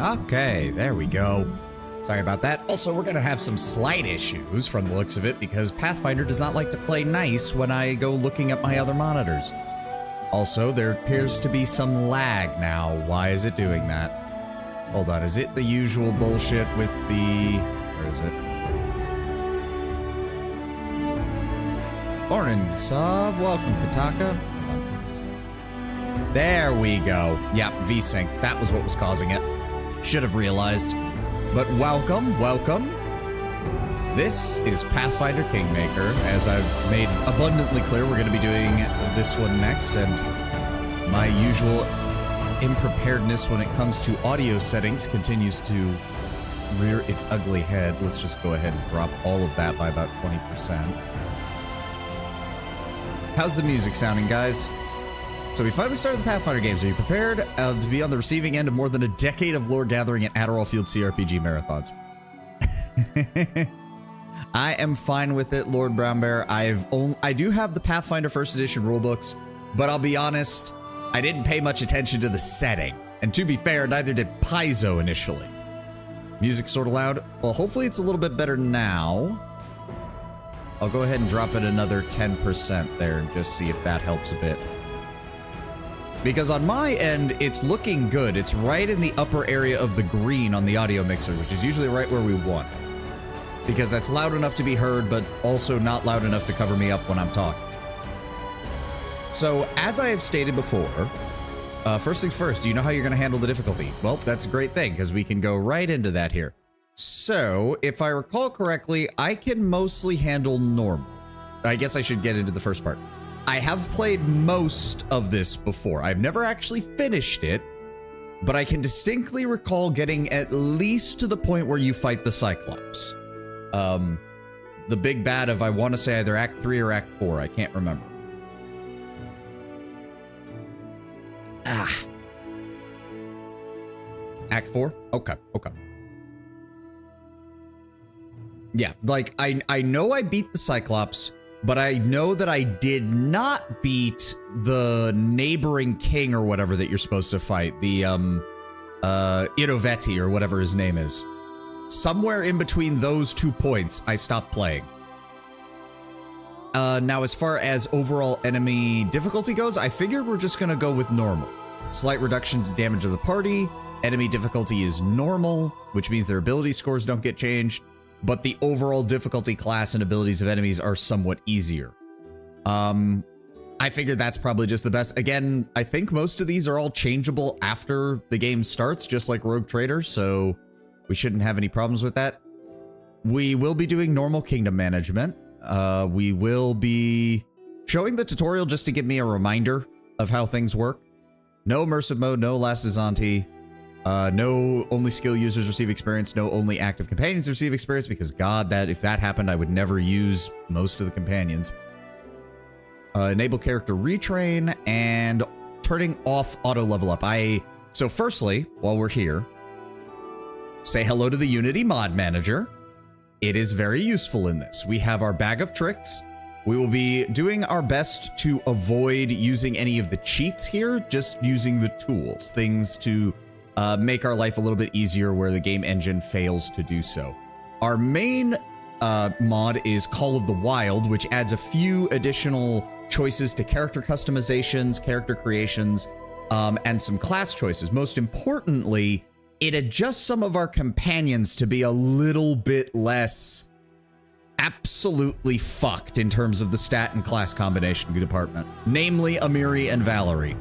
Okay, there we go. Sorry about that. Also, we're gonna have some slight issues from the looks of it because Pathfinder does not like to play nice when I go looking at my other monitors. Also, there appears to be some lag now. Why is it doing that? Hold on, is it the usual bullshit with the... Where is it? Morning, Sav. Welcome, Kataka. There we go. Yep, VSync. That was what was causing it. Should have realized. But welcome, welcome. This is Pathfinder Kingmaker. As I've made abundantly clear, we're going to be doing this one next, and my usual unpreparedness when it comes to audio settings continues to rear its ugly head. Let's just go ahead and drop all of that by about 20%. How's the music sounding, guys? So we finally started the Pathfinder games. Are you prepared to be on the receiving end of more than a decade of lore gathering and Adderall Field CRPG marathons? I am fine with it, Lord Brown Bear. I do have the Pathfinder First Edition rulebooks, but I'll be honest, I didn't pay much attention to the setting. And to be fair, neither did Paizo initially. Music sort of loud. Well, hopefully it's a little bit better now. I'll go ahead and drop it another 10% there and just see if that helps a bit. Because on my end, it's looking good. It's right in the upper area of the green on the audio mixer, which is usually right where we want it. Because that's loud enough to be heard, but also not loud enough to cover me up when I'm talking. So, as I have stated before, first things first, do you know how you're going to handle the difficulty? Well, that's a great thing, because we can go right into that here. So, if I recall correctly, I can mostly handle normal. I guess I should get into the first part. I have played most of this before. I've never actually finished it, but I can distinctly recall getting at least to the point where you fight the Cyclops. The big bad of, I want to say, either Act 3 or Act 4. I can't remember. Act 4? Okay, okay. Yeah, like, I know I beat the Cyclops, but I know that I did not beat the neighboring king or whatever that you're supposed to fight. The, Irovetti or whatever his name is. Somewhere in between those 2 points, I stopped playing. Now, as far as overall enemy difficulty goes, I figured we're just gonna go with normal. Slight reduction to damage of the party. Enemy difficulty is normal, which means their ability scores don't get changed. But the overall difficulty, class, and abilities of enemies are somewhat easier. I figured that's probably just the best. Again, I think most of these are all changeable after the game starts, just like Rogue Trader, so we shouldn't have any problems with that. We will be doing normal kingdom management. We will be showing the tutorial just to give me a reminder of how things work. No immersive mode, no Last Zanti. No only skill users receive experience, no only active companions receive experience, because god, that if that happened, I would never use most of the companions. Enable character retrain and turning off auto level up. So firstly, while we're here, say hello to the Unity mod manager. It is very useful in this. We have our bag of tricks. We will be doing our best to avoid using any of the cheats here, just using the tools, things to make our life a little bit easier where the game engine fails to do so. Our main mod is Call of the Wild, which adds a few additional choices to character customizations, character creations, and some class choices. Most importantly, it adjusts some of our companions to be a little bit less absolutely fucked in terms of the stat and class combination department, namely Amiri and Valerie.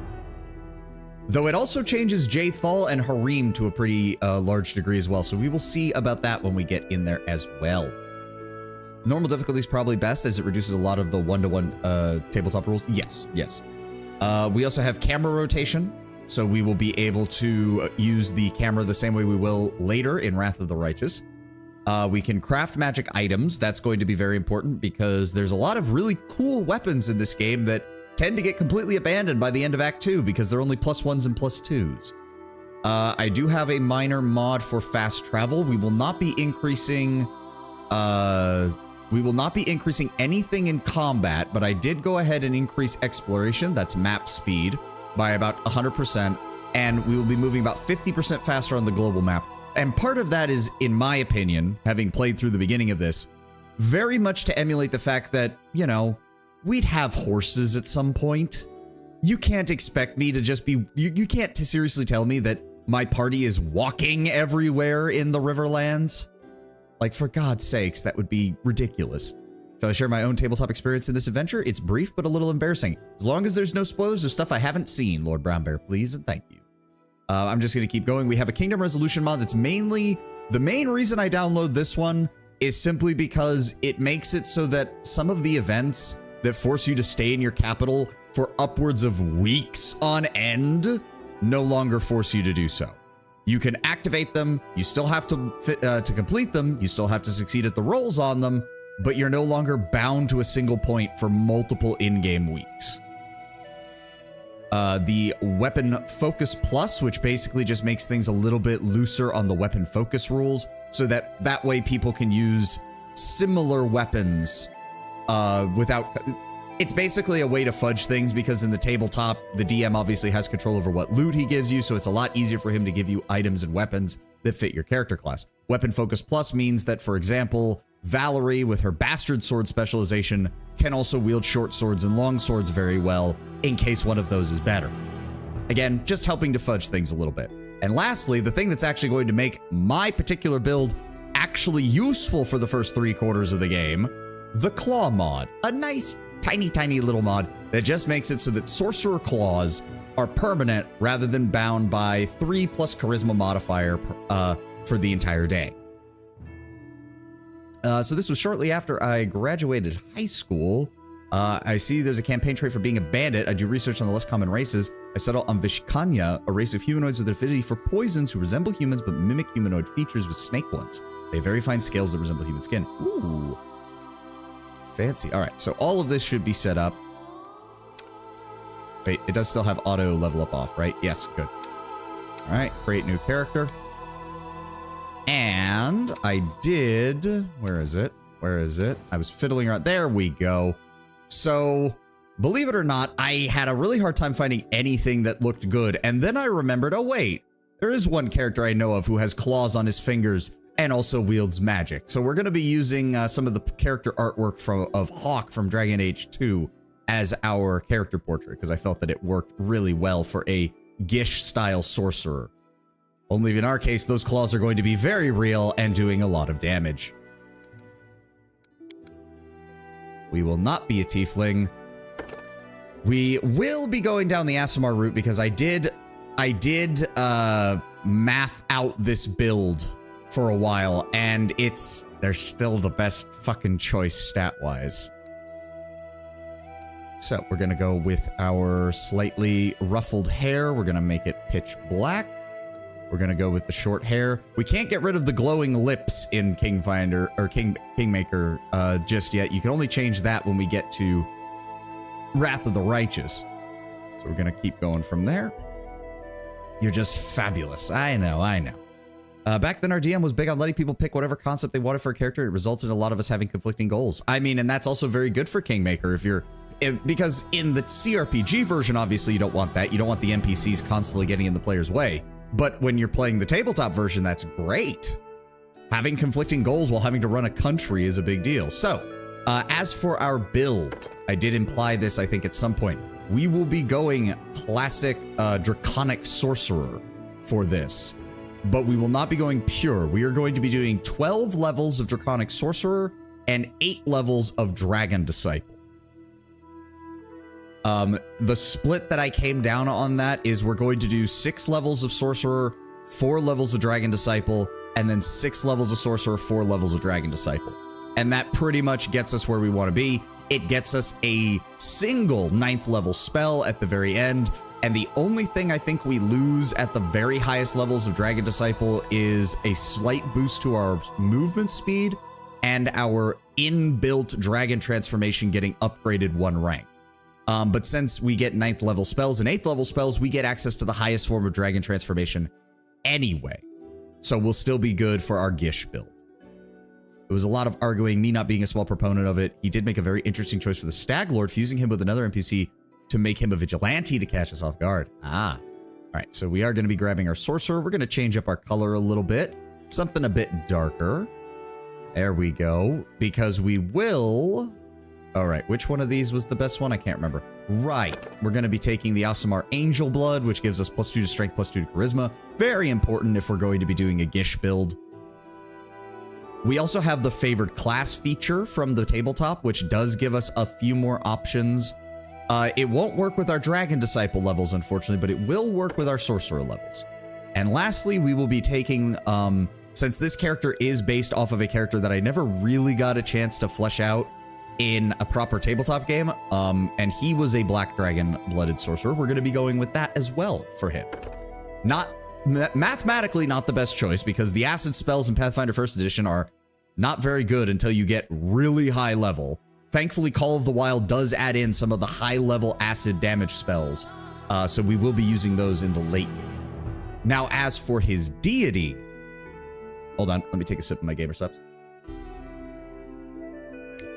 Though it also changes Jathal and Harim to a pretty large degree as well, so we will see about that when we get in there as well. Normal difficulty is probably best as it reduces a lot of the one-to-one tabletop rules. Yes, yes. We also have camera rotation, so we will be able to use the camera the same way we will later in Wrath of the Righteous. We can craft magic items. That's going to be very important because there's a lot of really cool weapons in this game that tend to get completely abandoned by the end of Act 2 because they're only +1s and +2s. I do have a minor mod for fast travel. We will not be increasing anything in combat, but I did go ahead and increase exploration, that's map speed, by about 100%. and we will be moving about 50% faster on the global map. And part of that is, in my opinion, having played through the beginning of this, very much to emulate the fact that, you know, we'd have horses at some point. You can't expect me to just be, you can't seriously tell me that my party is walking everywhere in the Riverlands. Like, for God's sakes, that would be ridiculous. Shall I share my own tabletop experience in this adventure? It's brief, but a little embarrassing. As long as there's no spoilers of stuff I haven't seen, Lord Brown Bear, please and thank you. I'm just going to keep going. We have a Kingdom Resolution mod that's mainly, the main reason I download this one is simply because it makes it so that some of the events that force you to stay in your capital for upwards of weeks on end no longer force you to do so. You can activate them, you still have to complete them, you still have to succeed at the rolls on them, but you're no longer bound to a single point for multiple in-game weeks. The Weapon Focus Plus, which basically just makes things a little bit looser on the weapon focus rules, so that way people can use similar weapons without... It's basically a way to fudge things, because in the tabletop, the DM obviously has control over what loot he gives you, so it's a lot easier for him to give you items and weapons that fit your character class. Weapon Focus Plus means that, for example, Valerie, with her Bastard Sword specialization, can also wield short swords and long swords very well, in case one of those is better. Again, just helping to fudge things a little bit. And lastly, the thing that's actually going to make my particular build actually useful for the first 3/4 of the game, the Claw mod. A nice, tiny little mod that just makes it so that Sorcerer Claws are permanent rather than bound by 3+ Charisma modifier for the entire day. So this was shortly after I graduated high school. I see there's a campaign trait for being a bandit. I do research on the less common races. I settle on Vishkanya, a race of humanoids with an affinity for poisons who resemble humans but mimic humanoid features with snake ones. They have very fine scales that resemble human skin. Ooh. Fancy. All right, so all of this should be set up. Wait, it does still have auto level up off, right? Yes, good. All right, create new character. And I did, where is it? Where is it? I was fiddling around. There we go. So, believe it or not, I had a really hard time finding anything that looked good. And then I remembered, oh wait, there is one character I know of who has claws on his fingers and also wields magic. So we're going to be using some of the character artwork of Hawk from Dragon Age 2 as our character portrait, because I felt that it worked really well for a Gish-style sorcerer. Only in our case, those claws are going to be very real and doing a lot of damage. We will not be a tiefling. We will be going down the Aasimar route because I did math out this build for a while, and they're still the best fucking choice stat-wise. So we're gonna go with our slightly ruffled hair. We're gonna make it pitch black. We're gonna go with the short hair. We can't get rid of the glowing lips in Kingfinder or Kingmaker just yet. You can only change that when we get to Wrath of the Righteous. So we're gonna keep going from there. You're just fabulous. I know. Back then, our DM was big on letting people pick whatever concept they wanted for a character. It resulted in a lot of us having conflicting goals. I mean, and that's also very good for Kingmaker because in the CRPG version, obviously, you don't want that. You don't want the NPCs constantly getting in the player's way. But when you're playing the tabletop version, that's great. Having conflicting goals while having to run a country is a big deal. So, as for our build, I did imply this, I think, at some point. We will be going classic Draconic Sorcerer for this. But we will not be going pure. We are going to be doing 12 levels of Draconic Sorcerer and 8 levels of Dragon Disciple. The split that I came down on that is we're going to do 6 levels of Sorcerer, 4 levels of Dragon Disciple, and then 6 levels of Sorcerer, 4 levels of Dragon Disciple. And that pretty much gets us where we want to be. It gets us a single 9th level spell at the very end. And the only thing I think we lose at the very highest levels of Dragon Disciple is a slight boost to our movement speed and our inbuilt Dragon Transformation getting upgraded 1 rank. But since we get 9th level spells and 8th level spells, we get access to the highest form of Dragon Transformation anyway. So we'll still be good for our Gish build. It was a lot of arguing, me not being a small proponent of it. He did make a very interesting choice for the Stag Lord, fusing him with another NPC to make him a vigilante to catch us off guard. Ah. right, so we are going to be grabbing our sorcerer. We're going to change up our color a little bit. Something a bit darker. There we go. Because we will... All right, which one of these was the best one? I can't remember. Right, we're going to be taking the Aasimar Angel Blood, which gives us +2 to Strength, +2 to Charisma. Very important if we're going to be doing a Gish build. We also have the favored class feature from the tabletop, which does give us a few more options. It won't work with our Dragon Disciple levels, unfortunately, but it will work with our Sorcerer levels. And lastly, we will be taking, since this character is based off of a character that I never really got a chance to flesh out in a proper tabletop game, and he was a Black Dragon-blooded sorcerer, we're going to be going with that as well for him. Mathematically, not the best choice, because the acid spells in Pathfinder 1st Edition are not very good until you get really high level. Thankfully, Call of the Wild does add in some of the high-level acid damage spells, so we will be using those in the late game. Now, as for his deity... Hold on, let me take a sip of my Gamer Subs.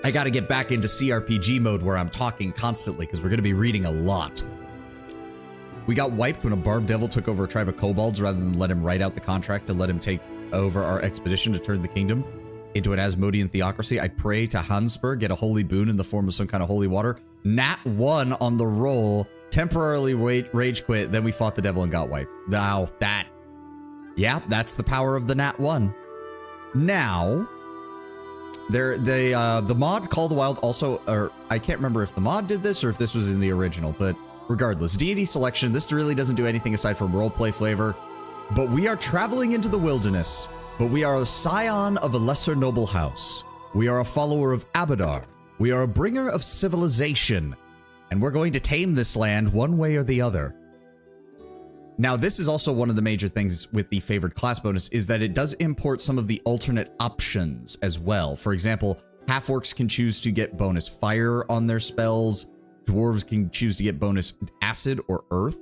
I gotta get back into CRPG mode where I'm talking constantly, because we're gonna be reading a lot. We got wiped when a Barb Devil took over a tribe of kobolds rather than let him write out the contract to let him take over our expedition to turn the kingdom into an Asmodean theocracy. I pray to Hansberg, get a holy boon in the form of some kind of holy water. Nat 1 on the roll, temporarily rage quit, then we fought the devil and got wiped. Now, yeah, that's the power of the Nat 1. Now, the mod Call of the Wild also, or I can't remember if the mod did this or if this was in the original, but regardless, deity selection, this really doesn't do anything aside from roleplay flavor, but we are traveling into the wilderness, but we are a scion of a lesser noble house. We are a follower of Abadar. We are a bringer of civilization, and we're going to tame this land one way or the other. Now, this is also one of the major things with the favored class bonus is that it does import some of the alternate options as well. For example, half-orcs can choose to get bonus fire on their spells. Dwarves can choose to get bonus acid or earth.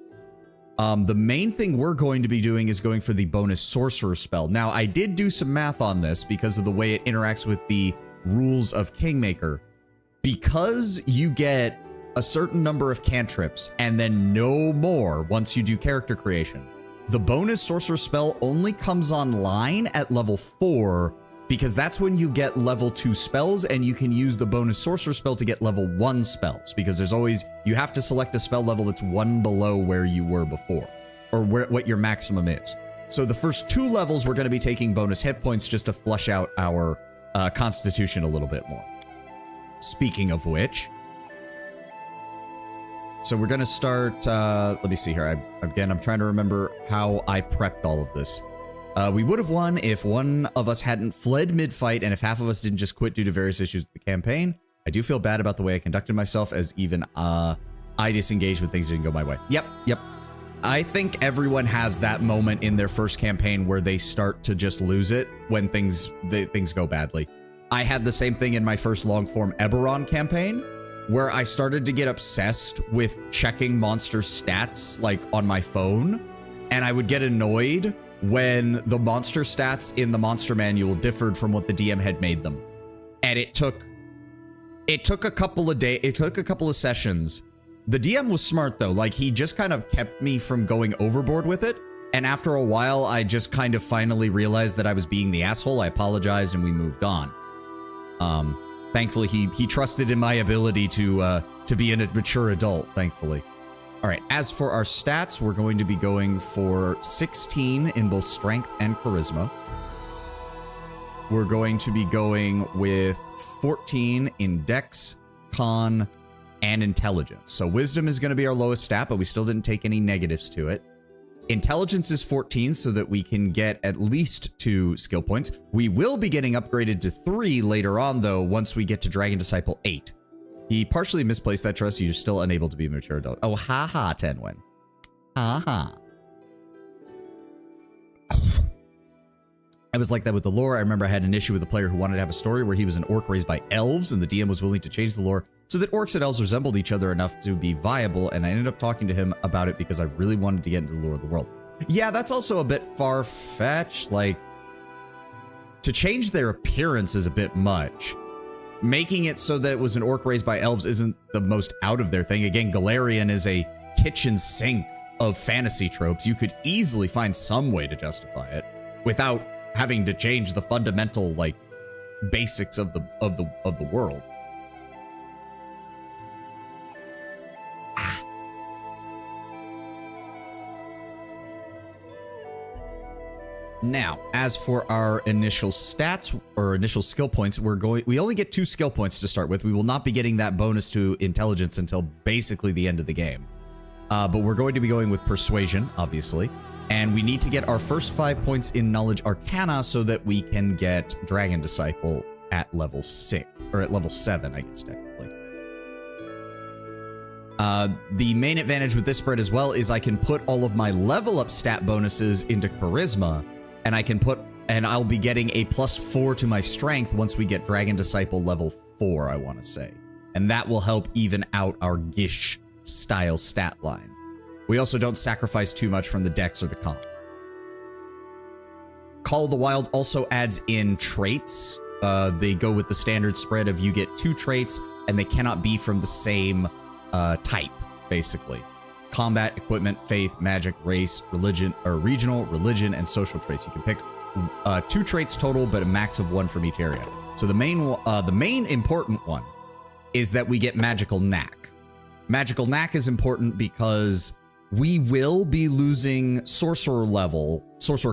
The main thing we're going to be doing is going for the bonus sorcerer spell. Now, I did do some math on this because of the way it interacts with the rules of Kingmaker. Because you get a certain number of cantrips and then no more once you do character creation, the bonus sorcerer spell only comes online at level 4 because that's when you get level 2 spells and you can use the bonus sorcerer spell to get level 1 spells, because there's always, you have to select a spell level that's 1 below where you were before, or what your maximum is. So the first 2 levels we're going to be taking bonus hit points just to flush out our constitution a little bit more. Speaking of which, so we're going to start, let me see here. Again, I'm trying to remember how I prepped all of this. We would have won if one of us hadn't fled mid-fight and if half of us didn't just quit due to various issues with the campaign. I do feel bad about the way I conducted myself, as even I disengaged when things didn't go my way. Yep. I think everyone has that moment in their first campaign where they start to just lose it when things go badly. I had the same thing in my first long-form Eberron campaign, where I started to get obsessed with checking monster stats, like, on my phone, and I would get annoyed when the monster stats in the monster manual differed from what the DM had made them. And it took a couple of days, it took a couple of sessions. The DM was smart, though. Like, he just kind of kept me from going overboard with it, and after a while, I just kind of finally realized that I was being the asshole. I apologized, and we moved on. Thankfully, he trusted in my ability to be a mature adult, thankfully. All right, as for our stats, we're going to be going for 16 in both strength and charisma. We're going to be going with 14 in dex, con, and intelligence. So wisdom is going to be our lowest stat, but we still didn't take any negatives to it. Intelligence is 14 so that we can get at least 2 skill points. We will be getting upgraded to 3 later on, though, once we get to Dragon Disciple 8. He partially misplaced that trust. You're still unable to be a mature adult. Oh, haha, Tenwin. Haha. I was like that with the lore. I remember I had an issue with a player who wanted to have a story where he was an orc raised by elves, and the DM was willing to change the lore so that orcs and elves resembled each other enough to be viable, and I ended up talking to him about it because I really wanted to get into the lore of the world. Yeah, that's also a bit far-fetched. Like, to change their appearance is a bit much. Making it so that it was an orc raised by elves isn't the most out of their thing. Again, Galarian is a kitchen sink of fantasy tropes, you could easily find some way to justify it without having to change the fundamental, like, basics of the world. Now, as for our initial stats or initial skill points, we only get 2 skill points to start with. We will not be getting that bonus to intelligence until basically the end of the game. But we're going to be going with persuasion, obviously. And we need to get our first 5 points in knowledge arcana so that we can get Dragon Disciple at level 6, or at level 7, I guess, technically. The main advantage with this spread as well is I can put all of my level up stat bonuses into charisma, and I'll be getting a +4 to my strength once we get Dragon Disciple level 4, I want to say. And that will help even out our Gish style stat line. We also don't sacrifice too much from the dex or the comp. Call of the Wild also adds in traits. They go with the standard spread of you get 2 traits, and they cannot be from the same type, basically. Combat, equipment, faith, magic, race, religion, or regional, religion, and social traits. You can pick 2 traits total, but a max of 1 from each area. So the main important one is that we get Magical Knack. Magical Knack is important because we will be losing sorcerer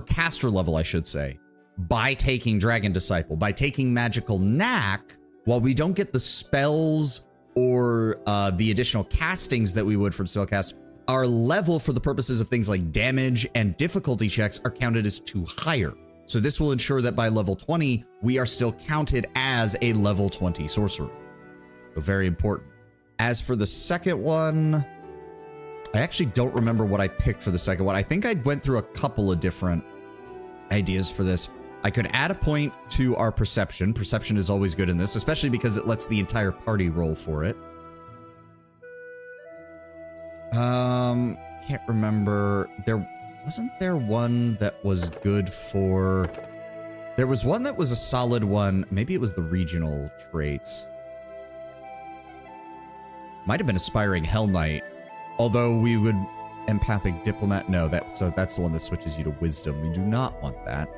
caster level, I should say, by taking Dragon Disciple. By taking Magical Knack, while we don't get the spells or the additional castings that we would from spellcast, our level for the purposes of things like damage and difficulty checks are counted as 2 higher. So this will ensure that by level 20, we are still counted as a level 20 sorcerer. So very important. As for the second one, I actually don't remember what I picked for the second one. I think I went through a couple of different ideas for this. I could add a point to our perception. Perception is always good in this, especially because it lets the entire party roll for it. Can't remember. Wasn't there one that was good for... There was one that was a solid one. Maybe it was the regional traits. Might have been Aspiring Hell Knight. Although we would... Empathic Diplomat. No, that's the one that switches you to Wisdom. We do not want that.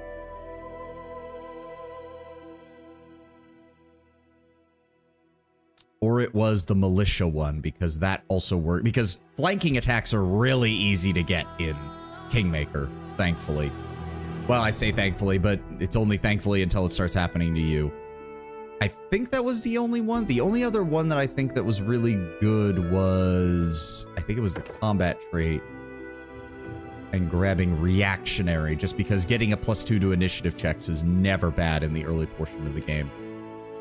Or it was the Militia one, because that also worked. Because flanking attacks are really easy to get in Kingmaker, thankfully. Well, I say thankfully, but it's only thankfully until it starts happening to you. I think that was the only one. The only other one that I think that was really good was... I think it was the combat trait. And grabbing Reactionary, just because getting a +2 to initiative checks is never bad in the early portion of the game.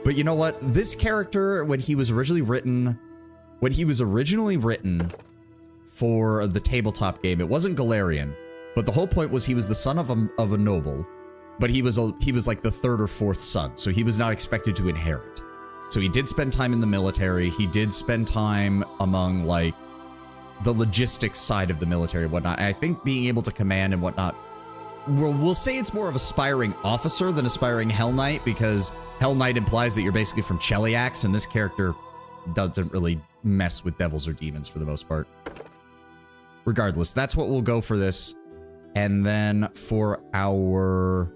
But you know what? This character, when he was originally written for the tabletop game, it wasn't Galarian, but the whole point was he was the son of a noble, but he was like the 3rd or 4th son, so he was not expected to inherit. So he did spend time in the military. He did spend time among like the logistics side of the military and whatnot. And I think being able to command and whatnot, we'll say it's more of aspiring officer than aspiring Hell Knight, because Hell Knight implies that you're basically from Cheliax, and this character doesn't really mess with devils or demons for the most part. Regardless, that's what we'll go for this. And then for our...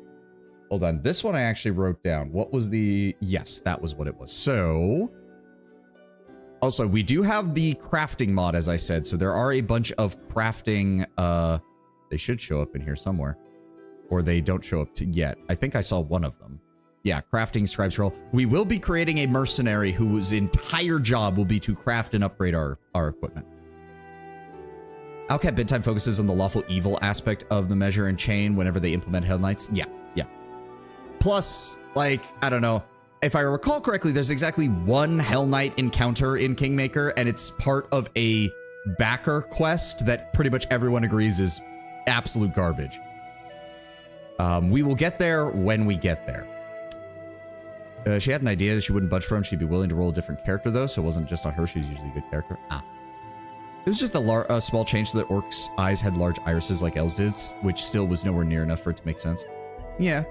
Hold on, this one I actually wrote down. What was the... Yes, that was what it was. So... Also, we do have the crafting mod, as I said, so there are a bunch of crafting... They should show up in here somewhere. Or they don't show up yet. I think I saw one of them. Yeah, crafting scribe scroll. We will be creating a mercenary whose entire job will be to craft and upgrade our equipment. Outcast Bedtime focuses on the lawful evil aspect of the measure and chain whenever they implement Hell Knights. Yeah. Plus, like, I don't know. If I recall correctly, there's exactly 1 Hell Knight encounter in Kingmaker, and it's part of a backer quest that pretty much everyone agrees is absolute garbage. We will get there when we get there. She had an idea that she wouldn't budge from. She'd be willing to roll a different character, though, so it wasn't just on her. She was usually a good character. It was just a small change so that orcs' eyes had large irises like elves did, which still was nowhere near enough for it to make sense. Yeah.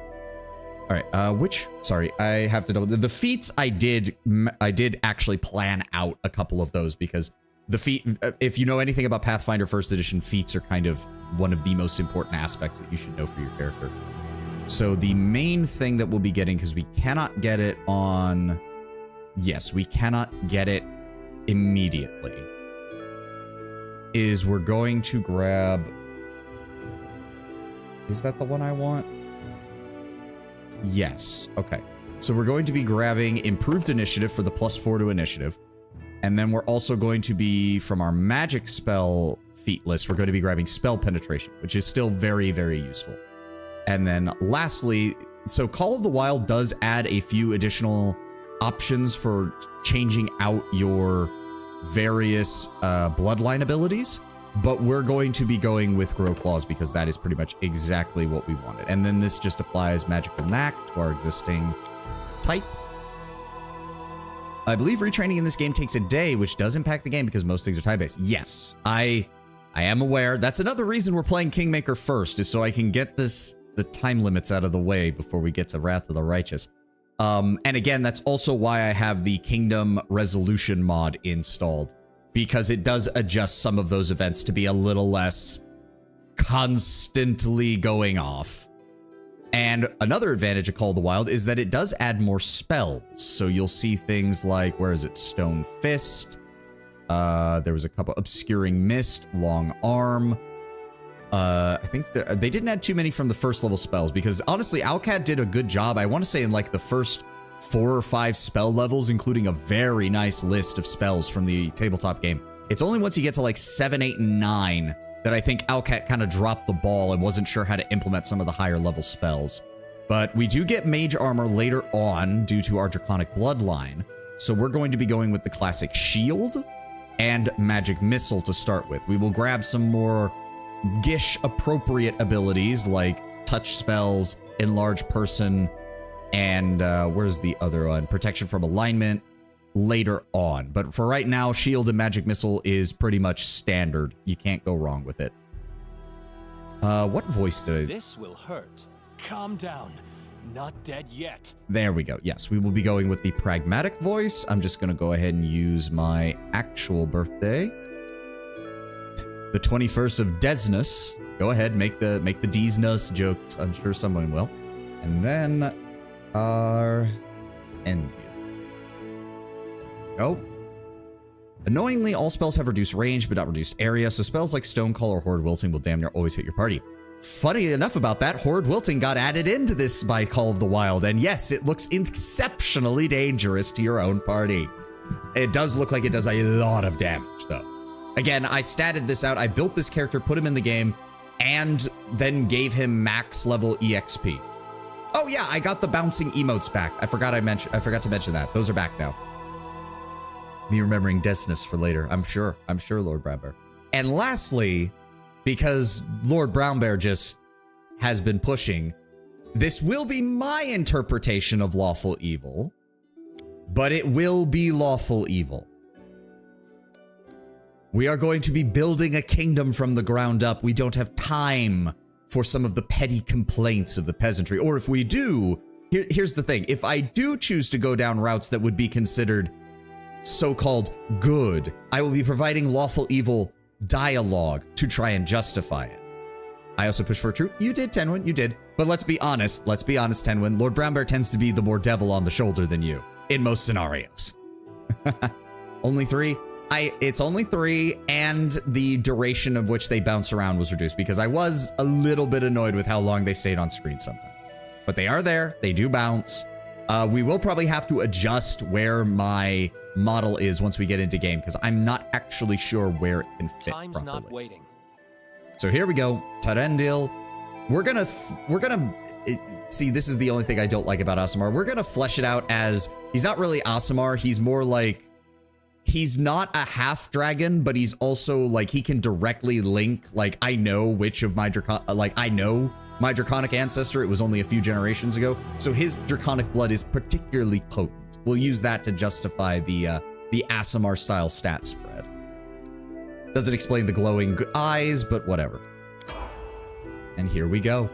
All right, sorry, I have to double... The feats I did actually plan out a couple of those, because The feat, if you know anything about Pathfinder First Edition, feats are kind of one of the most important aspects that you should know for your character. So the main thing that we'll be getting, because we cannot get it on... Yes, we cannot get it immediately, is we're going to grab... Is that the one I want? Yes. Okay. So we're going to be grabbing Improved Initiative for the +4 to Initiative. And then we're also going to be, from our magic spell feat list, we're going to be grabbing Spell Penetration, which is still very, very useful. And then lastly, so Call of the Wild does add a few additional options for changing out your various bloodline abilities, but we're going to be going with Grow Claws because that is pretty much exactly what we wanted. And then this just applies Magical Knack to our existing type. I believe retraining in this game takes a day, which does impact the game because most things are type-based. Yes, I am aware. That's another reason we're playing Kingmaker first, is so I can get the time limits out of the way before we get to Wrath of the Righteous. And again, that's also why I have the Kingdom Resolution mod installed, because it does adjust some of those events to be a little less constantly going off. And another advantage of Call of the Wild is that it does add more spells. So you'll see things like, where is it? Stone Fist. There was a couple, Obscuring Mist, Long Arm. I think they didn't add too many from the first level spells, because honestly, Alcat did a good job. I want to say in like the first 4 or 5 spell levels, including a very nice list of spells from the tabletop game. It's only once you get to like 7, 8, and 9 that I think Alcat kind of dropped the ball and wasn't sure how to implement some of the higher level spells. But we do get Mage Armor later on due to our Draconic Bloodline. So we're going to be going with the classic Shield and Magic Missile to start with. We will grab some more Gish appropriate abilities like Touch Spells, Enlarge Person, and where's the other one? Protection from Alignment later on. But for right now, Shield and Magic Missile is pretty much standard. You can't go wrong with it. What voice did I... This will hurt. Calm down. Not dead yet. There we go. Yes, we will be going with the pragmatic voice. I'm just going to go ahead and use my actual birthday. The 21st of Desnus. Go ahead, make the Desnus jokes. I'm sure someone will. And then our Envy. Go. Annoyingly, all spells have reduced range, but not reduced area, so spells like Stone Call or Horde Wilting will damn near always hit your party. Funny enough about that, Horde Wilting got added into this by Call of the Wild, and yes, it looks exceptionally dangerous to your own party. It does look like it does a lot of damage, though. Again, I statted this out, I built this character, put him in the game, and then gave him max level EXP. Oh yeah, I got the bouncing emotes back. I forgot to mention that. Those are back now. Me remembering Desnus for later. I'm sure, Lord Brownbear. And lastly, because Lord Brownbear just has been pushing, this will be my interpretation of lawful evil, but it will be lawful evil. We are going to be building a kingdom from the ground up. We don't have time for some of the petty complaints of the peasantry. Or if we do, here's the thing. If I do choose to go down routes that would be considered so-called good, I will be providing lawful evil dialogue to try and justify it. I also push for a troop. You did, Tenwin, you did. But let's be honest, Tenwin. Lord Brownbear tends to be the more devil on the shoulder than you in most scenarios. Only 3? It's only 3, and the duration of which they bounce around was reduced because I was a little bit annoyed with how long they stayed on screen sometimes. But they are there, they do bounce. We will probably have to adjust where my model is once we get into game because I'm not actually sure where it can fit Time's properly. not waiting. So here we go, Tarendil. We're gonna see, this is the only thing I don't like about Aasimar. We're gonna flesh it out as, he's not really Aasimar, he's more like, he's not a half dragon, but he's also like, he can directly link, like, I know which of my I know my draconic ancestor, it was only a few generations ago, so his draconic blood is particularly potent. We'll use that to justify the Aasimar style stat spread. Doesn't explain the glowing eyes, but whatever. And here we go.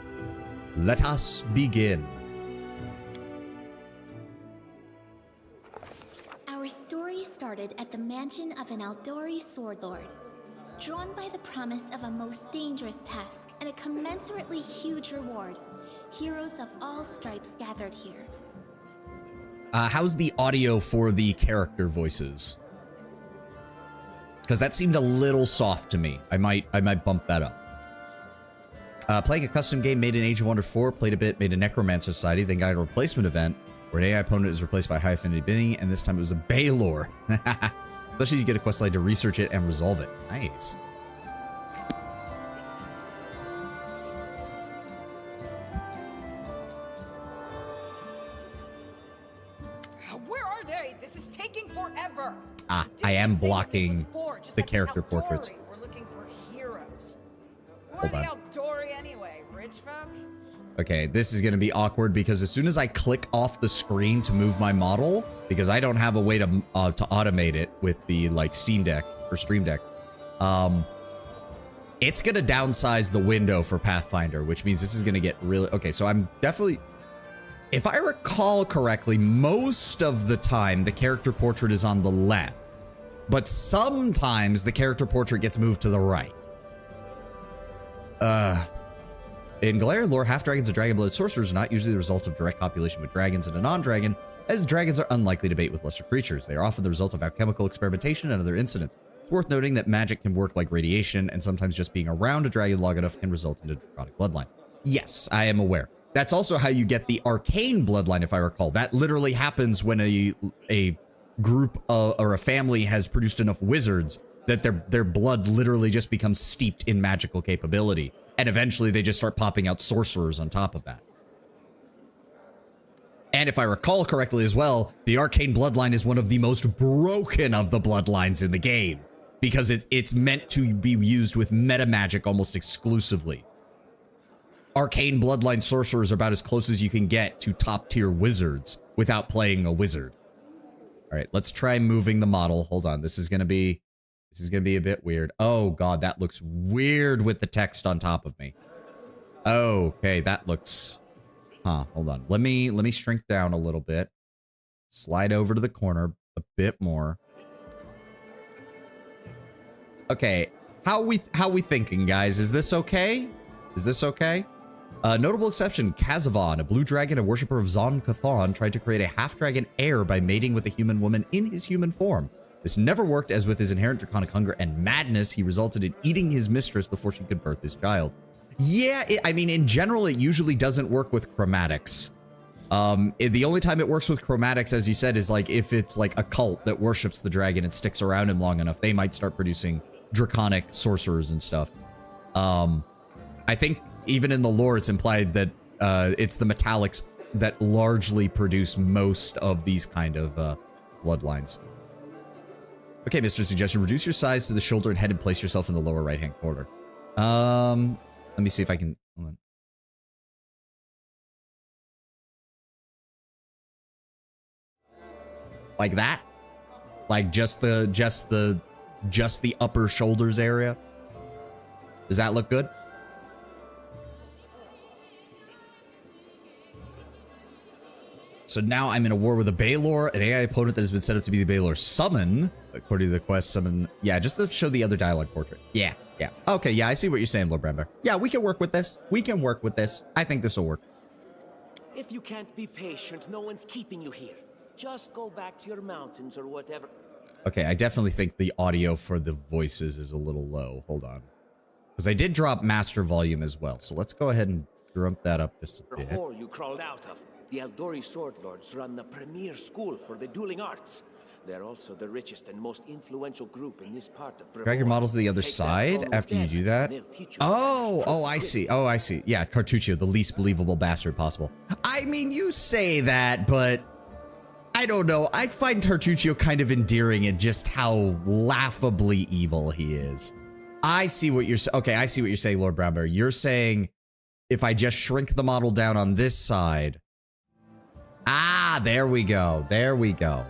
Let us begin. Our Our story started at the mansion of an Aldori sword lord. Drawn by the promise of a most dangerous task and a commensurately huge reward, heroes of all stripes gathered here. How's the audio for the character voices? Because that seemed a little soft to me. I might bump that up. Playing a custom game made in Age of Wonder 4, played a bit, made a Necromancer Society, then got a replacement event where an AI opponent is replaced by high affinity bidding, and this time it was a Baylor. Especially you get a quest line to research it and resolve it. Nice. Where are they? This is taking forever. I am blocking the character portraits. We're looking for heroes. Hold on. Aldori anyway, rich folk? Okay, this is going to be awkward because as soon as I click off the screen to move my model, because I don't have a way to automate it with the like Steam Deck or Stream Deck, it's going to downsize the window for Pathfinder, which means this is going to get really... Okay, so I'm definitely... If I recall correctly, most of the time the character portrait is on the left, but sometimes the character portrait gets moved to the right. In Galarian lore, half-dragons and dragon-blooded sorcerers are not usually the result of direct copulation with dragons and a non-dragon, as dragons are unlikely to mate with lesser creatures. They are often the result of alchemical experimentation and other incidents. It's worth noting that magic can work like radiation, and sometimes just being around a dragon long enough can result in a draconic bloodline. Yes, I am aware. That's also how you get the arcane bloodline, if I recall. That literally happens when a group or a family has produced enough wizards that their blood literally just becomes steeped in magical capability. And eventually they just start popping out sorcerers on top of that. And if I recall correctly as well, the arcane bloodline is one of the most broken of the bloodlines in the game. Because it's meant to be used with meta magic almost exclusively. Arcane bloodline sorcerers are about as close as you can get to top tier wizards without playing a wizard. All right, let's try moving the model. Hold on, this is gonna be a bit weird. Oh god, that looks weird with the text on top of me. Okay, that looks... hold on. Let me shrink down a little bit. Slide over to the corner a bit more. Okay, how we thinking, guys? Is this okay? Is this okay? Notable exception, Kazavon, a blue dragon and worshiper of Zon Kathon, tried to create a half-dragon heir by mating with a human woman in his human form. This never worked, as with his inherent draconic hunger and madness, he resulted in eating his mistress before she could birth his child. Yeah, I mean, in general, it usually doesn't work with chromatics. The only time it works with chromatics, as you said, is like if it's like a cult that worships the dragon and sticks around him long enough, they might start producing draconic sorcerers and stuff. I think even in the lore, it's implied that it's the metallics that largely produce most of these kind of bloodlines. Okay, Mr. Suggestion, reduce your size to the shoulder and head and place yourself in the lower right-hand corner. Let me see if I can... Hold on. Like that? Like just the upper shoulders area? Does that look good? So now I'm in a war with a Baylor, an AI opponent that has been set up to be the Baylor summon. According to the quest, summon... Yeah, just to show the other dialogue portrait. Yeah. Okay, yeah, I see what you're saying, Lord Bramber. Yeah, we can work with this. We can work with this. I think this will work. If you can't be patient, no one's keeping you here. Just go back to your mountains or whatever. Okay, I definitely think the audio for the voices is a little low. Hold on. Because I did drop master volume as well. So let's go ahead and jump that up just a bit. The hole you crawled out of. The Aldori Sword Lords run the premier school for the dueling arts. They're also the richest and most influential group in this part of Bravo. Drag your models to the other side after you do that. Oh, I see. Oh, I see. Yeah, Cartuccio, the least believable bastard possible. I mean, you say that, but I don't know. I find Tartuccio kind of endearing in just how laughably evil he is. I see what you're saying. Okay, I see what you're saying, Lord Brownbear. You're saying if I just shrink the model down on this side. Ah, there we go. There we go.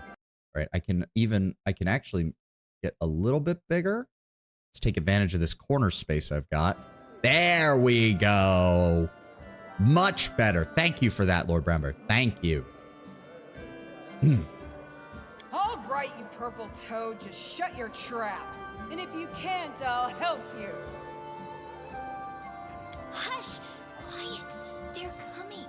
All right, I can actually get a little bit bigger. Let's take advantage of this corner space I've got. There we go. Much better. Thank you for that, Lord Brownbear. Thank you. All right, you purple toad. Just shut your trap. And if you can't, I'll help you. Hush! Quiet! They're coming.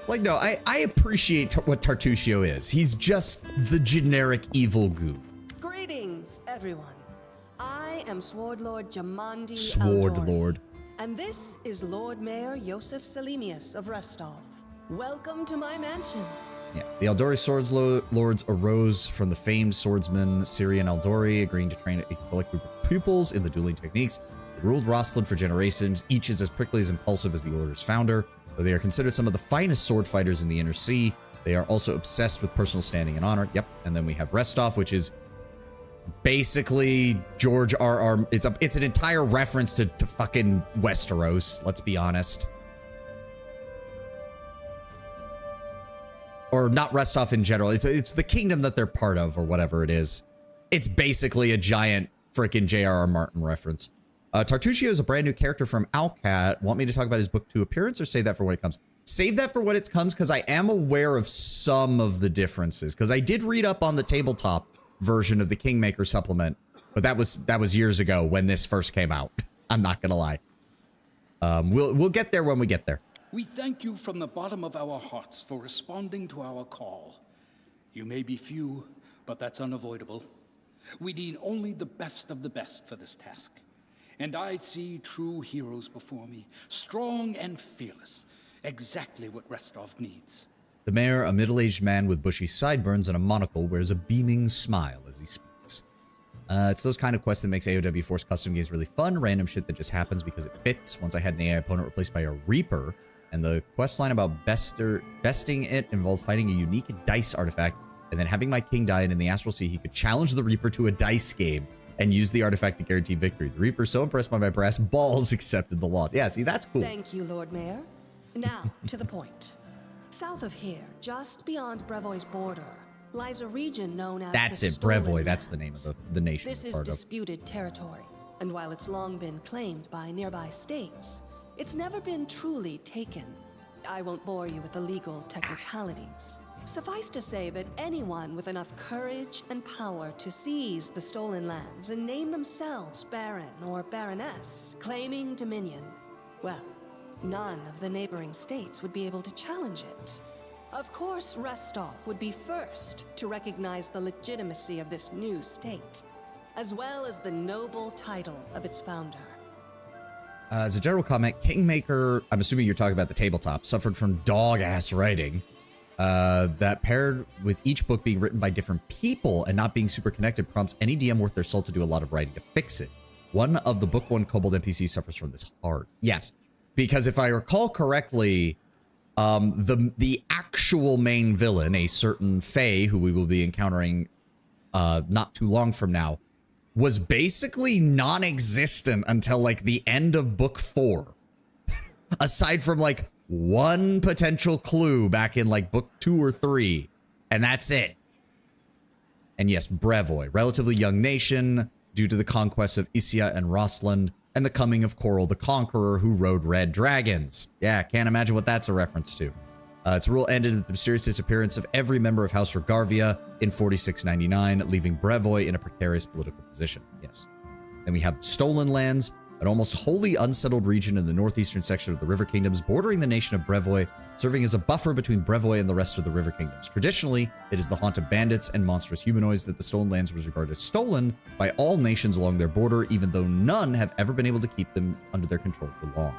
Like, no, I appreciate what Tartuccio is. He's just the generic evil goo. Greetings, everyone. I am Sword Lord Jamandi Sword Aldori, Lord. and this is Lord Mayor Yosef Selimius of Restov. Welcome to my mansion. Yeah, the Aldori Swords Lords arose from the famed swordsman Syrian Aldori, agreeing to train a select group of pupils in the dueling techniques. They ruled Rosslyn for generations. Each is as prickly as impulsive as the Order's founder. Though they are considered some of the finest sword fighters in the Inner Sea, they are also obsessed with personal standing and honor. Yep, and then we have Restov, which is basically George R.R. It's an entire reference to fucking Westeros, let's be honest. Or not Restov in general. It's the kingdom that they're part of, or whatever it is. It's basically a giant freaking J.R.R. Martin reference. Tartuccio is a brand new character from Alcat. Want me to talk about his book 2 appearance, or save that for when it comes? Save that for when it comes, because I am aware of some of the differences. Because I did read up on the tabletop version of the Kingmaker supplement, but that was years ago when this first came out. I'm not gonna lie. We'll get there when we get there. We thank you from the bottom of our hearts for responding to our call. You may be few, but that's unavoidable. We need only the best of the best for this task. And I see true heroes before me, strong and fearless, exactly what Restov needs. The mayor, a middle-aged man with bushy sideburns and a monocle, wears a beaming smile as he speaks. It's those kind of quests that makes AOW Force custom games really fun, random shit that just happens because it fits. Once I had an AI opponent replaced by a Reaper, and the quest line about besting it involved fighting a unique dice artifact, and then having my king die, and in the Astral Sea, he could challenge the Reaper to a dice game and use the artifact to guarantee victory. The Reaper, so impressed by my brass balls, accepted the loss. Yeah, see, that's cool. Thank you, Lord Mayor. Now, to the point. South of here, just beyond Brevoy's border, lies a region known as That's the it, Stolen Brevoy. That's the Lands. name of the nation. This is part of. disputed territory, and while it's long been claimed by nearby states, it's never been truly taken. I won't bore you with the legal technicalities. Suffice to say that anyone with enough courage and power to seize the stolen lands and name themselves Baron or Baroness, claiming dominion, well, none of the neighboring states would be able to challenge it. Of course, Restov would be first to recognize the legitimacy of this new state, as well as the noble title of its founder. As a general comment, Kingmaker, I'm assuming you're talking about the tabletop, suffered from dog-ass writing. That paired with each book being written by different people and not being super connected prompts any DM worth their salt to do a lot of writing to fix it. One of the book 1 Kobold NPCs suffers from this hard. Yes, because if I recall correctly, the actual main villain, a certain Fae who we will be encountering not too long from now, was basically non-existent until like the end of book 4. Aside from like one potential clue back in like book 2 or 3, and that's it. And yes, Brevoy, relatively young nation due to the conquests of Isia and Rosslyn and the coming of Coral the Conqueror, who rode red dragons. Yeah, can't imagine what that's a reference to. Its rule ended with the mysterious disappearance of every member of House Regarvia in 4699, leaving Brevoy in a precarious political position. Yes. Then we have Stolen Lands, an almost wholly unsettled region in the northeastern section of the River Kingdoms, bordering the nation of Brevoy, serving as a buffer between Brevoy and the rest of the River Kingdoms. Traditionally, it is the haunt of bandits and monstrous humanoids that the Stolen Lands was regarded as stolen by all nations along their border, even though none have ever been able to keep them under their control for long.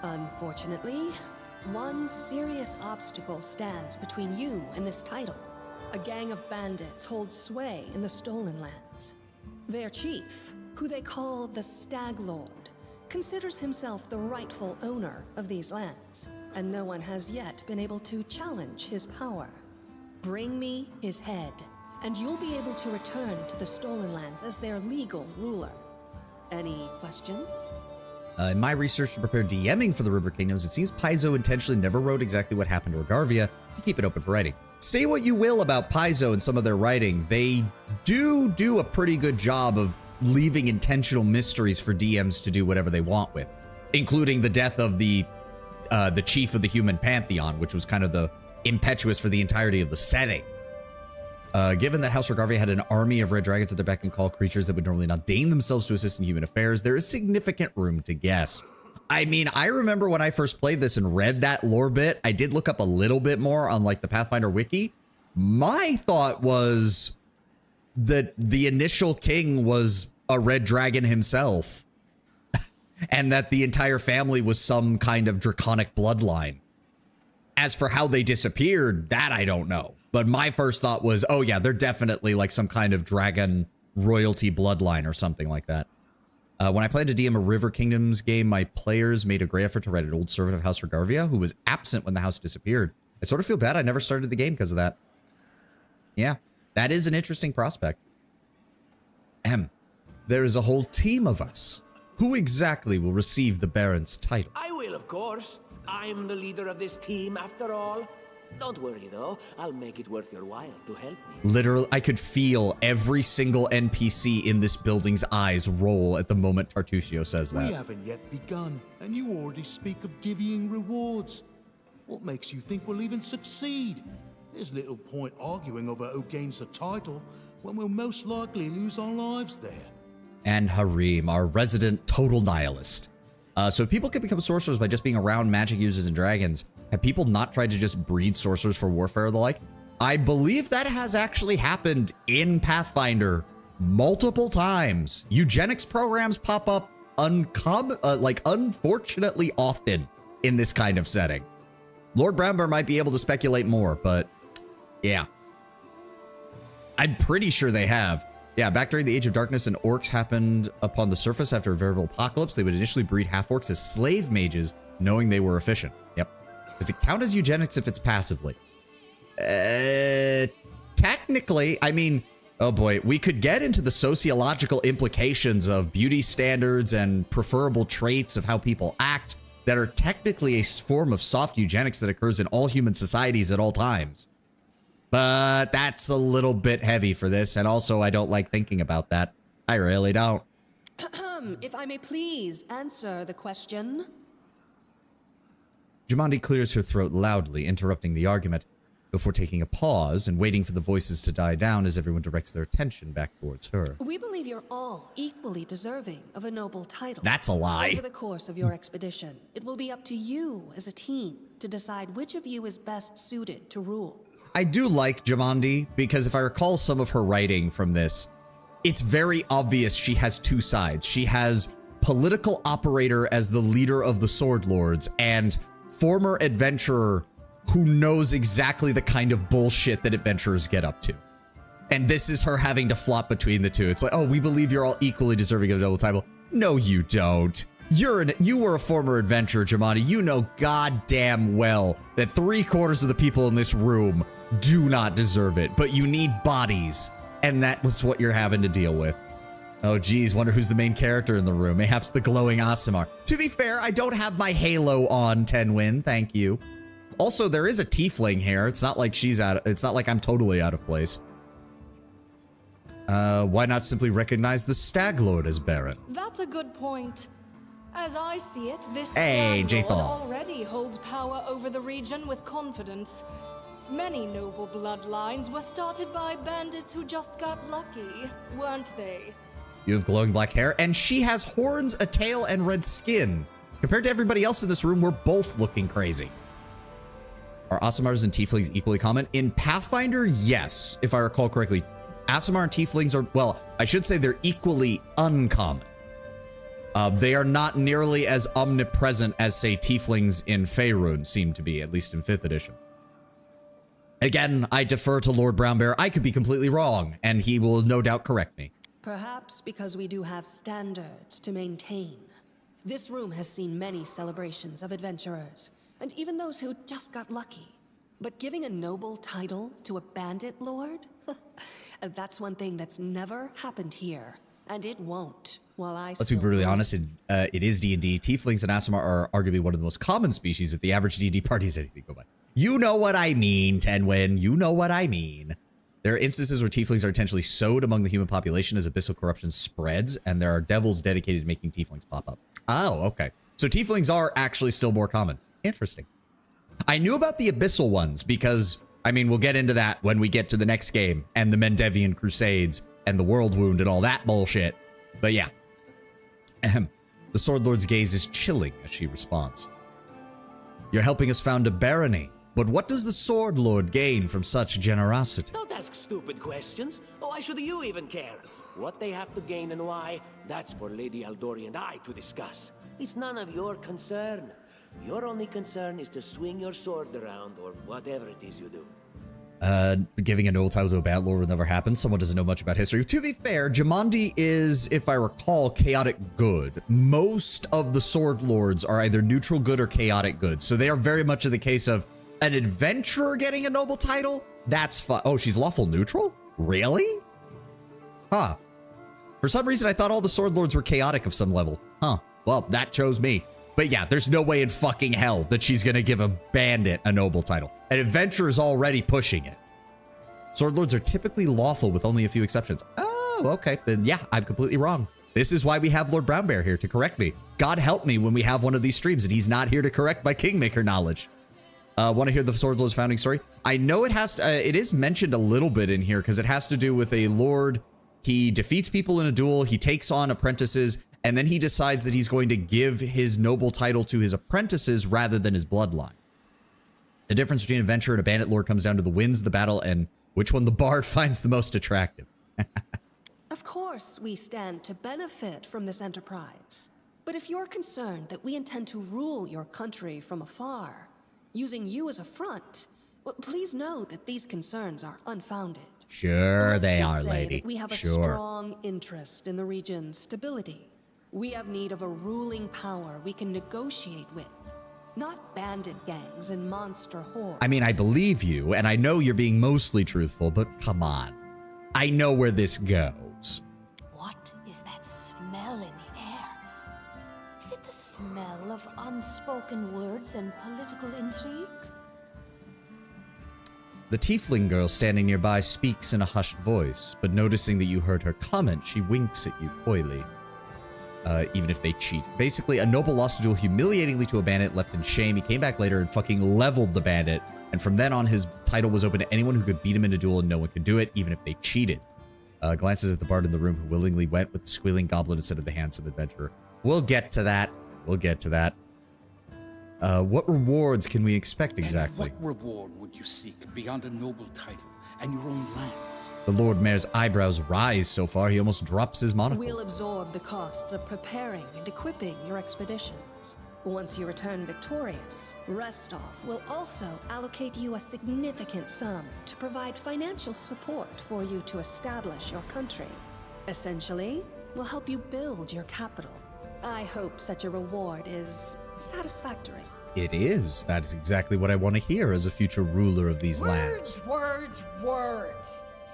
Unfortunately, one serious obstacle stands between you and this title. A gang of bandits holds sway in the Stolen Lands. Their chief, who they call the Stag Lord, considers himself the rightful owner of these lands, and no one has yet been able to challenge his power. Bring me his head, and you'll be able to return to the Stolen Lands as their legal ruler. Any questions? In my research to prepare DMing for the River Kingdoms, it seems Paizo intentionally never wrote exactly what happened to Regarvia to keep it open for writing. Say what you will about Paizo and some of their writing, they do a pretty good job of leaving intentional mysteries for DMs to do whatever they want with, including the death of the the chief of the human pantheon, which was kind of the impetuous for the entirety of the setting. Given that House Regarvia had an army of red dragons at their beck and call, creatures that would normally not deign themselves to assist in human affairs, there is significant room to guess. I mean, I remember when I first played this and read that lore bit, I did look up a little bit more on like the Pathfinder wiki. My thought was that the initial king was a red dragon himself and that the entire family was some kind of draconic bloodline. As for how they disappeared, that I don't know. But my first thought was, oh yeah, they're definitely like some kind of dragon royalty bloodline or something like that. When I played to DM a River Kingdoms game, my players made a great effort to write an old servant of House Regarvia who was absent when the house disappeared. I sort of feel bad I never started the game because of that. Yeah, that is an interesting prospect. There is a whole team of us. Who exactly will receive the Baron's title? I will, of course. I'm the leader of this team, after all. Don't worry, though. I'll make it worth your while to help me. Literally, I could feel every single NPC in this building's eyes roll at the moment Tartusio says that. We haven't yet begun, and you already speak of divvying rewards. What makes you think we'll even succeed? There's little point arguing over who gains the title when we'll most likely lose our lives there. And Harim, our resident total nihilist. So people can become sorcerers by just being around magic users and dragons. Have people not tried to just breed sorcerers for warfare or the like? I believe that has actually happened in Pathfinder multiple times. Eugenics programs pop up unfortunately often in this kind of setting. Lord Brownbear might be able to speculate more, but yeah. I'm pretty sure they have. Yeah, back during the Age of Darkness, and orcs happened upon the surface after a veritable apocalypse. They would initially breed half-orcs as slave mages, knowing they were efficient. Yep. Does it count as eugenics if it's passively? Technically, I mean, oh boy, we could get into the sociological implications of beauty standards and preferable traits of how people act that are technically a form of soft eugenics that occurs in all human societies at all times. But that's a little bit heavy for this, and also I don't like thinking about that. I really don't. If I may please answer the question. Jamandi clears her throat loudly, interrupting the argument, before taking a pause and waiting for the voices to die down as everyone directs their attention back towards her. We believe you're all equally deserving of a noble title. That's a lie. Over the course of your expedition, it will be up to you as a team to decide which of you is best suited to rule. I do like Jamandi, because if I recall some of her writing from this, it's very obvious she has two sides. She has political operator as the leader of the Sword Lords, and former adventurer who knows exactly the kind of bullshit that adventurers get up to. And this is her having to flop between the two. It's like, oh, we believe you're all equally deserving of a double title. No, you don't. You were a former adventurer, Jamandi. You know goddamn well that 3/4 of the people in this room do not deserve it, but you need bodies, and that was what you're having to deal with. Oh geez, wonder who's the main character in the room. Mayhaps the glowing Aasimar. To be fair, I don't have my halo on, Tenwin, thank you. Also, there is a tiefling here. It's not like it's not like I'm totally out of place. Why not simply recognize the Stag Lord as Baron? That's a good point. As I see it, this Hey, Stag Lord Jathal. already holds power over the region with confidence. Many noble bloodlines were started by bandits who just got lucky, weren't they? You have glowing black hair, and she has horns, a tail, and red skin. Compared to everybody else in this room, we're both looking crazy. Are Aasimars and Tieflings equally common? In Pathfinder, yes, if I recall correctly. Aasimar and Tieflings are, well, I should say they're equally uncommon. They are not nearly as omnipresent as, say, Tieflings in Faerun seem to be, at least in 5th edition. Again, I defer to Lord Brownbear. I could be completely wrong, and he will no doubt correct me. Perhaps because we do have standards to maintain. This room has seen many celebrations of adventurers, and even those who just got lucky. But giving a noble title to a bandit lord? That's one thing that's never happened here, and it won't. Let's be brutally honest, it is D&D. Tieflings and Aasimar are arguably one of the most common species if the average D&D party is anything to go by. You know what I mean, Tenwin. You know what I mean. There are instances where Tieflings are intentionally sowed among the human population as abyssal corruption spreads, and there are devils dedicated to making Tieflings pop up. Oh, okay. So Tieflings are actually still more common. Interesting. I knew about the abyssal ones because, I mean, we'll get into that when we get to the next game and the Mendevian Crusades and the World Wound and all that bullshit. But yeah. Ahem. The Sword Lord's gaze is chilling as she responds. You're helping us found a barony, but what does the Sword Lord gain from such generosity? Don't ask stupid questions. Why should you even care? What they have to gain and why, that's for Lady Aldori and I to discuss. It's none of your concern. Your only concern is to swing your sword around or whatever it is you do. Giving a noble title to a bad lord will never happen. Someone doesn't know much about history. To be fair, Jamandi is, if I recall, chaotic good. Most of the sword lords are either neutral good or chaotic good. So they are very much in the case of an adventurer getting a noble title. That's fun. Oh, she's lawful neutral? Really? Huh. For some reason, I thought all the sword lords were chaotic of some level. Huh. Well, that chose me. But yeah, there's no way in fucking hell that she's gonna give a bandit a noble title. An adventurer is already pushing it. Sword lords are typically lawful with only a few exceptions. Oh, okay. Then yeah, I'm completely wrong. This is why we have Lord Brownbear here to correct me. God help me when we have one of these streams and he's not here to correct my Kingmaker knowledge. Want to hear the Sword Lord's founding story? I know it has to, it is mentioned a little bit in here because it has to do with a lord. He defeats people in a duel. He takes on apprentices. And then he decides that he's going to give his noble title to his apprentices rather than his bloodline. The difference between adventurer and a bandit lord comes down to the wins the battle and which one the bard finds the most attractive. Of course, we stand to benefit from this enterprise. But if you're concerned that we intend to rule your country from afar, using you as a front, well, please know that these concerns are unfounded. Sure they Let's are, just say lady. that we have a Sure. strong interest in the region's stability. We have need of a ruling power we can negotiate with, not bandit gangs and monster hordes. I mean, I believe you, and I know you're being mostly truthful, but come on. I know where this goes. What is that smell in the air? Is it the smell of unspoken words and political intrigue? The tiefling girl standing nearby speaks in a hushed voice, but noticing that you heard her comment, she winks at you coyly. Even if they cheat. Basically, a noble lost a duel humiliatingly to a bandit, left in shame. He came back later and fucking leveled the bandit. And from then on, his title was open to anyone who could beat him in a duel, and no one could do it, even if they cheated. Glances at the bard in the room who willingly went with the squealing goblin instead of the handsome adventurer. We'll get to that. We'll get to that. What rewards can we expect exactly? And what reward would you seek beyond a noble title and your own lands? The Lord Mayor's eyebrows rise so far, he almost drops his monocle. We'll absorb the costs of preparing and equipping your expeditions. Once you return victorious, Restov will also allocate you a significant sum to provide financial support for you to establish your country. Essentially, we'll help you build your capital. I hope such a reward is satisfactory. It is. That is exactly what I want to hear as a future ruler of these lands. Words.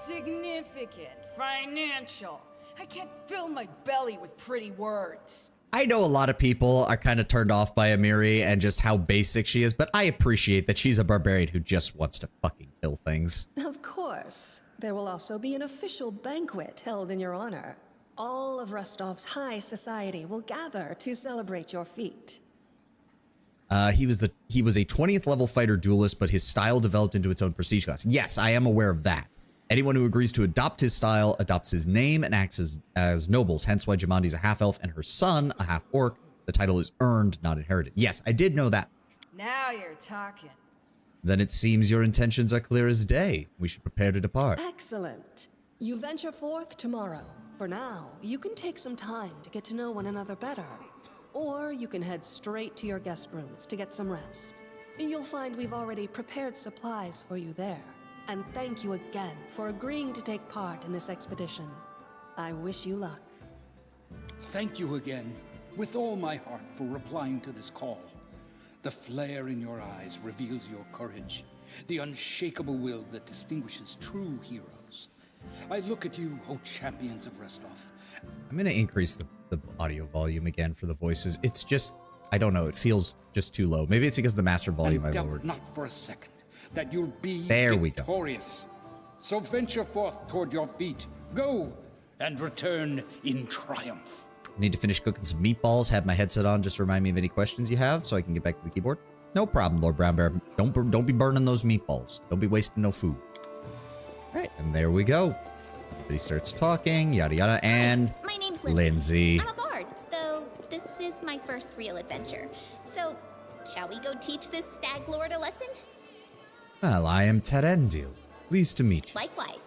Significant, financial. I can't fill my belly with pretty words. I know a lot of people are kind of turned off by Amiri and just how basic she is, but I appreciate that she's a barbarian who just wants to fucking kill things. Of course. There will also be an official banquet held in your honor. All of Rostov's high society will gather to celebrate your feat. He was a 20th level fighter duelist, but his style developed into its own prestige class. Yes, I am aware of that. Anyone who agrees to adopt his style adopts his name and acts as nobles, hence why Jamandi's a half-elf and her son a half-orc. The title is earned, not inherited. Yes, I did know that. Now you're talking. Then it seems your intentions are clear as day. We should prepare to depart. Excellent. You venture forth tomorrow. For now, you can take some time to get to know one another better. Or you can head straight to your guest rooms to get some rest. You'll find we've already prepared supplies for you there. And thank you again for agreeing to take part in this expedition. I wish you luck. Thank you again, with all my heart, for replying to this call. The flare in your eyes reveals your courage, the unshakable will that distinguishes true heroes. I look at you, O champions of Restov. I'm going to increase the audio volume again for the voices. It's just, I don't know, it feels just too low. Maybe it's because the master volume I lowered. Not for a second that you'll be there victorious. So venture forth toward your feet. Go and return in triumph. I need to finish cooking some meatballs, have my headset on, just to remind me of any questions you have so I can get back to the keyboard. No problem, Lord Brown Bear. Don't be burning those meatballs. Don't be wasting no food. All right, and there we go. Everybody starts talking, yada yada, and My name's Lindsay. I'm a bard, though this is my first real adventure. So, shall we go teach this stag lord a lesson? Well, I am Terendil. Pleased to meet you. Likewise.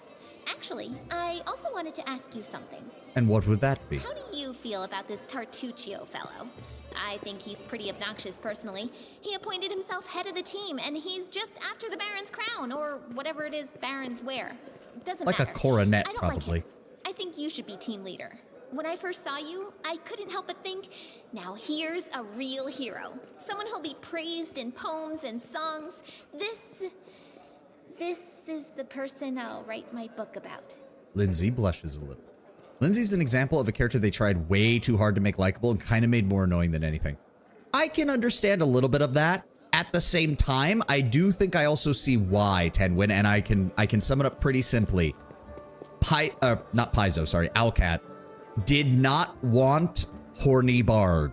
Actually, I also wanted to ask you something. And what would that be? How do you feel about this Tartuccio fellow? I think he's pretty obnoxious personally. He appointed himself head of the team, and he's just after the Baron's crown, or whatever it is barons wear. Doesn't Like matter. a coronet, I don't probably. Like him. I think you should be team leader. When I first saw you, I couldn't help but think, now here's a real hero. Someone who'll be praised in poems and songs. This is the person I'll write my book about. Lindsay blushes a little. Lindsay's an example of a character they tried way too hard to make likable and kind of made more annoying than anything. I can understand a little bit of that. At the same time, I do think I also see why, Tenwin, and I can sum it up pretty simply. Not Paizo, sorry, Alcat did not want horny bard.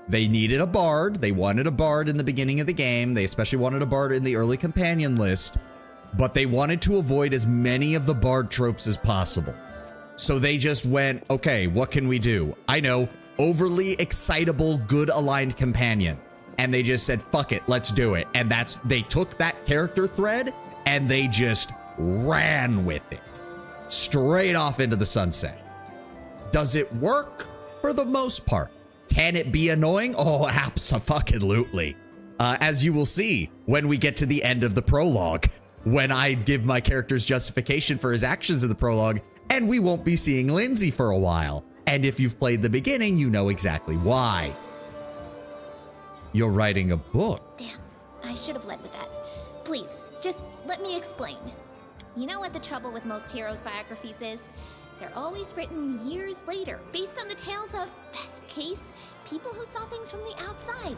They needed a bard. They wanted a bard in the beginning of the game. They especially wanted a bard in the early companion list, but they wanted to avoid as many of the bard tropes as possible. So they just went, okay, what can we do? I know, overly excitable, good aligned companion. And they just said, fuck it, let's do it. And they took that character thread and they just ran with it straight off into the sunset. Does it work? For the most part. Can it be annoying? Oh, abso-fucking-lutely. As you will see when we get to the end of the prologue, when I give my character's justification for his actions in the prologue, and we won't be seeing Lindsay for a while. And if you've played the beginning, you know exactly why. You're writing a book. Damn, I should have led with that. Please, just let me explain. You know what the trouble with most heroes' biographies is? They're always written years later, based on the tales of, best case, people who saw things from the outside.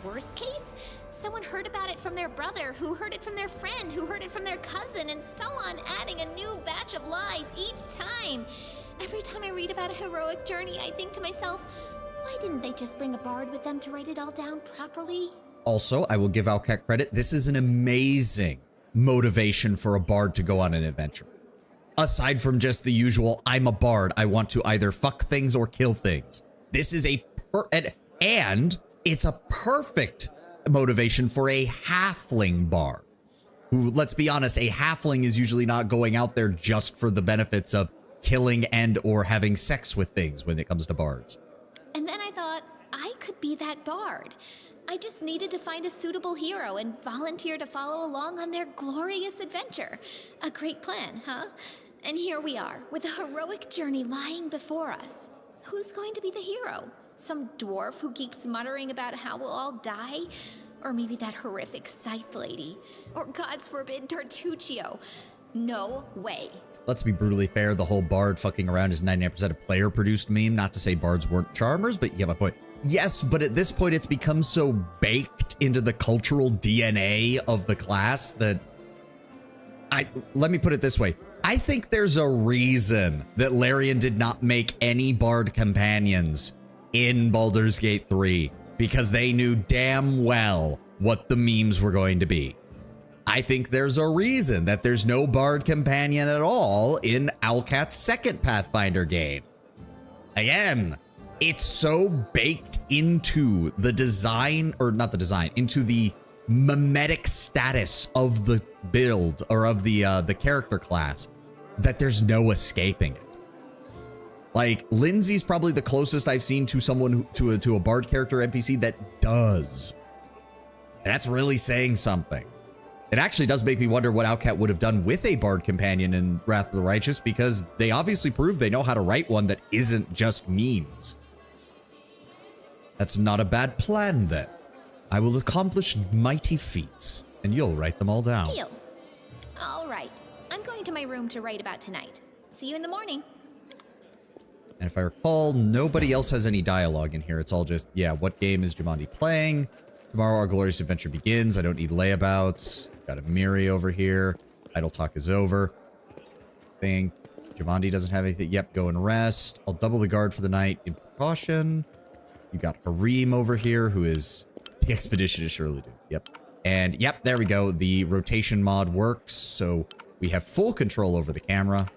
Worst case, someone heard about it from their brother, who heard it from their friend, who heard it from their cousin, and so on, adding a new batch of lies each time. Every time I read about a heroic journey, I think to myself, why didn't they just bring a bard with them to write it all down properly? Also, I will give Alcat credit. This is an amazing motivation for a bard to go on an adventure. Aside from just the usual, I'm a bard, I want to either fuck things or kill things. This is and it's a perfect motivation for a halfling bard. Who, let's be honest, a halfling is usually not going out there just for the benefits of killing and or having sex with things when it comes to bards. And then I thought, I could be that bard. I just needed to find a suitable hero and volunteer to follow along on their glorious adventure. A great plan, huh? And here we are, with a heroic journey lying before us. Who's going to be the hero? Some dwarf who keeps muttering about how we'll all die? Or maybe that horrific scythe lady? Or God's forbid, Tartuccio? No way. Let's be brutally fair, the whole bard fucking around is 99% a player-produced meme. Not to say bards weren't charmers, but you get my point. Yes, but at this point, it's become so baked into the cultural DNA of the class that... let me put it this way. I think there's a reason that Larian did not make any bard companions in Baldur's Gate 3, because they knew damn well what the memes were going to be. I think there's a reason that there's no bard companion at all in Alcat's second Pathfinder game. Again, it's so baked into the design, or not the design, into the mimetic status of the build or of the character class that there's no escaping it. Like, Lindsay's probably the closest I've seen to someone to a bard character NPC that does. And that's really saying something. It actually does make me wonder what Alcat would have done with a bard companion in Wrath of the Righteous, because they obviously proved they know how to write one that isn't just memes. That's not a bad plan, then. I will accomplish mighty feats, and you'll write them all down. Deal. All right. I'm going to my room to write about tonight. See you in the morning. And if I recall, nobody else has any dialogue in here. It's all just, yeah, what game is Jamandi playing? Tomorrow our glorious adventure begins. I don't need layabouts. Got a Miri over here. Idle talk is over. Think Jamandi doesn't have anything. Yep, go and rest. I'll double the guard for the night in precaution. You got Harim over here, who is The expedition is surely doomed. Yep. And yep, there we go. The rotation mod works, so we have full control over the camera.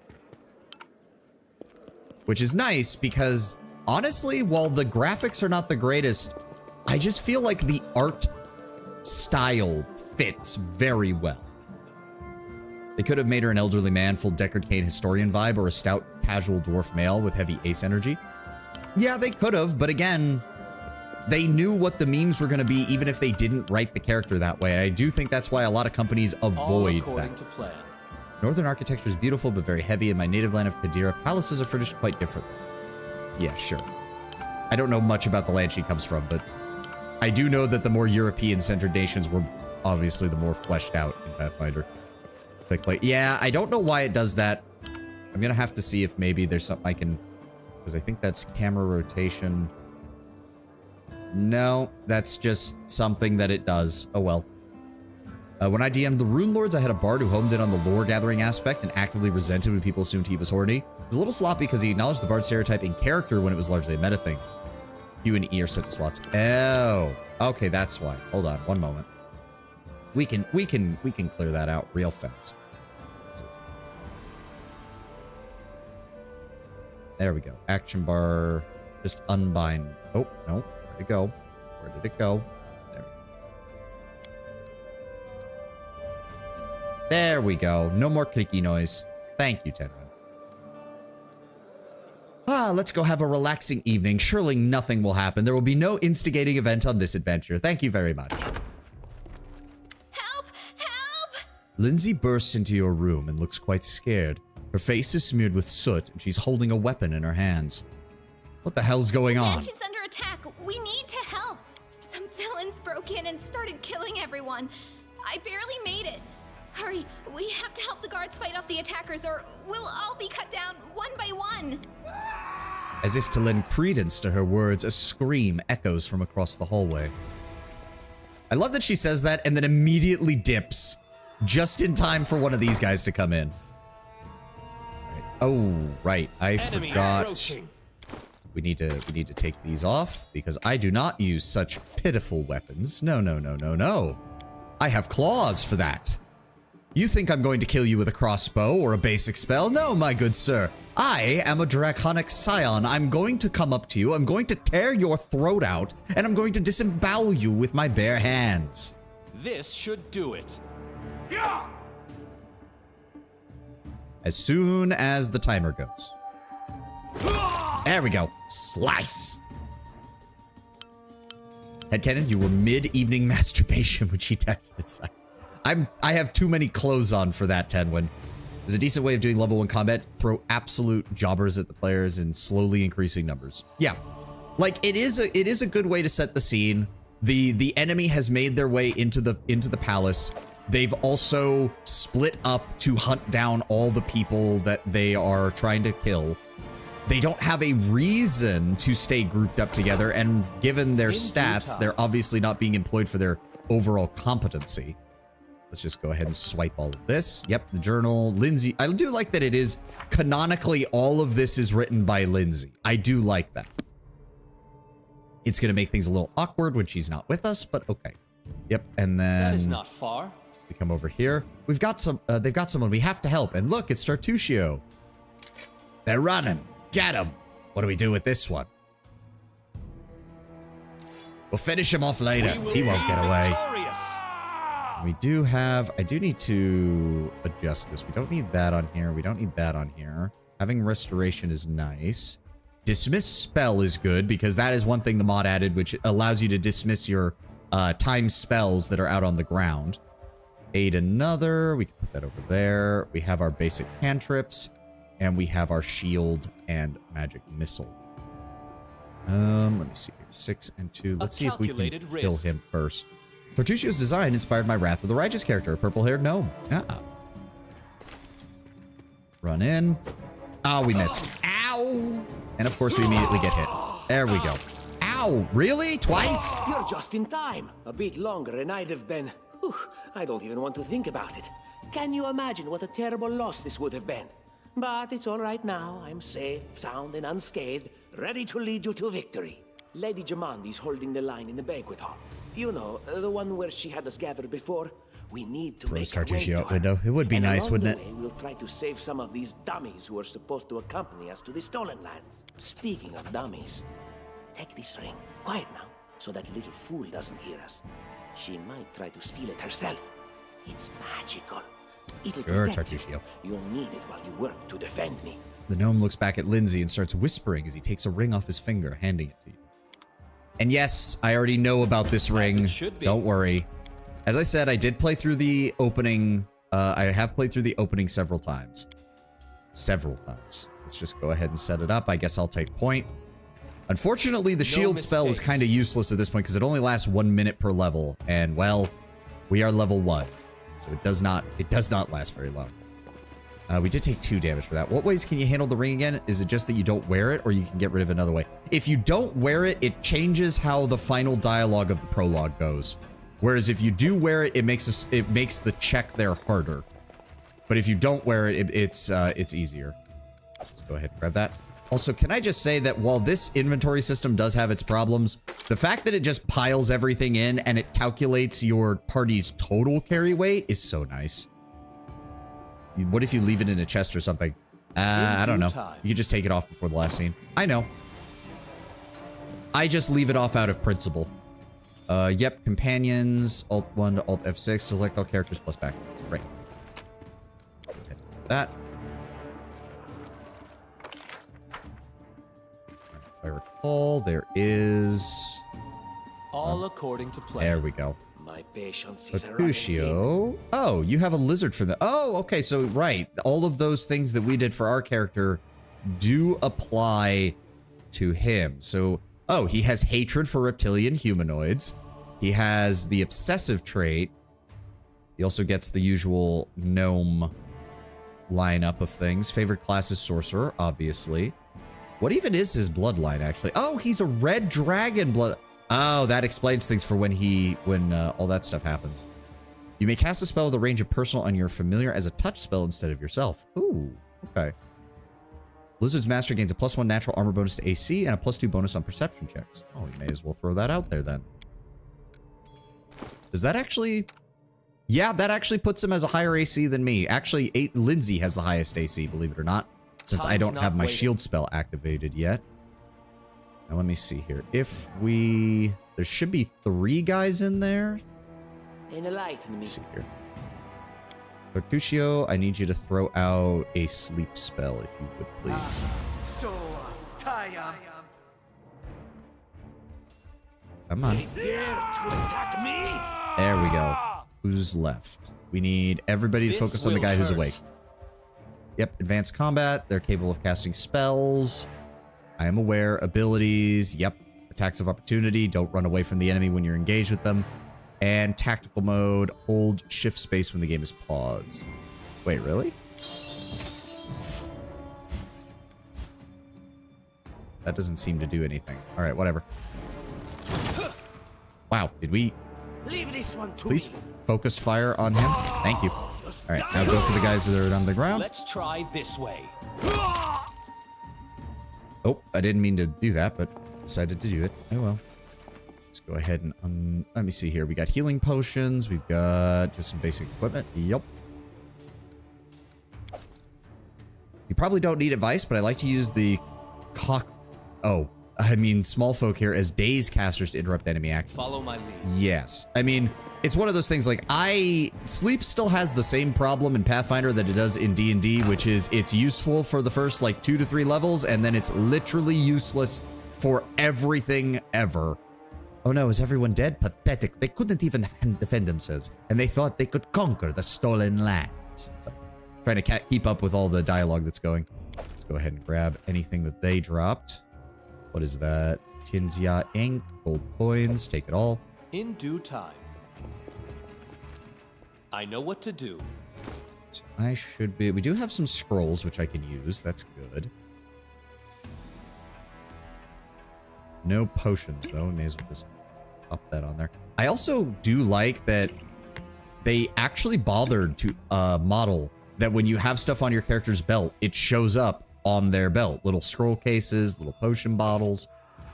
Which is nice because, honestly, while the graphics are not the greatest, I just feel like the art style fits very well. They could have made her an elderly man, full Deckard Cain historian vibe, or a stout casual dwarf male with heavy ace energy. Yeah, they could have, but again, they knew what the memes were going to be even if they didn't write the character that way. I do think that's why a lot of companies avoid that. To plan. Northern architecture is beautiful but very heavy. In my native land of Kadira, palaces are furnished quite differently. Yeah, sure. I don't know much about the land she comes from, but I do know that the more European-centered nations were obviously the more fleshed out in Pathfinder. Like, yeah, I don't know why it does that. I'm gonna have to see if maybe there's something I can... Because I think that's camera rotation. No, that's just something that it does. Oh well. When I DM'd the Rune Lords, I had a bard who homed in on the lore gathering aspect and actively resented when people assumed he was horny. It was a little sloppy because he acknowledged the bard stereotype in character when it was largely a meta thing. Q and E are set to slots. Oh, okay, that's why. Hold on, one moment. We can clear that out real fast. There we go. Action bar. Just unbind. Oh, no. Where'd it go? Where did it go? There we go. There we go. No more clicky noise. Thank you, Tenwin. Let's go have a relaxing evening. Surely nothing will happen. There will be no instigating event on this adventure. Thank you very much. Help! Help! Lindsay bursts into your room and looks quite scared. Her face is smeared with soot, and she's holding a weapon in her hands. What the hell's going on? The mansion's under attack. We need to help. Some villains broke in and started killing everyone. I barely made it. Hurry, we have to help the guards fight off the attackers, or we'll all be cut down one by one. As if to lend credence to her words, a scream echoes from across the hallway. I love that she says that and then immediately dips, just in time for one of these guys to come in. Right. Oh, right. I forgot. Approaching. We need to take these off because I do not use such pitiful weapons. No, no, no, no, no. I have claws for that. You think I'm going to kill you with a crossbow or a basic spell? No, my good sir. I am a draconic scion. I'm going to come up to you, I'm going to tear your throat out, and I'm going to disembowel you with my bare hands. This should do it. As soon as the timer goes. There we go. Slice. Headcanon, you were mid-evening masturbation when she texted. I have too many clothes on for that, Tenwin. There's a decent way of doing level 1 combat. Throw absolute jobbers at the players in slowly increasing numbers. Yeah. Like, it is a good way to set the scene. The enemy has made their way into the palace. They've also split up to hunt down all the people that they are trying to kill. They don't have a reason to stay grouped up together, and given their stats, they're obviously not being employed for their overall competency. Let's just go ahead and swipe all of this. Yep, the journal. Lindsay. I do like that it is canonically all of this is written by Lindsay. I do like that. It's going to make things a little awkward when she's not with us, but okay. Yep, and then... That is not far. We come over here. We've got some... they've got someone we have to help. And look, it's Tartusio. They're running. Get him. What do we do with this one? We'll finish him off later. He won't get away. We do have... I do need to adjust this. We don't need that on here. We don't need that on here. Having restoration is nice. Dismiss spell is good because that is one thing the mod added, which allows you to dismiss your timed spells that are out on the ground. Aid another. We can put that over there. We have our basic cantrips. And we have our shield and magic missile. Let me see here. 6 and 2. Let's see if we can kill him first. Tartusio's design inspired my Wrath of the Righteous character, a purple-haired gnome. Run in. Oh, we missed. Ow! And of course we immediately get hit. There we go. Ow! Really? Twice? You're just in time. A bit longer and I'd have been... Whew, I don't even want to think about it. Can you imagine what a terrible loss this would have been? But it's all right now. I'm safe, sound, and unscathed, ready to lead you to victory. Lady Jamandi's holding the line in the banquet hall. You know, the one where she had us gathered before. We need to Throws make our way Tartucci to out her. window. It would be And nice, along wouldn't the it? way, we'll try to save some of these dummies who are supposed to accompany us to the stolen lands. Speaking of dummies, take this ring. Quiet now, so that little fool doesn't hear us. She might try to steal it herself. It's magical. It'll Sure, protect you. Tartuccio. You'll need it while you work to defend me. The gnome looks back at Lindsay and starts whispering as he takes a ring off his finger, handing it to you. And yes, I already know about this ring. it should be. Don't worry. As I said, I did play through the opening. I have played through the opening several times. Several times. Let's just go ahead and set it up. I guess I'll take point. Unfortunately, the shield spell is kind of useless at this point because it only lasts 1 minute per level. And, well, we are level 1. So it does not last very long. We did take 2 damage for that. What ways can you handle the ring again? Is it just that you don't wear it, or you can get rid of it another way? If you don't wear it, it changes how the final dialogue of the prologue goes. Whereas if you do wear it, it makes the check there harder. But if you don't wear it, it's easier. Let's just go ahead and grab that. Also, can I just say that while this inventory system does have its problems, the fact that it just piles everything in and it calculates your party's total carry weight is so nice. What if you leave it in a chest or something? I don't know. You could just take it off before the last scene. I know. I just leave it off out of principle. Yep, companions, Alt 1 to Alt F6, select all characters plus backgrounds. Great. Go ahead and do that. If I recall, there is... All according to plan. There we go. My patience is running thin. Mercutio. Oh, you have a lizard for that. Oh, okay. So, right. All of those things that we did for our character do apply to him. So, oh, he has hatred for reptilian humanoids. He has the obsessive trait. He also gets the usual gnome lineup of things. Favorite class is sorcerer, obviously. What even is his bloodline, actually? Oh, he's a red dragon blood. Oh, that explains things for when all that stuff happens. You may cast a spell with a range of personal on your familiar as a touch spell instead of yourself. Ooh, okay. Blizzard's Master gains a +1 natural armor bonus to AC and a +2 bonus on perception checks. Oh, we may as well throw that out there then. Does that actually... Yeah, that actually puts him as a higher AC than me. Actually, Lindsay has the highest AC, believe it or not, since I don't have my shield spell activated yet. Now, let me see here. If we... There should be 3 guys in there. Enlighten me. Let's see here. Mercutio, I need you to throw out a sleep spell, if you would, please. So tired. Come on. They dare to attack me? There we go. Who's left? We need everybody to focus on the guy who's awake. Yep, advanced combat. They're capable of casting spells. I am aware. Abilities. Yep. Attacks of opportunity. Don't run away from the enemy when you're engaged with them. And tactical mode. Hold shift space when the game is paused. Wait, really? That doesn't seem to do anything. All right, whatever. Wow, did we... Leave this one to Please me. focus fire on him. Thank you. All right, now go for the guys that are on the ground. Let's try this way. Oh, I didn't mean to do that, but decided to do it. Oh well. Let's go ahead and let me see here. We got healing potions. We've got just some basic equipment. Yep. You probably don't need advice, but I like to use the small folk here as daze casters to interrupt enemy actions. Follow my lead. Yes. I mean, it's one of those things like sleep still has the same problem in Pathfinder that it does in D&D, which is it's useful for the first like 2 to 3 levels, and then it's literally useless for everything ever. Oh no, is everyone dead? Pathetic. They couldn't even defend themselves, and they thought they could conquer the stolen lands. So, trying to keep up with all the dialogue that's going. Let's go ahead and grab anything that they dropped. What is that? Tinzia ink, gold coins, take it all. In due time. I know what to do. So I should be... We do have some scrolls, which I can use. That's good. No potions, though. May as well just pop that on there. I also do like that they actually bothered to model that when you have stuff on your character's belt, it shows up on their belt. Little scroll cases, little potion bottles.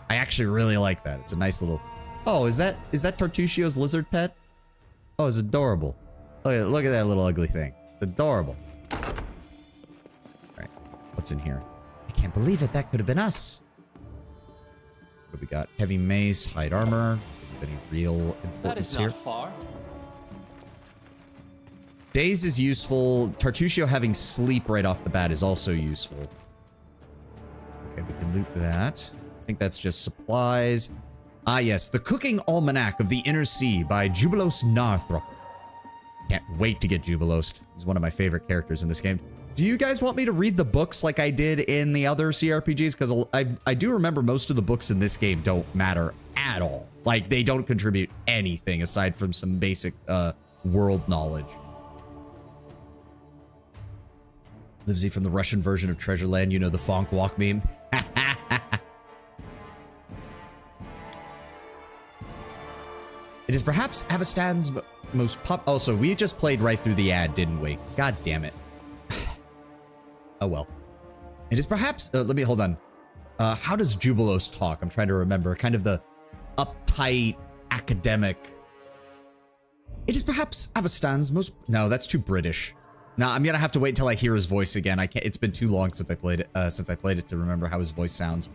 I actually really like that. It's a nice little Oh, is that Tartuccio's lizard pet? Oh, it's adorable. Look at that little ugly thing. It's adorable. All right, what's in here? I can't believe it. That could have been us. What do we got? Heavy mace, hide armor. Any real That importance is here? not far. Daze is useful. Tartuccio having sleep right off the bat is also useful. Okay, we can loot that. I think that's just supplies. Ah, yes, the Cooking Almanac of the Inner Sea by Jubilos Narthrop. Can't wait to get Jubilos. He's one of my favorite characters in this game. Do you guys want me to read the books like I did in the other CRPGs? Because I do remember most of the books in this game don't matter at all. Like, they don't contribute anything aside from some basic world knowledge. Livesy from the Russian version of Treasureland, you know, the Fonk Walk meme. It is perhaps Avastan's most Oh, so we just played right through the ad, didn't we? God damn it. Oh, well. It is perhaps... let me... Hold on. How does Jubilos talk? I'm trying to remember. Kind of the uptight, academic... It is perhaps Avastan's most... No, that's too British. No, I'm gonna have to wait until I hear his voice again. I can't... It's been too long since I played it to remember how his voice sounds.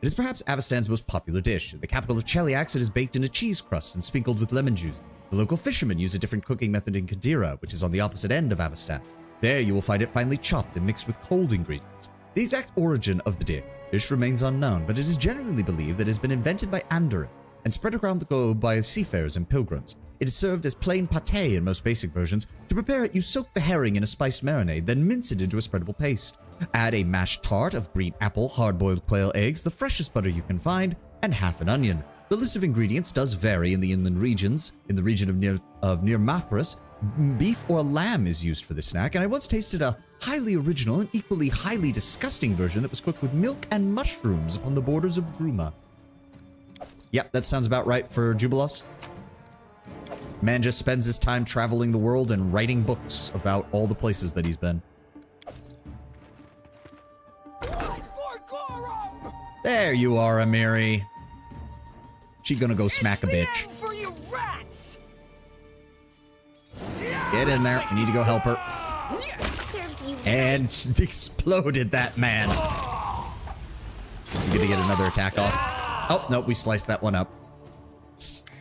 It is perhaps Avastan's most popular dish. In the capital of Cheliax, it is baked in a cheese crust and sprinkled with lemon juice. The local fishermen use a different cooking method in Kadira, which is on the opposite end of Avastan. There you will find it finely chopped and mixed with cold ingredients. The exact origin of the dish remains unknown, but it is generally believed that it has been invented by Andorin and spread around the globe by seafarers and pilgrims. It is served as plain pâté in most basic versions. To prepare it, you soak the herring in a spiced marinade, then mince it into a spreadable paste. Add a mashed tart of green apple, hard-boiled quail eggs, the freshest butter you can find, and half an onion. The list of ingredients does vary in the inland regions. In the region of near Mathras, beef or lamb is used for this snack, and I once tasted a highly original and equally highly disgusting version that was cooked with milk and mushrooms upon the borders of Druma. Yep, that sounds about right for Jubilost. Man just spends his time traveling the world and writing books about all the places that he's been. There you are, Amiri. She gonna go smack a bitch. Get in there. I need to go help her. And exploded that man. I'm gonna get another attack off. Oh, no, we sliced that one up.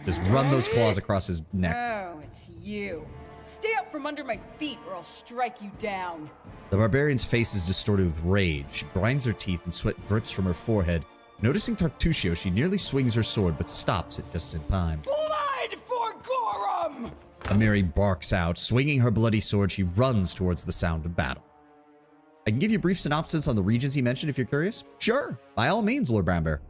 Just run those claws across his neck. Oh, it's you. Stay up from under my feet or I'll strike you down. The barbarian's face is distorted with rage. She grinds her teeth and sweat drips from her forehead. Noticing Tartuccio, she nearly swings her sword, but stops it just in time. Blood for Gorum! Amiri barks out. Swinging her bloody sword, she runs towards the sound of battle. I can give you a brief synopsis on the regions he mentioned if you're curious. Sure, by all means, Lord Brownbear.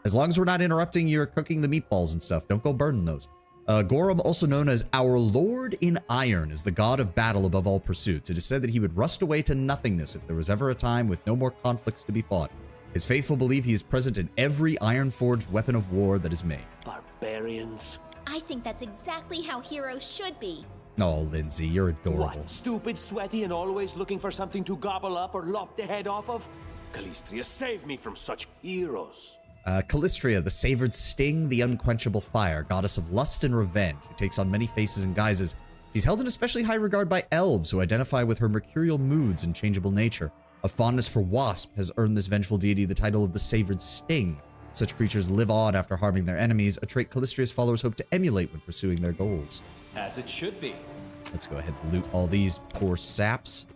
As long as we're not interrupting your cooking the meatballs and stuff, don't go burning those. Gorum, also known as our Lord in Iron, is the god of battle above all pursuits. It is said that he would rust away to nothingness if there was ever a time with no more conflicts to be fought. His faithful believe he is present in every iron-forged weapon of war that is made. Barbarians. I think that's exactly how heroes should be. Oh, Lindsay, you're adorable. What, stupid, sweaty, and always looking for something to gobble up or lop the head off of? Calistria, save me from such heroes. Calistria, the savored sting, the unquenchable fire, goddess of lust and revenge, who takes on many faces and guises. She's held in especially high regard by elves who identify with her mercurial moods and changeable nature. A fondness for wasp has earned this vengeful deity the title of the savored sting. Such creatures live on after harming their enemies, a trait Calistria's followers hope to emulate when pursuing their goals. As it should be. Let's go ahead and loot all these poor saps.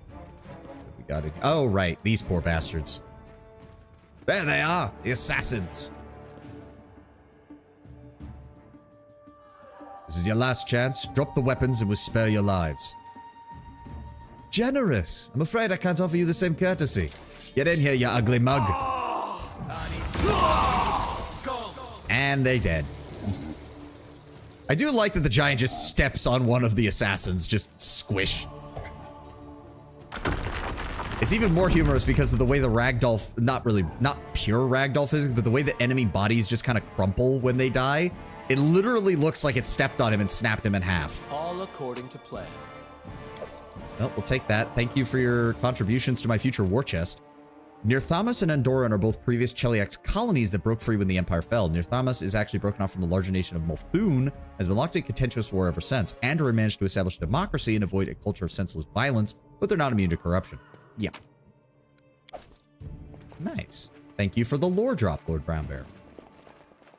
What we got in here? Oh, right, these poor bastards. There they are, the assassins. This is your last chance. Drop the weapons and we'll spare your lives. Generous. I'm afraid I can't offer you the same courtesy. Get in here, you ugly mug. And they dead. I do like that the giant just steps on one of the assassins, just squish. It's even more humorous because of the way the ragdoll, not pure ragdoll physics, but the way the enemy bodies just kind of crumple when they die. It literally looks like it stepped on him and snapped him in half. All according to plan. Well, we'll take that. Thank you for your contributions to my future war chest. Nearthamas and Andoran are both previous Cheliax colonies that broke free when the Empire fell. Nearthamas is actually broken off from the larger nation of Multhun, has been locked in contentious war ever since. Andoran managed to establish democracy and avoid a culture of senseless violence, but they're not immune to corruption. Yeah. Nice. Thank you for the lore drop, Lord Brown Bear.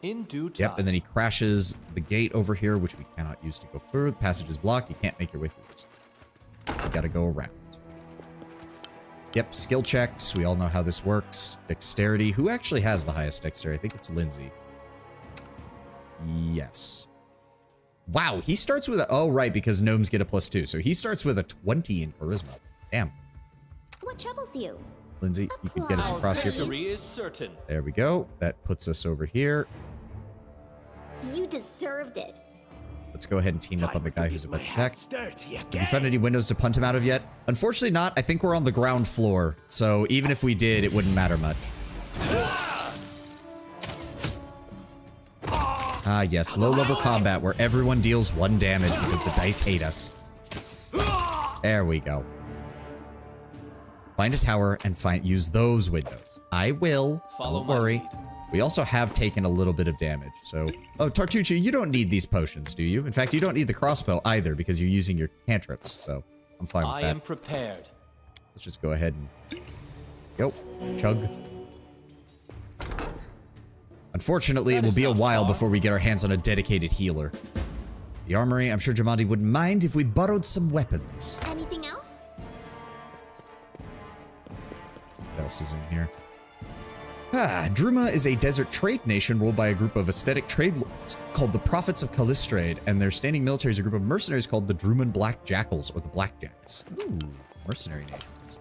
In due time. Yep, and then he crashes the gate over here, which we cannot use to go further. The passage is blocked. You can't make your way through this. You gotta go around. Yep, skill checks. We all know how this works. Dexterity. Who actually has the highest dexterity? I think it's Lindsay. Yes. Wow, he starts with a... Oh, right, because gnomes get a +2. So he starts with a 20 in charisma. Damn. What troubles you? Lindsay, you can get us across here. Victory is certain. There we go. That puts us over here. You deserved it. Let's go ahead and team up on the guy who's about to attack. Dirty Have again. you found any windows to punt him out of yet? Unfortunately not. I think we're on the ground floor. So even if we did, it wouldn't matter much. Ah, yes. Low-level combat where everyone deals 1 damage because the dice hate us. There we go. Find a tower and use those windows. I will. Follow Don't my worry. lead. We also have taken a little bit of damage, so... Oh, Tartucci, you don't need these potions, do you? In fact, you don't need the crossbow either because you're using your cantrips, so I'm fine with I that. am prepared. Let's just go ahead and... Go. Chug. Unfortunately, it will be a while before we get our hands on a dedicated healer. The armory, I'm sure Jamandi wouldn't mind if we borrowed some weapons. Anything else? What else is in here? Druma is a desert trade nation ruled by a group of aesthetic trade lords called the Prophets of Callistrade, and their standing military is a group of mercenaries called the Druman Black Jackals, or the Blackjacks. Ooh, mercenary nations.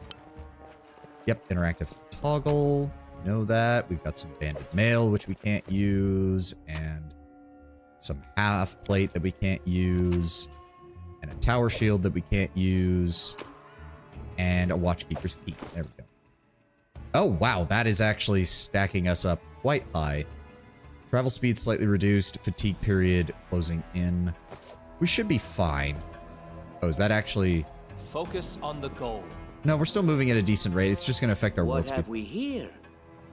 Yep, interactive toggle. You know that. We've got some banded mail, which we can't use, and some half plate that we can't use, and a tower shield that we can't use, and a watchkeeper's key. There we go. Oh, wow. That is actually stacking us up quite high. Travel speed slightly reduced. Fatigue period closing in. We should be fine. Oh, is that actually... Focus on the goal. No, we're still moving at a decent rate. It's just going to affect our world What have speed. we here?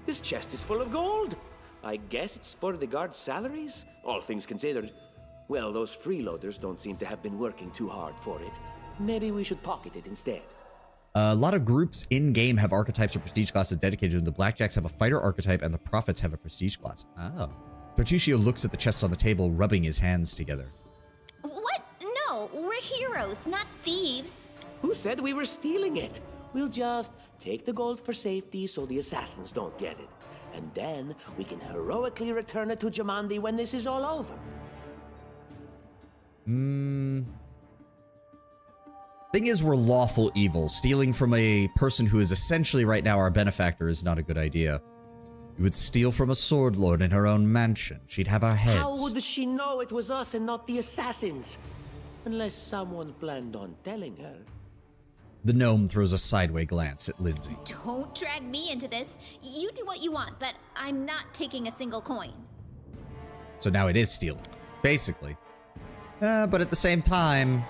This chest is full of gold. I guess it's for the guards' salaries, all things considered. Well, those freeloaders don't seem to have been working too hard for it. Maybe we should pocket it instead. A lot of groups in-game have archetypes or prestige classes dedicated to them. The Blackjacks have a fighter archetype, and the Prophets have a prestige class. Oh. Bertuccio looks at the chest on the table, rubbing his hands together. What? No, we're heroes, not thieves. Who said we were stealing it? We'll just take the gold for safety so the assassins don't get it. And then we can heroically return it to Jamandi when this is all over. Thing is, we're lawful evil. Stealing from a person who is essentially right now our benefactor is not a good idea. You would steal from a sword lord in her own mansion. She'd have our heads. How would she know it was us and not the assassins? Unless someone planned on telling her. The gnome throws a sideway glance at Lindsay. Don't drag me into this. You do what you want, but I'm not taking a single coin. So now it is stealing, basically. But at the same time,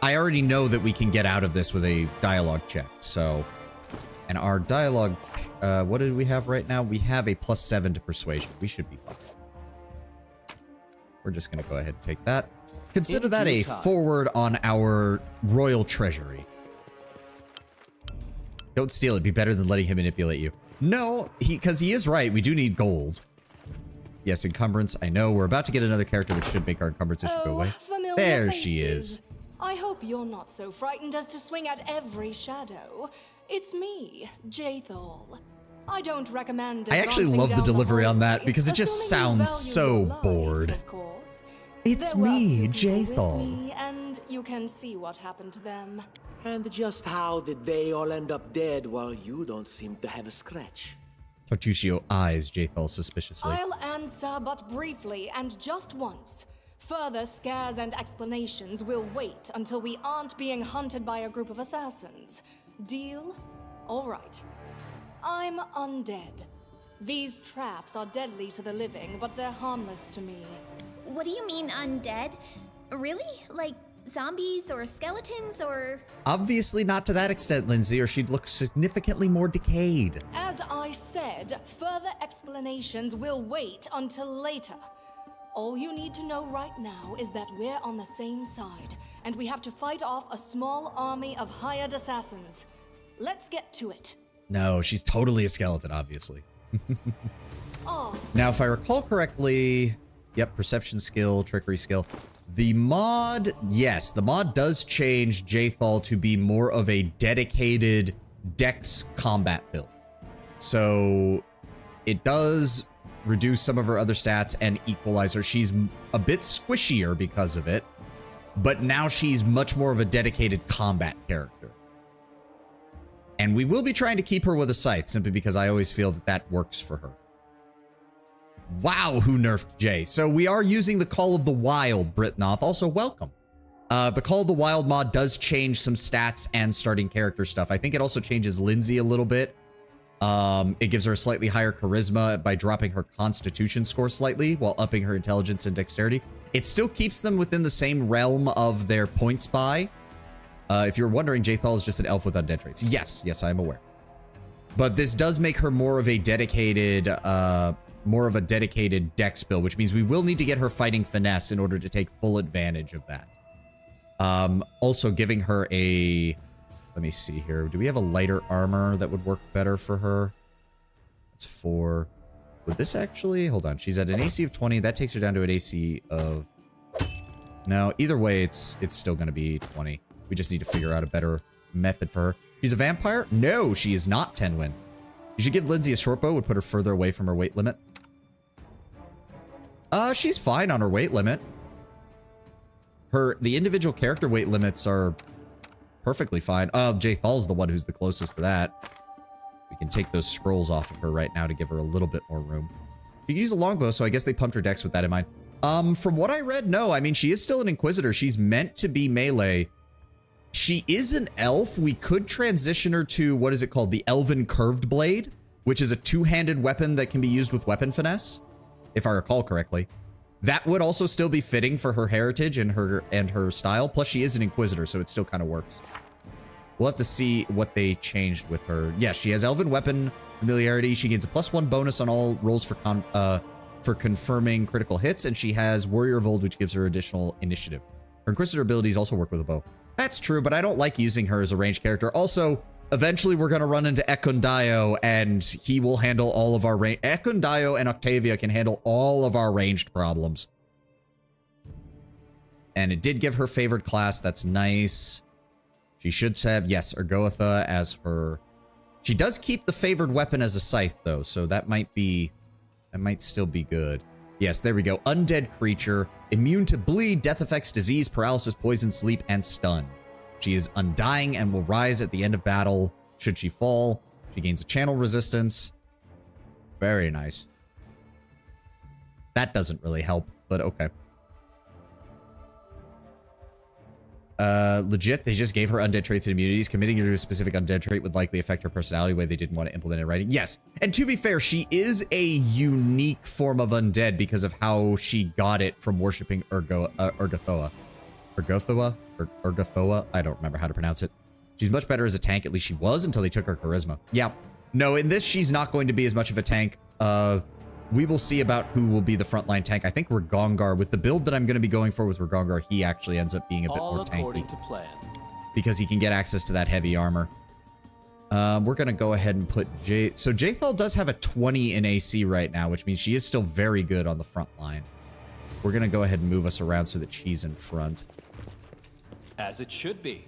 I already know that we can get out of this with a dialogue check, so... And our dialogue, what did we have right now? We have a +7 to persuasion. We should be fine. We're just going to go ahead and take that. Consider that a forward on our royal treasury. Don't steal it. It'd be better than letting him manipulate you. No, because he is right. We do need gold. Yes, encumbrance. I know. We're about to get another character, which should make our encumbrance issue go away. Familiar There she faces. is. I hope you're not so frightened as to swing at every shadow. It's me, Jathal. I don't recommend. I actually advancing love the down delivery on hallway, that because it just assuming you sounds value so your life, bored. of course. It's There were a me, few people with Jathal. me, and you can see what happened to them. And just how did they all end up dead while you don't seem to have a scratch? Tartuccio eyes Jathal suspiciously. I'll answer but briefly and just once. Further scares and explanations will wait until we aren't being hunted by a group of assassins. Deal? All right. I'm undead. These traps are deadly to the living, but they're harmless to me. What do you mean undead? Really? Like zombies or skeletons or... Obviously not to that extent, Lindsay, or she'd look significantly more decayed. As I said, further explanations will wait until later. All you need to know right now is that we're on the same side, and we have to fight off a small army of hired assassins. Let's get to it. No, she's totally a skeleton, obviously. Oh, Now, if I recall correctly, yep, perception skill, trickery skill. The mod, yes, the mod does change Jaethal to be more of a dedicated dex combat build. So it does reduce some of her other stats and equalize her. She's a bit squishier because of it, but now she's much more of a dedicated combat character. And we will be trying to keep her with a scythe simply because I always feel that that works for her. Wow, who nerfed Jay? So we are using the Call of the Wild, Britnoff. Also, welcome. The Call of the Wild mod does change some stats and starting character stuff. I think it also changes Lindsay a little bit. It gives her a slightly higher charisma by dropping her constitution score slightly while upping her intelligence and dexterity. It still keeps them within the same realm of their points buy. If you're wondering, Jaethal is just an elf with undead traits. Yes, I am aware. But this does make her more of a dedicated dex build, which means we will need to get her fighting finesse in order to take full advantage of that. Also giving her a, let me see here. Do we have a lighter armor that would work better for her? That's 4. Would this actually, hold on. She's at an AC of 20. That takes her down to an AC of, no, either way, it's still going to be 20. We just need to figure out a better method for her. She's a vampire? No, she is not 10 win. You should give Lindsay a short bow, would put her further away from her weight limit. She's fine on her weight limit. The individual character weight limits are perfectly fine. Jaethal's the one who's the closest to that. We can take those scrolls off of her right now to give her a little bit more room. You can use a longbow, so I guess they pumped her dex with that in mind. From what I read, no. I mean, she is still an Inquisitor. She's meant to be melee. She is an elf. We could transition her to, what is it called? The Elven Curved Blade, which is a two-handed weapon that can be used with weapon finesse, if I recall correctly. That would also still be fitting for her heritage and her style. Plus, she is an Inquisitor, so it still kind of works. We'll have to see what they changed with her. Yes, she has Elven Weapon Familiarity. She gains a +1 bonus on all rolls for confirming critical hits, and she has Warrior of Old, which gives her additional initiative. Her Inquisitor abilities also work with a bow. That's true, but I don't like using her as a ranged character. Also, eventually we're going to run into Ekundayo, and he will handle all of our range. Ekundayo and Octavia can handle all of our ranged problems. And it did give her favored class. That's nice. She should have, yes, Ergoatha as her. She does keep the favored weapon as a scythe, though, so that might still be good. Yes, there we go. Undead creature. Immune to bleed, death effects, disease, paralysis, poison, sleep, and stun. She is undying and will rise at the end of battle. Should she fall, she gains a channel resistance. Very nice. That doesn't really help, but okay. Legit, they just gave her undead traits and immunities. Committing her to a specific undead trait would likely affect her personality the way they didn't want to implement it in writing. Yes, and to be fair, she is a unique form of undead because of how she got it from worshipping Ergothoa. Ergothoa? I don't remember how to pronounce it. She's much better as a tank, at least she was, until they took her charisma. Yeah. No, in this, she's not going to be as much of a tank. We will see about who will be the frontline tank. I think Ragongar, with the build that I'm going to be going for with Ragongar, he actually ends up being a bit more tanky. All according to plan. Because he can get access to that heavy armor. We're going to go ahead and put So Jaethal does have a 20 in AC right now, which means she is still very good on the front line. We're going to go ahead and move us around so that she's in front. As it should be.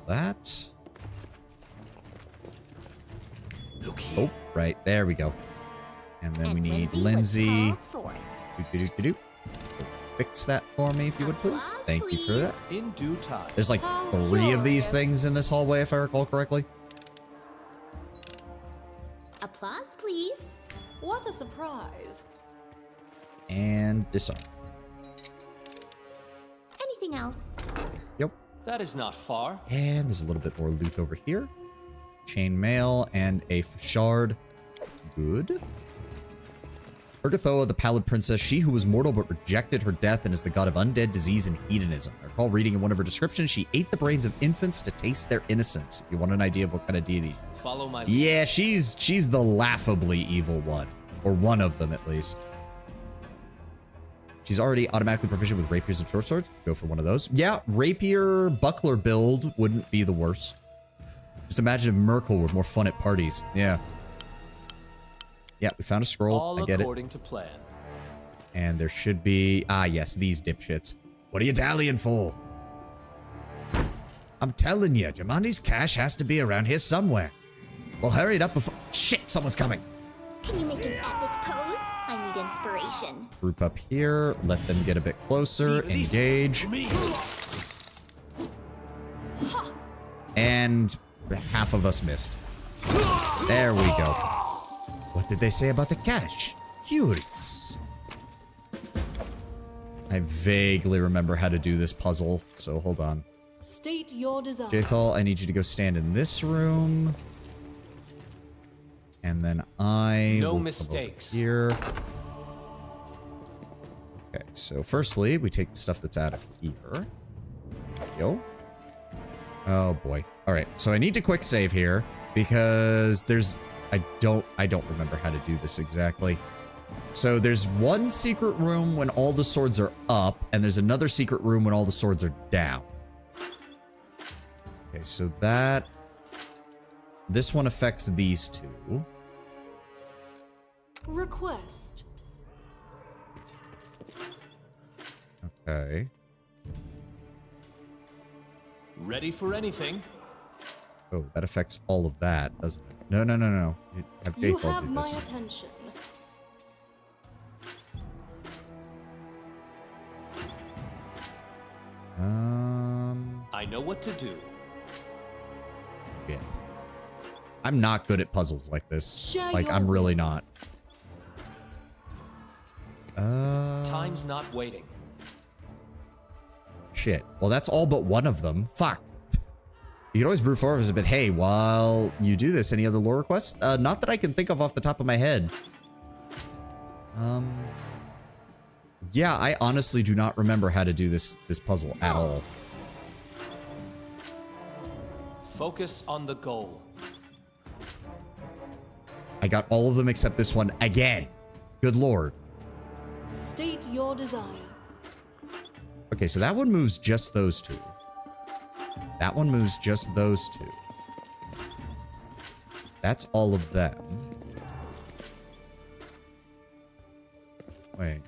That. Look here. Oh, right. There we go. And then we need Lindsay. Fix that for me, if you would, please. Thank you for that. In due time. There's like 3 of these things in this hallway, if I recall correctly. Applause, please. What a surprise. And disarm. Anything else? Yep. That is not far. And there's a little bit more loot over here. Chain mail and a shard. Good. Urgathoa, the Pallid Princess, she who was mortal but rejected her death and is the god of undead, disease, and hedonism. I recall reading in one of her descriptions, she ate the brains of infants to taste their innocence. If you want an idea of what kind of deity. Follow my Yeah, she's the laughably evil one. Or one of them, at least. She's already automatically proficient with rapiers and short swords. Go for one of those. Yeah, rapier buckler build wouldn't be the worst. Just imagine if Merkel were more fun at parties. Yeah. Yeah, we found a scroll. All I get according it. to plan. And there should be... Ah, yes, these dipshits. What are you dallying for? I'm telling you, Jumandi's cash has to be around here somewhere. Well, hurry it up before... Shit, someone's coming. Can you make an epic pose? I need inspiration. Group up here. Let them get a bit closer. Engage. And half of us missed. There we go. What did they say about the cash? Curious. I vaguely remember how to do this puzzle, so hold on. State your desire. Jathal, I need you to go stand in this room. And then I No will mistakes. come over here. Okay, so firstly, we take the stuff that's out of here. Yo. Oh boy. All right, so I need to quick save here because there's I don't remember how to do this exactly. So there's one secret room when all the swords are up, and there's another secret room when all the swords are down. Okay, so this one affects these two. Request. Okay. Ready for anything? Oh, that affects all of that, doesn't it? No. You have You Jathal have do my this. attention. I know what to do. Shit. I'm not good at puzzles like this. Share Like, your I'm really not. Time's not waiting. Shit. Well, that's all but one of them. Fuck. You can always brute force a bit. Hey, while you do this, any other lore requests? Not that I can think of off the top of my head. Yeah, I honestly do not remember how to do this puzzle at all. Focus on the goal. I got all of them except this one again. Good lord. State your desire. Okay, so that one moves just those two. That one moves just those two. That's all of them. Wait.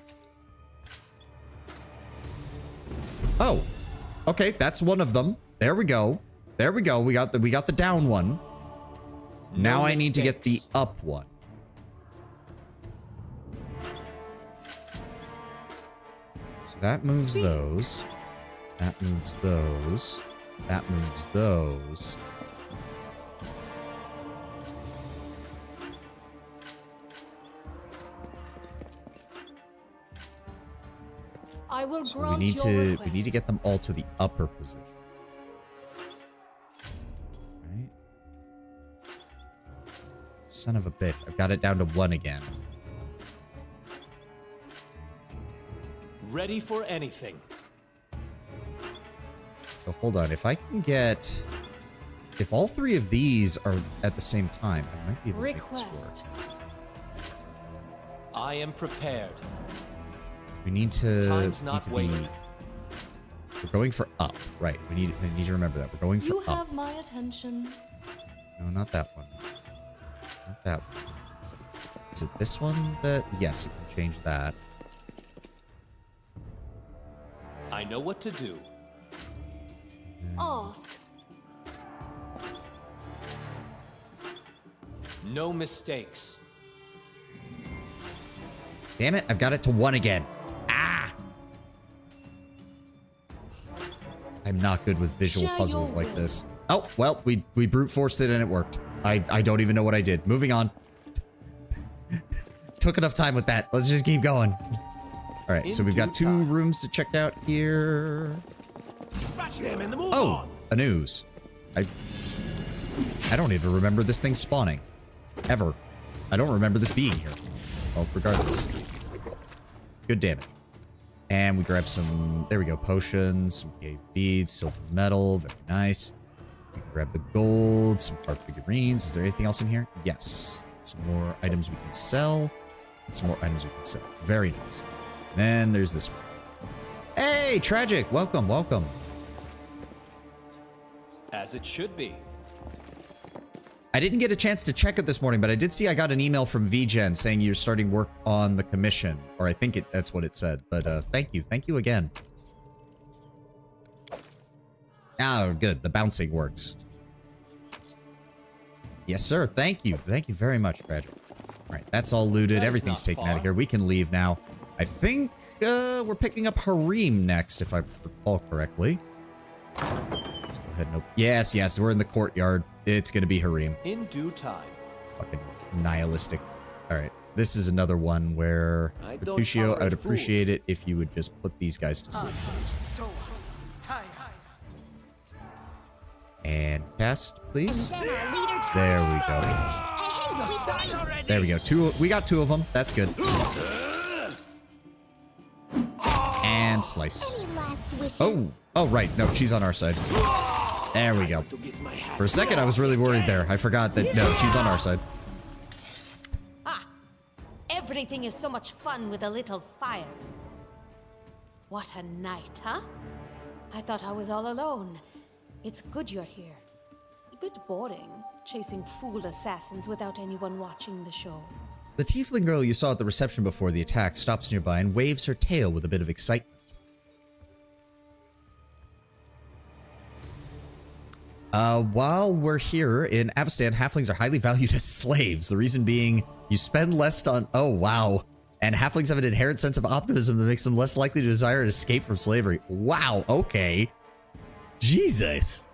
Oh. Okay, that's one of them. There we go. There we go. We got the down one. Now I need to get the up one. So that moves those. That moves those. That moves those. I will So grant we need your to request. get them all to the upper position. Right? Son of a bitch. I've got it down to one again. Ready for anything. So hold on. If I can get... If all three of these are at the same time, I might be able to make this work. Request. I am prepared. We need to... Time's not waiting. We're going for up. Right. We need to remember that. We're going for You up. have my attention. No, not that one. Not that one. Is it this one that... Yes, you can change that. I know what to do. Ask. No mistakes. Damn it, I've got it to one again. Ah! I'm not good with visual Share puzzles your like will. this. Oh, well, we brute forced it and it worked. I don't even know what I did. Moving on. Took enough time with that. Let's just keep going. All right, so we've got two rooms to check out here. Dispatch them and move Oh, on. a news. I don't even remember this thing spawning. Ever. I don't remember this being here. Well, regardless. Good damage. And we grab some, there we go, potions, some cave beads, silver metal, very nice. We can grab the gold, some card figurines. Is there anything else in here? Yes. Some more items we can sell. Some more items we can sell. Very nice. Then there's this one. Hey, Tragic, welcome, welcome. As it should be. I didn't get a chance to check it this morning, but I did see I got an email from VGen saying you're starting work on the commission, or I think that's what it said. But thank you again. Oh, good. The bouncing works. Yes, sir. Thank you very much, Tragic. All right, that's all looted. Everything's taken out of here. We can leave now. I think we're picking up Harim next, if I recall correctly. Let's go ahead and open. Yes, we're in the courtyard. It's going to be Harim. In due time. Fucking nihilistic. All right. This is another one where, Petruchio, I would appreciate it if you would just put these guys to sleep, please. And cast, please. There we go. There we go. We got 2 of them. That's good. And slice. Oh, right. No, she's on our side. There we go. For a second, I was really worried there. I forgot that, no, she's on our side. Everything is so much fun with a little fire. What a night, huh? I thought I was all alone. It's good you're here. A bit boring, chasing fool assassins without anyone watching the show. The tiefling girl you saw at the reception before the attack stops nearby and waves her tail with a bit of excitement. While we're here in Avestan, halflings are highly valued as slaves. The reason being, you spend less on... Oh, wow. And halflings have an inherent sense of optimism that makes them less likely to desire an escape from slavery. Wow, okay. Jesus.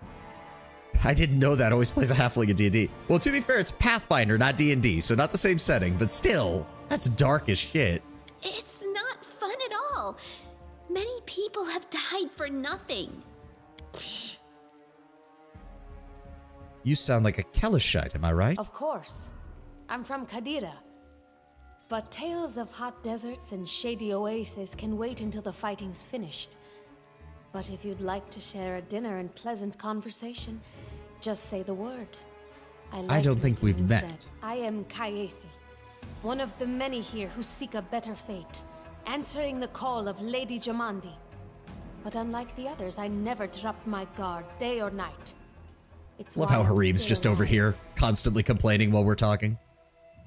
I didn't know that always plays a halfling in D&D. Well, to be fair, it's Pathfinder, not D&D, so not the same setting, but still, that's dark as shit. It's not fun at all. Many people have died for nothing. You sound like a Kelishite, am I right? Of course. I'm from Kadira. But tales of hot deserts and shady oases can wait until the fighting's finished. But if you'd like to share a dinner and pleasant conversation, just say the word. I don't think we've met. I am Kayesi, one of the many here who seek a better fate, answering the call of Lady Jamandi. But unlike the others, I never dropped my guard, day or night. Love how Harim's just over here, constantly complaining while we're talking.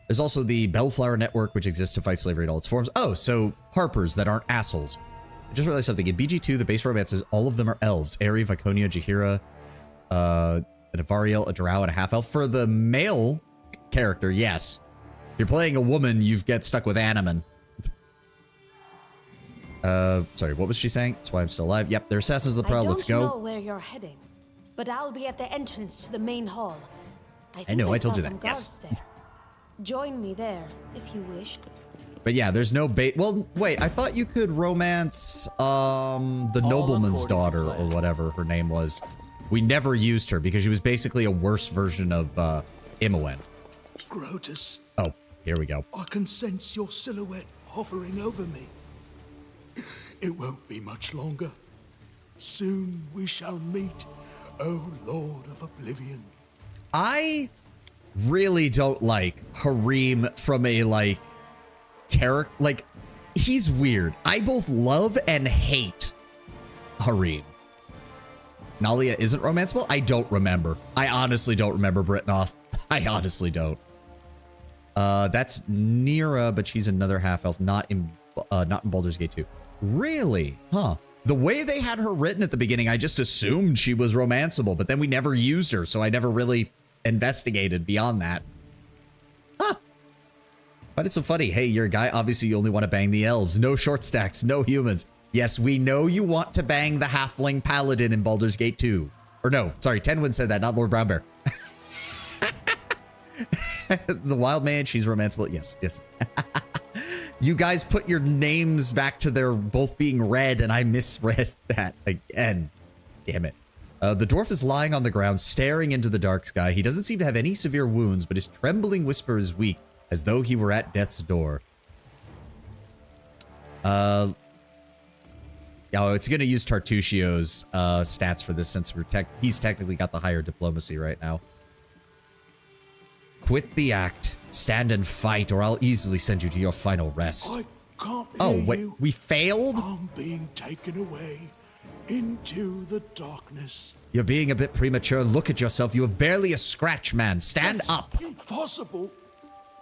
There's also the Bellflower Network, which exists to fight slavery in all its forms. Oh, so Harpers that aren't assholes. I just realized something. In BG2, the base romances, all of them are elves. Aerie, Viconia, Jahira, an Avariel, a Drow, and a half-elf. For the male character, yes. If you're playing a woman, you get stuck with Animan. Sorry, what was she saying? That's why I'm still alive. Yep, they're assassins of the prowl. Let's go. I don't know where you're heading, but I'll be at the entrance to the main hall. I know, I told you that. Yes. Join me there, if you wish. But yeah, there's no bait. Well, wait, I thought you could romance, the nobleman's daughter or whatever her name was. We never used her because she was basically a worse version of, Imowen. Grotus. Oh, here we go. I can sense your silhouette hovering over me. It won't be much longer. Soon we shall meet, O Lord of Oblivion. I really don't like Harim from a, like, character. Like, he's weird. I both love and hate Harim. Nalia isn't romanceable? I don't remember. I honestly don't remember Britnoth. I honestly don't. That's Nira, but she's another half-elf, not in Baldur's Gate 2. Really? Huh. The way they had her written at the beginning, I just assumed she was romanceable, but then we never used her, so I never really investigated beyond that. Huh. But it's so funny. Hey, you're a guy. Obviously, you only want to bang the elves. No short stacks, no humans. Yes, we know you want to bang the halfling paladin in Baldur's Gate 2. Or no, sorry, Tenwin said that, not Lord Brownbear. The wild man, she's romanceable. Yes, yes. You guys put your names back to their both being red, and I misread that again. Damn it. The dwarf is lying on the ground, staring into the dark sky. He doesn't seem to have any severe wounds, but his trembling whisper is weak, as though he were at death's door. Oh, it's going to use Tartuccio's stats for this since he's technically got the higher diplomacy right now. Quit the act. Stand and fight, or I'll easily send you to your final rest. I can't hear Oh, wait, you. we failed? I'm being taken away into the darkness. You're being a bit premature. Look at yourself. You have barely a scratch, man. Stand up. Impossible.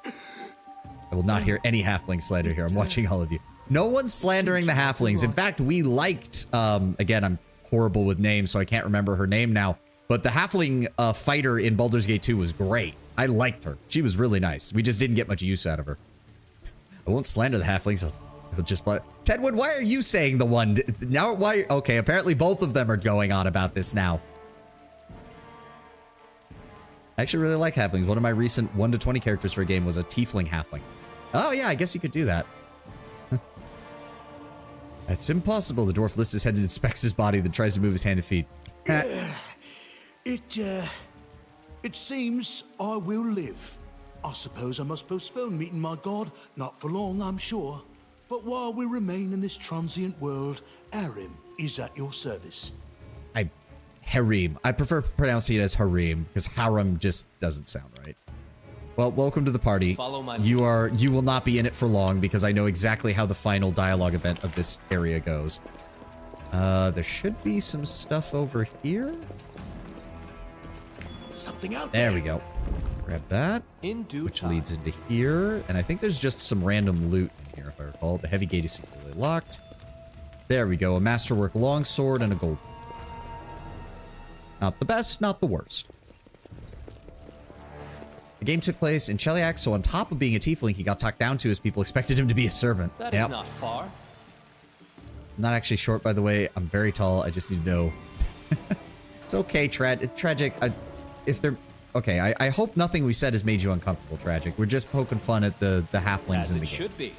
I will not hear any halfling slander here. I'm watching all of you. No one's slandering the halflings. In fact, we liked, again, I'm horrible with names, so I can't remember her name now. But the halfling fighter in Baldur's Gate 2 was great. I liked her. She was really nice. We just didn't get much use out of her. I won't slander the halflings. I'll just... Tedwood, why are you saying the one? Now, why? Okay, apparently both of them are going on about this now. I actually really like halflings. One of my recent 1 to 20 characters for a game was a tiefling halfling. Oh, yeah, I guess you could do that. It's impossible. The dwarf lifts his head and inspects his body, then tries to move his hand and feet. It seems I will live. I suppose I must postpone meeting my god. Not for long, I'm sure. But while we remain in this transient world, Arim is at your service. Harem. I prefer pronouncing it as harem, because harem just doesn't sound right. Well, welcome to the party. Follow my You will not be in it for long, because I know exactly how the final dialogue event of this area goes. There should be some stuff over here. Something out There we go. Grab that. In due which time. leads into here. And I think there's just some random loot in here, if I recall. The heavy gate is securely locked. There we go. A masterwork longsword and a gold. Not the best, not the worst. The game took place in Cheliax, so on top of being a tiefling, he got talked down to as people expected him to be a servant. That is not far. I'm not actually short, by the way. I'm very tall. I just need to know. It's okay, Tragic. If they're... Okay, I hope nothing we said has made you uncomfortable, Tragic. We're just poking fun at the halflings As in the it game. should be.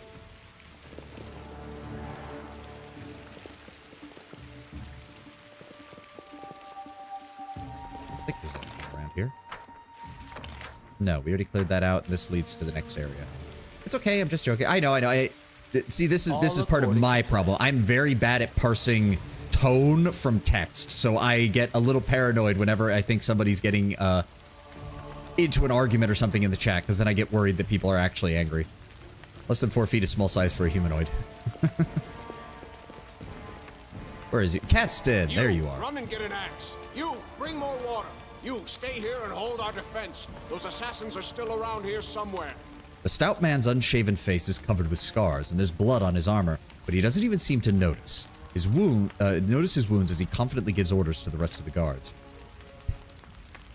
I think there's anything around here. No, we already cleared that out. This leads to the next area. It's okay. I'm just joking. I know. See, this is part of my problem. I'm very bad at parsing tone from text, so I get a little paranoid whenever I think somebody's getting into an argument or something in the chat, because then I get worried that people are actually angry. Less than 4 feet is small size for a humanoid. Where is he? Keston! There you are. Run and get an axe. You, bring more water. You, stay here and hold our defense. Those assassins are still around here somewhere. The stout man's unshaven face is covered with scars, and there's blood on his armor, but he doesn't even seem to notice. Notice his wounds as he confidently gives orders to the rest of the guards.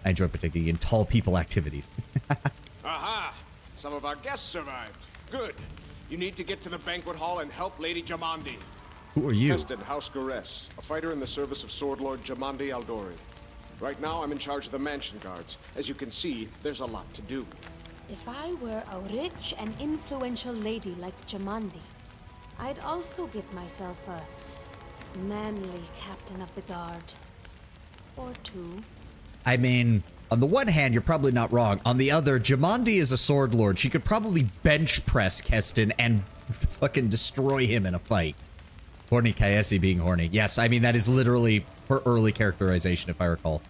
I enjoy partaking in tall people activities. Aha! Some of our guests survived. Good. You need to get to the banquet hall and help Lady Jamandi. Who are you? Keston, House Gares, a fighter in the service of Sword Lord Jamandi Aldori. Right now, I'm in charge of the mansion guards. As you can see, there's a lot to do. If I were a rich and influential lady like Jamandi, I'd also give myself a manly captain of the guard. Or two. I mean, on the one hand, you're probably not wrong. On the other, Jamandi is a sword lord. She could probably bench press Keston and fucking destroy him in a fight. Horny Kaesi being horny. Yes, I mean, that is literally her early characterization, if I recall.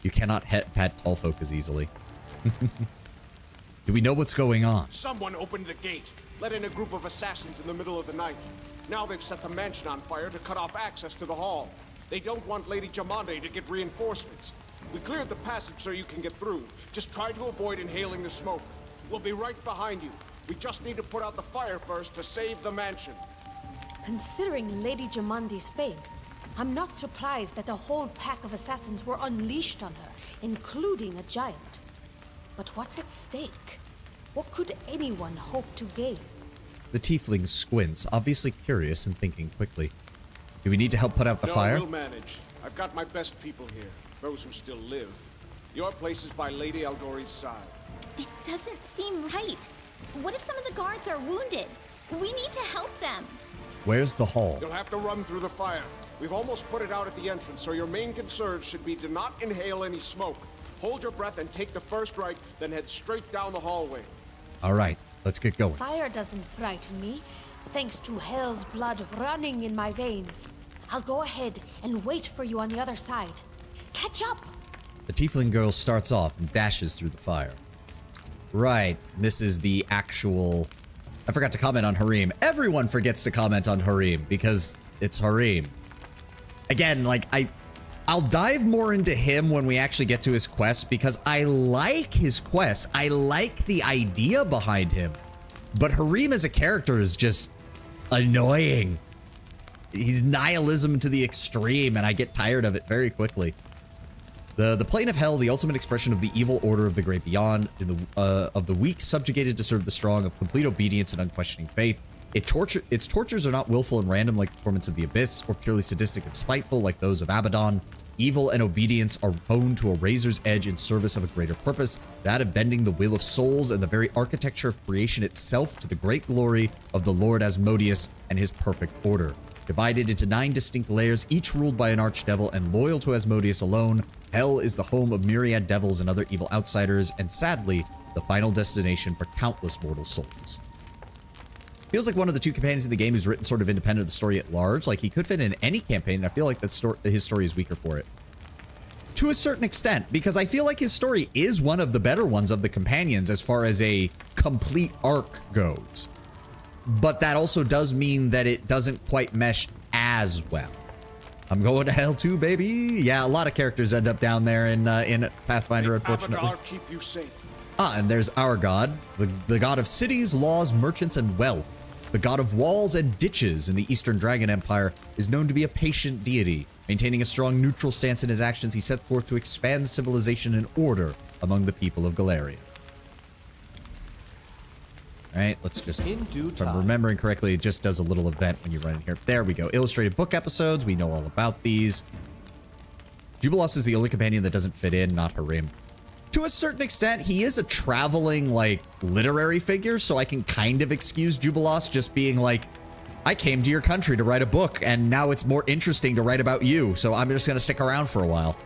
You cannot pat tall folk as easily. Do we know what's going on? Someone opened the gate, let in a group of assassins in the middle of the night. Now they've set the mansion on fire to cut off access to the hall. They don't want Lady Jamandi to get reinforcements. We cleared the passage so you can get through. Just try to avoid inhaling the smoke. We'll be right behind you. We just need to put out the fire first to save the mansion. Considering Lady Jamandi's fate, I'm not surprised that a whole pack of assassins were unleashed on her, including a giant. But what's at stake? What could anyone hope to gain? The tiefling squints, obviously curious and thinking quickly. Do we need to help put out the fire? We'll manage. I've got my best people here, those who still live. Your place is by Lady Aldori's side. It doesn't seem right. What if some of the guards are wounded? We need to help them. Where's the hall? You'll have to run through the fire. We've almost put it out at the entrance, so your main concern should be to not inhale any smoke. Hold your breath and take the first right, then head straight down the hallway. All right, let's get going. Fire doesn't frighten me. thanks to hell's blood running in my veins. I'll go ahead and wait for you on the other side. Catch up! The tiefling girl starts off and dashes through the fire. Right, this is the actual... I forgot to comment on Harim. Everyone forgets to comment on Harim because it's Harim. Again, like, I'll dive more into him when we actually get to his quest because I like his quest. I like the idea behind him. But Harim as a character is just annoying. He's nihilism to the extreme, and I get tired of it very quickly. The plane of hell, the ultimate expression of the evil order of the great beyond, of the weak subjugated to serve the strong, of complete obedience and unquestioning faith. Its tortures are not willful and random like the torments of the abyss, or purely sadistic and spiteful like those of Abaddon. Evil and obedience are honed to a razor's edge in service of a greater purpose, that of bending the will of souls and the very architecture of creation itself to the great glory of the Lord Asmodeus and his perfect order. Divided into 9 distinct layers, each ruled by an archdevil and loyal to Asmodeus alone, hell is the home of myriad devils and other evil outsiders, and sadly, the final destination for countless mortal souls. Feels like one of the 2 companions in the game who's written sort of independent of the story at large. Like, he could fit in any campaign, and I feel like his story is weaker for it. To a certain extent, because I feel like his story is one of the better ones of the companions as far as a complete arc goes. But that also does mean that it doesn't quite mesh as well. I'm going to hell too, baby. Yeah, a lot of characters end up down there in Pathfinder, unfortunately. Keep you safe. Ah, and there's our god, the god of cities, laws, merchants, and wealth. The god of walls and ditches in the Eastern Dragon Empire is known to be a patient deity. Maintaining a strong neutral stance in his actions, he set forth to expand civilization and order among the people of Galeria. All right, let's just, if I'm remembering correctly, it just does a little event when you run in here. There we go. Illustrated book episodes. We know all about these. Jubilos is the only companion that doesn't fit in, not Harim. To a certain extent, he is a traveling, like, literary figure, so I can kind of excuse Jubilos just being like, I came to your country to write a book, and now it's more interesting to write about you, so I'm just going to stick around for a while.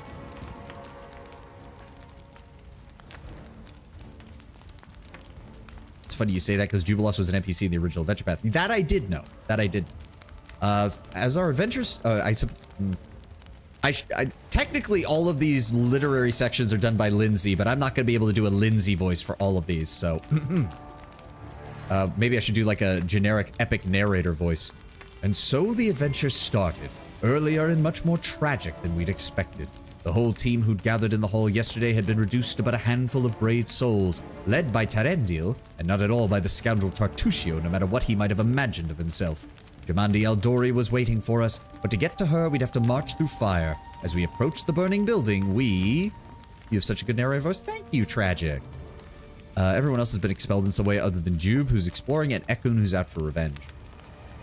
It's funny you say that because Jubilos was an NPC in the original Adventure Path. That I did know. That I did. As our adventures, technically all of these literary sections are done by Lindsay, but I'm not going to be able to do a Lindsay voice for all of these, so maybe I should do like a generic epic narrator voice. And so the adventure started, earlier and much more tragic than we'd expected. The whole team who'd gathered in the hall yesterday had been reduced to but a handful of brave souls, led by Tarendil, and not at all by the scoundrel Tartusio, no matter what he might have imagined of himself. Jamandi Eldori was waiting for us, but to get to her, we'd have to march through fire. As we approached the burning building, You have such a good narrator voice. Thank you, Tragic. Everyone else has been expelled in some way other than Jube, who's exploring, and Ekun, who's out for revenge.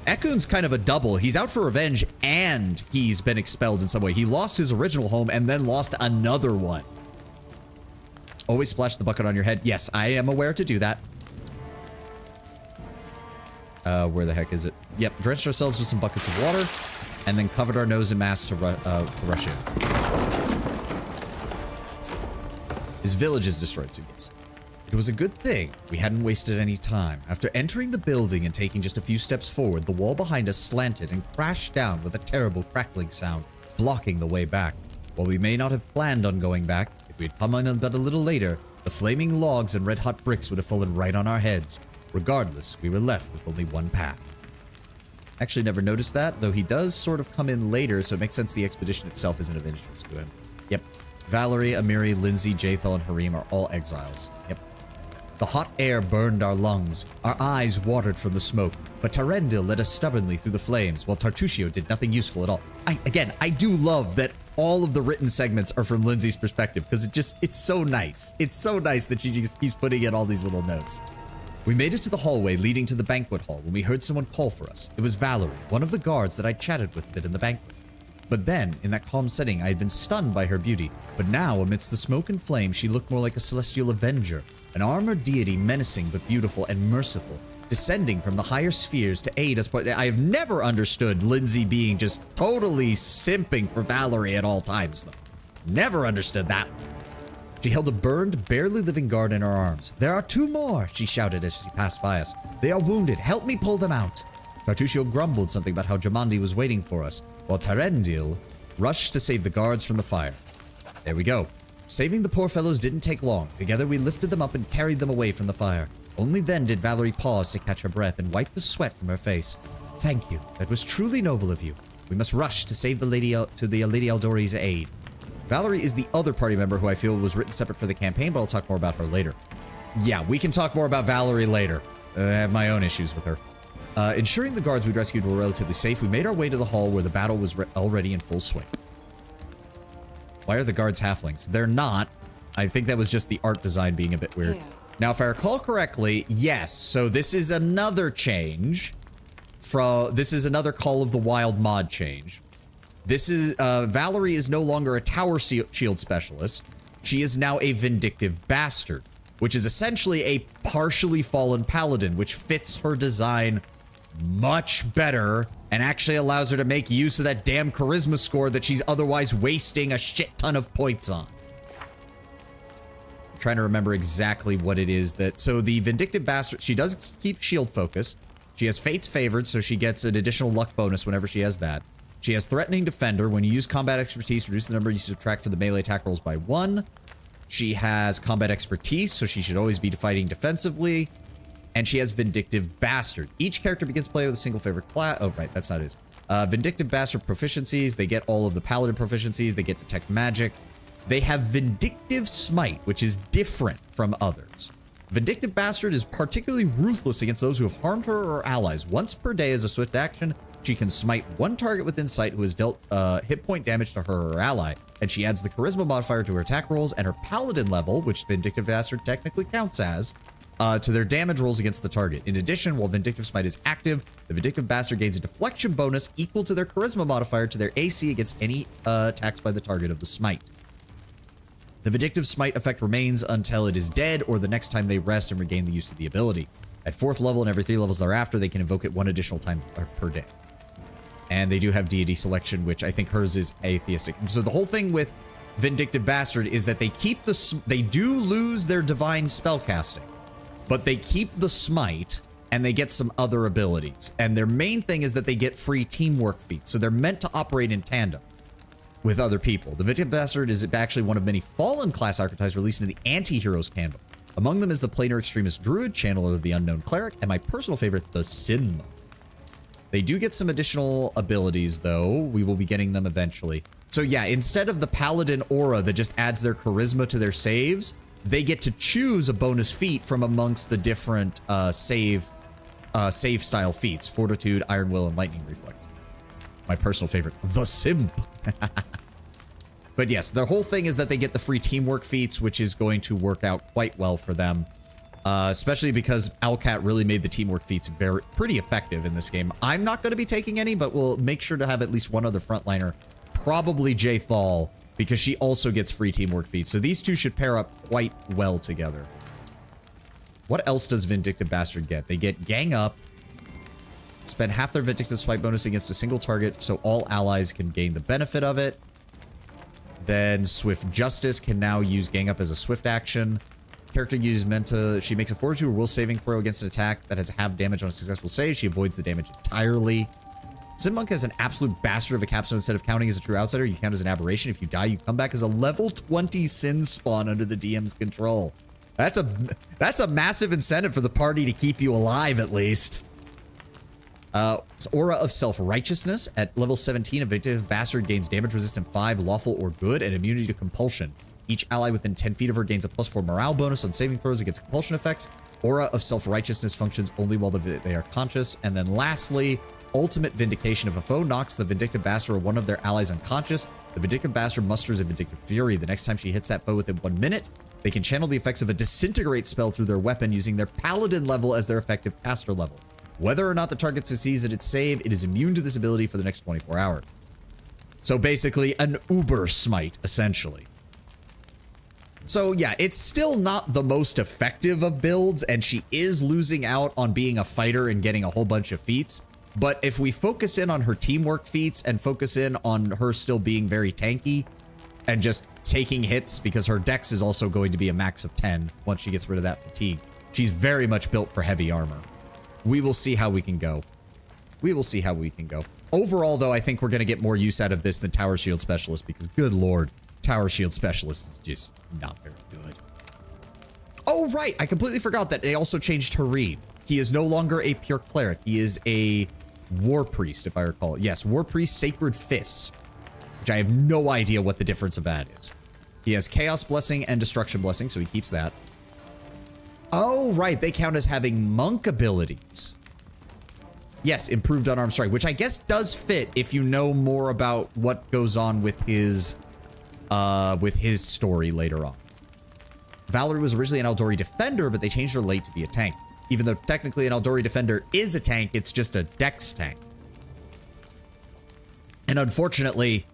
Ekun's kind of a double. He's out for revenge, and he's been expelled in some way. He lost his original home, and then lost another one. Always splash the bucket on your head. Yes, I am aware to do that. Where the heck is it? Yep, drenched ourselves with some buckets of water, and then covered our nose in mass to rush in. His village is destroyed, so yes. It was a good thing we hadn't wasted any time. After entering the building and taking just a few steps forward, the wall behind us slanted and crashed down with a terrible crackling sound, blocking the way back. While we may not have planned on going back, if we had come on but a little later, the flaming logs and red-hot bricks would have fallen right on our heads. Regardless, we were left with only one path. Actually never noticed that, though he does sort of come in later, so it makes sense the expedition itself isn't of interest to him. Yep. Valerie, Amiri, Lindsay, Jathal, and Harim are all exiles. Yep. The hot air burned our lungs. Our eyes watered from the smoke, but Tarendil led us stubbornly through the flames, while Tartusio did nothing useful at all. I do love that all of the written segments are from Lindsay's perspective, because it's so nice. It's so nice that she just keeps putting in all these little notes. We made it to the hallway leading to the banquet hall when we heard someone call for us. It was Valerie, one of the guards that I chatted with a bit in the banquet. But then, in that calm setting, I had been stunned by her beauty. But now, amidst the smoke and flame, she looked more like a celestial avenger, an armored deity menacing but beautiful and merciful, descending from the higher spheres to aid us. I have never understood Lindsay being just totally simping for Valerie at all times, though. Never understood that. She held a burned, barely living guard in her arms. "There are 2 more, she shouted as she passed by us. "They are wounded. Help me pull them out." Cartuccio grumbled something about how Jamandi was waiting for us, while Tarendil rushed to save the guards from the fire. There we go. Saving the poor fellows didn't take long. Together we lifted them up and carried them away from the fire. Only then did Valerie pause to catch her breath and wipe the sweat from her face. Thank you. That was truly noble of you. We must rush to save the Lady Aldori's aid. Valerie is the other party member who I feel was written separate for the campaign, but I'll talk more about her later. Yeah, we can talk more about Valerie later. I have my own issues with her. Ensuring the guards we'd rescued were relatively safe, we made our way to the hall where the battle was already in full swing. Why are the guards halflings? They're not. I think that was just the art design being a bit weird. Yeah. Now, if I recall correctly, yes. So this is another change. This is another Call of the Wild mod change. This is, Valerie is no longer a tower shield specialist. She is now a vindictive bastard, which is essentially a partially fallen paladin, which fits her design much better and actually allows her to make use of that damn charisma score that she's otherwise wasting a shit ton of points on. I'm trying to remember exactly what it is that... So the Vindictive Bastard, she does keep shield focus. She has Fate's Favored, so she gets an additional luck bonus whenever she has that. She has Threatening Defender. When you use Combat Expertise, reduce the number you subtract for the melee attack rolls by 1. She has Combat Expertise, so she should always be fighting defensively. And she has Vindictive Bastard. Each character begins play with a single favorite class. Oh, right, that's not his. Vindictive Bastard proficiencies. They get all of the Paladin proficiencies. They get Detect Magic. They have Vindictive Smite, which is different from others. Vindictive Bastard is particularly ruthless against those who have harmed her or allies. Once per day as a swift action, she can smite one target within sight who has dealt hit point damage to her or her ally. And she adds the Charisma modifier to her attack rolls and her Paladin level, which Vindictive Bastard technically counts as, to their damage rolls against the target. In addition, while Vindictive Smite is active, the Vindictive Bastard gains a deflection bonus equal to their Charisma modifier to their AC against any attacks by the target of the smite. The Vindictive Smite effect remains until it is dead or the next time they rest and regain the use of the ability. At 4th level and every 3 levels thereafter, they can invoke it 1 additional time per day. And they do have deity selection, which I think hers is atheistic. And so the whole thing with Vindictive Bastard is that they do lose their divine spellcasting, but they keep the smite and they get some other abilities. And their main thing is that they get free teamwork feats. So they're meant to operate in tandem with other people. The Vindictive Bastard is actually one of many fallen class archetypes released in the Anti-Heroes Candle. Among them is the Planar Extremist Druid, Channeler of the Unknown Cleric, and my personal favorite, the Sim. They do get some additional abilities, though. We will be getting them eventually. So yeah, instead of the Paladin aura that just adds their charisma to their saves, they get to choose a bonus feat from amongst the different save style feats. Fortitude, Iron Will, and Lightning Reflex. My personal favorite, the Simp. But yes, their whole thing is that they get the free teamwork feats, which is going to work out quite well for them. Especially because Owlcat really made the teamwork feats pretty effective in this game. I'm not going to be taking any, but we'll make sure to have at least one other frontliner. Probably Jay Thal, because she also gets free teamwork feats. So these two should pair up quite well together. What else does Vindictive Bastard get? They get Gang Up. Spend half their Vindictive Smite bonus against a single target, so all allies can gain the benefit of it. Then Swift Justice can now use Gang Up as a swift action. Character uses Menta. She makes a Fortitude or Will saving throw against an attack that has half damage on a successful save. She avoids the damage entirely. Sinmonk has an absolute bastard of a capstone. Instead of counting as a true outsider, you count as an aberration. If you die, you come back as a level 20 Sin spawn under the DM's control. That's a massive incentive for the party to keep you alive, at least. Aura of Self-Righteousness. At level 17, a Vindictive Bastard gains damage resistant 5, lawful or good, and immunity to compulsion. Each ally within 10 feet of her gains a +4 morale bonus on saving throws against compulsion effects. Aura of Self-Righteousness functions only while they are conscious. And then lastly, Ultimate Vindication. If a foe knocks the Vindictive Bastard or one of their allies unconscious, the Vindictive Bastard musters a Vindictive Fury. The next time she hits that foe within 1 minute, they can channel the effects of a Disintegrate spell through their weapon using their Paladin level as their effective caster level. Whether or not the target succeeds at its save, it is immune to this ability for the next 24 hours. So basically, an Uber Smite, essentially. So yeah, it's still not the most effective of builds, and she is losing out on being a fighter and getting a whole bunch of feats. But if we focus in on her teamwork feats and focus in on her still being very tanky and just taking hits, because her dex is also going to be a max of 10 once she gets rid of that fatigue. She's very much built for heavy armor. We will see how we can go. We will see how we can go. Overall, though, I think we're going to get more use out of this than Tower Shield Specialist because, good lord, Tower Shield Specialist is just not very good. Oh, right. I completely forgot that they also changed Harim. He is no longer a pure cleric. He is a war priest, if I recall. Yes, war priest, Sacred Fist, which I have no idea what the difference of that is. He has Chaos Blessing and Destruction Blessing, so he keeps that. Oh, right. They count as having monk abilities. Yes, improved unarmed strike, which I guess does fit if you know more about what goes on with his story later on. Valerie was originally an Eldori defender, but they changed her late to be a tank. Even though technically an Eldori defender is a tank, it's just a dex tank. And unfortunately,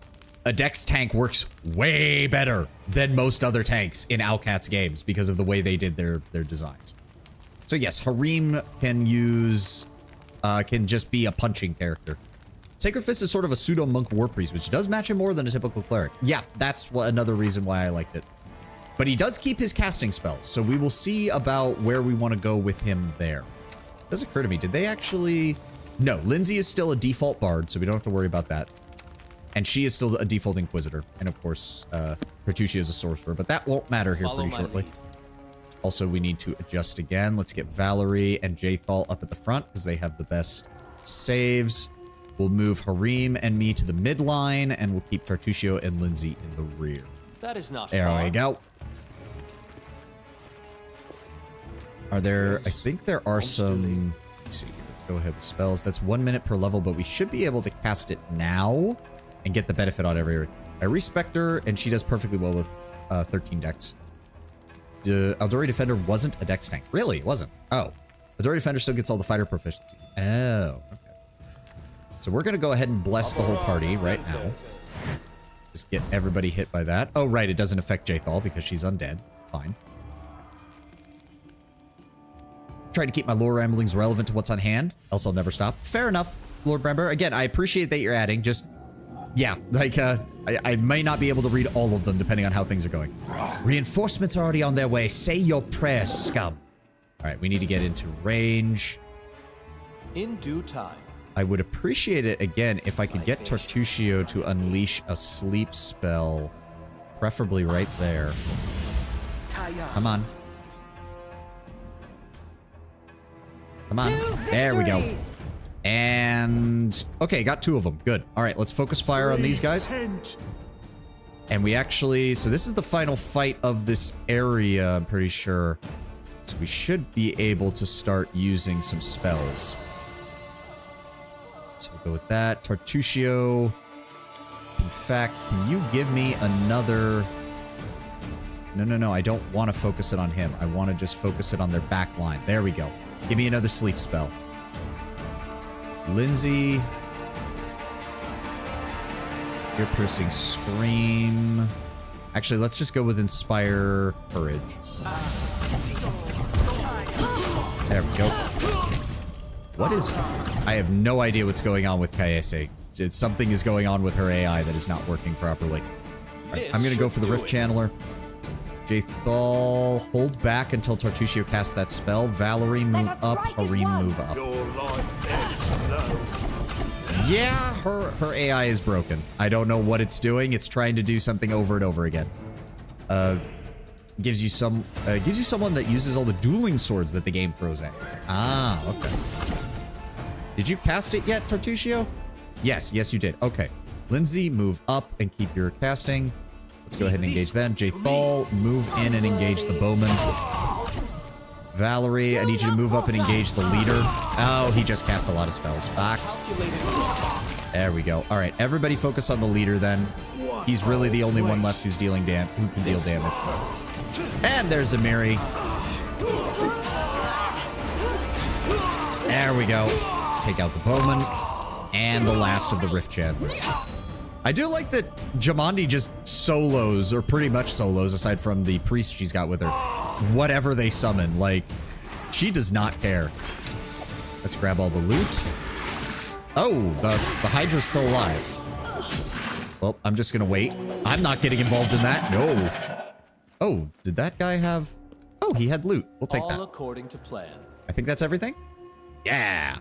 a dex tank works way better than most other tanks in Alcat's games because of the way they did their designs. So yes, Harim can use, can just be a punching character. Sacred Fist is sort of a pseudo-monk war priest, which does match him more than a typical cleric. Yeah, that's another reason why I liked it. But he does keep his casting spells, so we will see about where we want to go with him there. It does occur to me, did they actually... No, Lindsay is still a default bard, so we don't have to worry about that. And she is still a default inquisitor. And of course, Bertucci is a sorcerer, but that won't matter here pretty shortly. Also, we need to adjust again. Let's get Valerie and Jathal up at the front because they have the best saves. We'll move Harim and me to the midline, and we'll keep Tartusio and Lindsay in the rear. That is not There far. we go. Are there... I think there are some... Let's see. Go ahead with spells. That's 1 minute per level, but we should be able to cast it now and get the benefit on every... I respect her, and she does perfectly well with 13 dex. Eldori Defender wasn't a dex tank. Really? It wasn't. Oh. Eldori Defender still gets all the fighter proficiency. Oh. Okay. So we're going to go ahead and bless the whole party right now. Just get everybody hit by that. Oh, right. It doesn't affect Jathal because she's undead. Fine. Trying to keep my lore ramblings relevant to what's on hand, else I'll never stop. Fair enough, Lord Brember. Again, I appreciate that you're adding. Just, yeah, like, I may not be able to read all of them depending on how things are going. Reinforcements are already on their way. Say your prayers, scum. All right, we need to get into range. In due time. I would appreciate it, again, if I could get Tartusio to unleash a sleep spell, preferably right there. Come on. Come on. There we go. And... okay, got 2 of them. Good. All right, let's focus fire on these guys. And we actually... so this is the final fight of this area, I'm pretty sure. So we should be able to start using some spells. So we'll go with that. Tartusio. In fact, can you give me another... No, I don't want to focus it on him. I want to just focus it on their back line. There we go. Give me another sleep spell. Lindsay. Ear-piercing scream. Actually, let's just go with Inspire Courage. There we go. What is... I have no idea what's going on with Kaese. Something is going on with her AI that is not working properly. Right, I'm going to go for the Rift Channeler. Jathal, hold back until Tartusio casts that spell. Valerie, move up. Harim, move up. Yeah, her AI is broken. I don't know what it's doing. It's trying to do something over and over again. Gives you someone that uses all the dueling swords that the game throws at you. Ah, okay. Did you cast it yet, Tartusio? Yes, you did. Okay. Lindsay, move up and keep your casting. Let's go ahead and engage them. Jathal, move in and engage the bowman. Valerie, I need you to move up and engage the leader. Oh, he just cast a lot of spells. Fuck. There we go. All right, everybody focus on the leader then. He's really the only one left who's dealing who can deal damage. And there's Amiri. There we go. Take out the bowman. And the last of the Rift Channelers. I do like that Jamandi just solos, or pretty much solos, aside from the priest she's got with her. Whatever they summon, like, she does not care. Let's grab all the loot. Oh, the Hydra's still alive. Well, I'm just gonna wait. I'm not getting involved in that. No. Oh, did that guy have... oh, he had loot. We'll take that. All according to plan. I think that's everything. Yeah.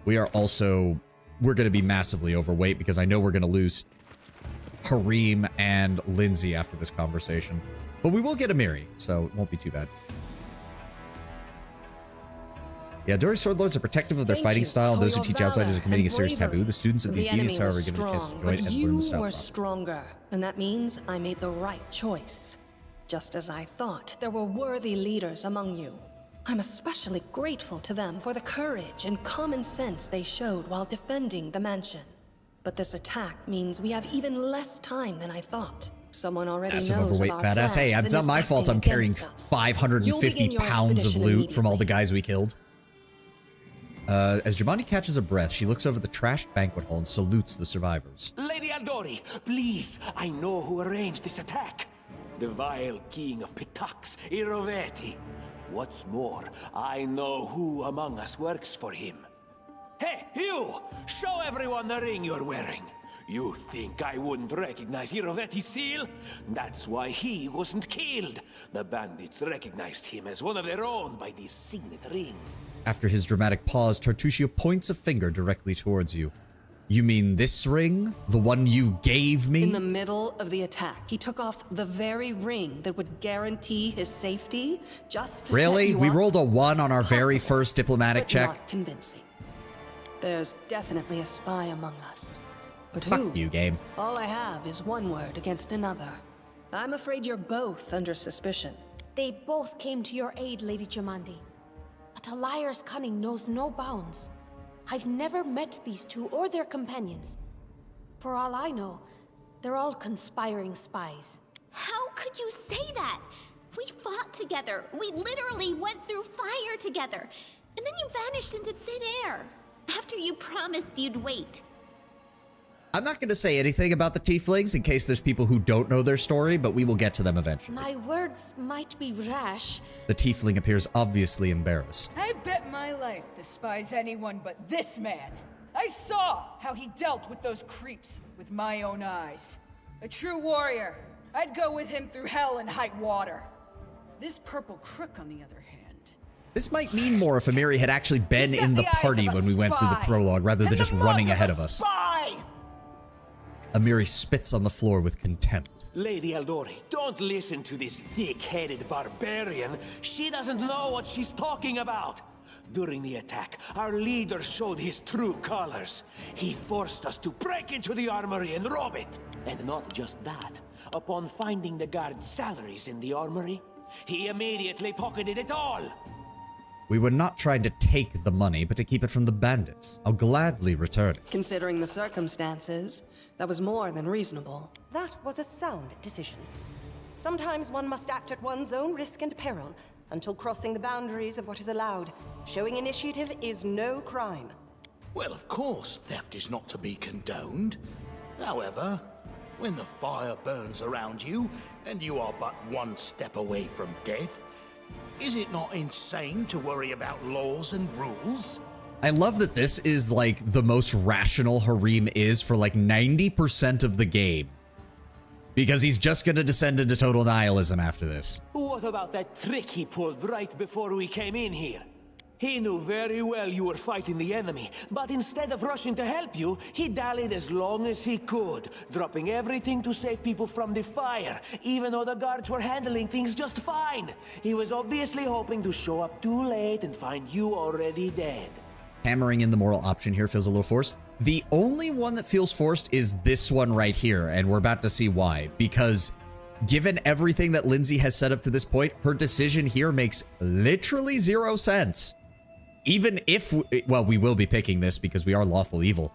We are also, we're going to be massively overweight because I know we're going to lose Harim and Lindsay after this conversation. But we will get Amiri, so it won't be too bad. Yeah, Dory Sword Lords are protective of their fighting style. Those who teach outsiders are committing a serious taboo. The students of these units, however, are given a chance to join and learn the style. You were stronger, and that means I made the right choice. Just as I thought, there were worthy leaders among you. I'm especially grateful to them for the courage and common sense they showed while defending the mansion. But this attack means we have even less time than I thought. Someone already Massive knows overweight of our fat ass. Hey, plans it's and not my is fault I'm acting carrying against us. 550 pounds of loot from all the guys we killed. As Jumanji catches a breath, she looks over the trashed banquet hall and salutes the survivors. Lady Aldori, please, I know who arranged this attack. The vile king of Pitax, Iroveti. What's more, I know who among us works for him. Hey, you! Show everyone the ring you're wearing. You think I wouldn't recognize Iroveti's seal? That's why he wasn't killed. The bandits recognized him as one of their own by this signet ring. After his dramatic pause, Tartusio points a finger directly towards you. You mean this ring? The one you gave me? In the middle of the attack, he took off the very ring that would guarantee his safety just to Really? set you We up? rolled a 1 on our very first diplomatic but check? Not convincing. There's definitely a spy among us. But Fuck who? you, game. All I have is one word against another. I'm afraid you're both under suspicion. They both came to your aid, Lady Jamandi. But a liar's cunning knows no bounds. I've never met these two or their companions. For all I know, they're all conspiring spies. How could you say that? We fought together. We literally went through fire together. And then you vanished into thin air. After you promised you'd wait. I'm not going to say anything about the tieflings in case there's people who don't know their story, but we will get to them eventually. My words might be rash. The tiefling appears obviously embarrassed. I bet my life despises anyone but this man. I saw how he dealt with those creeps with my own eyes. A true warrior. I'd go with him through hell and high water. This purple crook, on the other hand. This might mean more if Amiri had actually been in the party when we went through the prologue, rather than just running ahead of us. Amiri spits on the floor with contempt. Lady Aldori, don't listen to this thick-headed barbarian. She doesn't know what she's talking about. During the attack, our leader showed his true colors. He forced us to break into the armory and rob it. And not just that. Upon finding the guards' salaries in the armory, he immediately pocketed it all. We were not trying to take the money, but to keep it from the bandits. I'll gladly return it. Considering the circumstances, that was more than reasonable. That was a sound decision. Sometimes one must act at one's own risk and peril, until crossing the boundaries of what is allowed. Showing initiative is no crime. Well, of course, theft is not to be condoned. However, when the fire burns around you, and you are but one step away from death, is it not insane to worry about laws and rules? I love that this is like the most rational Harim is for like 90% of the game. Because he's just going to descend into total nihilism after this. What about that trick he pulled right before we came in here? He knew very well you were fighting the enemy, but instead of rushing to help you, he dallied as long as he could, dropping everything to save people from the fire, even though the guards were handling things just fine. He was obviously hoping to show up too late and find you already dead. Hammering in the moral option here feels a little forced. The only one that feels forced is this one right here, and we're about to see why. Because given everything that Lindsay has set up to this point, her decision here makes literally 0 sense. Even if, well, we will be picking this because we are lawful evil.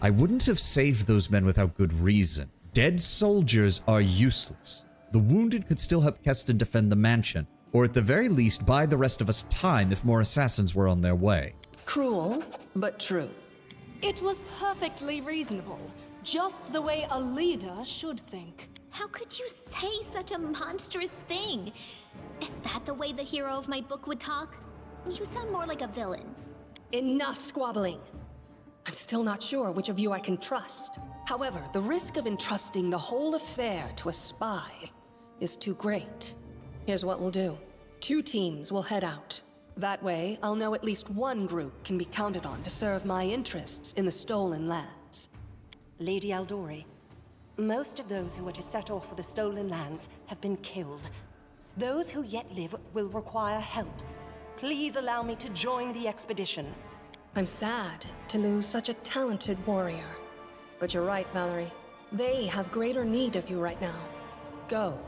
I wouldn't have saved those men without good reason. Dead soldiers are useless. The wounded could still help Keston defend the mansion, or at the very least buy the rest of us time if more assassins were on their way. Cruel, but true. It was perfectly reasonable. Just the way a leader should think. How could you say such a monstrous thing? Is that the way the hero of my book would talk? You sound more like a villain. Enough squabbling. I'm still not sure which of you I can trust. However, the risk of entrusting the whole affair to a spy is too great. Here's what we'll do. 2 teams will head out. That way, I'll know at least one group can be counted on to serve my interests in the stolen lands. Lady Aldori, most of those who are to set off for the stolen lands have been killed. Those who yet live will require help. Please allow me to join the expedition. I'm sad to lose such a talented warrior. But you're right, Valerie. They have greater need of you right now. Go.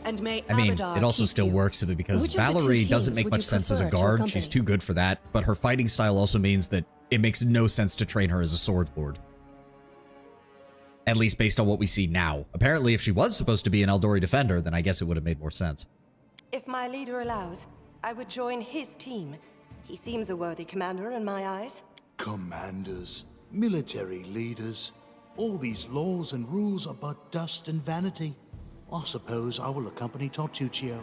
And may I mean, Abadar it also keep still you. works because Which of the two Valerie teams doesn't make would much you sense as a prefer to guard. accompany? She's too good for that. But her fighting style also means that it makes no sense to train her as a sword lord. At least based on what we see now. Apparently, if she was supposed to be an Eldori defender, then I guess it would have made more sense. If my leader allows, I would join his team. He seems a worthy commander in my eyes. Commanders, military leaders, all these laws and rules are but dust and vanity. I suppose I will accompany Tartuccio.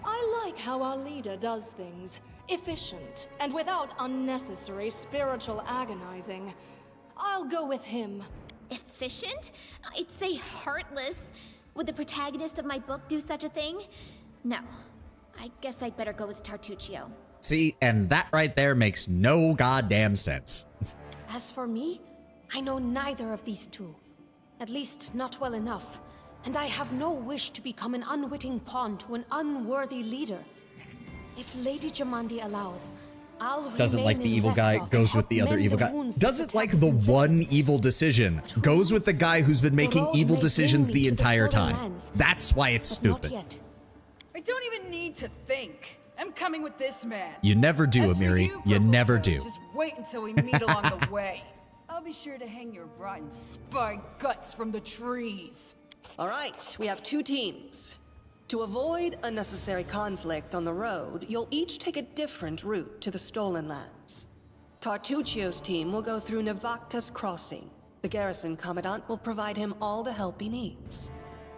I like how our leader does things. Efficient, and without unnecessary spiritual agonizing. I'll go with him. Efficient? I'd say heartless. Would the protagonist of my book do such a thing? No. I guess I'd better go with Tartuccio. See, and that right there makes no goddamn sense. As for me, I know neither of these two. At least not well enough. And I have no wish to become an unwitting pawn to an unworthy leader. If Lady Jamandi allows, I'll Doesn't like remain the in evil guy, Vestov goes to with help the other mend evil the guy. wounds that Doesn't like Protectus the inflicted. one evil decision. Goes with the guy who's been making road evil may decisions bring me the to the entire Stolen time. Lands, That's why it's but not stupid. yet. I don't even need to think. I'm coming with this man. You never do, As for Amiri. you, You Purple never Toad, do. Just wait until we meet along the way. I'll be sure to hang your rotten spy guts from the trees. All right, we have two teams. To avoid unnecessary conflict on the road, you'll each take a different route to the stolen lands. Tartuccio's team will go through Navakta's crossing. The garrison commandant will provide him all the help he needs.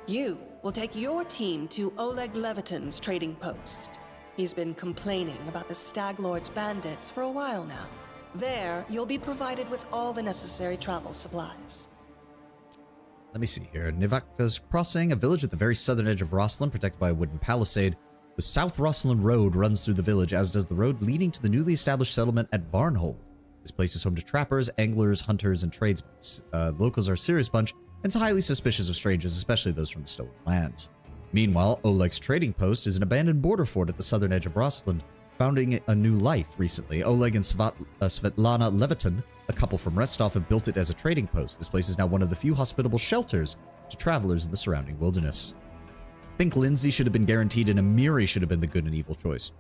You will take your team to Oleg Levitin's trading post. He's been complaining about the Stag Lord's bandits for a while now. There, you'll be provided with all the necessary travel supplies. Let me see here. Nivakta's Crossing, a village at the very southern edge of Rosslyn, protected by a wooden palisade. The South Rosslyn Road runs through the village, as does the road leading to the newly established settlement at Varnhold. This place is home to trappers, anglers, hunters, and tradesmen. The locals are a serious bunch, and is highly suspicious of strangers, especially those from the stolen lands. Meanwhile, Oleg's trading post is an abandoned border fort at the southern edge of Rosslyn, founding a new life recently. Oleg and Svetlana Levitin, a couple from Restov, have built it as a trading post. This place is now one of the few hospitable shelters to travelers in the surrounding wilderness. I think Lindsay should have been guaranteed and Amiri should have been the good and evil choice.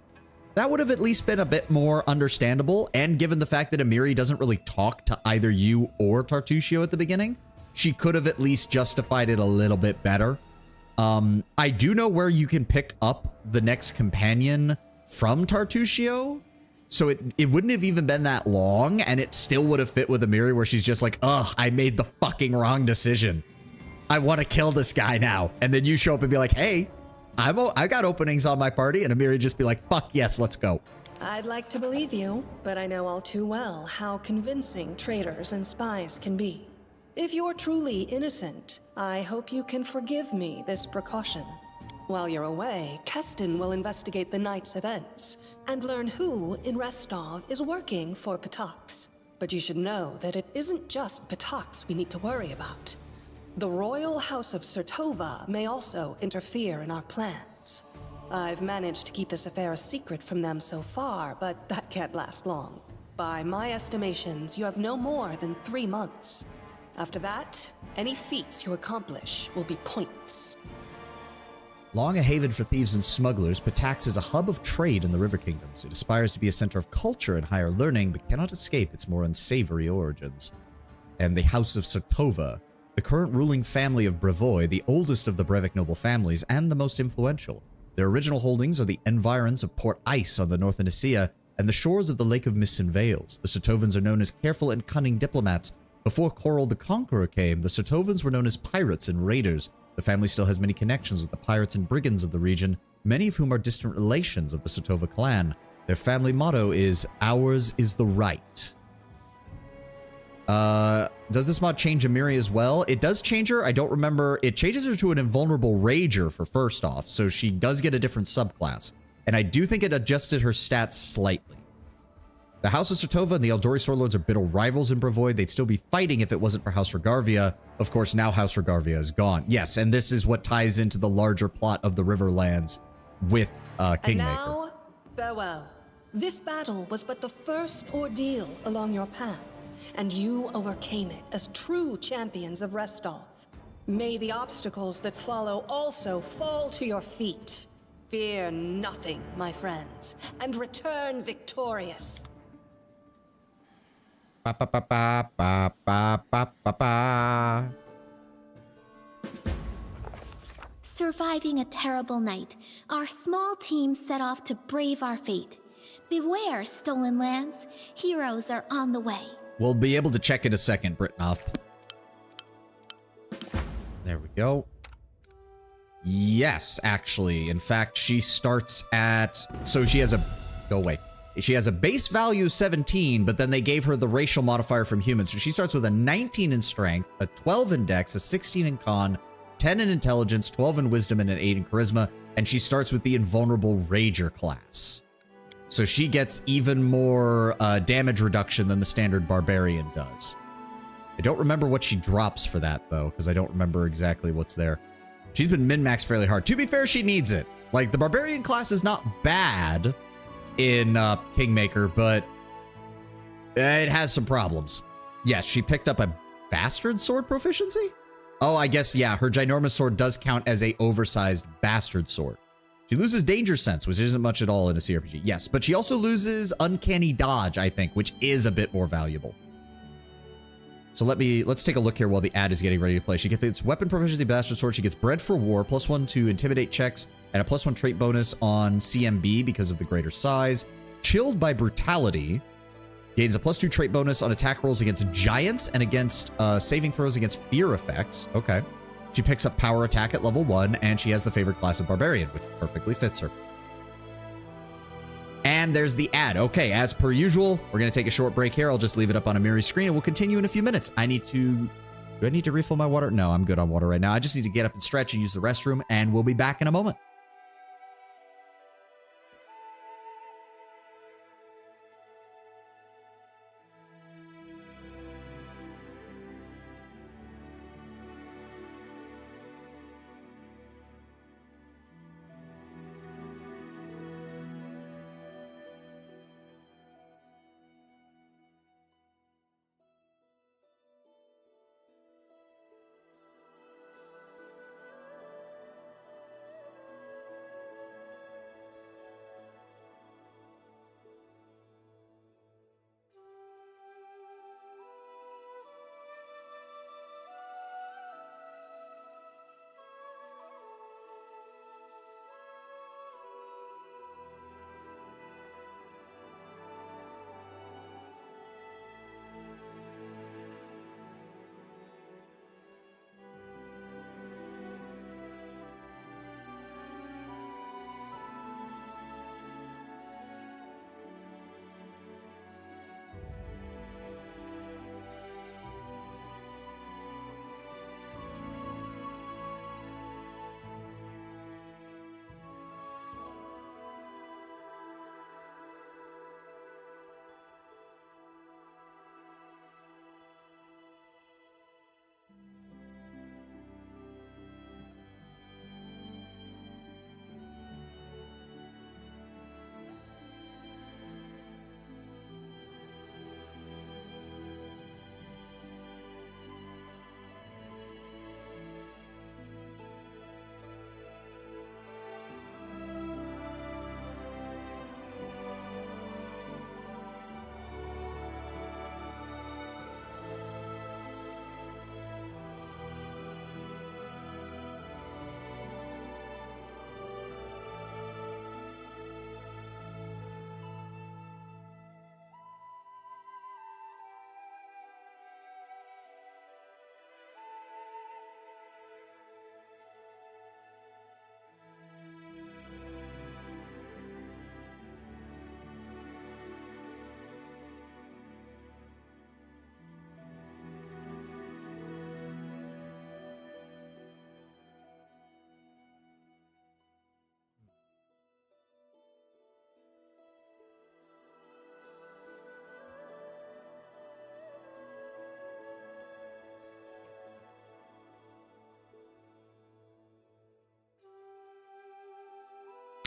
That would have at least been a bit more understandable, and given the fact that Amiri doesn't really talk to either you or Tartuccio at the beginning, she could have at least justified it a little bit better. I do know where you can pick up the next companion from Tartuccio, so it wouldn't have even been that long, and it still would have fit with Amiri, where she's just like, ugh, I made the fucking wrong decision. I want to kill this guy now. And then you show up and be like, hey, I got openings on my party, and Amiri just be like, fuck yes, let's go. I'd like to believe you, but I know all too well how convincing traitors and spies can be. If you're truly innocent, I hope you can forgive me this precaution. While you're away, Keston will investigate the night's events and learn who in Restov is working for Patox. But you should know that it isn't just Patox we need to worry about. The Royal House of Sertova may also interfere in our plans. I've managed to keep this affair a secret from them so far, but that can't last long. By my estimations, you have no more than 3 months. After that, any feats you accomplish will be pointless. Long a haven for thieves and smugglers, Patax is a hub of trade in the River Kingdoms. It aspires to be a center of culture and higher learning, but cannot escape its more unsavory origins. And the House of Sertova, the current ruling family of Brevoy, the oldest of the Brevik noble families and the most influential. Their original holdings are the environs of Port Ice on the north of Nicaea and the shores of the Lake of Mists and Vales. The Sertovans are known as careful and cunning diplomats. Before Coral the Conqueror came, the Sertovans were known as pirates and raiders. The family still has many connections with the pirates and brigands of the region, many of whom are distant relations of the Sertova clan. Their family motto is, "Ours is the right." Does this mod change Amiri as well? It does change her. I don't remember. It changes her to an invulnerable rager for first off, so she does get a different subclass. and I do think it adjusted her stats slightly. The House of Sertova and the Eldori Swordlords are bitter rivals in Brevoid. They'd still be fighting if it wasn't for House Regarvia. Of course, now House Regarvia is gone. Yes, and this is what ties into the larger plot of the Riverlands with Kingmaker. And now, farewell. This battle was but the first ordeal along your path, and you overcame it as true champions of Restov. May the obstacles that follow also fall to your feet. Fear nothing, my friends, and return victorious. Ba, ba, ba, ba, ba, ba, ba, ba, ba. Surviving a terrible night, our small team set off to brave our fate. Beware, stolen lands. Heroes are on the way. We'll be able to check in a second, Britnoth. There we go. Yes, actually. In fact, she starts at... So she has a... Go away. She has a base value of 17, but then they gave her the racial modifier from humans. So she starts with a 19 in strength, a 12 in dex, a 16 in con, 10 in intelligence, 12 in wisdom, and an 8 in charisma. And she starts with the invulnerable rager class. So she gets even more damage reduction than the standard barbarian does. I don't remember what she drops for that, though, because I don't remember exactly what's there. She's been min-maxed fairly hard. To be fair, she needs it. Like, the barbarian class is not bad in Kingmaker, but it has some problems. Yes, she picked up a bastard sword proficiency? Oh, I guess, yeah, her ginormous sword does count as a oversized bastard sword. She loses danger sense, which isn't much at all in a CRPG. Yes, but she also loses uncanny dodge, I think, which is a bit more valuable. So let's take a look here while the ad is getting ready to play. She gets weapon proficiency bastard sword. She gets bred for war, +1 to intimidate checks, and a +1 trait bonus on CMB because of the greater size. Chilled by brutality. Gains a +2 trait bonus on attack rolls against giants and against saving throws against fear effects. Okay. She picks up power attack at level 1, and she has the favorite class of barbarian, which perfectly fits her. And there's the ad. Okay, as per usual, we're going to take a short break here. I'll just leave it up on Amiri's screen, and we'll continue in a few minutes. Do I need to refill my water? No, I'm good on water right now. I just need to get up and stretch and use the restroom, and we'll be back in a moment.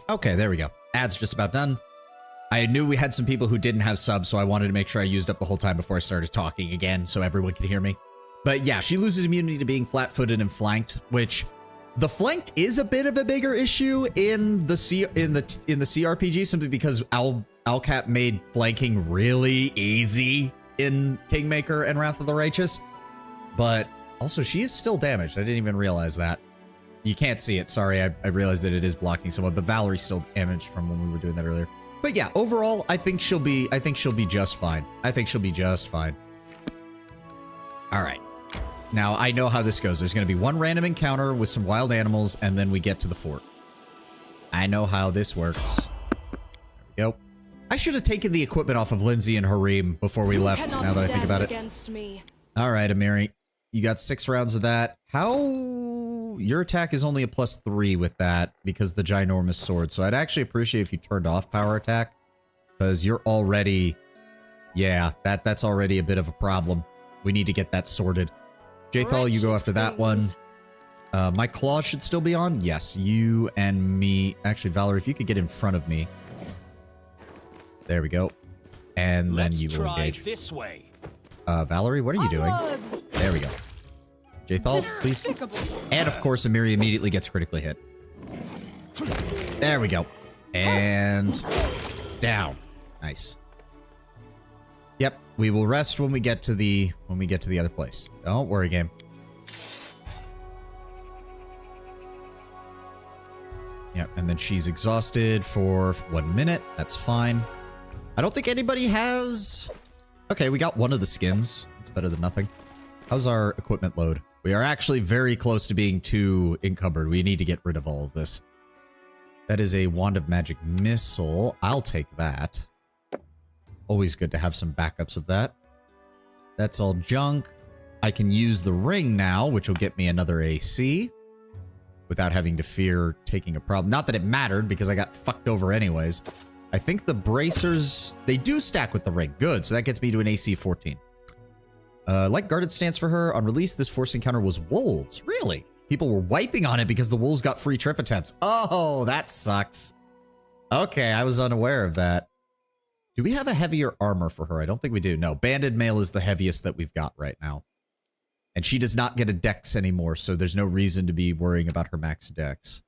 Okay, there we go. Ad's just about done. I knew we had some people who didn't have subs, so I wanted to make sure I used up the whole time before I started talking again so everyone could hear me. But yeah, she loses immunity to being flat-footed and flanked, which the flanked is a bit of a bigger issue in the CRPG simply because Alcap made flanking really easy in Kingmaker and Wrath of the Righteous. But also she is still damaged. I didn't even realize that. You can't see it. Sorry, I realized that it is blocking someone, but Valerie's still damaged from when we were doing that earlier. But yeah, overall, I think she'll be just fine. I think she'll be just fine. All right. Now, I know how this goes. There's going to be one random encounter with some wild animals, and then we get to the fort. I know how this works. There we go. I should have taken the equipment off of Lindsay and Harim before we left, now that I think about it. All right, Amiri. You got 6 rounds of that. Your attack is only a +3 with that because the ginormous sword. So I'd actually appreciate if you turned off power attack because you're already, yeah, that's already a bit of a problem. We need to get that sorted. Jathal, you go after that one. My claws should still be on. Yes, you and me. Actually, Valerie, if you could get in front of me. There we go. And then you will engage. This way. Valerie, what are you doing? There we go. Jathal, please. And of course, Amiri immediately gets critically hit. There we go. And down. Nice. Yep, we will rest when we get to the other place. Don't worry, game. Yep, and then she's exhausted for 1 minute. That's fine. I don't think anybody has. Okay, we got one of the skins. It's better than nothing. How's our equipment load? We are actually very close to being too encumbered. We need to get rid of all of this. That is a Wand of Magic Missile. I'll take that. Always good to have some backups of that. That's all junk. I can use the ring now, which will get me another AC without having to fear taking a problem. Not that it mattered because I got fucked over anyways. I think the bracers, they do stack with the ring. Good, so that gets me to an AC 14. Like guarded stance for her. On release, this forced encounter was wolves. Really? People were wiping on it because the wolves got free trip attempts. Oh, that sucks. Okay, I was unaware of that. Do we have a heavier armor for her? I don't think we do. No, banded mail is the heaviest that we've got right now. And she does not get a dex anymore, so there's no reason to be worrying about her max dex.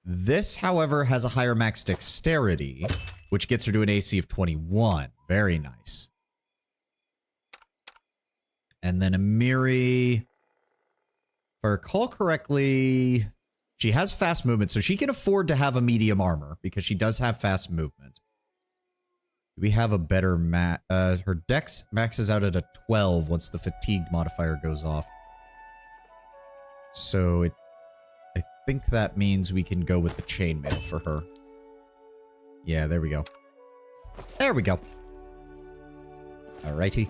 This, however, has a higher max dexterity, which gets her to an AC of 21. Very nice. And then Amiri, if I recall correctly, she has fast movement, so she can afford to have a medium armor because she does have fast movement. Do we have a better her dex maxes out at a 12 once the fatigue modifier goes off. So I think that means we can go with the chainmail for her. Yeah, there we go. There we go. Alrighty.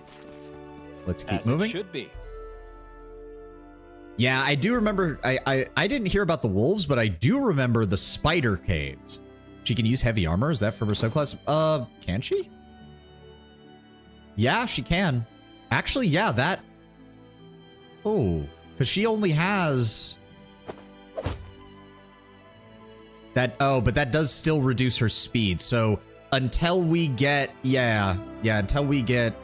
Let's keep moving. It should be. Yeah, I do remember. I didn't hear about the wolves, but I do remember the spider caves. She can use heavy armor. Is that from her subclass? Can she? Yeah, she can. Actually, yeah, that. Oh, because she only has that. Oh, but that does still reduce her speed. So until we get, until we get.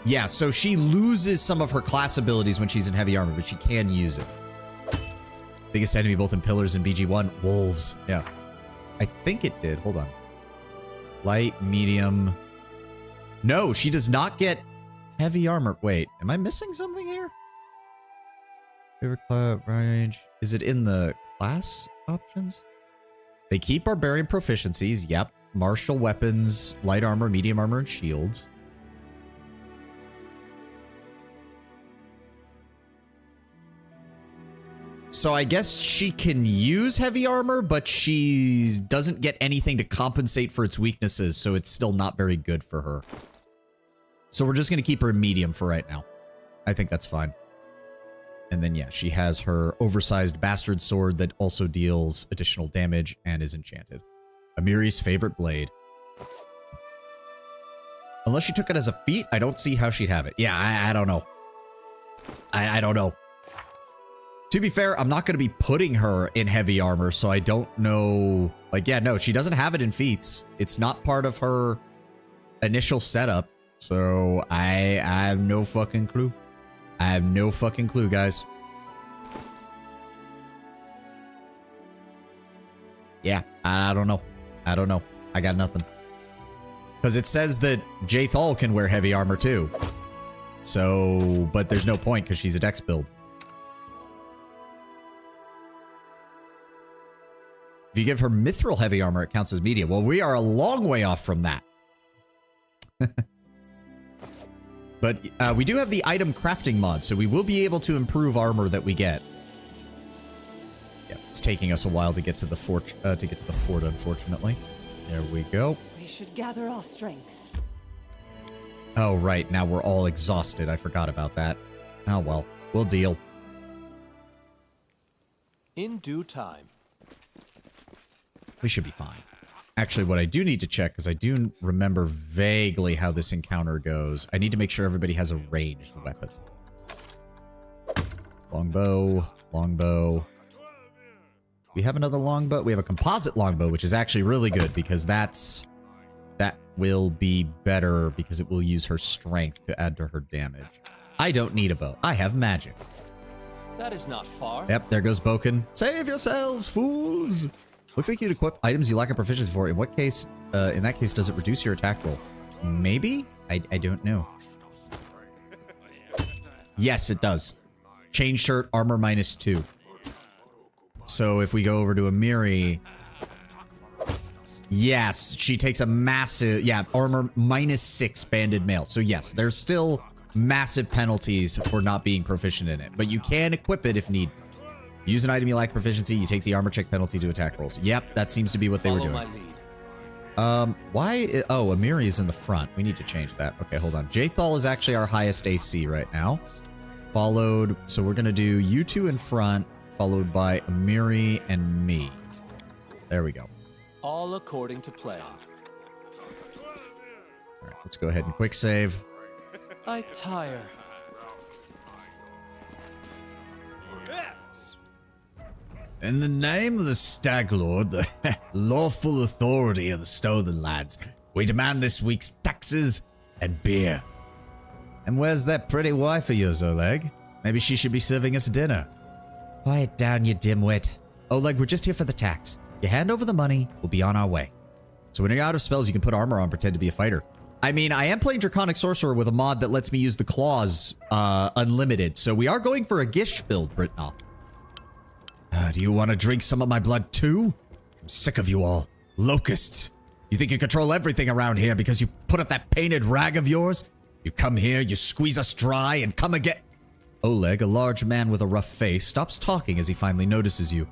Yeah, so she loses some of her class abilities when she's in heavy armor, but she can use it. Biggest enemy both in Pillars and BG1, wolves. Yeah. I think it did. Hold on. Light, medium. No, she does not get heavy armor. Wait, am I missing something here? Favorite class range. Is it in the class options? They keep barbarian proficiencies. Yep. Martial weapons, light armor, medium armor, and shields. So I guess she can use heavy armor, but she doesn't get anything to compensate for its weaknesses, so it's still not very good for her. So we're just going to keep her in medium for right now. I think that's fine. And then, yeah, she has her oversized bastard sword that also deals additional damage and is enchanted. Amiri's favorite blade. Unless she took it as a feat, I don't see how she'd have it. Yeah, I don't know. I don't know. To be fair, I'm not going to be putting her in heavy armor, so I don't know. Like, yeah, no, she doesn't have it in feats. It's not part of her initial setup. So I have no fucking clue. I have no fucking clue, guys. Yeah, I don't know. I don't know. I got nothing. Because it says that Jaethal can wear heavy armor too. So, but there's no point because she's a dex build. If you give her mithril heavy armor, it counts as medium. Well, we are a long way off from that. But we do have the item crafting mod, so we will be able to improve armor that we get. Yeah, it's taking us a while to get to the fort, unfortunately. There we go. We should gather our strength. Oh, right. Now we're all exhausted. I forgot about that. Oh, well. We'll deal. In due time. We should be fine. Actually, what I do need to check, because I do remember vaguely how this encounter goes, I need to make sure everybody has a ranged weapon. Longbow, longbow. We have another longbow. We have a composite longbow, which is actually really good, because that will be better, because it will use her strength to add to her damage. I don't need a bow. I have magic. That is not far. Yep, there goes Boken. Save yourselves, fools! Looks like you'd equip items you lack a proficiency for. In what case, in that case, does it reduce your attack roll? Maybe? I don't know. Yes, it does. Chain shirt, armor -2. So if we go over to Amiri, yes, she takes a massive, yeah, armor -6 banded mail. So yes, there's still massive penalties for not being proficient in it, but you can equip it if need. Use an item you lack proficiency, you take the armor check penalty to attack rolls. Yep, that seems to be what they were doing. My lead. Why? Oh, Amiri is in the front. We need to change that. Okay, hold on. Jaethal is actually our highest AC right now. Followed, so we're going to do you two in front, followed by Amiri and me. There we go. All according to plan. All right, let's go ahead and quick save. I tire. In the name of the Stag Lord, the lawful authority of the Stolen Lands, we demand this week's taxes and beer. And where's that pretty wife of yours, Oleg? Maybe she should be serving us dinner. Quiet down, you dimwit. Oleg, we're just here for the tax. You hand over the money, we'll be on our way. So when you're out of spells, you can put armor on, pretend to be a fighter. I mean, I am playing Draconic Sorcerer with a mod that lets me use the claws unlimited, so we are going for a Gish build, Britnoff. Do you want to drink some of my blood too? I'm sick of you all. Locusts. You think you control everything around here because you put up that painted rag of yours? You come here, you squeeze us dry, and come again. Oleg, a large man with a rough face, stops talking as he finally notices you.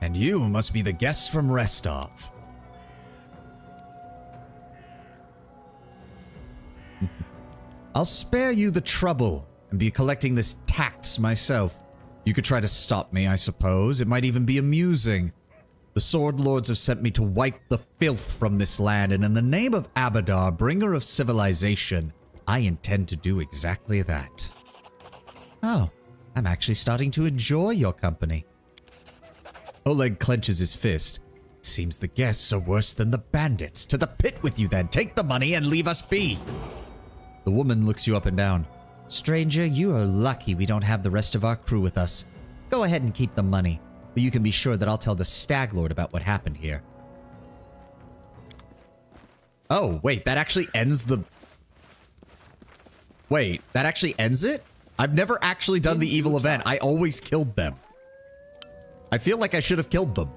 And you must be the guest from Restov. I'll spare you the trouble and be collecting this tax myself. You could try to stop me, I suppose. It might even be amusing. The Sword Lords have sent me to wipe the filth from this land, and in the name of Abadar, bringer of civilization, I intend to do exactly that. Oh, I'm actually starting to enjoy your company. Oleg clenches his fist. It seems the guests are worse than the bandits. To the pit with you then. Take the money and leave us be. The woman looks you up and down. Stranger, you are lucky we don't have the rest of our crew with us. Go ahead and keep the money, but you can be sure that I'll tell the Stag Lord about what happened here. Oh, wait, that actually ends the... Wait, that actually ends it? I've never actually done the evil event. I always killed them. I feel like I should have killed them.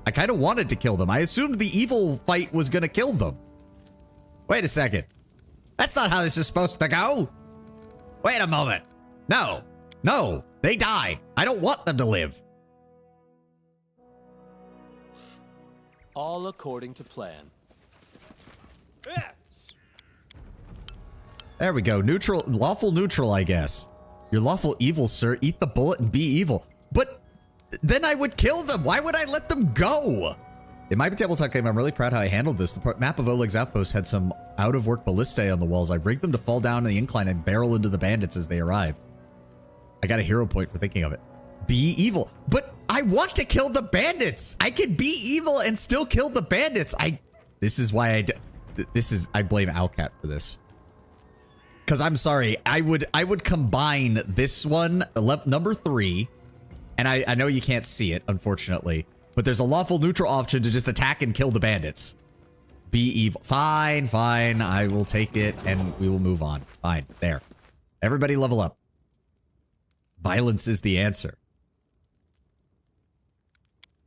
I kind of wanted to kill them. I assumed the evil fight was going to kill them. Wait a second. That's not how this is supposed to go. Wait a moment. No. No. They die. I don't want them to live. All according to plan. There we go. Neutral. Lawful neutral, I guess. You're lawful evil, sir. Eat the bullet and be evil. But then I would kill them. Why would I let them go? In my tabletop game, I'm really proud how I handled this. The map of Oleg's outpost had some out-of-work ballistae on the walls. I rigged them to fall down the incline and barrel into the bandits as they arrived. I got a hero point for thinking of it. Be evil. But I want to kill the bandits. I can be evil and still kill the bandits. This is why I blame Alcat for this. Because I'm sorry, I would combine this one, number 3, and I know you can't see it, unfortunately, but there's a lawful neutral option to just attack and kill the bandits. Be evil. Fine, fine, I will take it, and we will move on. Fine, there. Everybody level up. Violence is the answer.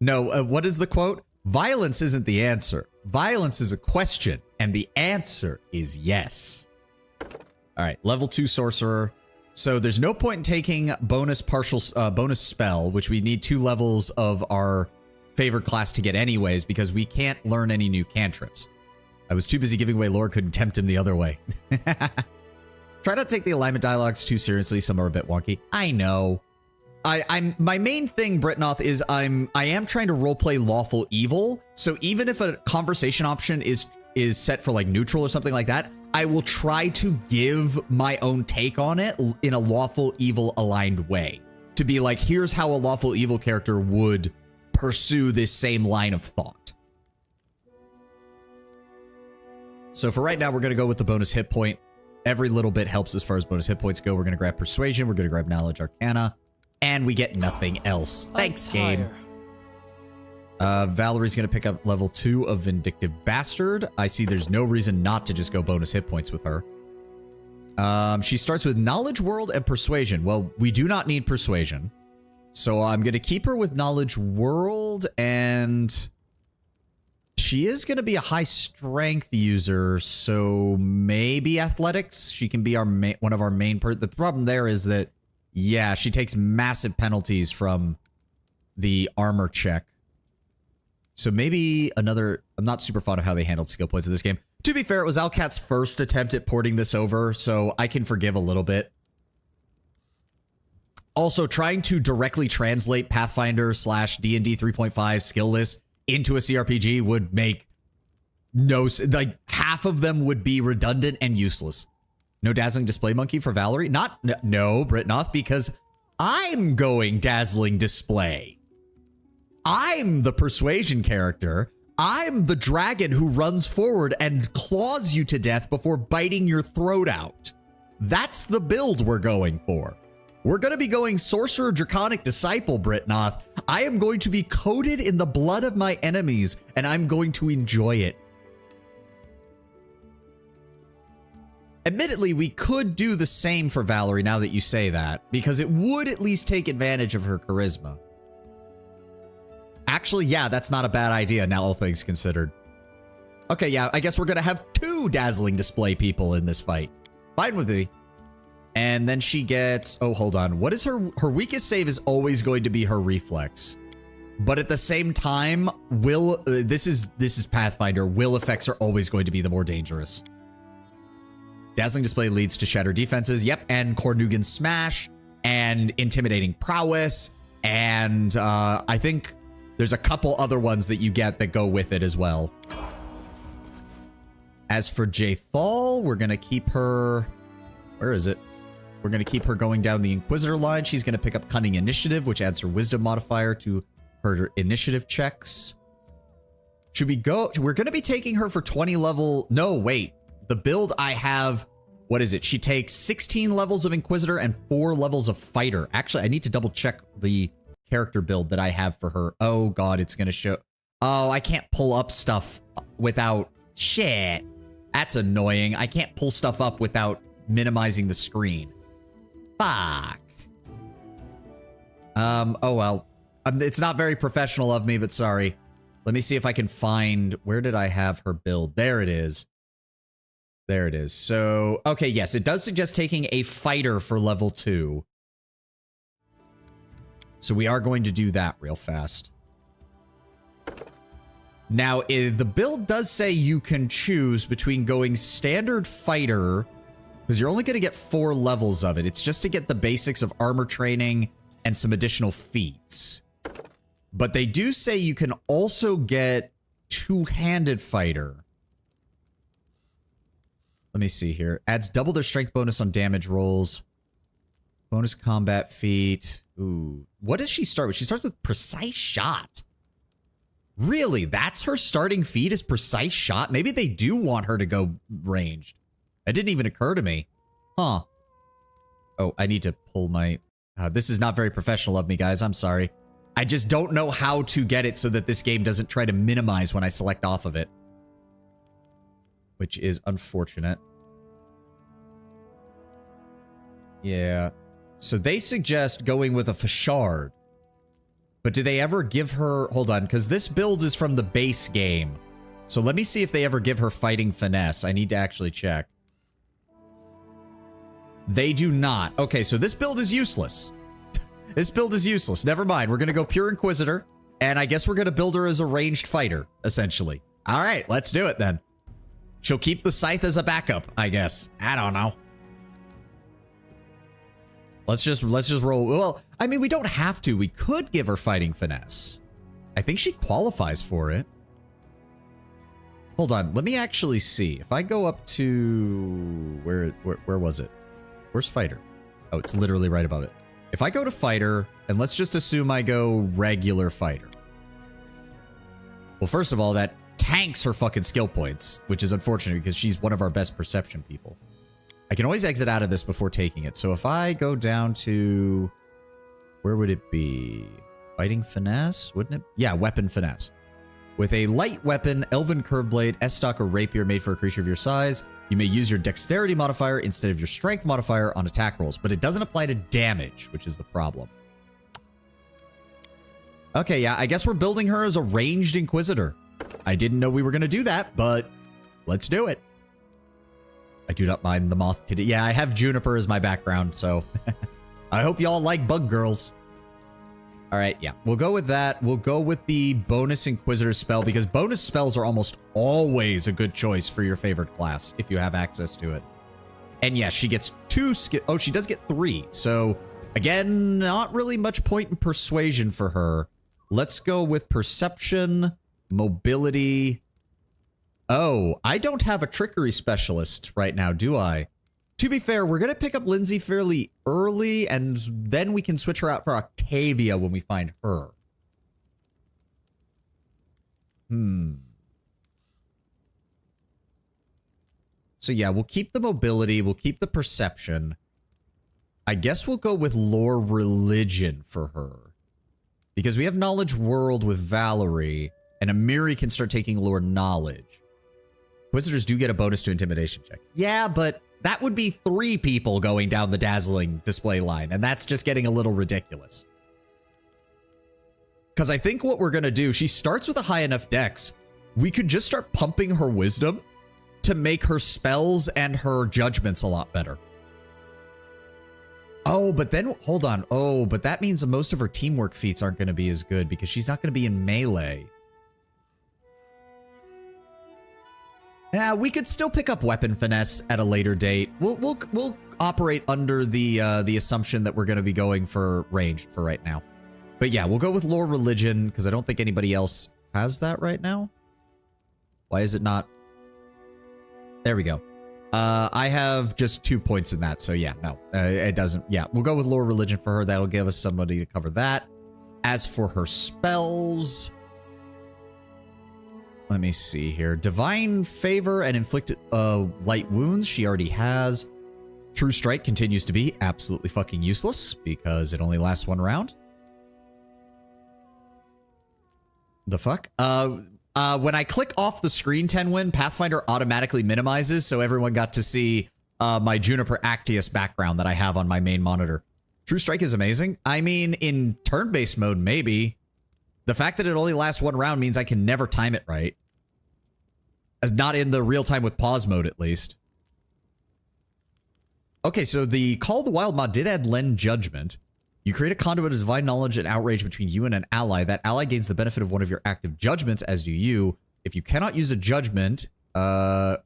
No, what is the quote? Violence isn't the answer. Violence is a question, and the answer is yes. All right, level 2 sorcerer. So there's no point in taking bonus spell, which we need 2 levels of our favored class to get anyways, because we can't learn any new cantrips. I was too busy giving away lore, couldn't tempt him the other way. Try not to take the alignment dialogues too seriously. Some are a bit wonky. I know. My main thing, Britnoth, is I am trying to roleplay lawful evil. So even if a conversation option is set for like neutral or something like that, I will try to give my own take on it in a lawful evil aligned way. To be like, here's how a lawful evil character would pursue this same line of thought. So for right now, we're going to go with the bonus hit point. Every little bit helps as far as bonus hit points go. We're going to grab Persuasion. We're going to grab Knowledge Arcana. And we get nothing else. Thanks, game. Valerie's going to pick up level 2 of Vindictive Bastard. I see there's no reason not to just go bonus hit points with her. She starts with Knowledge World and Persuasion. Well, we do not need Persuasion. So I'm going to keep her with Knowledge World, and she is going to be a high strength user, so maybe athletics. She can be our one of our main... The problem there is that, yeah, she takes massive penalties from the armor check. So maybe another... I'm not super fond of how they handled skill points in this game. To be fair, it was Alcat's first attempt at porting this over, so I can forgive a little bit. Also, trying to directly translate Pathfinder / D&D 3.5 skill list into a CRPG would make no... Like, half of them would be redundant and useless. No Dazzling Display Monkey for Valerie? No, Britnoth, because I'm going Dazzling Display. I'm the Persuasion character. I'm the dragon who runs forward and claws you to death before biting your throat out. That's the build we're going for. We're going to be going Sorcerer Draconic Disciple, Britnoth. I am going to be coated in the blood of my enemies, and I'm going to enjoy it. Admittedly, we could do the same for Valerie now that you say that, because it would at least take advantage of her charisma. Actually, yeah, that's not a bad idea, now all things considered. Okay, yeah, I guess we're going to have 2 Dazzling Display people in this fight. Fine with me. And then she gets... Oh, hold on. What is her... Her weakest save is always going to be her reflex. But at the same time, will... This is Pathfinder. Will effects are always going to be the more dangerous. Dazzling Display leads to Shatter Defenses. Yep, and Cornugan Smash. And Intimidating Prowess. And I think there's a couple other ones that you get that go with it as well. As for Jaethal, we're going to keep her... Where is it? We're going to keep her going down the Inquisitor line. She's going to pick up Cunning Initiative, which adds her Wisdom modifier to her initiative checks. Should we go? We're going to be taking her for 20 level... No, wait. The build I have... What is it? She takes 16 levels of Inquisitor and 4 levels of Fighter. Actually, I need to double check the character build that I have for her. Oh, God, it's going to show... Oh, I can't pull up stuff without... Shit. That's annoying. I can't pull stuff up without minimizing the screen. Fuck. Oh well. It's not very professional of me, but sorry. Let me see if I can find... Where did I have her build? There it is. There it is. So, okay, yes, it does suggest taking a fighter for level 2. So we are going to do that real fast. Now, the build does say you can choose between going standard fighter... Because you're only going to get 4 levels of it. It's just to get the basics of armor training and some additional feats. But they do say you can also get two-handed fighter. Let me see here. Adds double their strength bonus on damage rolls. Bonus combat feat. Ooh. What does she start with? She starts with precise shot. Really? That's her starting feat is precise shot? Maybe they do want her to go ranged. That didn't even occur to me. Huh. Oh, I need to pull my... this is not very professional of me, guys. I'm sorry. I just don't know how to get it so that this game doesn't try to minimize when I select off of it. Which is unfortunate. Yeah. So they suggest going with a Fashard. But do they ever give her... Hold on, because this build is from the base game. So let me see if they ever give her Fighting Finesse. I need to actually check. They do not. Okay, so this build is useless. This build is useless. Never mind. We're going to go pure Inquisitor. And I guess we're going to build her as a ranged fighter, essentially. All right, let's do it then. She'll keep the Scythe as a backup, I guess. I don't know. Let's just roll. Well, I mean, we don't have to. We could give her Fighting Finesse. I think she qualifies for it. Hold on. Let me actually see. If I go up to... Where was it? Where's Fighter? Oh, it's literally right above it. If I go to Fighter, and let's just assume I go regular Fighter. Well, first of all, that tanks her fucking skill points, which is unfortunate because she's one of our best perception people. I can always exit out of this before taking it. So if I go down to... Where would it be? Fighting Finesse, wouldn't it? Yeah, Weapon Finesse. With a light weapon, Elven Curved Blade, S-Stock, or Rapier made for a creature of your size, you may use your Dexterity modifier instead of your Strength modifier on attack rolls, but it doesn't apply to damage, which is the problem. Okay, yeah, I guess we're building her as a ranged Inquisitor. I didn't know we were going to do that, but let's do it. I do not mind the moth today. Yeah, I have Juniper as my background, so I hope y'all like bug girls. All right, yeah, we'll go with that. We'll go with the bonus Inquisitor spell because bonus spells are almost always a good choice for your favorite class if you have access to it. And yes, she gets 2 skill. Oh, she does get 3. So again, not really much point in persuasion for her. Let's go with perception, mobility. Oh, I don't have a trickery specialist right now, do I? To be fair, we're going to pick up Lindsay fairly early, and then we can switch her out for Octavia when we find her. So yeah, we'll keep the mobility, we'll keep the perception. I guess we'll go with lore religion for her. Because we have knowledge world with Valerie, and Amiri can start taking lore knowledge. Inquisitors do get a bonus to intimidation checks. Yeah, but that would be 3 people going down the dazzling display line, and that's just getting a little ridiculous. Because I think what we're going to do, she starts with a high enough dex. We could just start pumping her wisdom to make her spells and her judgments a lot better. Oh, but then, hold on. Oh, but that means most of her teamwork feats aren't going to be as good because she's not going to be in melee. Yeah, we could still pick up Weapon Finesse at a later date. We'll operate under the assumption that we're going to be going for ranged for right now. But yeah, we'll go with lore religion because I don't think anybody else has that right now. Why is it not? There we go. I have just 2 points in that, so yeah, no, it doesn't. Yeah, we'll go with lore religion for her. That'll give us somebody to cover that. As for her spells, let me see here. Divine Favor and Inflict Light Wounds, she already has. True Strike continues to be absolutely fucking useless because it only lasts 1 round. The fuck? When I click off the screen, Tenwin, Pathfinder automatically minimizes, so everyone got to see my Juniper Actius background that I have on my main monitor. True Strike is amazing. I mean, in turn-based mode, maybe. The fact that it only lasts 1 round means I can never time it right. Not in the real-time with pause mode, at least. Okay, so the Call of the Wild mod did add Lend Judgment. You create a conduit of divine knowledge and outrage between you and an ally. That ally gains the benefit of one of your active judgments, as do you. If you cannot use a judgment, or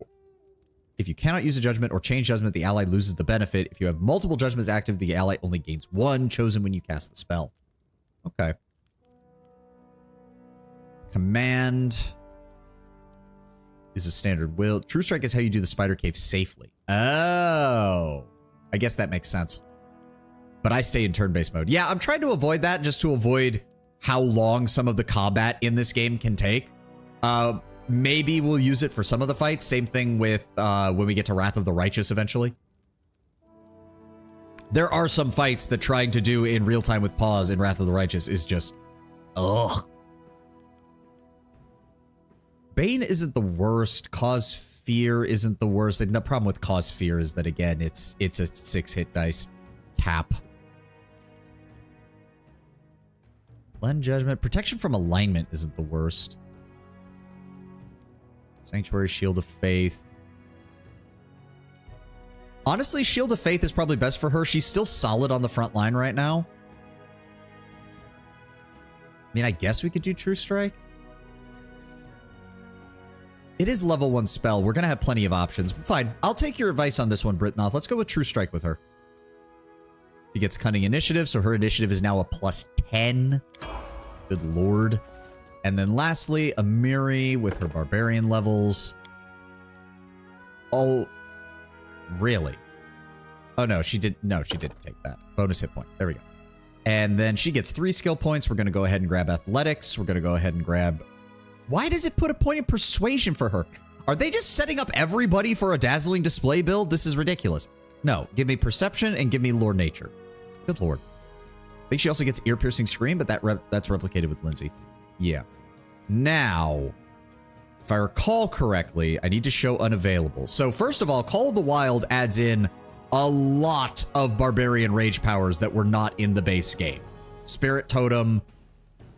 change judgment, the ally loses the benefit. If you have multiple judgments active, the ally only gains 1, chosen when you cast the spell. Okay. Command is a standard will. True Strike is how you do the spider cave safely. Oh, I guess that makes sense. but I stay in turn-based mode. Yeah, I'm trying to avoid that just to avoid how long some of the combat in this game can take. Maybe we'll use it for some of the fights. Same thing with when we get to Wrath of the Righteous eventually. There are some fights that trying to do in real time with pause in Wrath of the Righteous is just, ugh. Bane isn't the worst. Cause Fear isn't the worst. And the problem with Cause Fear is that, again, it's a 6-hit dice cap. Blend Judgment. Protection from Alignment isn't the worst. Sanctuary, Shield of Faith. Honestly, Shield of Faith is probably best for her. She's still solid on the front line right now. I mean, I guess we could do True Strike. It is level 1 spell. We're going to have plenty of options. Fine. I'll take your advice on this one, Britnoth. Let's go with True Strike with her. She gets Cunning Initiative, so her initiative is now a +10. Good lord. And then lastly, Amiri with her Barbarian levels. Oh, really? Oh, no, she didn't take that. Bonus hit point. There we go. And then she gets 3 skill points. We're going to go ahead and grab Athletics. We're going to go ahead and grab... Why does it put a point in Persuasion for her? Are they just setting up everybody for a Dazzling Display build? This is ridiculous. No, give me Perception and give me Lore Nature. Good lord. I think she also gets Ear-Piercing Scream, but that's replicated with Lindsay. Yeah. Now, if I recall correctly, I need to show Unavailable. So first of all, Call of the Wild adds in a lot of Barbarian Rage powers that were not in the base game. Spirit Totem,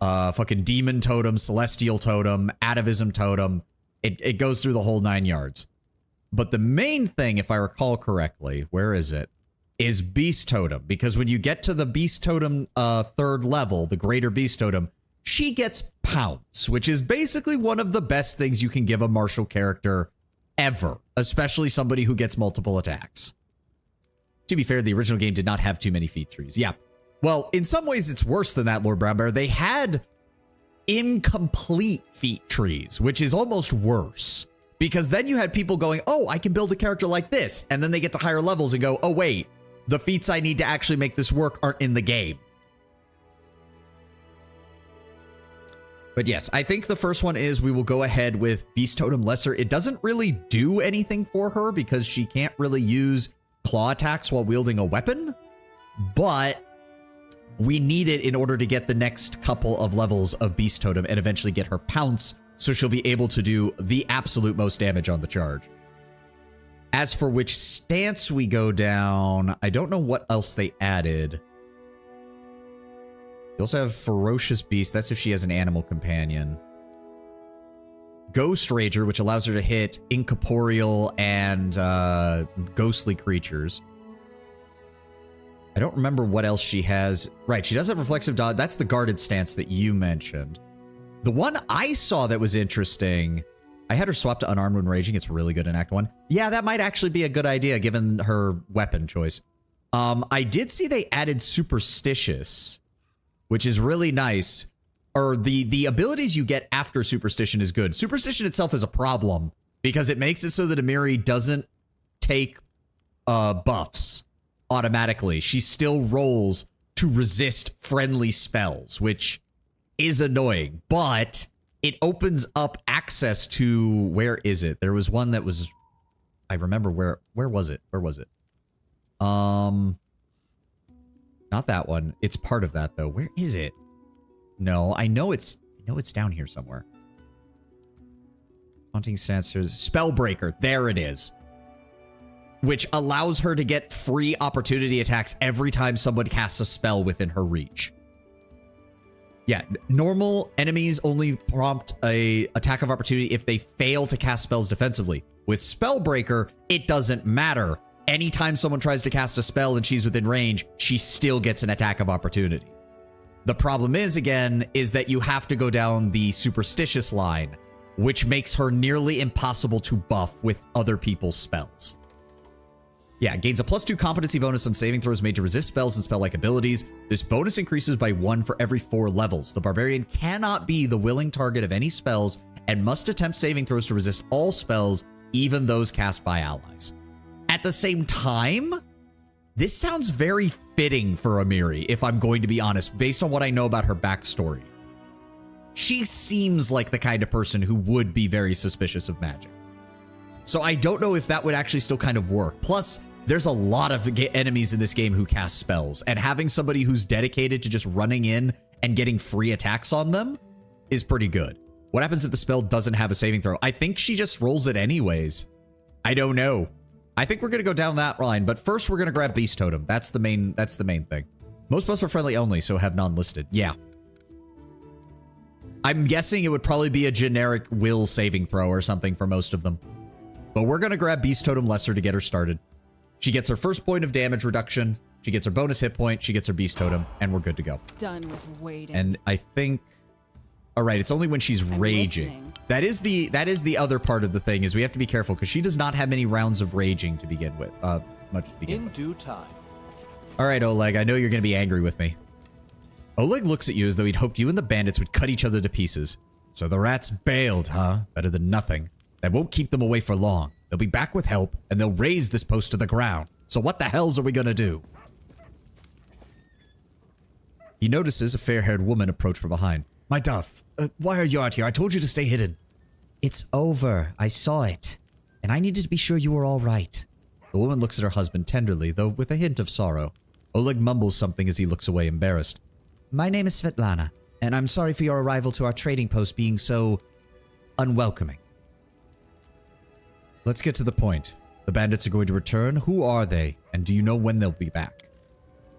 fucking Demon Totem, Celestial Totem, Atavism Totem. It goes through the whole 9 yards. But the main thing, if I recall correctly, where is it? Is Beast Totem. Because when you get to the Beast Totem 3rd level, the Greater Beast Totem, she gets Pounce, which is basically one of the best things you can give a martial character ever, especially somebody who gets multiple attacks. To be fair, the original game did not have too many feat trees. Yeah. Well, in some ways, it's worse than that, Lord Brown Bear. They had incomplete feat trees, which is almost worse. Because then you had people going, oh, I can build a character like this. And then they get to higher levels and go, oh, wait, the feats I need to actually make this work aren't in the game. But yes, I think the first one is we will go ahead with Beast Totem Lesser. It doesn't really do anything for her because she can't really use claw attacks while wielding a weapon. But we need it in order to get the next couple of levels of Beast Totem and eventually get her Pounce, so she'll be able to do the absolute most damage on the charge. As for which stance we go down, I don't know what else they added. You also have Ferocious Beast. That's if she has an animal companion. Ghost Rager, which allows her to hit incorporeal and ghostly creatures. I don't remember what else she has. Right, she does have Reflexive Dodge. That's the guarded stance that you mentioned. The one I saw that was interesting, I had her swap to Unarmed when Raging. It's really good in Act 1. Yeah, that might actually be a good idea given her weapon choice. I did see they added Superstitious, which is really nice. Or the abilities you get after Superstition is good. Superstition itself is a problem because it makes it so that Amiri doesn't take buffs automatically. She still rolls to resist friendly spells, which is annoying, but it opens up access to, where is it? There was one that was, I remember where was it? Where was it? Not that one. It's part of that though. Where is it? No, I know it's down here somewhere. Haunting Sensors, Spellbreaker. There it is. Which allows her to get free opportunity attacks every time someone casts a spell within her reach. Yeah, normal enemies only prompt a attack of opportunity if they fail to cast spells defensively. With Spellbreaker, it doesn't matter. Anytime someone tries to cast a spell and she's within range, she still gets an attack of opportunity. The problem is, again, is that you have to go down the Superstitious line, which makes her nearly impossible to buff with other people's spells. Yeah, gains a +2 competency bonus on saving throws made to resist spells and spell-like abilities. This bonus increases by 1 for every 4 levels. The Barbarian cannot be the willing target of any spells and must attempt saving throws to resist all spells, even those cast by allies. At the same time, this sounds very fitting for Amiri, if I'm going to be honest, based on what I know about her backstory. She seems like the kind of person who would be very suspicious of magic. So I don't know if that would actually still kind of work. Plus, there's a lot of enemies in this game who cast spells, and having somebody who's dedicated to just running in and getting free attacks on them is pretty good. What happens if the spell doesn't have a saving throw? I think she just rolls it anyways. I don't know. I think we're going to go down that line, but first we're going to grab Beast Totem. That's the main thing. Most spells are friendly only, so have none listed. Yeah. I'm guessing it would probably be a generic will saving throw or something for most of them. But we're going to grab Beast Totem Lesser to get her started. She gets her first point of damage reduction. She gets her bonus hit point. She gets her Beast Totem, and we're good to go. Done with waiting. And I think... All right, it's only when she's raging. Listening. That is the other part of the thing, is we have to be careful, because she does not have many rounds of raging to begin with. Much to begin with. In due time. All right, Oleg, I know you're going to be angry with me. Oleg looks at you as though he'd hoped you and the bandits would cut each other to pieces. So the rats bailed, huh? Better than nothing. That won't keep them away for long. They'll be back with help, and they'll raise this post to the ground. So what the hells are we gonna do? He notices a fair-haired woman approach from behind. My dove, why are you out here? I told you to stay hidden. It's over. I saw it. And I needed to be sure you were all right. The woman looks at her husband tenderly, though with a hint of sorrow. Oleg mumbles something as he looks away, embarrassed. My name is Svetlana, and I'm sorry for your arrival to our trading post being so unwelcoming. Let's get to the point. The bandits are going to return. Who are they? And do you know when they'll be back?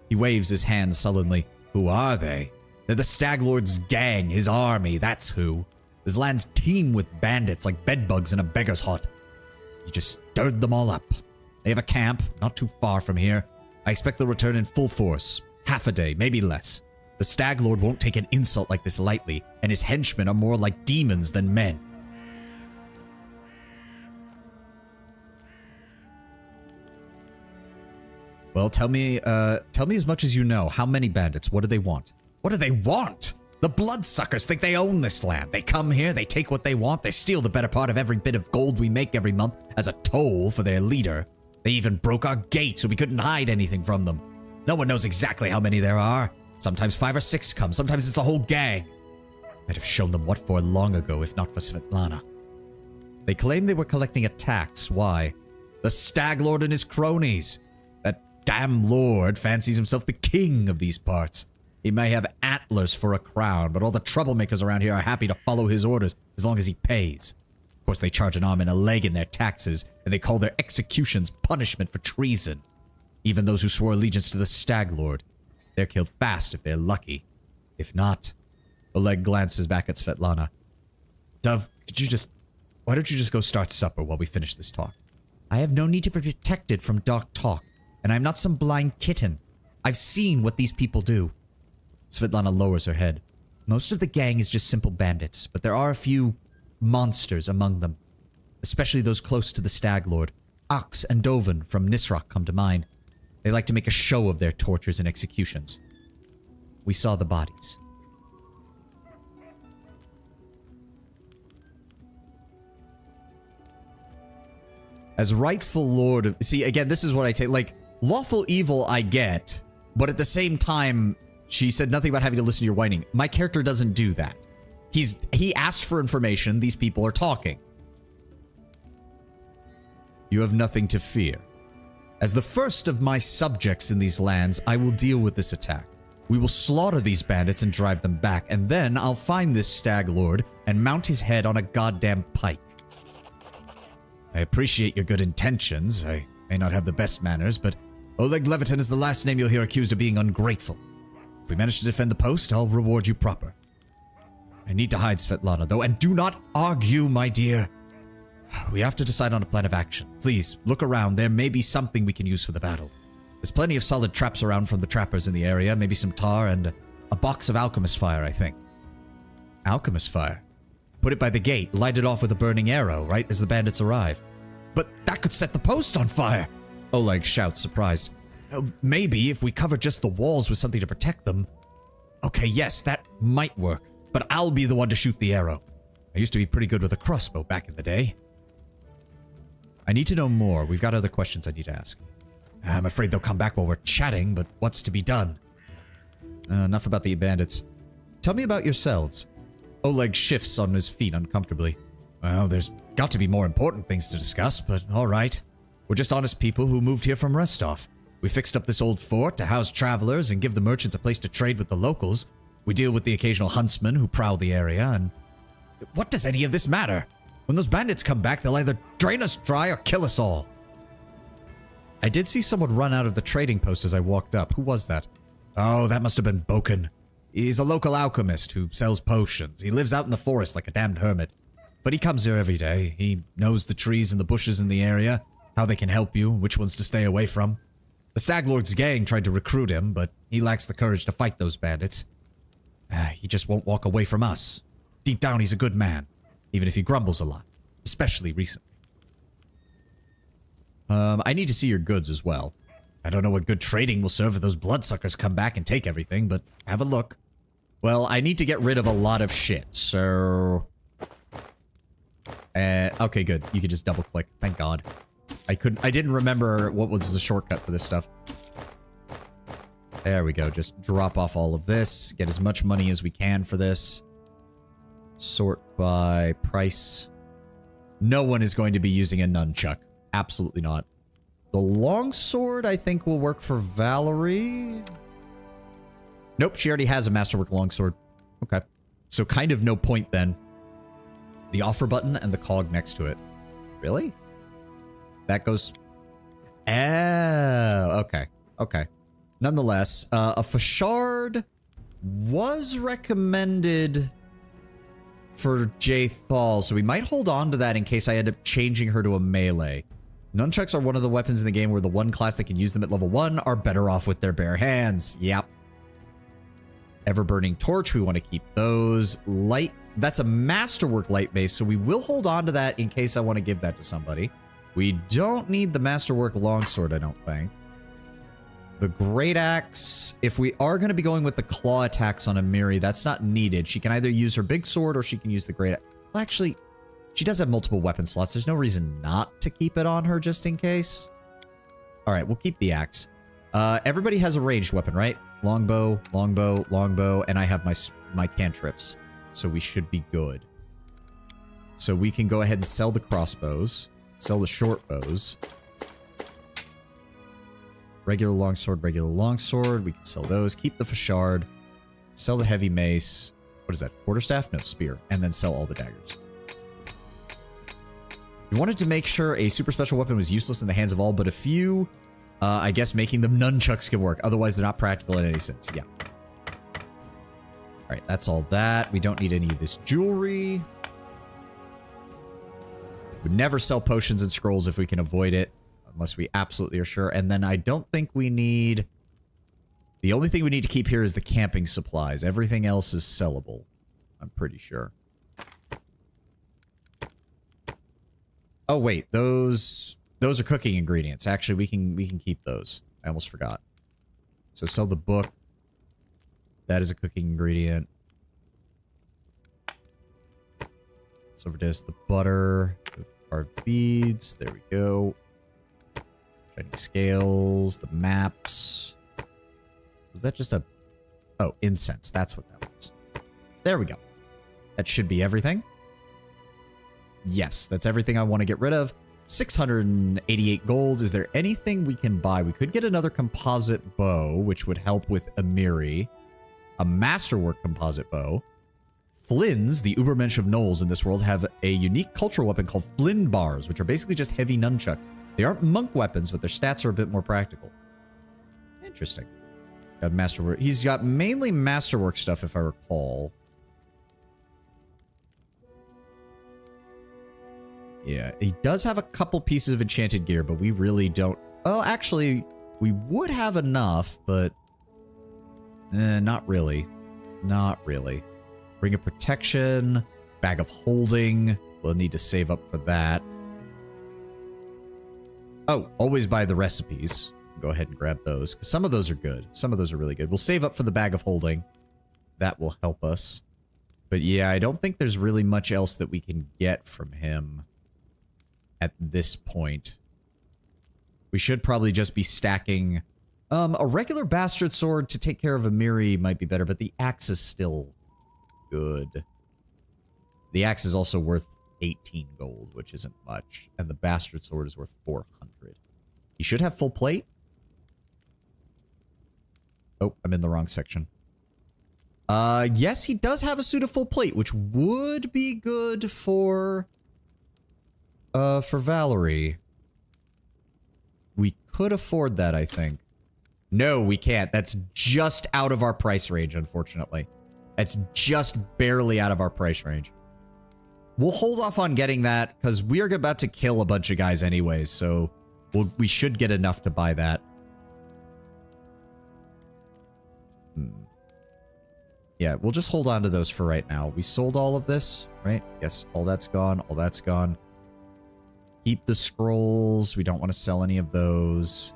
He waves his hand sullenly. Who are they? They're the Stag Lord's gang, his army, that's who. This land's teem with bandits like bedbugs in a beggar's hut. He just stirred them all up. They have a camp, not too far from here. I expect they'll return in full force. Half a day, maybe less. The Stag Lord won't take an insult like this lightly, and his henchmen are more like demons than men. Well, tell me as much as you know. How many bandits? What do they want? What do they want? The bloodsuckers think they own this land. They come here, they take what they want, they steal the better part of every bit of gold we make every month as a toll for their leader. They even broke our gate so we couldn't hide anything from them. No one knows exactly how many there are. Sometimes 5 or 6 come, sometimes it's the whole gang. I'd have shown them what for long ago if not for Svetlana. They claim they were collecting a tax. Why? The Stag Lord and his cronies. That damn lord fancies himself the king of these parts. He may have antlers for a crown, but all the troublemakers around here are happy to follow his orders as long as he pays. Of course, they charge an arm and a leg in their taxes, and they call their executions punishment for treason. Even those who swore allegiance to the Stag Lord. They're killed fast if they're lucky. If not... Oleg glances back at Svetlana. Dove, why don't you just go start supper while we finish this talk? I have no need to be protected from dark talk, and I'm not some blind kitten. I've seen what these people do. Svetlana lowers her head. Most of the gang is just simple bandits, but there are a few monsters among them. Especially those close to the Stag Lord. Ox and Dovin from Nisroch come to mind. They like to make a show of their tortures and executions. We saw the bodies. As rightful lord of... See, again, this is what I take. Like, lawful evil I get, but at the same time, she said nothing about having to listen to your whining. My character doesn't do that. He asked for information. These people are talking. You have nothing to fear. As the first of my subjects in these lands, I will deal with this attack. We will slaughter these bandits and drive them back, and then I'll find this Stag Lord and mount his head on a goddamn pike. I appreciate your good intentions. I may not have the best manners, but Oleg Levitin is the last name you'll hear accused of being ungrateful. If we manage to defend the post, I'll reward you proper. I need to hide Svetlana, though, and do not argue, my dear. We have to decide on a plan of action. Please, look around. There may be something we can use for the battle. There's plenty of solid traps around from the trappers in the area, maybe some tar, and a box of alchemist fire, I think. Alchemist fire? Put it by the gate, light it off with a burning arrow, right as the bandits arrive. But that could set the post on fire! Oleg shouts, surprised. Maybe if we cover just the walls with something to protect them. Okay, yes, that might work, but I'll be the one to shoot the arrow. I used to be pretty good with a crossbow back in the day. I need to know more. We've got other questions I need to ask. I'm afraid they'll come back while we're chatting, but what's to be done? Enough about the bandits. Tell me about yourselves. Oleg shifts on his feet uncomfortably. Well, there's got to be more important things to discuss, but all right. We're just honest people who moved here from Restov. We fixed up this old fort to house travelers and give the merchants a place to trade with the locals. We deal with the occasional huntsmen who prowl the area, and... What does any of this matter? When those bandits come back, they'll either drain us dry or kill us all. I did see someone run out of the trading post as I walked up. Who was that? Oh, that must have been Boken. He's a local alchemist who sells potions. He lives out in the forest like a damned hermit. But he comes here every day. He knows the trees and the bushes in the area, how they can help you, which ones to stay away from. The Staglord's gang tried to recruit him, but he lacks the courage to fight those bandits. He just won't walk away from us. Deep down, he's a good man, even if he grumbles a lot, especially recently. I need to see your goods as well. I don't know what good trading will serve if those bloodsuckers come back and take everything, but have a look. Well, I need to get rid of a lot of shit, so... okay, good. You can just double click. Thank God. I didn't remember what was the shortcut for this stuff. There we go. Just drop off all of this. Get as much money as we can for this. Sort by price. No one is going to be using a nunchuck. Absolutely not. The longsword, I think, will work for Valerie. Nope, she already has a masterwork longsword. Okay. So kind of no point then. The offer button and the cog next to it. Really? That goes... Oh, okay. Okay. Nonetheless, a Fashard was recommended for Jay Thal, so we might hold on to that in case I end up changing her to a melee. Nunchucks are one of the weapons in the game where the one class that can use them at level 1 are better off with their bare hands. Yep. Ever-burning torch, we want to keep those. Light, that's a masterwork light base, so we will hold on to that in case I want to give that to somebody. We don't need the masterwork longsword, I don't think. The great axe, if we are going to be going with the claw attacks on Amiri, that's not needed. She can either use her big sword or she can use the great axe. Well, actually, she does have multiple weapon slots. There's no reason not to keep it on her just in case. All right, we'll keep the axe. Everybody has a ranged weapon, right? Longbow, longbow, longbow, and I have my cantrips. So we should be good. So we can go ahead and sell the crossbows. Sell the short bows. Regular longsword, regular longsword. We can sell those. Keep the Fashard. Sell the heavy mace. What is that? Quarterstaff? No, spear. And then sell all the daggers. We wanted to make sure a super special weapon was useless in the hands of all but a few. I guess making them nunchucks can work. Otherwise, they're not practical in any sense. Yeah. All right, that's all that. We don't need any of this jewelry. Would never sell potions and scrolls if we can avoid it. Unless we absolutely are sure. And then I don't think we need... The only thing we need to keep here is the camping supplies. Everything else is sellable. I'm pretty sure. Oh, wait. Those are cooking ingredients. Actually, we can keep those. I almost forgot. So sell the book. That is a cooking ingredient. Silver disc, the butter, the carved beads. There we go. Shining scales, the maps. Was that just a... Oh, incense. That's what that was. There we go. That should be everything. Yes, that's everything I want to get rid of. 688 gold. Is there anything we can buy? We could get another composite bow, which would help with Amiri. A masterwork composite bow. Flyns, the Ubermensch of Knolls in this world, have a unique cultural weapon called Flynn bars, which are basically just heavy nunchucks. They aren't monk weapons, but their stats are a bit more practical. Interesting. Got masterwork. He's got mainly masterwork stuff, if I recall. Yeah, he does have a couple pieces of enchanted gear, but we really don't... Well, actually, we would have enough, but... not really. Not really. Ring of protection, bag of holding. We'll need to save up for that. Oh, always buy the recipes. Go ahead and grab those. Some of those are good. Some of those are really good. We'll save up for the bag of holding. That will help us. But yeah, I don't think there's really much else that we can get from him at this point. We should probably just be stacking. A regular bastard sword to take care of Amiri might be better, but the axe is still good. The axe is also worth 18 gold, which isn't much. And the bastard sword is worth 400. You should have full plate. Oh, I'm in the wrong section. Yes, he does have a suit of full plate, which would be good for Valerie. We could afford that, I think. No, we can't. That's just out of our price range, unfortunately. That's just barely out of our price range. We'll hold off on getting that, because we are about to kill a bunch of guys anyways, so we should get enough to buy that. Yeah, we'll just hold on to those for right now. We sold all of this, right? Yes, all that's gone. All that's gone. Keep the scrolls. We don't want to sell any of those.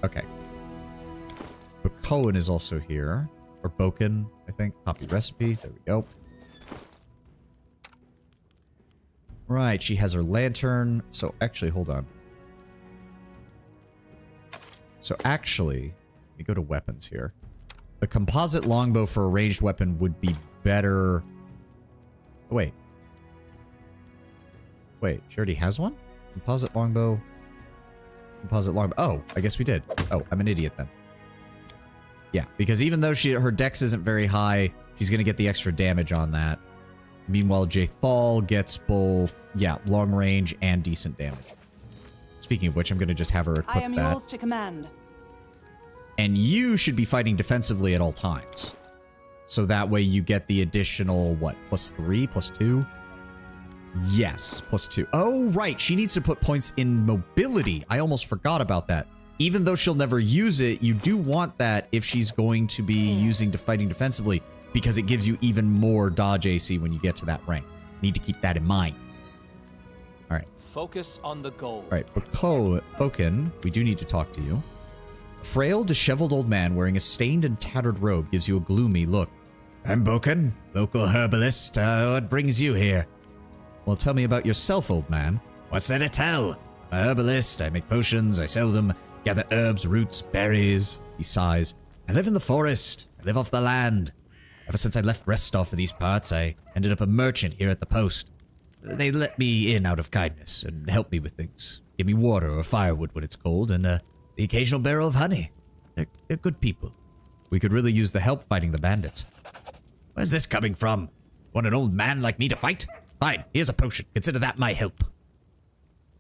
Okay. But Cohen is also here. Or Boken, I think. Copy recipe. There we go. Right, she has her lantern. So actually, hold on. So actually, let me go to weapons here. The composite longbow for a ranged weapon would be better. Oh, wait. Wait, she already has one? Composite longbow. Composite longbow. Oh, I guess we did. Oh, I'm an idiot then. Yeah, because even though her dex isn't very high, she's going to get the extra damage on that. Meanwhile, Jaethal gets both, yeah, long range and decent damage. Speaking of which, I'm going to just have her equip that. I am yours to command. And you should be fighting defensively at all times. So that way you get the additional, what, +3, +2? Yes, +2. Oh, right. She needs to put points in mobility. I almost forgot about that. Even though she'll never use it, you do want that if she's going to be using fighting defensively, because it gives you even more dodge AC when you get to that rank. Need to keep that in mind. All right. Focus on the goal. All right, Boken, we do need to talk to you. A frail, disheveled old man wearing a stained and tattered robe gives you a gloomy look. I'm Boken, local herbalist. What brings you here? Well, tell me about yourself, old man. What's there to tell? I'm a herbalist. I make potions. I sell them. Gather herbs, roots, berries. He sighs. I live in the forest. I live off the land. Ever since I left Restov for these parts, I ended up a merchant here at the post. They let me in out of kindness and help me with things. Give me water or firewood when it's cold, and the occasional barrel of honey. They're good people. We could really use the help fighting the bandits. Where's this coming from? Want an old man like me to fight? Fine, here's a potion. Consider that my help.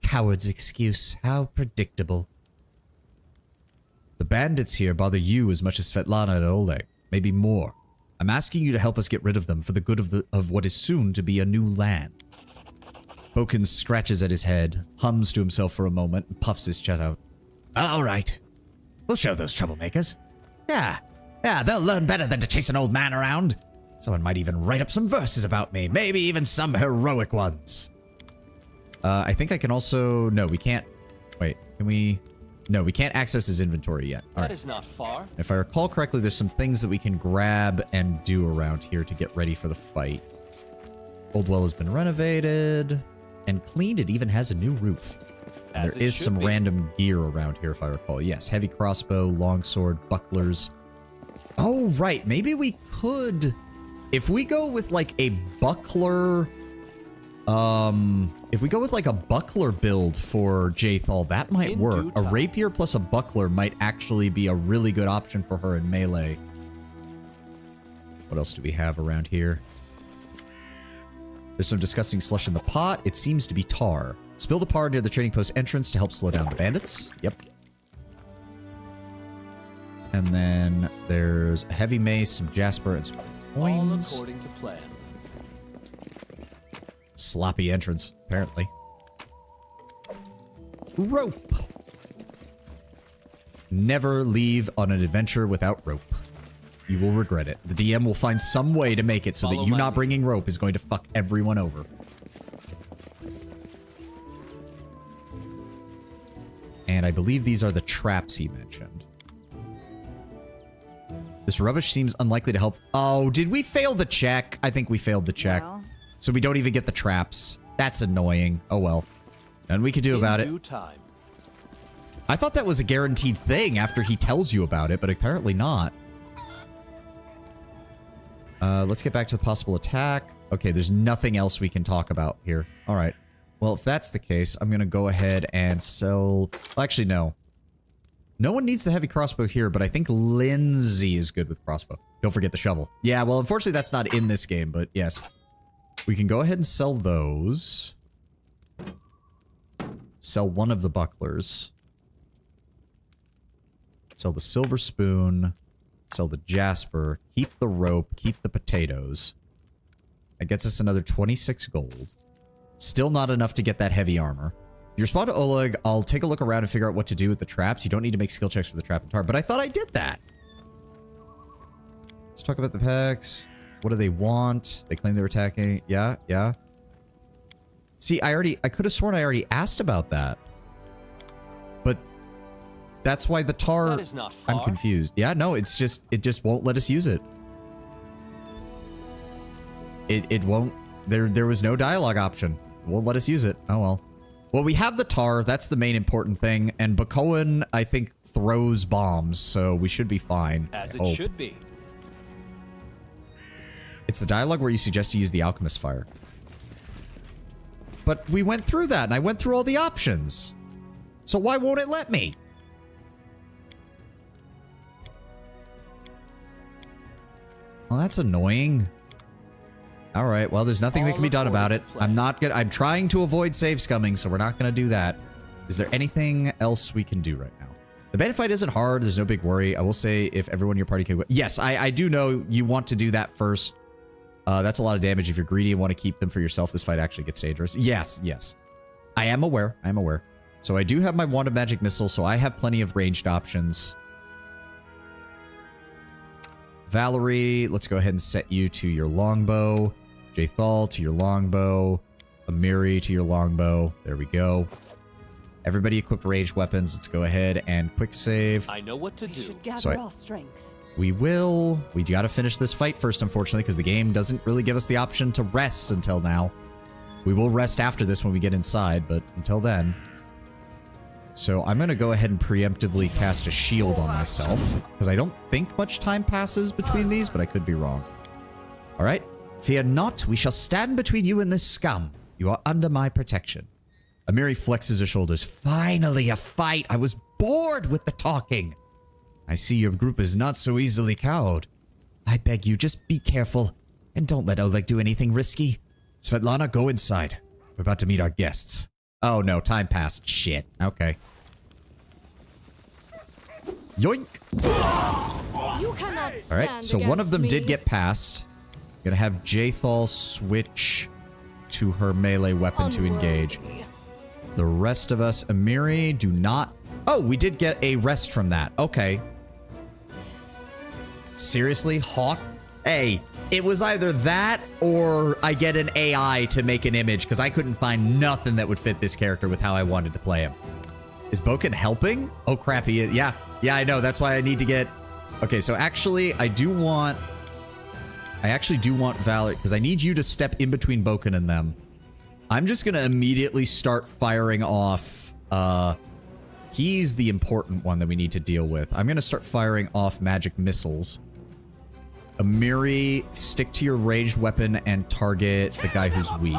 Coward's excuse. How predictable. The bandits here bother you as much as Svetlana and Oleg. Maybe more. I'm asking you to help us get rid of them for the good of what is soon to be a new land. Boken scratches at his head, hums to himself for a moment, and puffs his chest out. All right. We'll show those troublemakers. Yeah, they'll learn better than to chase an old man around. Someone might even write up some verses about me, maybe even some heroic ones. I think I can also... No, we can't... Wait, can we... No, we can't access his inventory yet. All right. That is not far. If I recall correctly, there's some things that we can grab and do around here to get ready for the fight. Old well has been renovated and cleaned. It even has a new roof. And there is some random gear around here, if I recall. Yes, heavy crossbow, longsword, bucklers. Oh, right. Maybe we could... If we go with, like, a buckler... If we go with, like, a buckler build for Jaethal, that might work. A rapier plus a buckler might actually be a really good option for her in melee. What else do we have around here? There's some disgusting slush in the pot. It seems to be tar. Spill the tar near the trading post entrance to help slow down the bandits. Yep. And then there's a heavy mace, some jasper, and some coins. All according to plan. Sloppy entrance, apparently. Rope. Never leave on an adventure without rope. You will regret it. The DM will find some way to make it so that you not bringing rope is going to fuck everyone over. And I believe these are the traps he mentioned. This rubbish seems unlikely to help. Oh, did we fail the check? I think we failed the check. Well. So we don't even get the traps. That's annoying. Oh well. Nothing we can do about it. Due time. I thought that was a guaranteed thing after he tells you about it, but apparently not. Let's get back to the possible attack. Okay, there's nothing else we can talk about here. All right. Well, if that's the case, I'm going to go ahead and sell... Well, actually, no. No one needs the heavy crossbow here, but I think Lindsay is good with crossbow. Don't forget the shovel. Yeah, well, unfortunately, that's not in this game, but yes. We can go ahead and sell those. Sell one of the bucklers. Sell the silver spoon. Sell the jasper. Keep the rope. Keep the potatoes. That gets us another 26 gold. Still not enough to get that heavy armor. If you respond to Oleg, I'll take a look around and figure out what to do with the traps. You don't need to make skill checks for the trap and tar, but I thought I did that. Let's talk about the packs. What do they want? They claim they're attacking. Yeah, yeah. See, I could have sworn I already asked about that. But that's why the tar... That is not far. I'm confused. Yeah, no, it just won't let us use it. It won't... There was no dialogue option. It won't let us use it. Oh, well. Well, we have the tar. That's the main important thing. And Bakoan, I think, throws bombs, so we should be fine. As it should be. It's the dialogue where you suggest to use the alchemist fire. But we went through that, and I went through all the options. So why won't it let me? Well, that's annoying. All right, well, there's nothing that can be done about it. I'm trying to avoid save scumming, so we're not going to do that. Is there anything else we can do right now? The bandit fight isn't hard. There's no big worry. I will say if everyone in your party can... Yes, I do know you want to do that first. That's a lot of damage. If you're greedy and want to keep them for yourself, this fight actually gets dangerous. Yes, yes. I am aware. I am aware. So I do have my Wand of Magic Missile, so I have plenty of ranged options. Valerie, let's go ahead and set you to your longbow. Jathal to your longbow. Amiri to your longbow. There we go. Everybody equip ranged weapons. Let's go ahead and quick save. I know what to do. Gather our strength. We will. We gotta finish this fight first, unfortunately, because the game doesn't really give us the option to rest until now. We will rest after this when we get inside, but until then. So I'm gonna go ahead and preemptively cast a shield on myself, because I don't think much time passes between these, but I could be wrong. All right. Fear not, we shall stand between you and this scum. You are under my protection. Amiri flexes her shoulders. Finally, a fight. I was bored with the talking. I see your group is not so easily cowed. I beg you, just be careful. And don't let Oleg do anything risky. Svetlana, go inside. We're about to meet our guests. Oh no, time passed. Shit. Okay. Yoink. You cannot stand Alright, so one of them against did me. get past. Gonna have Jathal switch to her melee weapon to engage. The rest of us, Amiri, do not... Oh, we did get a rest from that. Okay. Seriously? Hawk? Hey, it was either that or I get an AI to make an image because I couldn't find nothing that would fit this character with how I wanted to play him. Is Boken helping? Oh, crap, he is. Yeah, I know. That's why I need to get... Okay, so actually, I actually do want Valor because I need you to step in between Boken and them. I'm just going to immediately start firing off... He's the important one that we need to deal with. I'm going to start firing off magic missiles. Amiri, stick to your ranged weapon and target the guy who's weak.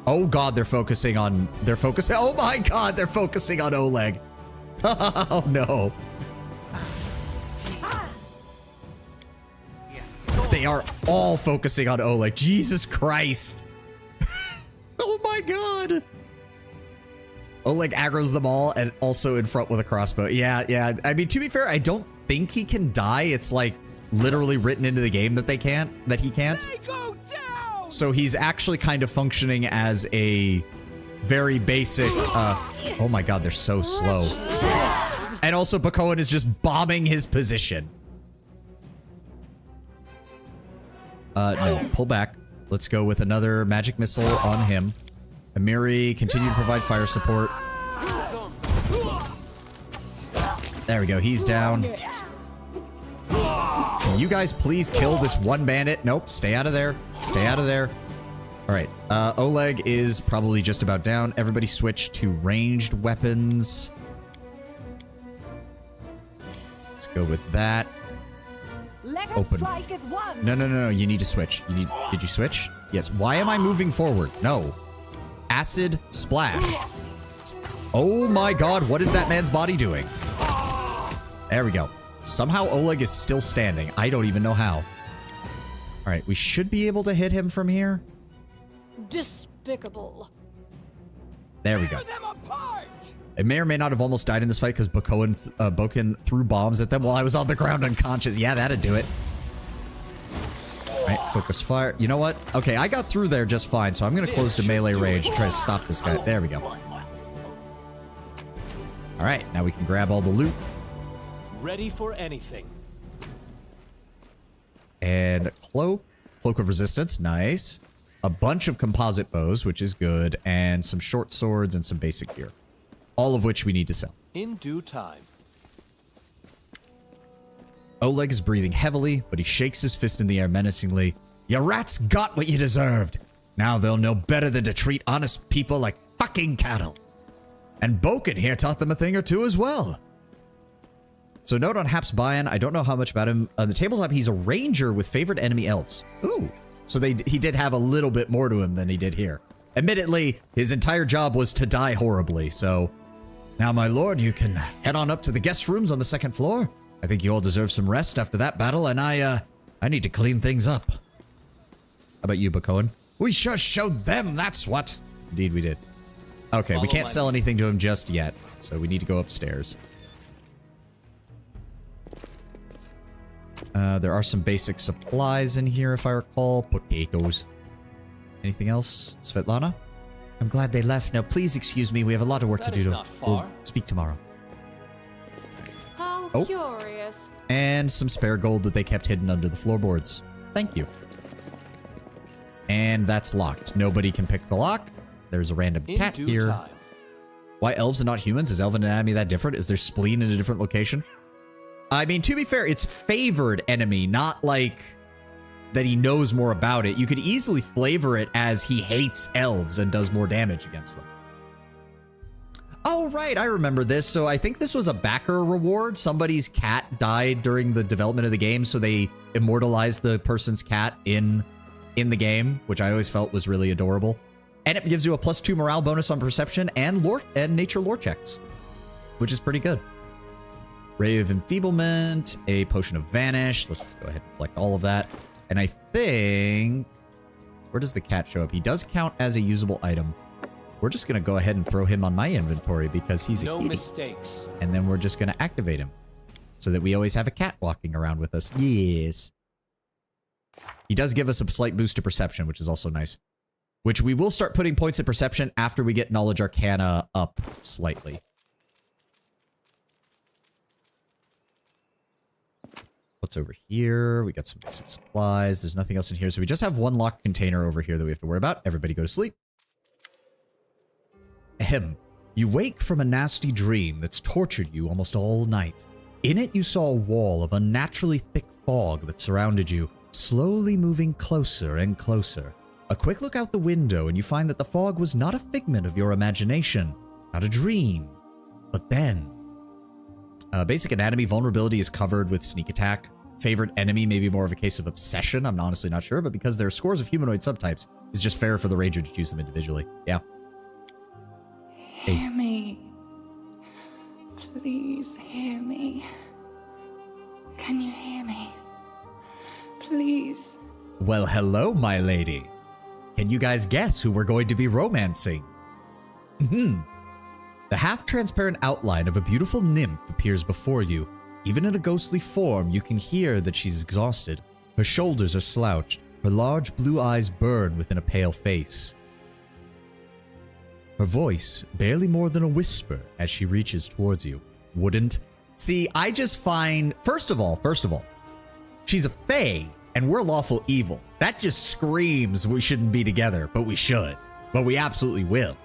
Oh god, they're focusing on... Oh my god, they're focusing on Oleg. Oh no. They are all focusing on Oleg. Jesus Christ. Oh my god. Oleg aggroes them all and also in front with a crossbow. Yeah. I mean, to be fair, I don't think he can die. It's like literally written into the game that he can't. They go down! So he's actually kind of functioning as a very basic, oh my god, they're so slow. And also Bakoan is just bombing his position. No, pull back. Let's go with another magic missile on him. Amiri, continue to provide fire support. There we go, he's down. Can you guys please kill this one bandit? Nope, stay out of there. Stay out of there. All right, Oleg is probably just about down. Everybody switch to ranged weapons. Let's go with that. Let us Open. strike as one. No. You need to switch. Did you switch? Yes. Why am I moving forward? No. Acid splash. Oh my god, what is that man's body doing? There we go. Somehow Oleg is still standing. I don't even know how. All right, we should be able to hit him from here. Despicable. There we go. I may or may not have almost died in this fight because Boken threw bombs at them while I was on the ground unconscious. Yeah, that'd do it. All right, focus fire. You know what? Okay, I got through there just fine, so I'm going to close to melee rage and try to stop this guy. There we go. All right, now we can grab all the loot. Ready for anything. And cloak of resistance, nice. A bunch of composite bows, which is good, and some short swords and some basic gear. All of which we need to sell. In due time. Oleg is breathing heavily, but he shakes his fist in the air menacingly. You rats got what you deserved. Now they'll know better than to treat honest people like fucking cattle. And Boken here taught them a thing or two as well. So note on Hap's Bayan, I don't know how much about him. On the tabletop, he's a ranger with favored enemy elves. Ooh. So he did have a little bit more to him than he did here. Admittedly, his entire job was to die horribly, so... Now, my lord, you can head on up to the guest rooms on the second floor. I think you all deserve some rest after that battle, and I need to clean things up. How about you, Bakoan? We sure showed them, that's what. Indeed we did. Okay, we can't sell anything to him just yet, so we need to go upstairs. There are some basic supplies in here, if I recall. Potatoes. Anything else, Svetlana? I'm glad they left. Now, please excuse me. We have a lot of work to do. We'll speak tomorrow. How curious. And some spare gold that they kept hidden under the floorboards. Thank you. And that's locked. Nobody can pick the lock. There's a random cat here. Why elves and not humans? Is elven anatomy that different? Is their spleen in a different location? I mean, to be fair, it's favored enemy, not like that he knows more about it. You could easily flavor it as he hates elves and does more damage against them. Oh, right. I remember this. So I think this was a backer reward. Somebody's cat died during the development of the game, so they immortalized the person's cat in the game, which I always felt was really adorable. And it gives you a +2 morale bonus on perception and lore and nature lore checks, which is pretty good. Ray of Enfeeblement, a Potion of Vanish. Let's just go ahead and collect all of that. And I think... Where does the cat show up? He does count as a usable item. We're just going to go ahead and throw him on my inventory because he's a kitty. No mistakes. And then we're just going to activate him so that we always have a cat walking around with us. Yes. He does give us a slight boost to perception, which is also nice. Which we will start putting points of perception after we get Knowledge Arcana up slightly. What's over here? We got some basic supplies. There's nothing else in here. So we just have one locked container over here that we have to worry about. Everybody go to sleep. Ahem. You wake from a nasty dream that's tortured you almost all night. In it, you saw a wall of unnaturally thick fog that surrounded you, slowly moving closer and closer. A quick look out the window and you find that the fog was not a figment of your imagination, not a dream. But then... basic anatomy, vulnerability is covered with sneak attack. Favorite enemy may be more of a case of obsession. I'm honestly not sure, but because there are scores of humanoid subtypes, it's just fair for the ranger to choose them individually. Yeah. Hear me. Please hear me. Can you hear me? Please. Well, hello, my lady. Can you guys guess who we're going to be romancing? The half-transparent outline of a beautiful nymph appears before you. Even in a ghostly form, you can hear that she's exhausted. Her shoulders are slouched. Her large blue eyes burn within a pale face. Her voice, barely more than a whisper as she reaches towards you. Wouldn't? See, I just find... First of all, she's a fae, and we're lawful evil. That just screams we shouldn't be together, but we should. But we absolutely will.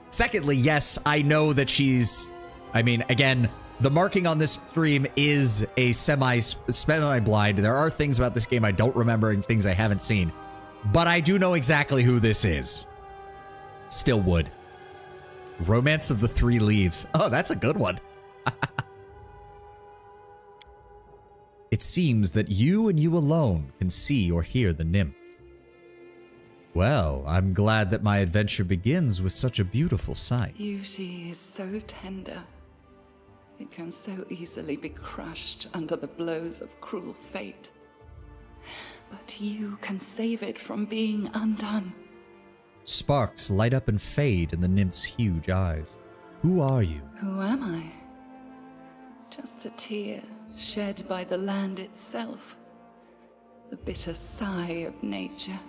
Secondly, yes, I know that she's... I mean, again, the marking on this stream is a semi-blind. There are things about this game I don't remember and things I haven't seen. But I do know exactly who this is. Still would. Romance of the Three Leaves. Oh, that's a good one. It seems that you and you alone can see or hear the nymph. Well, I'm glad that my adventure begins with such a beautiful sight. Beauty is so tender. It can so easily be crushed under the blows of cruel fate. But you can save it from being undone. Sparks light up and fade in the nymph's huge eyes. Who are you? Who am I? Just a tear shed by the land itself. The bitter sigh of nature.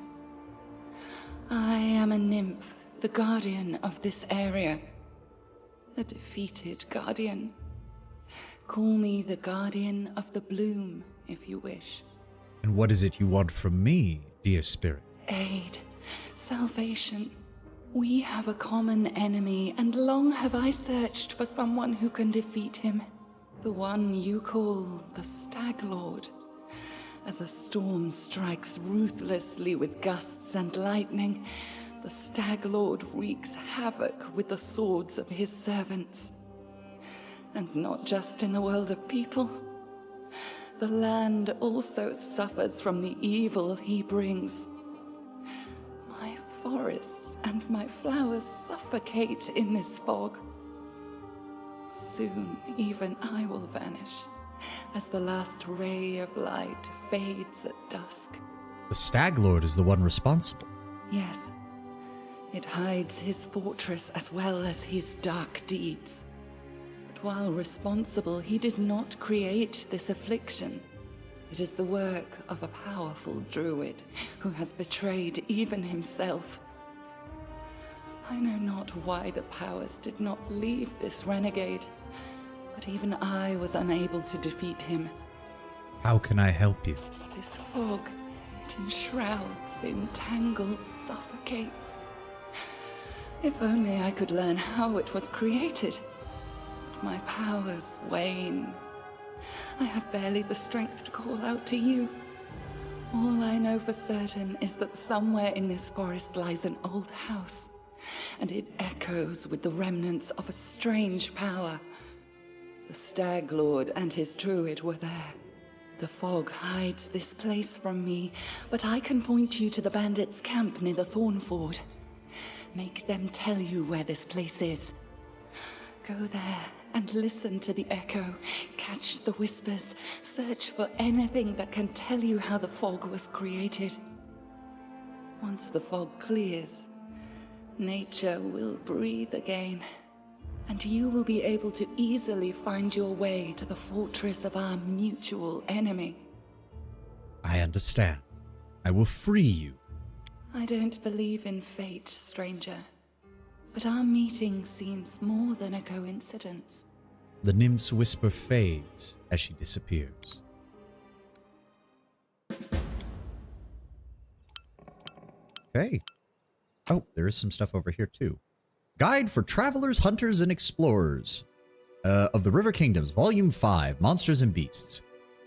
I am a nymph, the guardian of this area. A defeated guardian. Call me the guardian of the bloom, if you wish. And what is it you want from me, dear spirit? Aid. Salvation. We have a common enemy, and long have I searched for someone who can defeat him. The one you call the Stag Lord. As a storm strikes ruthlessly with gusts and lightning, the Stag Lord wreaks havoc with the swords of his servants. And not just in the world of people. The land also suffers from the evil he brings. My forests and my flowers suffocate in this fog. Soon, even I will vanish, as the last ray of light fades at dusk. The Stag Lord is the one responsible. Yes. It hides his fortress as well as his dark deeds. But while responsible, he did not create this affliction. It is the work of a powerful druid who has betrayed even himself. I know not why the powers did not leave this renegade, but even I was unable to defeat him. How can I help you? This fog, it enshrouds, entangles, suffocates. If only I could learn how it was created. But my powers wane. I have barely the strength to call out to you. All I know for certain is that somewhere in this forest lies an old house, and it echoes with the remnants of a strange power. The Stag Lord and his druid were there. The fog hides this place from me, but I can point you to the bandits' camp near the Thornford. Make them tell you where this place is. Go there and listen to the echo, catch the whispers, search for anything that can tell you how the fog was created. Once the fog clears, nature will breathe again, and you will be able to easily find your way to the fortress of our mutual enemy. I understand. I will free you. I don't believe in fate, stranger. But our meeting seems more than a coincidence. The nymph's whisper fades as she disappears. Okay. Oh, there is some stuff over here too. Guide for Travelers, Hunters, and Explorers. Of the River Kingdoms, Volume 5, Monsters and Beasts.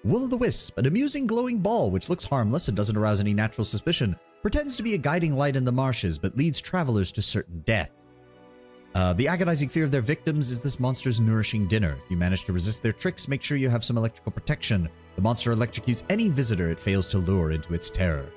Will-o'-the-Wisp, an amusing glowing ball which looks harmless and doesn't arouse any natural suspicion, pretends to be a guiding light in the marshes, but leads travelers to certain death. The agonizing fear of their victims is this monster's nourishing dinner. If you manage to resist their tricks, make sure you have some electrical protection. The monster electrocutes any visitor it fails to lure into its terror.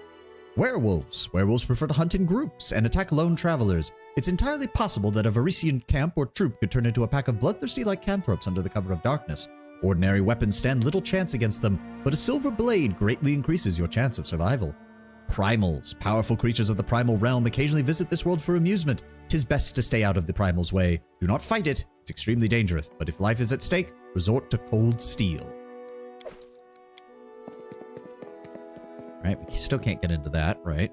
Werewolves. Werewolves prefer to hunt in groups and attack lone travelers. It's entirely possible that a Varisian camp or troop could turn into a pack of bloodthirsty lycanthropes under the cover of darkness. Ordinary weapons stand little chance against them, but a silver blade greatly increases your chance of survival. Primals. Powerful creatures of the primal realm occasionally visit this world for amusement. 'Tis best to stay out of the primal's way. Do not fight it. It's extremely dangerous, but if life is at stake, resort to cold steel. Right, we still can't get into that, right?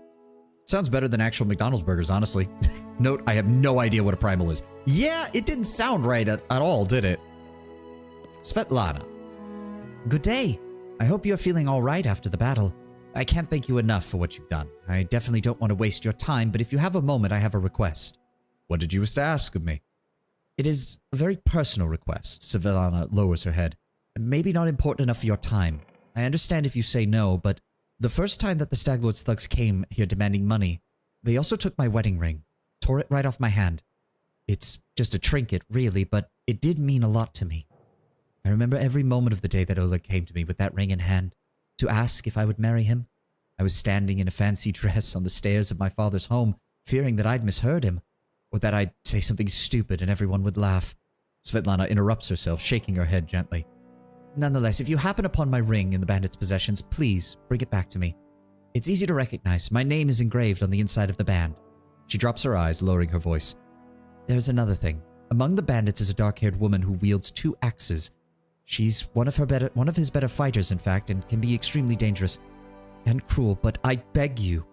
Sounds better than actual McDonald's burgers, honestly. Note, I have no idea what a primal is. Yeah, it didn't sound right at all, did it? Svetlana. Good day. I hope you're feeling all right after the battle. I can't thank you enough for what you've done. I definitely don't want to waste your time, but if you have a moment, I have a request. What did you wish to ask of me? It is a very personal request. Svetlana lowers her head. Maybe not important enough for your time. I understand if you say no, but the first time that the Staglord's thugs came here demanding money, they also took my wedding ring, tore it right off my hand. It's just a trinket, really, but it did mean a lot to me. I remember every moment of the day that Oleg came to me with that ring in hand to ask if I would marry him. I was standing in a fancy dress on the stairs of my father's home, fearing that I'd misheard him, or that I'd say something stupid and everyone would laugh. Svetlana interrupts herself, shaking her head gently. Nonetheless, if you happen upon my ring in the bandit's possessions, please bring it back to me. It's easy to recognize. My name is engraved on the inside of the band. She drops her eyes, lowering her voice. There's another thing. Among the bandits is a dark-haired woman who wields 2 axes. She's one of his better fighters, in fact, and can be extremely dangerous and cruel, but I beg you,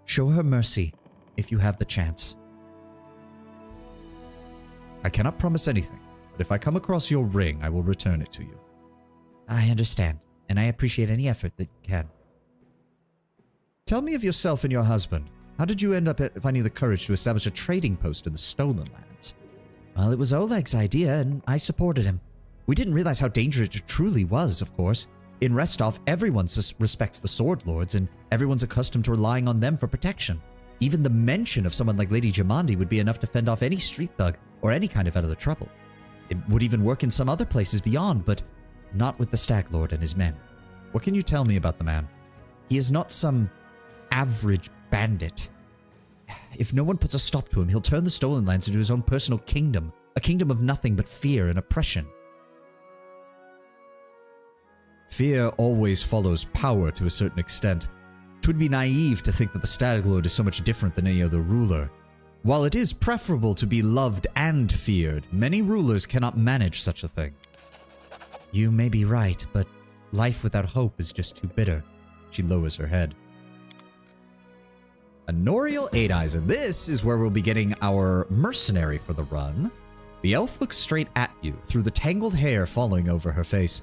show her mercy if you have the chance. I cannot promise anything, but if I come across your ring, I will return it to you. I understand, and I appreciate any effort that you can. Tell me of yourself and your husband. How did you end up finding the courage to establish a trading post in the Stolen Lands? Well, it was Oleg's idea, and I supported him. We didn't realize how dangerous it truly was, of course. In Restov, everyone respects the Sword Lords, and everyone's accustomed to relying on them for protection. Even the mention of someone like Lady Jamandi would be enough to fend off any street thug or any kind of out of the trouble. It would even work in some other places beyond, but not with the Stag Lord and his men. What can you tell me about the man? He is not some average bandit. If no one puts a stop to him, he'll turn the Stolen Lands into his own personal kingdom, a kingdom of nothing but fear and oppression. Fear always follows power to a certain extent. It would be naive to think that the Stag Lord is so much different than any other ruler. While it is preferable to be loved and feared, many rulers cannot manage such a thing. You may be right, but life without hope is just too bitter. She lowers her head. Honorial Eight Eyes, and this is where we'll be getting our mercenary for the run. The elf looks straight at you, through the tangled hair falling over her face.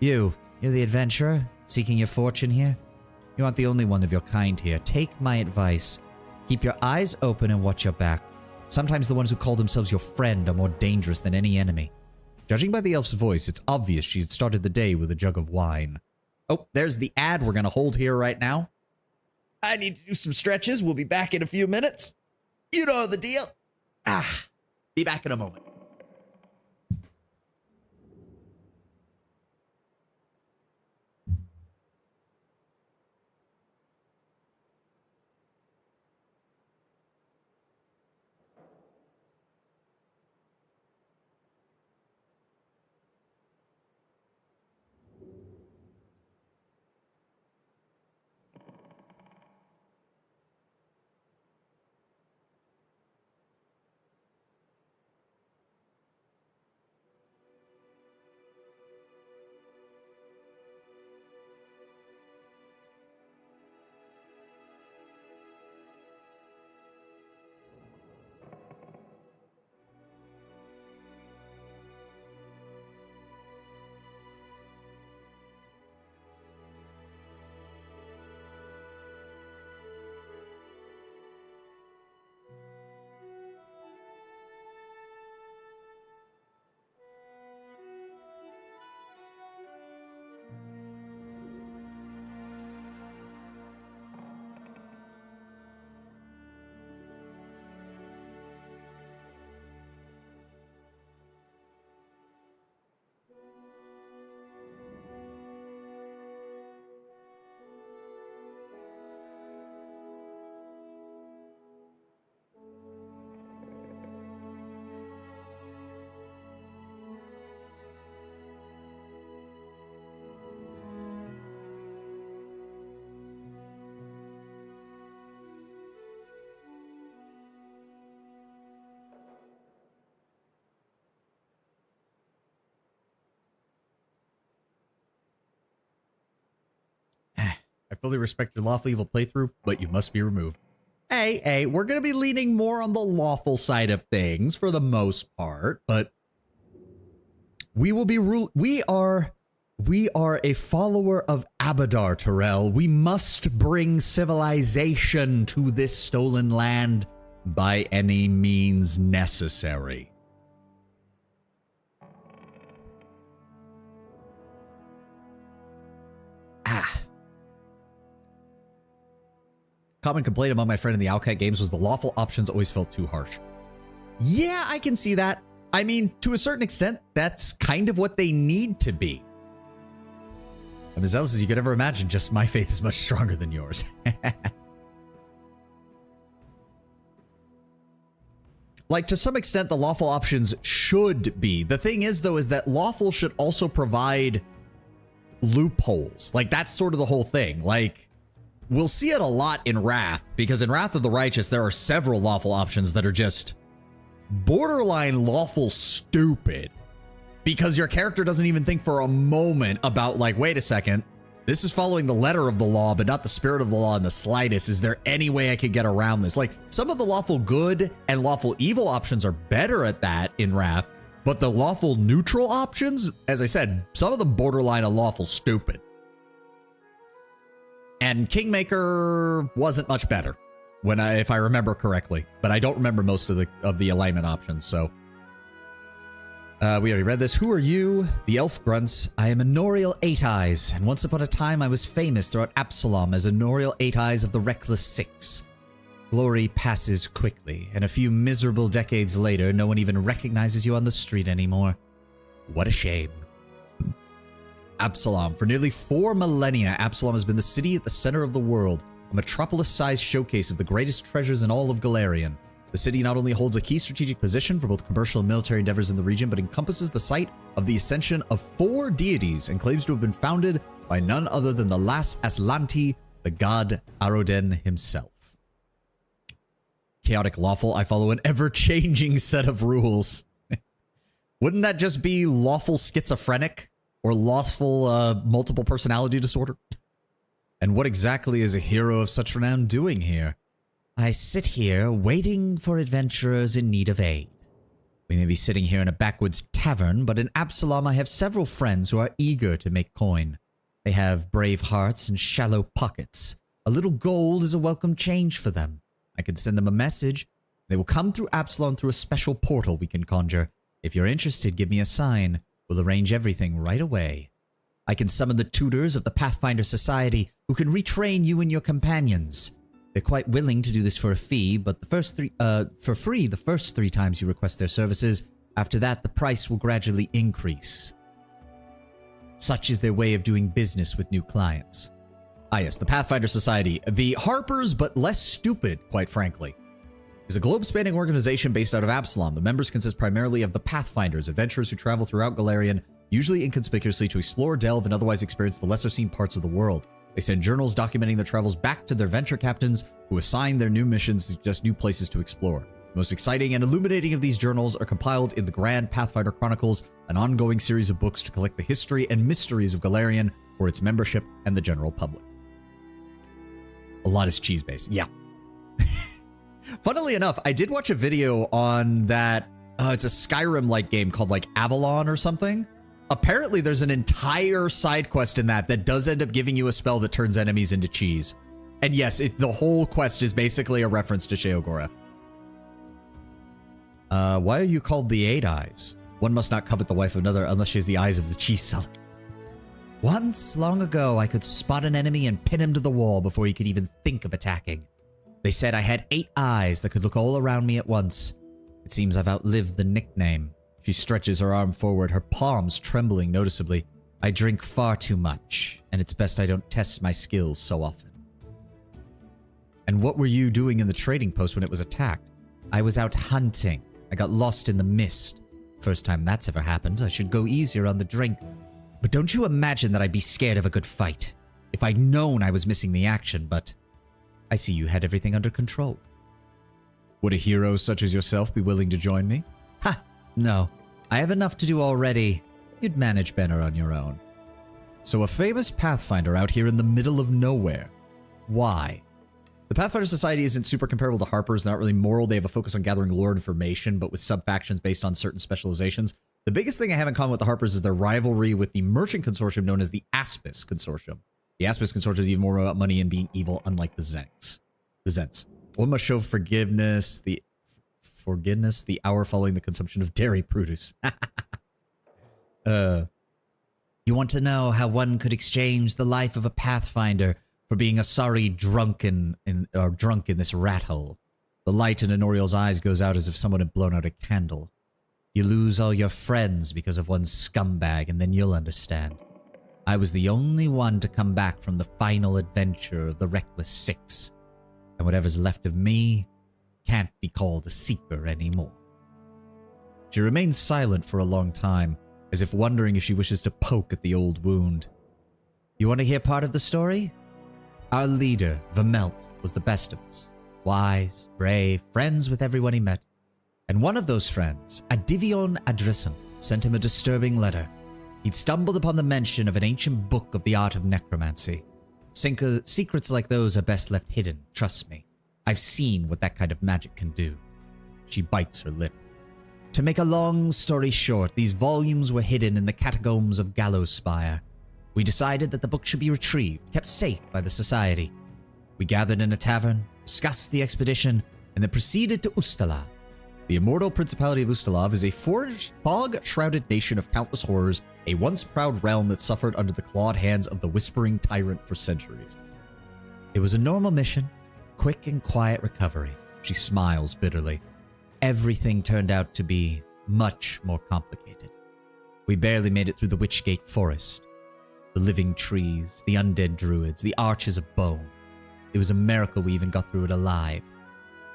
You're the adventurer, seeking your fortune here? You aren't the only one of your kind here. Take my advice. Keep your eyes open and watch your back. Sometimes the ones who call themselves your friend are more dangerous than any enemy. Judging by the elf's voice, it's obvious she had started the day with a jug of wine. Oh, there's the ad we're going to hold here right now. I need to do some stretches. We'll be back in a few minutes. You know the deal. Be back in a moment. I fully respect your lawful evil playthrough, but you must be removed. Hey, we're going to be leaning more on the lawful side of things for the most part, but we will be we are a follower of Abadar, Terrell. We must bring civilization to this stolen land by any means necessary. Common complaint among my friend in the Owlcat games was the lawful options always felt too harsh. Yeah, I can see that. I mean, to a certain extent, that's kind of what they need to be. And as else as you could ever imagine, just my faith is much stronger than yours. Like, to some extent, the lawful options should be. The thing is, though, is that lawful should also provide loopholes. Like, that's sort of the whole thing. Like, we'll see it a lot in Wrath, because in Wrath of the Righteous, there are several lawful options that are just borderline lawful stupid. Because your character doesn't even think for a moment about, like, wait a second, this is following the letter of the law, but not the spirit of the law in the slightest. Is there any way I could get around this? Like, some of the lawful good and lawful evil options are better at that in Wrath, but the lawful neutral options, as I said, some of them borderline a lawful stupid. And Kingmaker wasn't much better, if I remember correctly, but I don't remember most of the alignment options, so. We already read this. Who are you? The elf grunts. I am Honorial Eight Eyes, and once upon a time I was famous throughout Absalom as Honorial Eight Eyes of the Reckless Six. Glory passes quickly, and a few miserable decades later, no one even recognizes you on the street anymore. What a shame. Absalom. For nearly 4 millennia, Absalom has been the city at the center of the world, a metropolis-sized showcase of the greatest treasures in all of Galarian. The city not only holds a key strategic position for both commercial and military endeavors in the region, but encompasses the site of the ascension of 4 deities and claims to have been founded by none other than the last Aslanti, the god Aroden himself. Chaotic lawful, I follow an ever-changing set of rules. Wouldn't that just be lawful schizophrenic? Or lawful multiple personality disorder? And what exactly is a hero of such renown doing here? I sit here waiting for adventurers in need of aid. We may be sitting here in a backwoods tavern, but in Absalom I have several friends who are eager to make coin. They have brave hearts and shallow pockets. A little gold is a welcome change for them. I can send them a message. They will come through Absalom through a special portal we can conjure. If you're interested, give me a sign. We'll arrange everything right away. I can summon the tutors of the Pathfinder Society who can retrain you and your companions. They're quite willing to do this for a fee, but for free the first 3 times you request their services. After that, the price will gradually increase. Such is their way of doing business with new clients. Ah yes, the Pathfinder Society. The Harpers, but less stupid, quite frankly, is a globe-spanning organization based out of Absalom. The members consist primarily of the Pathfinders, adventurers who travel throughout Galarian, usually inconspicuously, to explore, delve, and otherwise experience the lesser-seen parts of the world. They send journals documenting their travels back to their venture captains, who assign their new missions to suggest new places to explore. The most exciting and illuminating of these journals are compiled in the Grand Pathfinder Chronicles, an ongoing series of books to collect the history and mysteries of Galarian for its membership and the general public. A lot is cheese-based. Yeah. Funnily enough, I did watch a video on that, it's a Skyrim-like game called like Avalon or something. Apparently there's an entire side quest in that does end up giving you a spell that turns enemies into cheese. And yes, the whole quest is basically a reference to Sheogorath. Why are you called the Eight Eyes? One must not covet the wife of another unless she has the eyes of the cheese seller. Once, long ago, I could spot an enemy and pin him to the wall before he could even think of attacking. They said I had 8 eyes that could look all around me at once. It seems I've outlived the nickname. She stretches her arm forward, her palms trembling noticeably. I drink far too much, and it's best I don't test my skills so often. And what were you doing in the trading post when it was attacked? I was out hunting. I got lost in the mist. First time that's ever happened. I should go easier on the drink. But don't you imagine that I'd be scared of a good fight. If I'd known I was missing the action, but I see you had everything under control. Would a hero such as yourself be willing to join me? Ha! No. I have enough to do already. You'd manage better on your own. So a famous Pathfinder out here in the middle of nowhere. Why? The Pathfinder Society isn't super comparable to Harper's, not really moral. They have a focus on gathering lore information, but with sub-factions based on certain specializations. The biggest thing I have in common with the Harpers is their rivalry with the merchant consortium known as the Aspis Consortium. The Aspis Consortium is even more about money and being evil, unlike the Zents. One must show forgiveness, the hour following the consumption of dairy produce. You want to know how one could exchange the life of a Pathfinder for being a sorry drunk in this rat hole? The light in Honorial's eyes goes out as if someone had blown out a candle. You lose all your friends because of one scumbag, and then you'll understand. I was the only one to come back from the final adventure of the Reckless Six, and whatever's left of me can't be called a seeker anymore. She remains silent for a long time, as if wondering if she wishes to poke at the old wound. You want to hear part of the story? Our leader, Vermelt, was the best of us. Wise, brave, friends with everyone he met. And one of those friends, Adivion Adrissant, sent him a disturbing letter. He'd stumbled upon the mention of an ancient book of the art of necromancy. Secrets like those are best left hidden, trust me. I've seen what that kind of magic can do. She bites her lip. To make a long story short, these volumes were hidden in the catacombs of Gallows Spire. We decided that the book should be retrieved, kept safe by the Society. We gathered in a tavern, discussed the expedition, and then proceeded to Ustalav. The immortal Principality of Ustalav is a fog-shrouded nation of countless horrors, a once proud realm that suffered under the clawed hands of the Whispering Tyrant for centuries. It was a normal mission, quick and quiet recovery. She smiles bitterly. Everything turned out to be much more complicated. We barely made it through the Witchgate Forest. The living trees, the undead druids, the arches of bone. It was a miracle we even got through it alive.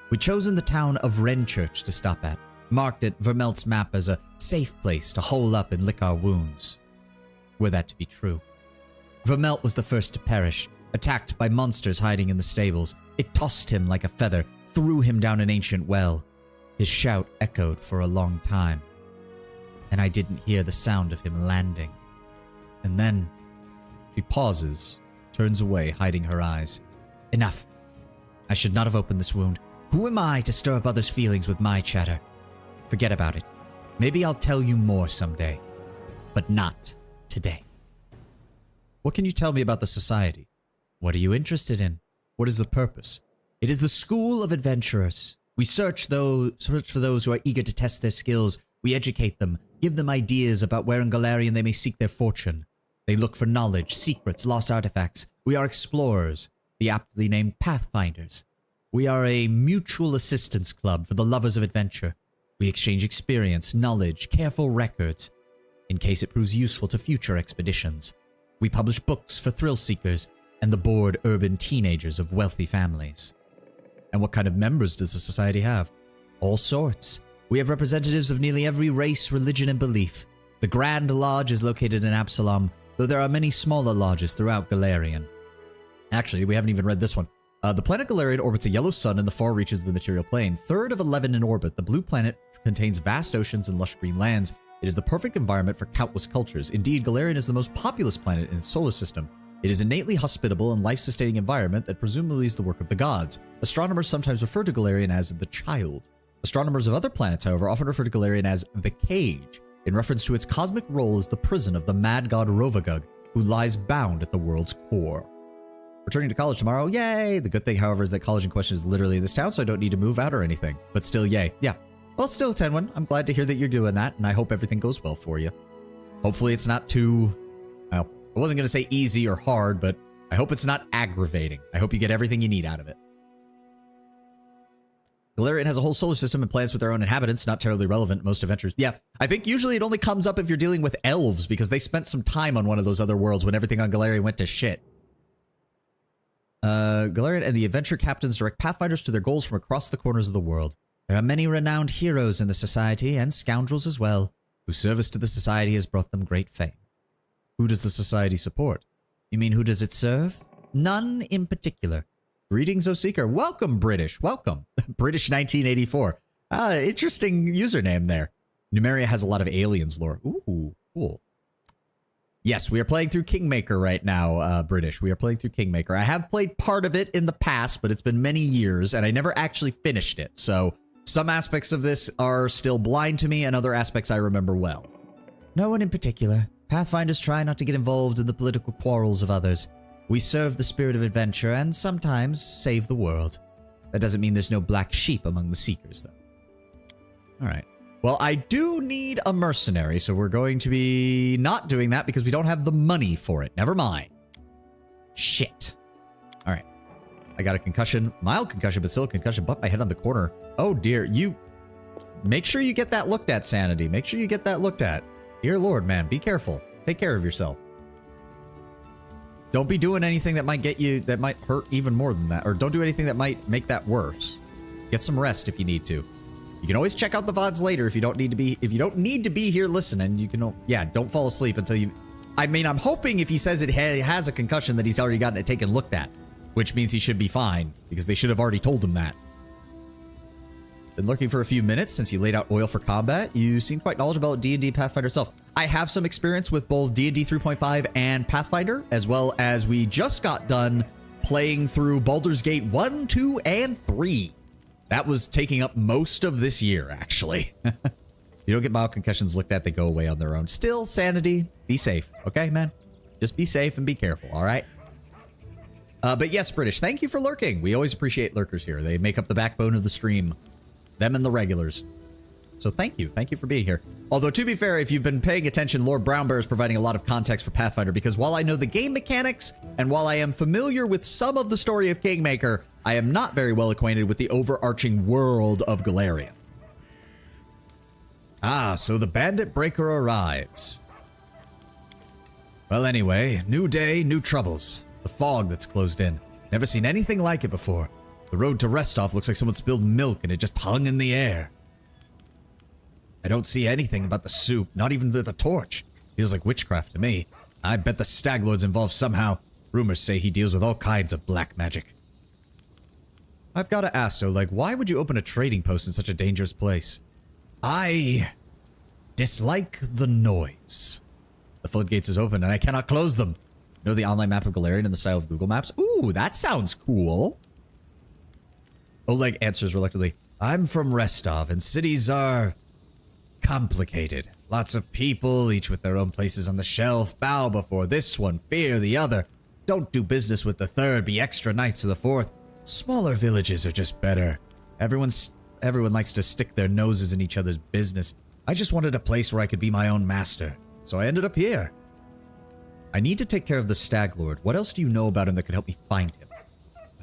We'd chosen the town of Wrenchurch to stop at, marked at Vermelt's map as a safe place to hole up and lick our wounds. Were that to be true. Vermelt was the first to perish, attacked by monsters hiding in the stables. It tossed him like a feather, threw him down an ancient well. His shout echoed for a long time, and I didn't hear the sound of him landing. And then, she pauses, turns away, hiding her eyes. Enough. I should not have opened this wound. Who am I to stir up others' feelings with my chatter? Forget about it. Maybe I'll tell you more someday, but not today. What can you tell me about the Society? What are you interested in? What is the purpose? It is the school of adventurers. We search for those who are eager to test their skills. We educate them, give them ideas about where in Galarian they may seek their fortune. They look for knowledge, secrets, lost artifacts. We are explorers, the aptly named Pathfinders. We are a mutual assistance club for the lovers of adventure. We exchange experience, knowledge, careful records, in case it proves useful to future expeditions. We publish books for thrill seekers and the bored urban teenagers of wealthy families. And what kind of members does the Society have? All sorts. We have representatives of nearly every race, religion, and belief. The Grand Lodge is located in Absalom, though there are many smaller lodges throughout Galarian. Actually, we haven't even read this one. The planet Galarian orbits a yellow sun in the far reaches of the material plane. Third of 11 in orbit, the blue planet contains vast oceans and lush green lands. It is the perfect environment for countless cultures. Indeed, Galarian is the most populous planet in its solar system. It is innately hospitable and life-sustaining environment that presumably is the work of the gods. Astronomers sometimes refer to Galarian as the Child. Astronomers of other planets, however, often refer to Galarian as the Cage, in reference to its cosmic role as the prison of the mad god Rovagug, who lies bound at the world's core. Returning to college tomorrow, yay! The good thing, however, is that college in question is literally in this town, so I don't need to move out or anything. But still, yay. Yeah. Well, still, Tenwin, I'm glad to hear that you're doing that, and I hope everything goes well for you. Hopefully it's not too, well, I wasn't going to say easy or hard, but I hope it's not aggravating. I hope you get everything you need out of it. Galarian has a whole solar system and planets with their own inhabitants, not terribly relevant most adventures. Yeah, I think usually it only comes up if you're dealing with elves, because they spent some time on one of those other worlds when everything on Galarian went to shit. Galarian and the adventure captains direct pathfinders to their goals from across the corners of the world. There are many renowned heroes in the Society, and scoundrels as well, whose service to the Society has brought them great fame. Who does the Society support? You mean who does it serve? None in particular. Greetings, O Seeker. Welcome, British. Welcome. British 1984. Interesting username there. Numeria has a lot of aliens lore. Ooh, cool. Yes, we are playing through Kingmaker right now, British. We are playing through Kingmaker. I have played part of it in the past, but it's been many years, and I never actually finished it. So some aspects of this are still blind to me, and other aspects I remember well. No one in particular. Pathfinders try not to get involved in the political quarrels of others. We serve the spirit of adventure, and sometimes save the world. That doesn't mean there's no black sheep among the Seekers, though. Alright. Well, I do need a mercenary, so we're going to be not doing that because we don't have the money for it. Never mind. Shit. All right. I got a concussion. Mild concussion, but still a concussion. Bumped my head on the corner. Oh, dear. make sure you get that looked at, Sanity. Make sure you get that looked at. Dear Lord, man, be careful. Take care of yourself. Don't be doing anything that might that might hurt even more than that. Or don't do anything that might make that worse. Get some rest if you need to. You can always check out the VODs later if you don't need to be here listening. You can, yeah, don't fall asleep until you, I mean, I'm hoping if he says it has a concussion that he's already gotten it taken looked at, which means he should be fine because they should have already told him that. Been looking for a few minutes since you laid out oil for combat. You seem quite knowledgeable about D&D Pathfinder itself. I have some experience with both D&D 3.5 and Pathfinder, as well as we just got done playing through Baldur's Gate 1, 2, and 3. That was taking up most of this year, actually. You don't get mild concussions looked at, they go away on their own. Still, Sanity, be safe, okay, man? Just be safe and be careful, all right? But yes, British, thank you for lurking. We always appreciate lurkers here. They make up the backbone of the stream. Them and the regulars. So thank you. Thank you for being here. Although, to be fair, if you've been paying attention, Lord Brownbear is providing a lot of context for Pathfinder, because while I know the game mechanics, and while I am familiar with some of the story of Kingmaker, I am not very well acquainted with the overarching world of Galeria. Ah, so the Bandit Breaker arrives. Well, anyway, new day, new troubles. The fog that's closed in. Never seen anything like it before. The road to Restov looks like someone spilled milk and it just hung in the air. I don't see anything about the soup, not even the torch. Feels like witchcraft to me. I bet the Stag Lord's involved somehow. Rumors say he deals with all kinds of black magic. I've got to ask, though, like, why would you open a trading post in such a dangerous place? I dislike the noise. The floodgates is open and I cannot close them. Know the online map of Galarian in the style of Google Maps? Ooh, that sounds cool. Oleg answers reluctantly, I'm from Restov, and cities are complicated. Lots of people, each with their own places on the shelf, bow before this one, fear the other. Don't do business with the third, be extra nice to the fourth. Smaller villages are just better. Everyone likes to stick their noses in each other's business. I just wanted a place where I could be my own master, so I ended up here. I need to take care of the Stag Lord. What else do you know about him that could help me find him?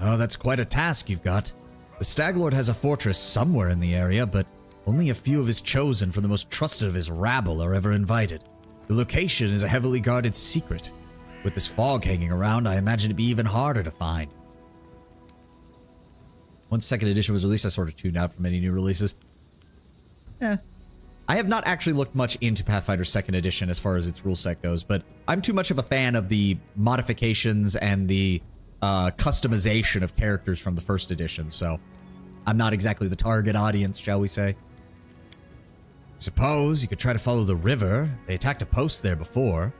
Oh, that's quite a task you've got. The Stag Lord has a fortress somewhere in the area, but only a few of his chosen from the most trusted of his rabble are ever invited. The location is a heavily guarded secret. With this fog hanging around, I imagine it'd be even harder to find. Once 2nd edition was released, I sort of tuned out from any new releases. I have not actually looked much into Pathfinder 2nd edition as far as its rule set goes, but I'm too much of a fan of the modifications and the customization of characters from the 1st edition, so I'm not exactly the target audience, shall we say. Suppose you could try to follow the river. They attacked a post there before.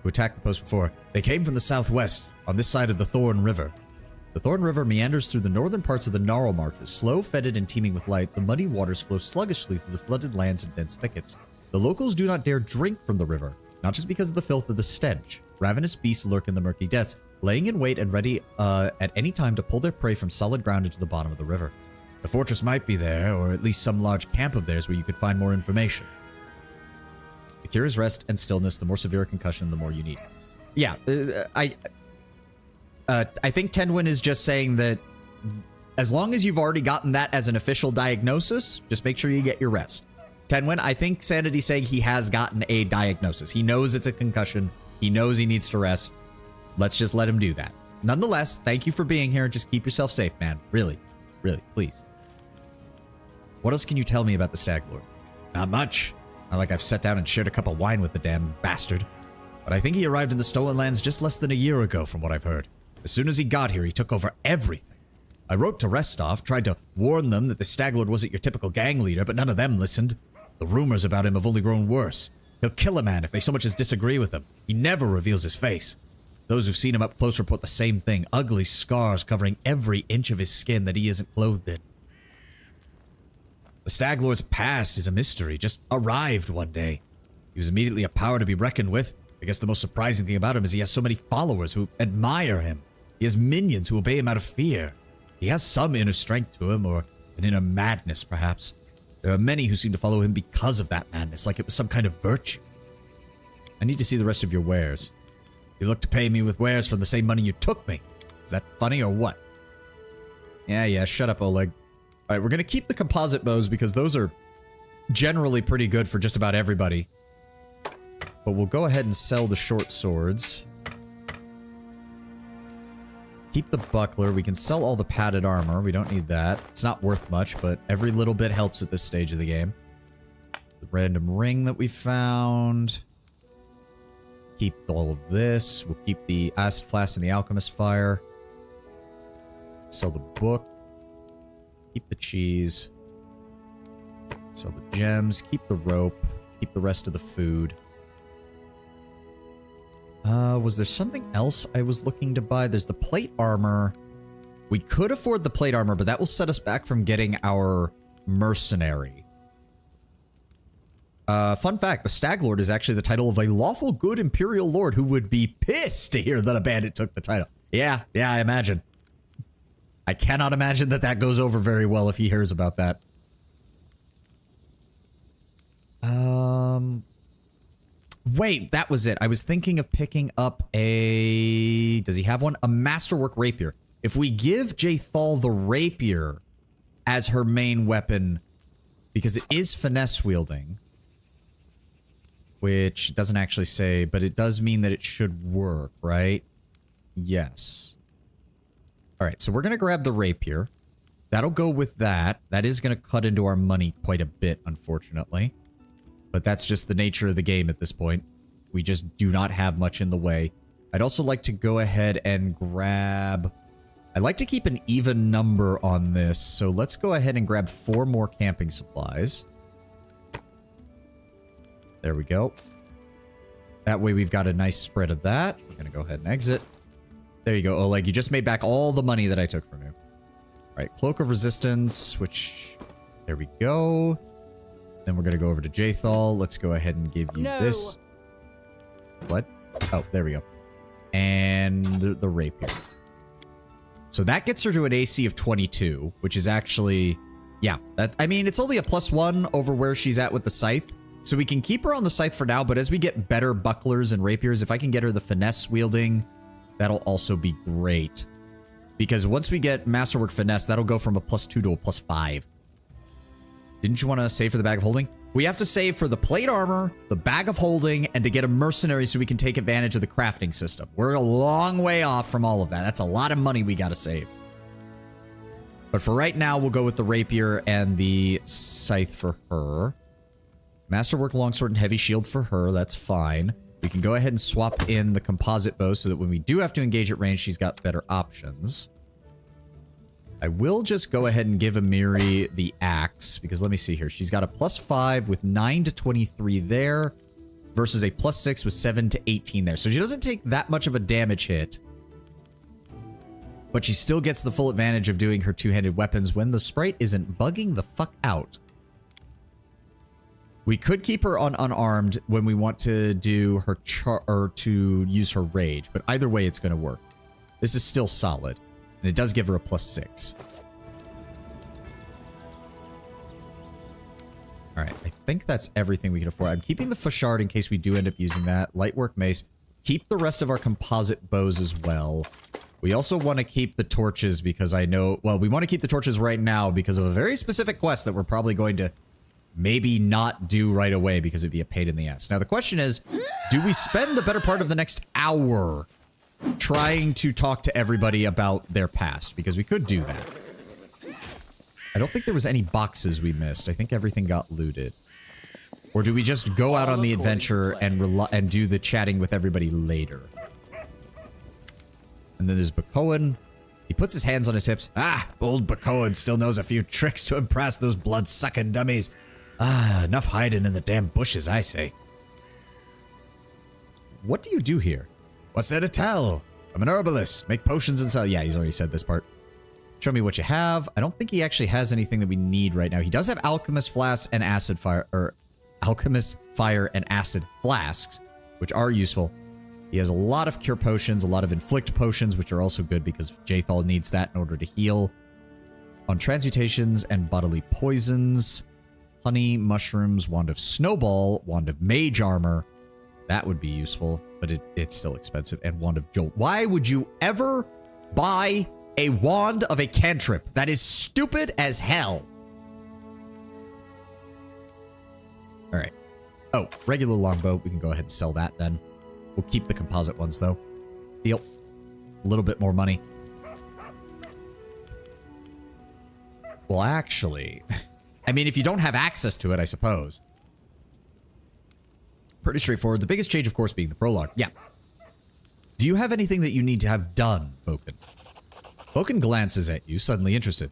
Who attacked the post before? They came from the southwest, on this side of the Thorn River. The Thorn River meanders through the northern parts of the Gnarl Marshes. Slow, fetid, and teeming with light, the muddy waters flow sluggishly through the flooded lands and dense thickets. The locals do not dare drink from the river, not just because of the filth of the stench. Ravenous beasts lurk in the murky depths, laying in wait and ready at any time to pull their prey from solid ground into the bottom of the river. The fortress might be there, or at least some large camp of theirs where you could find more information. The cure is rest and stillness. The more severe a concussion, the more you need. Yeah, I think Tenwin is just saying that as long as you've already gotten that as an official diagnosis, just make sure you get your rest. Tenwin, I think Sanity's saying he has gotten a diagnosis. He knows it's a concussion. He knows he needs to rest. Let's just let him do that. Nonetheless, thank you for being here. Just keep yourself safe, man. Really, really, please. What else can you tell me about the Stag Lord? Not much. Not like I've sat down and shared a cup of wine with the damn bastard. But I think he arrived in the Stolen Lands just less than a year ago, from what I've heard. As soon as he got here, he took over everything. I wrote to Restov, tried to warn them that the Stag Lord wasn't your typical gang leader, but none of them listened. The rumors about him have only grown worse. He'll kill a man if they so much as disagree with him. He never reveals his face. Those who've seen him up close report the same thing. Ugly scars covering every inch of his skin that he isn't clothed in. The Stag Lord's past is a mystery, just arrived one day. He was immediately a power to be reckoned with. I guess the most surprising thing about him is he has so many followers who admire him. He has minions who obey him out of fear. He has some inner strength to him, or an inner madness, perhaps. There are many who seem to follow him because of that madness, like it was some kind of virtue. I need to see the rest of your wares. You look to pay me with wares from the same money you took me. Is that funny or what? Yeah, shut up, Oleg. All right, we're going to keep the composite bows because those are generally pretty good for just about everybody. But we'll go ahead and sell the short swords. Keep the buckler. We can sell all the padded armor. We don't need that. It's not worth much, but every little bit helps at this stage of the game. The random ring that we found. Keep all of this. We'll keep the acid flask and the alchemist fire. Sell the book. Keep the cheese. Sell the gems. Keep the rope. Keep the rest of the food. Was there something else I was looking to buy? There's the plate armor. We could afford the plate armor, but that will set us back from getting our mercenary. Fun fact, the Stag Lord is actually the title of a lawful good Imperial Lord who would be pissed to hear that a bandit took the title. Yeah, I imagine. I cannot imagine that that goes over very well if he hears about that. Wait, that was it. I was thinking of picking up a... Does he have one? A Masterwork Rapier. If we give Jaethal the Rapier as her main weapon, because it is finesse wielding, which doesn't actually say, but it does mean that it should work, right? Yes. All right, so we're going to grab the Rapier. That'll go with that. That is going to cut into our money quite a bit, unfortunately. But that's just the nature of the game at this point. We just do not have much in the way. I'd also like to go ahead and grab... I'd like to keep an even number on this, so let's go ahead and grab 4 more camping supplies. There we go. That way we've got a nice spread of that. We're going to go ahead and exit. There you go, Oleg. You just made back all the money that I took from you. All right, Cloak of Resistance, which... There we go. Then we're going to go over to Jaethal. Let's go ahead and give you this. What? Oh, there we go. And the Rapier. So that gets her to an AC of 22, which is actually... Yeah, that, I mean, it's only a +1 over where she's at with the Scythe. So we can keep her on the Scythe for now, but as we get better bucklers and rapiers, if I can get her the finesse wielding, that'll also be great. Because once we get Masterwork Finesse, that'll go from a +2 to a +5. Didn't you want to save for the Bag of Holding? We have to save for the plate armor, the Bag of Holding, and to get a mercenary so we can take advantage of the crafting system. We're a long way off from all of that. That's a lot of money we got to save. But for right now, we'll go with the Rapier and the Scythe for her. Masterwork Longsword and Heavy Shield for her. That's fine. We can go ahead and swap in the composite bow so that when we do have to engage at range, she's got better options. I will just go ahead and give Amiri the axe, because let me see here. She's got a +5 with 9 to 23 there, versus a +6 with 7 to 18 there. So she doesn't take that much of a damage hit, but she still gets the full advantage of doing her two-handed weapons when the sprite isn't bugging the fuck out. We could keep her on unarmed when we want to do her or to use her rage, but either way it's going to work. This is still solid. And it does give her a +6. Alright, I think that's everything we can afford. I'm keeping the Fashard in case we do end up using that. Lightwork Mace. Keep the rest of our composite bows as well. We also want to keep the torches because I know... Well, we want to keep the torches right now because of a very specific quest that we're probably going to maybe not do right away because it'd be a pain in the ass. Now, the question is, do we spend the better part of the next hour trying to talk to everybody about their past? Because we could do that. I don't think there was any boxes we missed. I think everything got looted. Or do we just go out on the adventure and do the chatting with everybody later? And then there's Bakoan. He puts his hands on his hips. Ah, old Bakoan still knows a few tricks to impress those blood-sucking dummies. Ah, enough hiding in the damn bushes, I say. What do you do here? What's there to tell? I'm an herbalist. Make potions and sell. Yeah, he's already said this part. Show me what you have. I don't think he actually has anything that we need right now. He does have alchemist flasks and acid fire, or alchemist fire and acid flasks, which are useful. He has a lot of cure potions, a lot of inflict potions, which are also good because Jaethal needs that in order to heal. On transmutations and bodily poisons, honey, mushrooms, wand of snowball, wand of mage armor. That would be useful, but it's still expensive. And wand of jolt. Why would you ever buy a wand of a cantrip. That is stupid as hell. All right. Oh, regular longbow. We can go ahead and sell that then. We'll keep the composite ones though. Deal. A little bit more money. Well, actually, I mean, if you don't have access to it, I suppose. Pretty straightforward. The biggest change, of course, being the prologue. Yeah. Do you have anything that you need to have done, Boken? Boken glances at you, suddenly interested.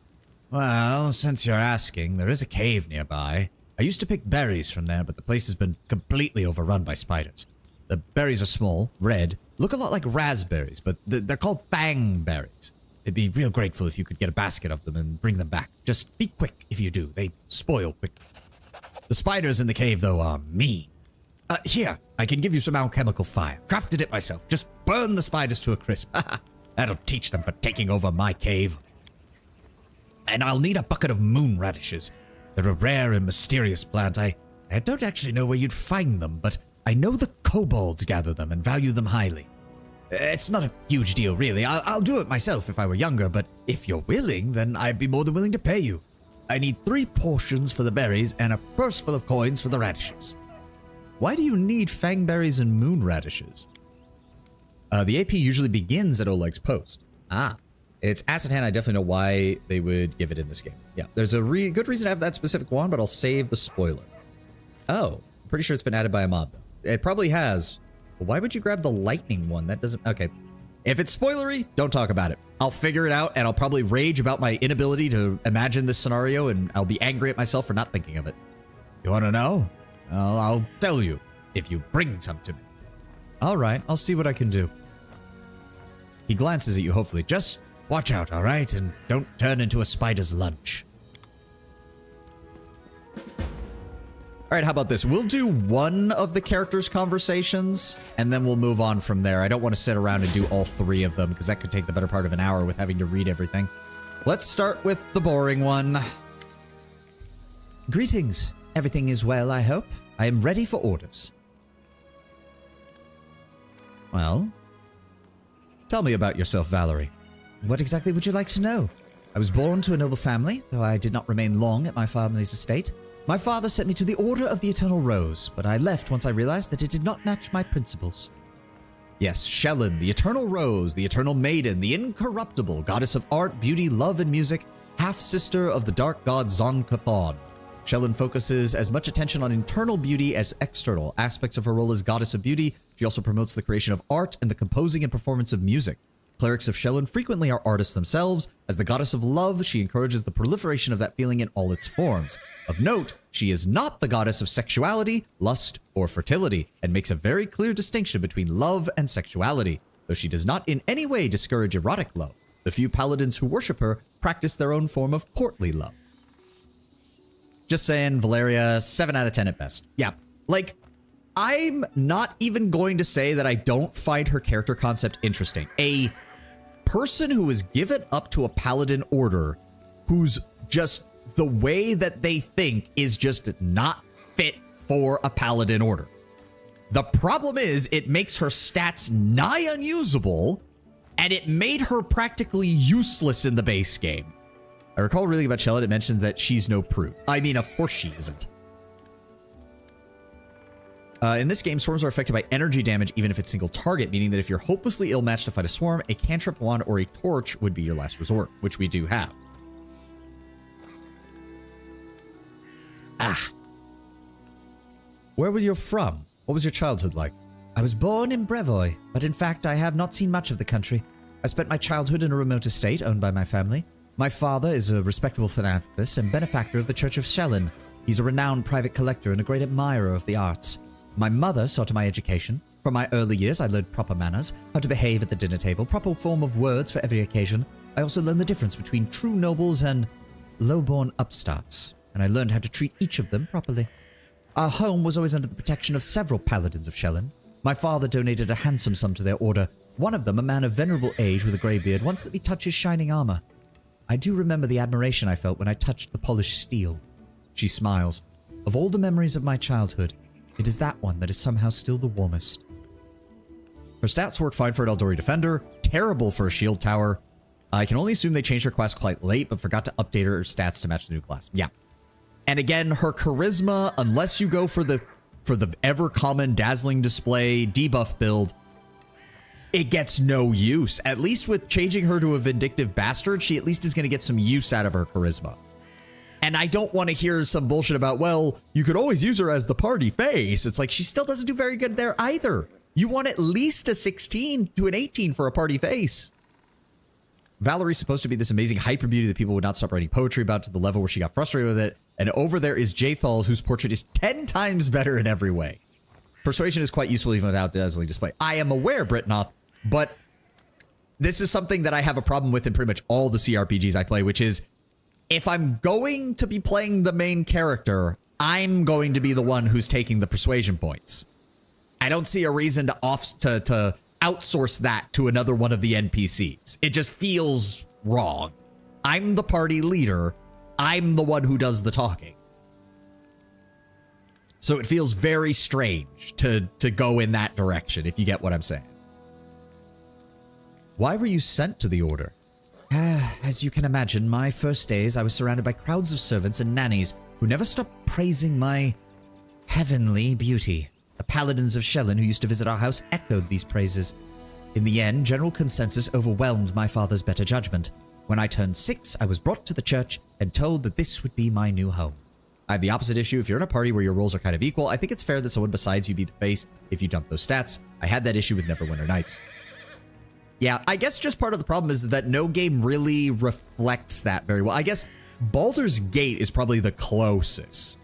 Well, since you're asking, there is a cave nearby. I used to pick berries from there, but the place has been completely overrun by spiders. The berries are small, red, look a lot like raspberries, but they're called fang berries. I'd be real grateful if you could get a basket of them and bring them back. Just be quick if you do. They spoil quick. The spiders in the cave, though, are mean. Here, I can give you some alchemical fire. Crafted it myself. Just burn the spiders to a crisp. That'll teach them for taking over my cave. And I'll need a bucket of moon radishes. They're a rare and mysterious plant. I don't actually know where you'd find them, but I know the kobolds gather them and value them highly. It's not a huge deal, really. I'll do it myself if I were younger, but if you're willing, then I'd be more than willing to pay you. I need 3 portions for the berries and a purse full of coins for the radishes. Why do you need fangberries and moon radishes? The AP usually begins at Oleg's post. It's Acid Hand. I definitely know why they would give it in this game. Yeah, there's a good reason to have that specific one, but I'll save the spoiler. Oh, I'm pretty sure it's been added by a mod, though. It probably has. Why would you grab the lightning one? That doesn't... Okay. If it's spoilery, don't talk about it. I'll figure it out, and I'll probably rage about my inability to imagine this scenario, and I'll be angry at myself for not thinking of it. You want to know? I'll tell you if you bring some to me. All right, I'll see what I can do. He glances at you, hopefully. Just watch out, all right? And don't turn into a spider's lunch. All right, how about this? We'll do one of the characters' conversations, and then we'll move on from there. I don't want to sit around and do all 3 of them, because that could take the better part of an hour with having to read everything. Let's start with the boring one. Greetings. Everything is well, I hope. I am ready for orders. Well, tell me about yourself, Valerie. What exactly would you like to know? I was born to a noble family, though I did not remain long at my family's estate. My father sent me to the Order of the Eternal Rose, but I left once I realized that it did not match my principles. Yes, Shellen, the Eternal Rose, the Eternal Maiden, the Incorruptible, goddess of art, beauty, love, and music, half-sister of the dark god Zon-Cathon. Shellen focuses as much attention on internal beauty as external aspects of her role as goddess of beauty. She also promotes the creation of art and the composing and performance of music. Clerics of Shellen frequently are artists themselves. As the goddess of love, she encourages the proliferation of that feeling in all its forms. Of note, she is not the goddess of sexuality, lust, or fertility, and makes a very clear distinction between love and sexuality, though she does not in any way discourage erotic love. The few paladins who worship her practice their own form of courtly love. Just saying, Valeria, 7 out of 10 at best. Yeah, like, I'm not even going to say that I don't find her character concept interesting. A person who is given up to a paladin order who's just the way that they think is just not fit for a paladin order. The problem is it makes her stats nigh unusable, and it made her practically useless in the base game. I recall reading about Shellen, it mentions that she's no prude. I mean, of course she isn't. In this game, swarms are affected by energy damage even if it's single target, meaning that if you're hopelessly ill-matched to fight a swarm, a cantrip, wand, or a torch would be your last resort, which we do have. Where were you from? What was your childhood like? I was born in Brevoy, but in fact I have not seen much of the country. I spent my childhood in a remote estate owned by my family. My father is a respectable philanthropist and benefactor of the Church of Shellen. He's a renowned private collector and a great admirer of the arts. My mother saw to my education. From my early years, I learned proper manners, how to behave at the dinner table, proper form of words for every occasion. I also learned the difference between true nobles and low-born upstarts, and I learned how to treat each of them properly. Our home was always under the protection of several paladins of Shellen. My father donated a handsome sum to their order. One of them, a man of venerable age with a grey beard, once let me touch his shining armor. I do remember the admiration I felt when I touched the polished steel. She smiles. Of all the memories of my childhood, it is that one that is somehow still the warmest. Her stats work fine for an Eldori Defender, terrible for a shield tower. I can only assume they changed her class quite late, but forgot to update her stats to match the new class. Yeah. And again, her charisma, unless you go for the ever common dazzling display debuff build, it gets no use. At least with changing her to a vindictive bastard, she at least is going to get some use out of her charisma. And I don't want to hear some bullshit about, well, you could always use her as the party face. It's like she still doesn't do very good there either. You want at least a 16 to an 18 for a party face. Valerie's supposed to be this amazing hyper beauty that people would not stop writing poetry about, to the level where she got frustrated with it. And over there is Jathal, whose portrait is 10 times better in every way. Persuasion is quite useful even without dazzling display. I am aware, Britnoth, but this is something that I have a problem with in pretty much all the CRPGs I play, which is if I'm going to be playing the main character, I'm going to be the one who's taking the persuasion points. I don't see a reason to outsource that to another one of the NPCs. It just feels wrong. I'm the party leader. I'm the one who does the talking. So it feels very strange to go in that direction, if you get what I'm saying. Why were you sent to the Order? As you can imagine, my first days I was surrounded by crowds of servants and nannies who never stopped praising my heavenly beauty. The paladins of Shellen who used to visit our house echoed these praises. In the end, general consensus overwhelmed my father's better judgment. When I turned 6, I was brought to the church and told that this would be my new home. I have the opposite issue. If you're in a party where your roles are kind of equal, I think it's fair that someone besides you be the face if you dump those stats. I had that issue with Neverwinter Nights. Yeah, I guess just part of the problem is that no game really reflects that very well. I guess Baldur's Gate is probably the closest.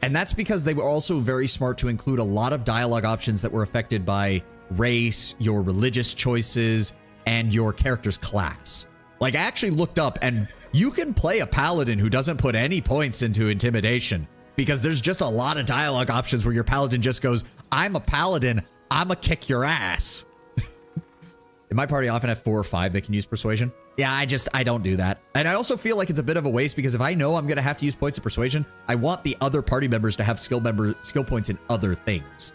And that's because they were also very smart to include a lot of dialogue options that were affected by race, your religious choices, and your character's class. Like, I actually looked up, and you can play a paladin who doesn't put any points into intimidation because there's just a lot of dialogue options where your paladin just goes, I'm a paladin, I'ma kick your ass. In my party, I often have 4 or 5 that can use persuasion. Yeah, I don't do that. And I also feel like it's a bit of a waste because if I know I'm going to have to use points of persuasion, I want the other party members to have skill points in other things.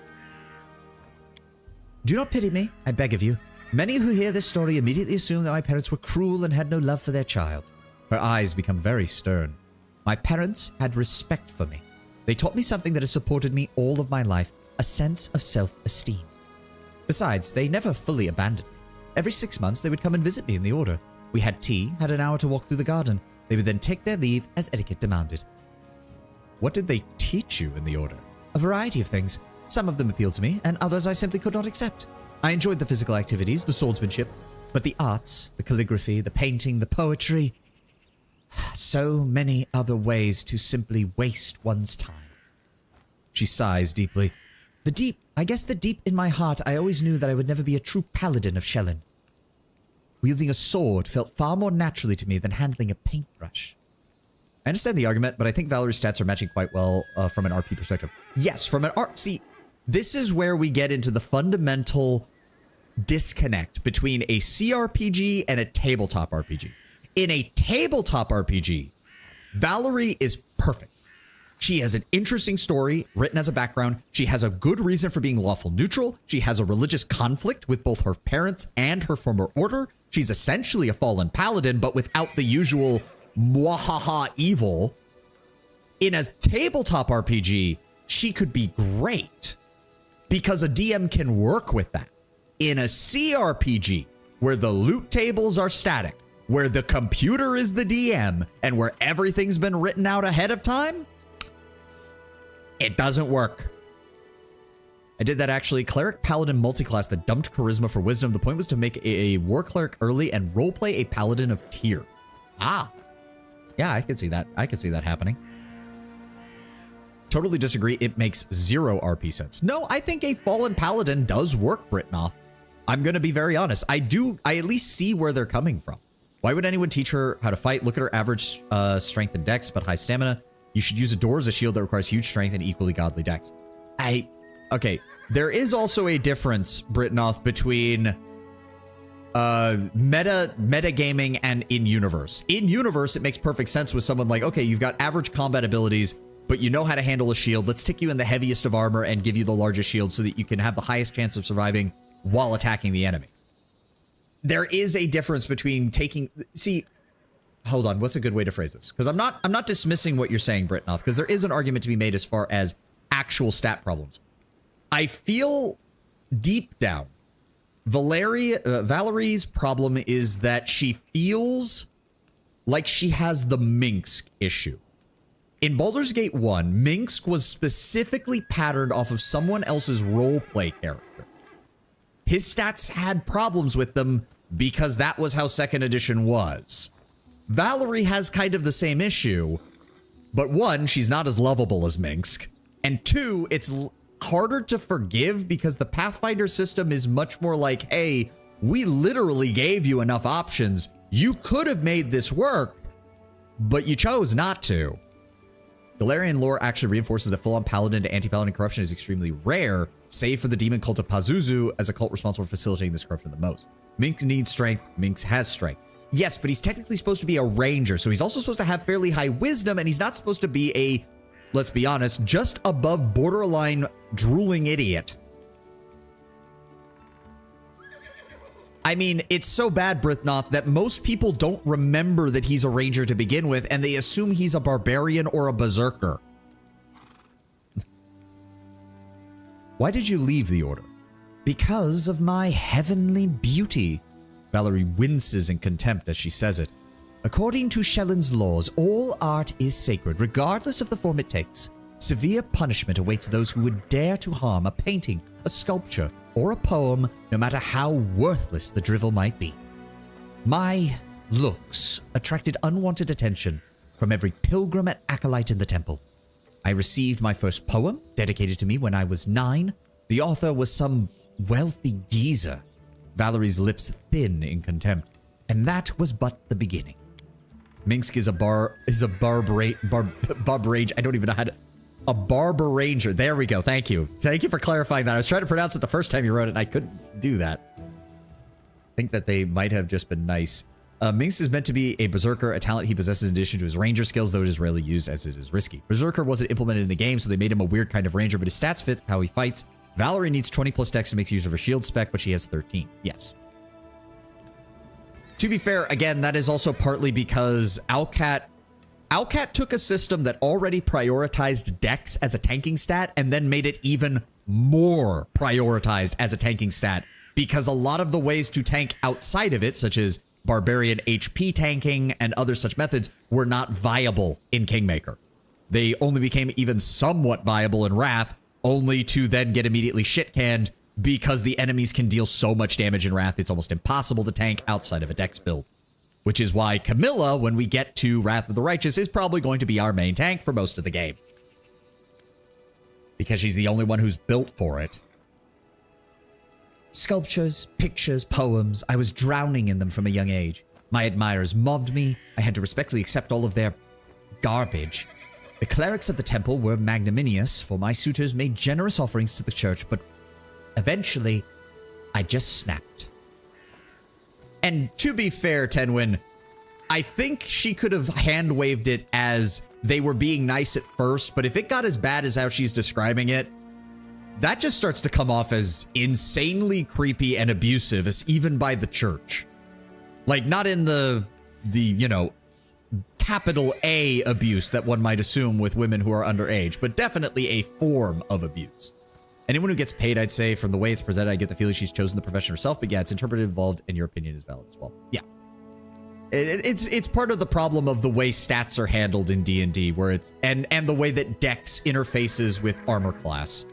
Do not pity me, I beg of you. Many who hear this story immediately assume that my parents were cruel and had no love for their child. Her eyes become very stern. My parents had respect for me. They taught me something that has supported me all of my life, a sense of self-esteem. Besides, they never fully abandoned me. Every 6 months, they would come and visit me in the Order. We had tea, had an hour to walk through the garden. They would then take their leave as etiquette demanded. What did they teach you in the Order? A variety of things. Some of them appealed to me, and others I simply could not accept. I enjoyed the physical activities, the swordsmanship, but the arts, the calligraphy, the painting, the poetry... So many other ways to simply waste one's time. She sighs deeply. I guess the deep in my heart, I always knew that I would never be a true paladin of Shellen. Wielding a sword felt far more naturally to me than handling a paintbrush. I understand the argument, but I think Valerie's stats are matching quite well from an RP perspective. Yes, from an art... See, this is where we get into the fundamental disconnect between a CRPG and a tabletop RPG. In a tabletop RPG, Valerie is perfect. She has an interesting story written as a background. She has a good reason for being lawful neutral. She has a religious conflict with both her parents and her former order. She's essentially a fallen paladin, but without the usual mwahaha evil. In a tabletop RPG, she could be great because a DM can work with that. In a CRPG, where the loot tables are static, where the computer is the DM, and where everything's been written out ahead of time, it doesn't work. I did that actually. Cleric Paladin multiclass that dumped charisma for wisdom. The point was to make a war cleric early and roleplay a paladin of tier. Ah. Yeah, I could see that. I could see that happening. Totally disagree. It makes 0 RP sense. No, I think a fallen paladin does work, Britnoth. I'm going to be very honest. I at least see where they're coming from. Why would anyone teach her how to fight? Look at her average strength and dex, but high stamina. You should use a door as a shield that requires huge strength and equally godly dex. Okay, there is also a difference, Britnoth, between metagaming and in-universe. In-universe, it makes perfect sense with someone like, okay, you've got average combat abilities, but you know how to handle a shield. Let's stick you in the heaviest of armor and give you the largest shield so that you can have the highest chance of surviving while attacking the enemy. there is a difference between taking, see, hold on, what's a good way to phrase this? Because I'm not dismissing what you're saying, Britnoth, because there is an argument to be made as far as actual stat problems. I feel deep down, Valerie's problem is that she feels like she has the Minsk issue. In Baldur's Gate 1, Minsk was specifically patterned off of someone else's roleplay character. His stats had problems with them because that was how 2nd edition was. Valerie has kind of the same issue, but 1, she's not as lovable as Minsk, and 2, it's harder to forgive because the Pathfinder system is much more like, hey, we literally gave you enough options. You could have made this work, but you chose not to. Galarian lore actually reinforces that full-on paladin to anti-paladin corruption is extremely rare, save for the demon cult of Pazuzu as a cult responsible for facilitating this corruption the most. Minx needs strength. Minx has strength. Yes, but he's technically supposed to be a ranger, so he's also supposed to have fairly high wisdom, and he's not supposed to be a, let's be honest, just above borderline drooling idiot. I mean, it's so bad, Britnoth, that most people don't remember that he's a ranger to begin with, and they assume he's a barbarian or a berserker. Why did you leave the order? Because of my heavenly beauty. Valerie winces in contempt as she says it. According to Shellen's laws, all art is sacred, regardless of the form it takes. Severe punishment awaits those who would dare to harm a painting, a sculpture, or a poem, no matter how worthless the drivel might be. My looks attracted unwanted attention from every pilgrim and acolyte in the temple. I received my first poem, dedicated to me when I was 9. The author was some wealthy geezer. Valerie's lips thin in contempt, and that was but the beginning. Minsk is a barbarage. I don't even know how to. A barber ranger. There we go. Thank you. Thank you for clarifying that. I was trying to pronounce it the first time you wrote it, and I couldn't do that. I think that they might have just been nice. Minsk is meant to be a berserker, a talent he possesses in addition to his ranger skills, though it is rarely used as it is risky. Berserker wasn't implemented in the game, so they made him a weird kind of ranger, but his stats fit how he fights. Valerie needs 20 plus dex to make use of her shield spec, but she has 13. Yes. To be fair, again, that is also partly because Owlcat took a system that already prioritized dex as a tanking stat and then made it even more prioritized as a tanking stat, because a lot of the ways to tank outside of it, such as barbarian HP tanking and other such methods, were not viable in Kingmaker. They only became even somewhat viable in Wrath, only to then get immediately shit-canned because the enemies can deal so much damage in Wrath, it's almost impossible to tank outside of a dex build. Which is why Camilla, when we get to Wrath of the Righteous, is probably going to be our main tank for most of the game. Because she's the only one who's built for it. Sculptures, pictures, poems, I was drowning in them from a young age. My admirers mobbed me, I had to respectfully accept all of their garbage. The clerics of the temple were magnanimous, for my suitors made generous offerings to the church, but eventually, I just snapped. And to be fair, Tenwin, I think she could have hand-waved it as they were being nice at first, but if it got as bad as how she's describing it, that just starts to come off as insanely creepy and abusive, as even by the church. Like, not in the you know, capital A abuse that one might assume with women who are underage, but definitely a form of abuse. Anyone who gets paid, I'd say, from the way it's presented, I get the feeling she's chosen the profession herself, but yeah, it's interpreted, involved, and your opinion is valid as well. Yeah. It's part of the problem of the way stats are handled in D&D, where it's, and the way that Dex interfaces with armor class.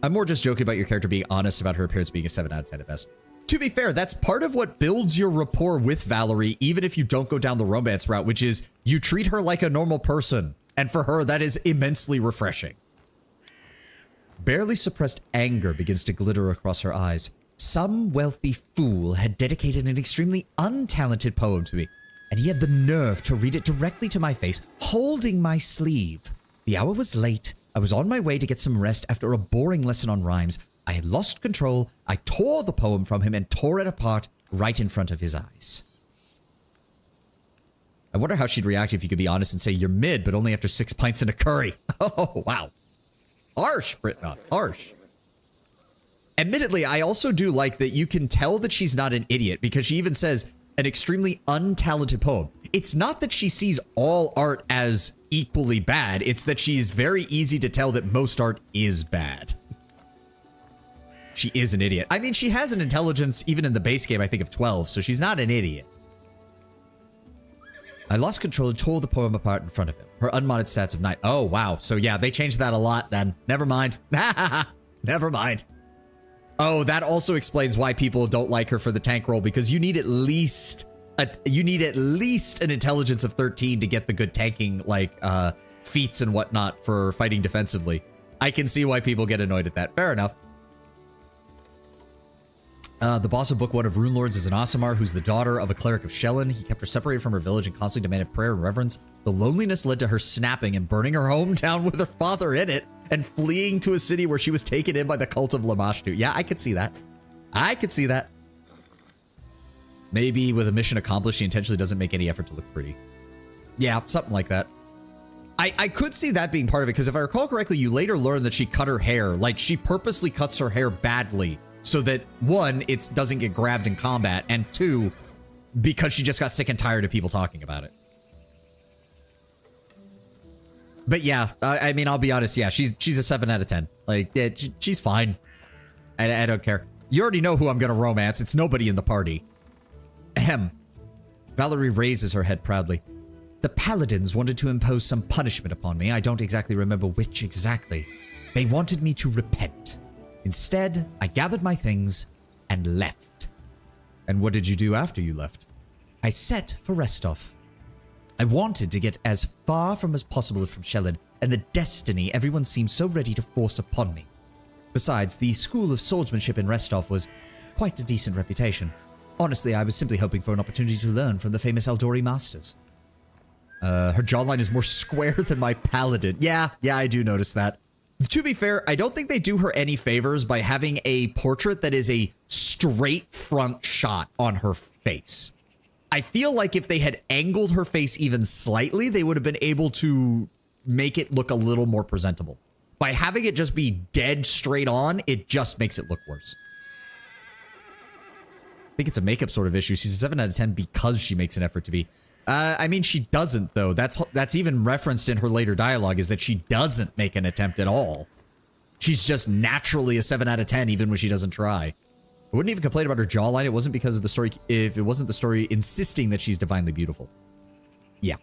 I'm more just joking about your character being honest about her appearance being a 7 out of 10 at best. To be fair, that's part of what builds your rapport with Valerie, even if you don't go down the romance route, which is you treat her like a normal person. And for her, that is immensely refreshing. Barely suppressed anger begins to glitter across her eyes. Some wealthy fool had dedicated an extremely untalented poem to me, and he had the nerve to read it directly to my face, holding my sleeve. The hour was late. I was on my way to get some rest after a boring lesson on rhymes. I had lost control. I tore the poem from him and tore it apart right in front of his eyes. I wonder how she'd react if you could be honest and say you're mid, but only after 6 pints and a curry. Oh, wow. Harsh, Britnoth. Harsh. Admittedly, I also do like that you can tell that she's not an idiot because she even says an extremely untalented poem. It's not that she sees all art as equally bad. It's that she's very easy to tell that most art is bad. She is an idiot. I mean, she has an intelligence, even in the base game, I think of 12, so she's not an idiot. I lost control and tore the poem apart in front of him. Her unmodded stats of 9. Oh, wow. So yeah, they changed that a lot then. Never mind. Never mind. Oh, that also explains why people don't like her for the tank role, because you need at least an intelligence of 13 to get the good tanking, like, feats and whatnot for fighting defensively. I can see why people get annoyed at that. Fair enough. The boss of Book 1 of Rune Lords is an Aasimar who's the daughter of a cleric of Shellen. He kept her separated from her village and constantly demanded prayer and reverence. The loneliness led to her snapping and burning her hometown with her father in it and fleeing to a city where she was taken in by the cult of Lamashtu. Yeah, I could see that. I could see that. Maybe with a mission accomplished, she intentionally doesn't make any effort to look pretty. Yeah, something like that. I could see that being part of it, because if I recall correctly, you later learn that she cut her hair. Like, she purposely cuts her hair badly so that, one, it doesn't get grabbed in combat, and two, because she just got sick and tired of people talking about it. But yeah, I mean, I'll be honest, yeah, she's a 7 out of 10. Like, yeah, she's fine. I don't care. You already know who I'm gonna romance. It's nobody in the party. Ahem. Valerie raises her head proudly. The paladins wanted to impose some punishment upon me. I don't exactly remember which exactly. They wanted me to repent. Instead, I gathered my things and left. And what did you do after you left? I set for Restov. I wanted to get as far from as possible from Shellen and the destiny everyone seemed so ready to force upon me. Besides, the school of swordsmanship in Restov was quite a decent reputation. Honestly, I was simply hoping for an opportunity to learn from the famous Eldori masters. Her jawline is more square than my paladin. Yeah, I do notice that. To be fair, I don't think they do her any favors by having a portrait that is a straight front shot on her face. I feel like if they had angled her face even slightly, they would have been able to make it look a little more presentable. By having it just be dead straight on, it just makes it look worse. I think it's a makeup sort of issue. She's a 7 out of 10 because she makes an effort to be. I mean, she doesn't, though. That's even referenced in her later dialogue, is that she doesn't make an attempt at all. She's just naturally a 7 out of 10, even when she doesn't try. I wouldn't even complain about her jawline. It wasn't because of the story, if it wasn't the story insisting that she's divinely beautiful. Yeah.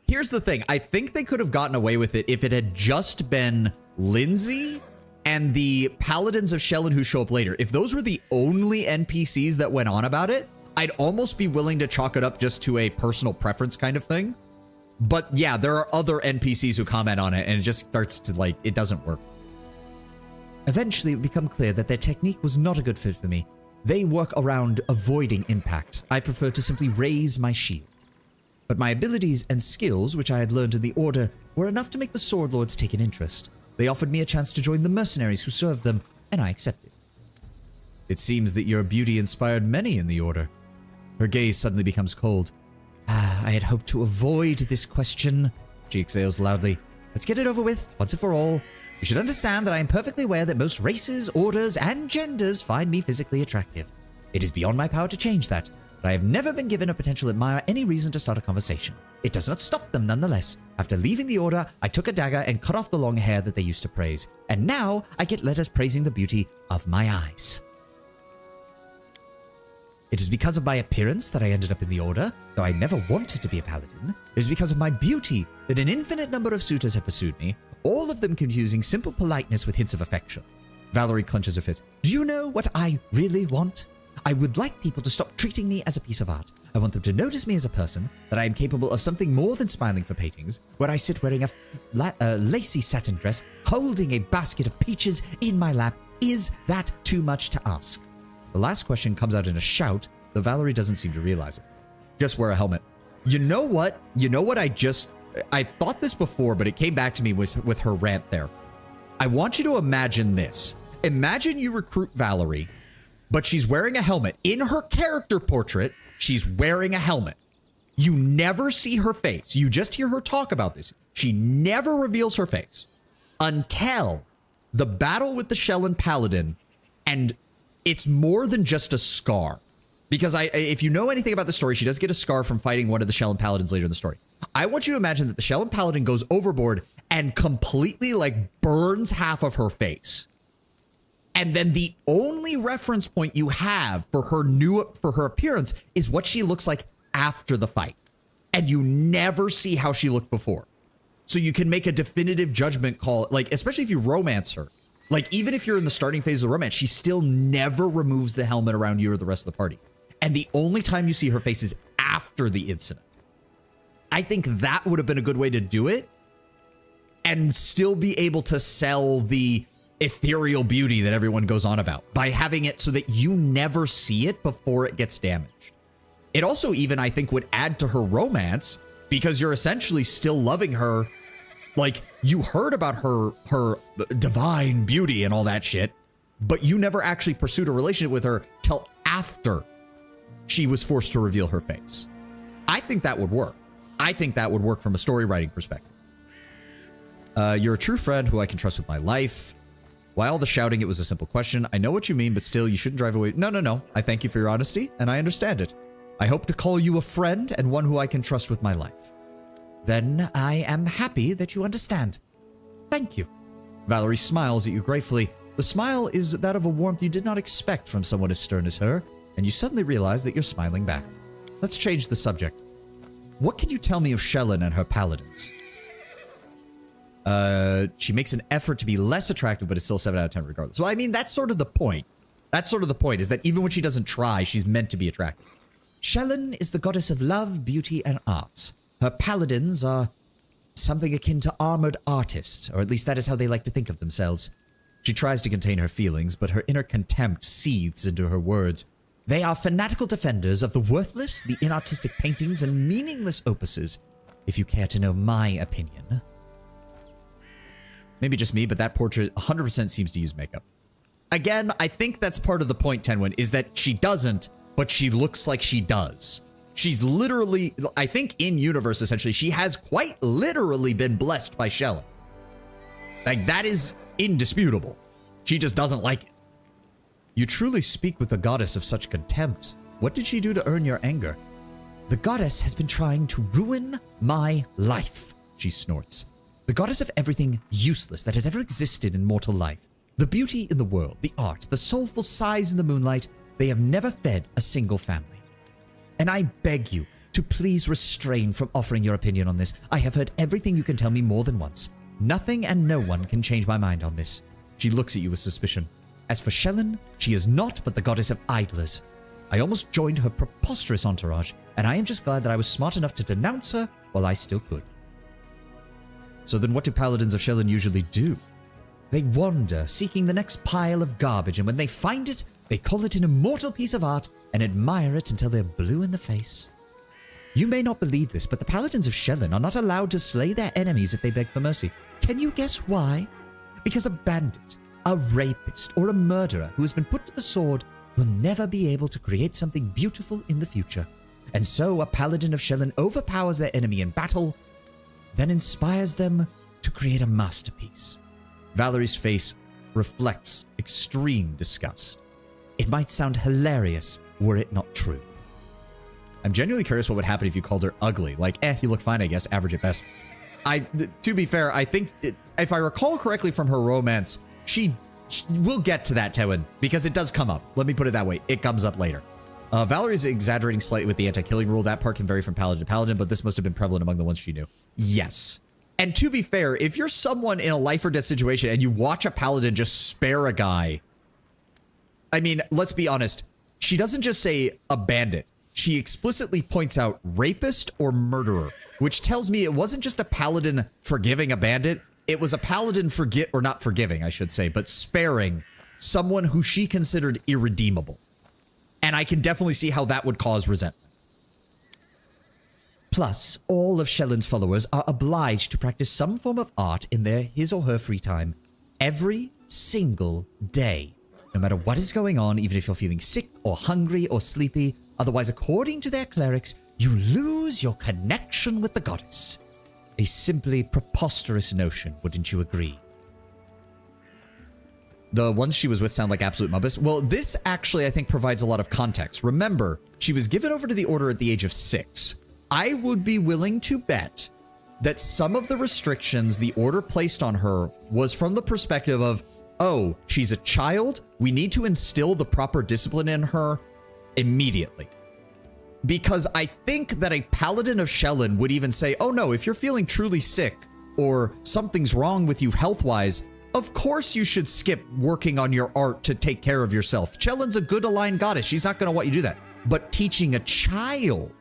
Here's the thing. I think they could have gotten away with it if it had just been Lindsay and the Paladins of Shellen who show up later. If those were the only NPCs that went on about it, I'd almost be willing to chalk it up just to a personal preference kind of thing. But yeah, there are other NPCs who comment on it and it just starts to, like, it doesn't work. Eventually, it would become clear that their technique was not a good fit for me. They work around avoiding impact. I prefer to simply raise my shield. But my abilities and skills, which I had learned in the Order, were enough to make the Sword Lords take an interest. They offered me a chance to join the mercenaries who served them, and I accepted. It seems that your beauty inspired many in the Order. Her gaze suddenly becomes cold. I had hoped to avoid this question. She exhales loudly. Let's get it over with, once and for all. You should understand that I am perfectly aware that most races, orders, and genders find me physically attractive. It is beyond my power to change that, but I have never been given a potential admirer any reason to start a conversation. It does not stop them nonetheless. After leaving the Order, I took a dagger and cut off the long hair that they used to praise. And now I get letters praising the beauty of my eyes. It was because of my appearance that I ended up in the Order, though I never wanted to be a paladin. It was because of my beauty that an infinite number of suitors have pursued me, all of them confusing simple politeness with hints of affection. Valerie clenches her fist. Do you know what I really want? I would like people to stop treating me as a piece of art. I want them to notice me as a person, that I am capable of something more than smiling for paintings, where I sit wearing a lacy satin dress, holding a basket of peaches in my lap. Is that too much to ask? The last question comes out in a shout, though Valerie doesn't seem to realize it. Just wear a helmet. You know what? I thought this before, but it came back to me with her rant there. I want you to imagine this. Imagine you recruit Valerie, but she's wearing a helmet. In her character portrait, she's wearing a helmet. You never see her face. You just hear her talk about this. She never reveals her face until the battle with the Shellen Paladin, And it's more than just a scar. Because if you know anything about the story, she does get a scar from fighting one of the Shelyn Paladins later in the story. I want you to imagine that the Shelyn Paladin goes overboard and completely like burns half of her face. And then the only reference point you have for her appearance is what she looks like after the fight. And you never see how she looked before. So you can make a definitive judgment call, like, especially if you romance her. Like, even if you're in the starting phase of the romance, she still never removes the helmet around you or the rest of the party. And the only time you see her face is after the incident. I think that would have been a good way to do it and still be able to sell the ethereal beauty that everyone goes on about by having it so that you never see it before it gets damaged. It also even, I think, would add to her romance because you're essentially still loving her. Like, you heard about her divine beauty and all that shit, but you never actually pursued a relationship with her till after she was forced to reveal her face. I think that would work. I think that would work from a story writing perspective. You're a true friend who I can trust with my life. Why all the shouting? It was a simple question. I know what you mean, but still, you shouldn't drive away. No. I thank you for your honesty, and I understand it. I hope to call you a friend and one who I can trust with my life. Then I am happy that you understand. Thank you. Valerie smiles at you gratefully. The smile is that of a warmth you did not expect from someone as stern as her, and you suddenly realize that you're smiling back. Let's change the subject. What can you tell me of Shelyn and her paladins? She makes an effort to be less attractive, but is still 7 out of 10 regardless. Well, I mean, that's sort of the point. That's sort of the point, is that even when she doesn't try, she's meant to be attractive. Shelyn is the goddess of love, beauty, and arts. Her paladins are something akin to armored artists, or at least that is how they like to think of themselves. She tries to contain her feelings, but her inner contempt seethes into her words. They are fanatical defenders of the worthless, the inartistic paintings, and meaningless opuses, if you care to know my opinion. Maybe just me, but that portrait 100% seems to use makeup. Again, I think that's part of the point, Tenwin, is that she doesn't, but she looks like she does. She's literally, I think in universe, essentially, she has quite literally been blessed by Shelyn. Like, that is indisputable. She just doesn't like it. You truly speak with the goddess of such contempt. What did she do to earn your anger? The goddess has been trying to ruin my life, she snorts. The goddess of everything useless that has ever existed in mortal life. The beauty in the world, the art, the soulful sighs in the moonlight, they have never fed a single family. And I beg you to please restrain from offering your opinion on this. I have heard everything you can tell me more than once. Nothing and no one can change my mind on this. She looks at you with suspicion. As for Shelyn, she is naught but the goddess of idlers. I almost joined her preposterous entourage, and I am just glad that I was smart enough to denounce her while I still could. So then what do paladins of Shelyn usually do? They wander, seeking the next pile of garbage, and when they find it, they call it an immortal piece of art and admire it until they're blue in the face. You may not believe this, but the paladins of Shelyn are not allowed to slay their enemies if they beg for mercy. Can you guess why? Because a bandit, a rapist, or a murderer who has been put to the sword will never be able to create something beautiful in the future. And so a paladin of Shelyn overpowers their enemy in battle, then inspires them to create a masterpiece. Valerie's face reflects extreme disgust. It might sound hilarious were it not true. I'm genuinely curious what would happen if you called her ugly. Like, you look fine, I guess, average at best. To be fair, I think, if I recall correctly from her romance, she will get to that, Tewin, because it does come up. Let me put it that way. It comes up later. Valerie's exaggerating slightly with the anti-killing rule. That part can vary from paladin to paladin, but this must have been prevalent among the ones she knew. Yes. And to be fair, if you're someone in a life or death situation and you watch a paladin just spare a guy, I mean, let's be honest. She doesn't just say a bandit. She explicitly points out rapist or murderer, which tells me it wasn't just a paladin forgiving a bandit. It was a paladin or not forgiving, I should say, but sparing someone who she considered irredeemable. And I can definitely see how that would cause resentment. Plus, all of Shelyn's followers are obliged to practice some form of art in his or her free time every single day, no matter what is going on, even if you're feeling sick or hungry or sleepy. Otherwise, according to their clerics, you lose your connection with the goddess. A simply preposterous notion, wouldn't you agree? The ones she was with sound like absolute mubbis. Well, this actually, I think, provides a lot of context. Remember, she was given over to the Order at the age of 6. I would be willing to bet that some of the restrictions the Order placed on her was from the perspective of, oh, she's a child. We need to instill the proper discipline in her immediately. Because I think that a Paladin of Shellen would even say, oh no, if you're feeling truly sick or something's wrong with you health-wise, of course you should skip working on your art to take care of yourself. Shellen's a good aligned goddess. She's not going to want you to do that. But teaching a child,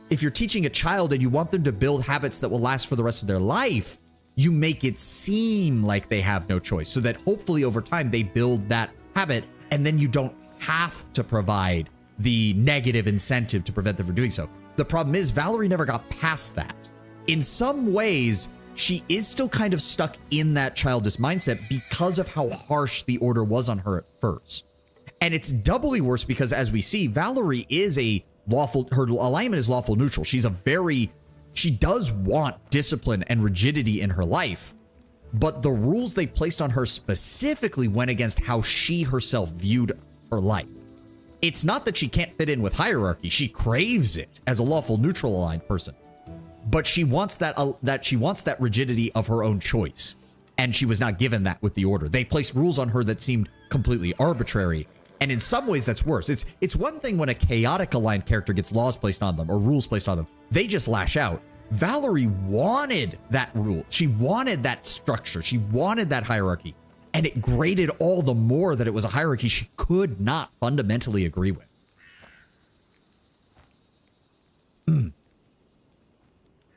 if you're teaching a child and you want them to build habits that will last for the rest of their life, you make it seem like they have no choice so that hopefully over time they build that habit and then you don't have to provide the negative incentive to prevent them from doing so. The problem is Valerie never got past that. In some ways, she is still kind of stuck in that childish mindset because of how harsh the Order was on her at first. And it's doubly worse because, as we see, Valerie is a lawful, her alignment is lawful neutral. She does want discipline and rigidity in her life, but the rules they placed on her specifically went against how she herself viewed her life. It's not that she can't fit in with hierarchy. She craves it as a lawful neutral aligned person. But she wants that rigidity of her own choice. And she was not given that with the Order. They placed rules on her that seemed completely arbitrary. And in some ways that's worse. It's one thing when a chaotic aligned character gets laws placed on them or rules placed on them. They just lash out. Valerie wanted that rule. She wanted that structure. She wanted that hierarchy. And it grated all the more that it was a hierarchy she could not fundamentally agree with.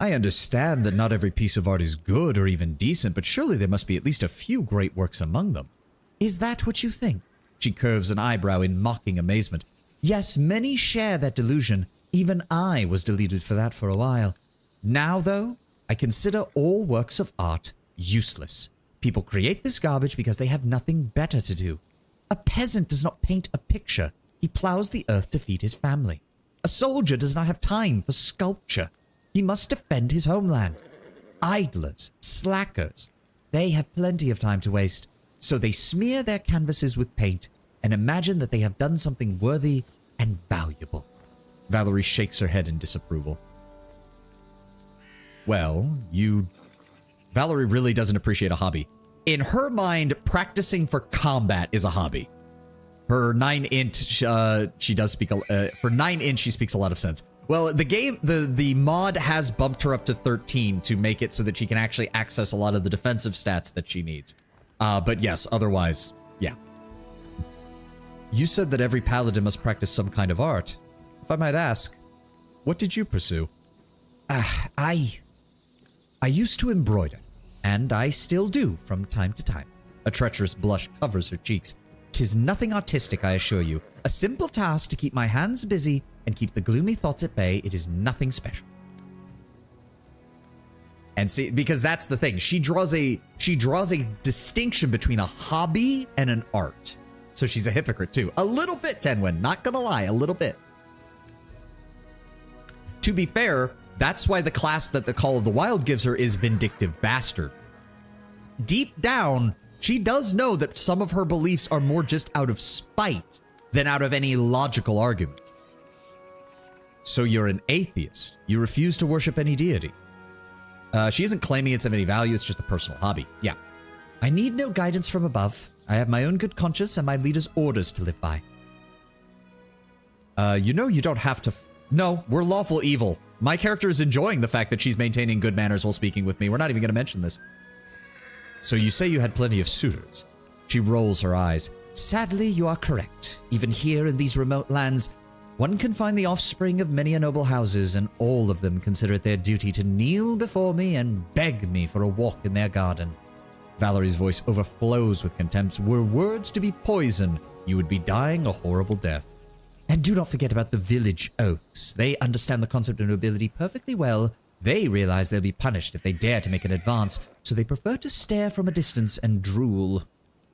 I understand that not every piece of art is good or even decent, but surely there must be at least a few great works among them. Is that what you think? She curves an eyebrow in mocking amazement. Yes, many share that delusion. Even I was deluded for that for a while. Now, though, I consider all works of art useless. People create this garbage because they have nothing better to do. A peasant does not paint a picture. He plows the earth to feed his family. A soldier does not have time for sculpture. He must defend his homeland. Idlers, slackers, they have plenty of time to waste, so they smear their canvases with paint and imagine that they have done something worthy and valuable. Valerie shakes her head in disapproval. Well, Valerie really doesn't appreciate a hobby. In her mind, practicing for combat is a hobby. Her 9-int, she does speak, for 9-int, she speaks a lot of sense. Well, the game, the mod has bumped her up to 13 to make it so that she can actually access a lot of the defensive stats that she needs. But yes, otherwise, yeah. You said that every paladin must practice some kind of art. If I might ask, what did you pursue? I used to embroider, and I still do from time to time. A treacherous blush covers her cheeks. 'Tis nothing artistic, I assure you. A simple task to keep my hands busy and keep the gloomy thoughts at bay. It is nothing special. And see, because that's the thing. She draws a distinction between a hobby and an art. So she's a hypocrite too. A little bit, Tenwin. Not gonna lie, a little bit. To be fair, that's why the class that the Call of the Wild gives her is Vindictive Bastard. Deep down, she does know that some of her beliefs are more just out of spite than out of any logical argument. So you're an atheist. You refuse to worship any deity. She isn't claiming it's of any value, it's just a personal hobby. Yeah. I need no guidance from above. I have my own good conscience and my leader's orders to live by. You know you don't have to... No, we're lawful evil. My character is enjoying the fact that she's maintaining good manners while speaking with me. We're not even going to mention this. So you say you had plenty of suitors. She rolls her eyes. Sadly, you are correct. Even here in these remote lands, one can find the offspring of many a noble houses, and all of them consider it their duty to kneel before me and beg me for a walk in their garden. Valerie's voice overflows with contempt. Were words to be poison, you would be dying a horrible death. And do not forget about the village oaks. They understand the concept of nobility perfectly well. They realize they'll be punished if they dare to make an advance, so they prefer to stare from a distance and drool.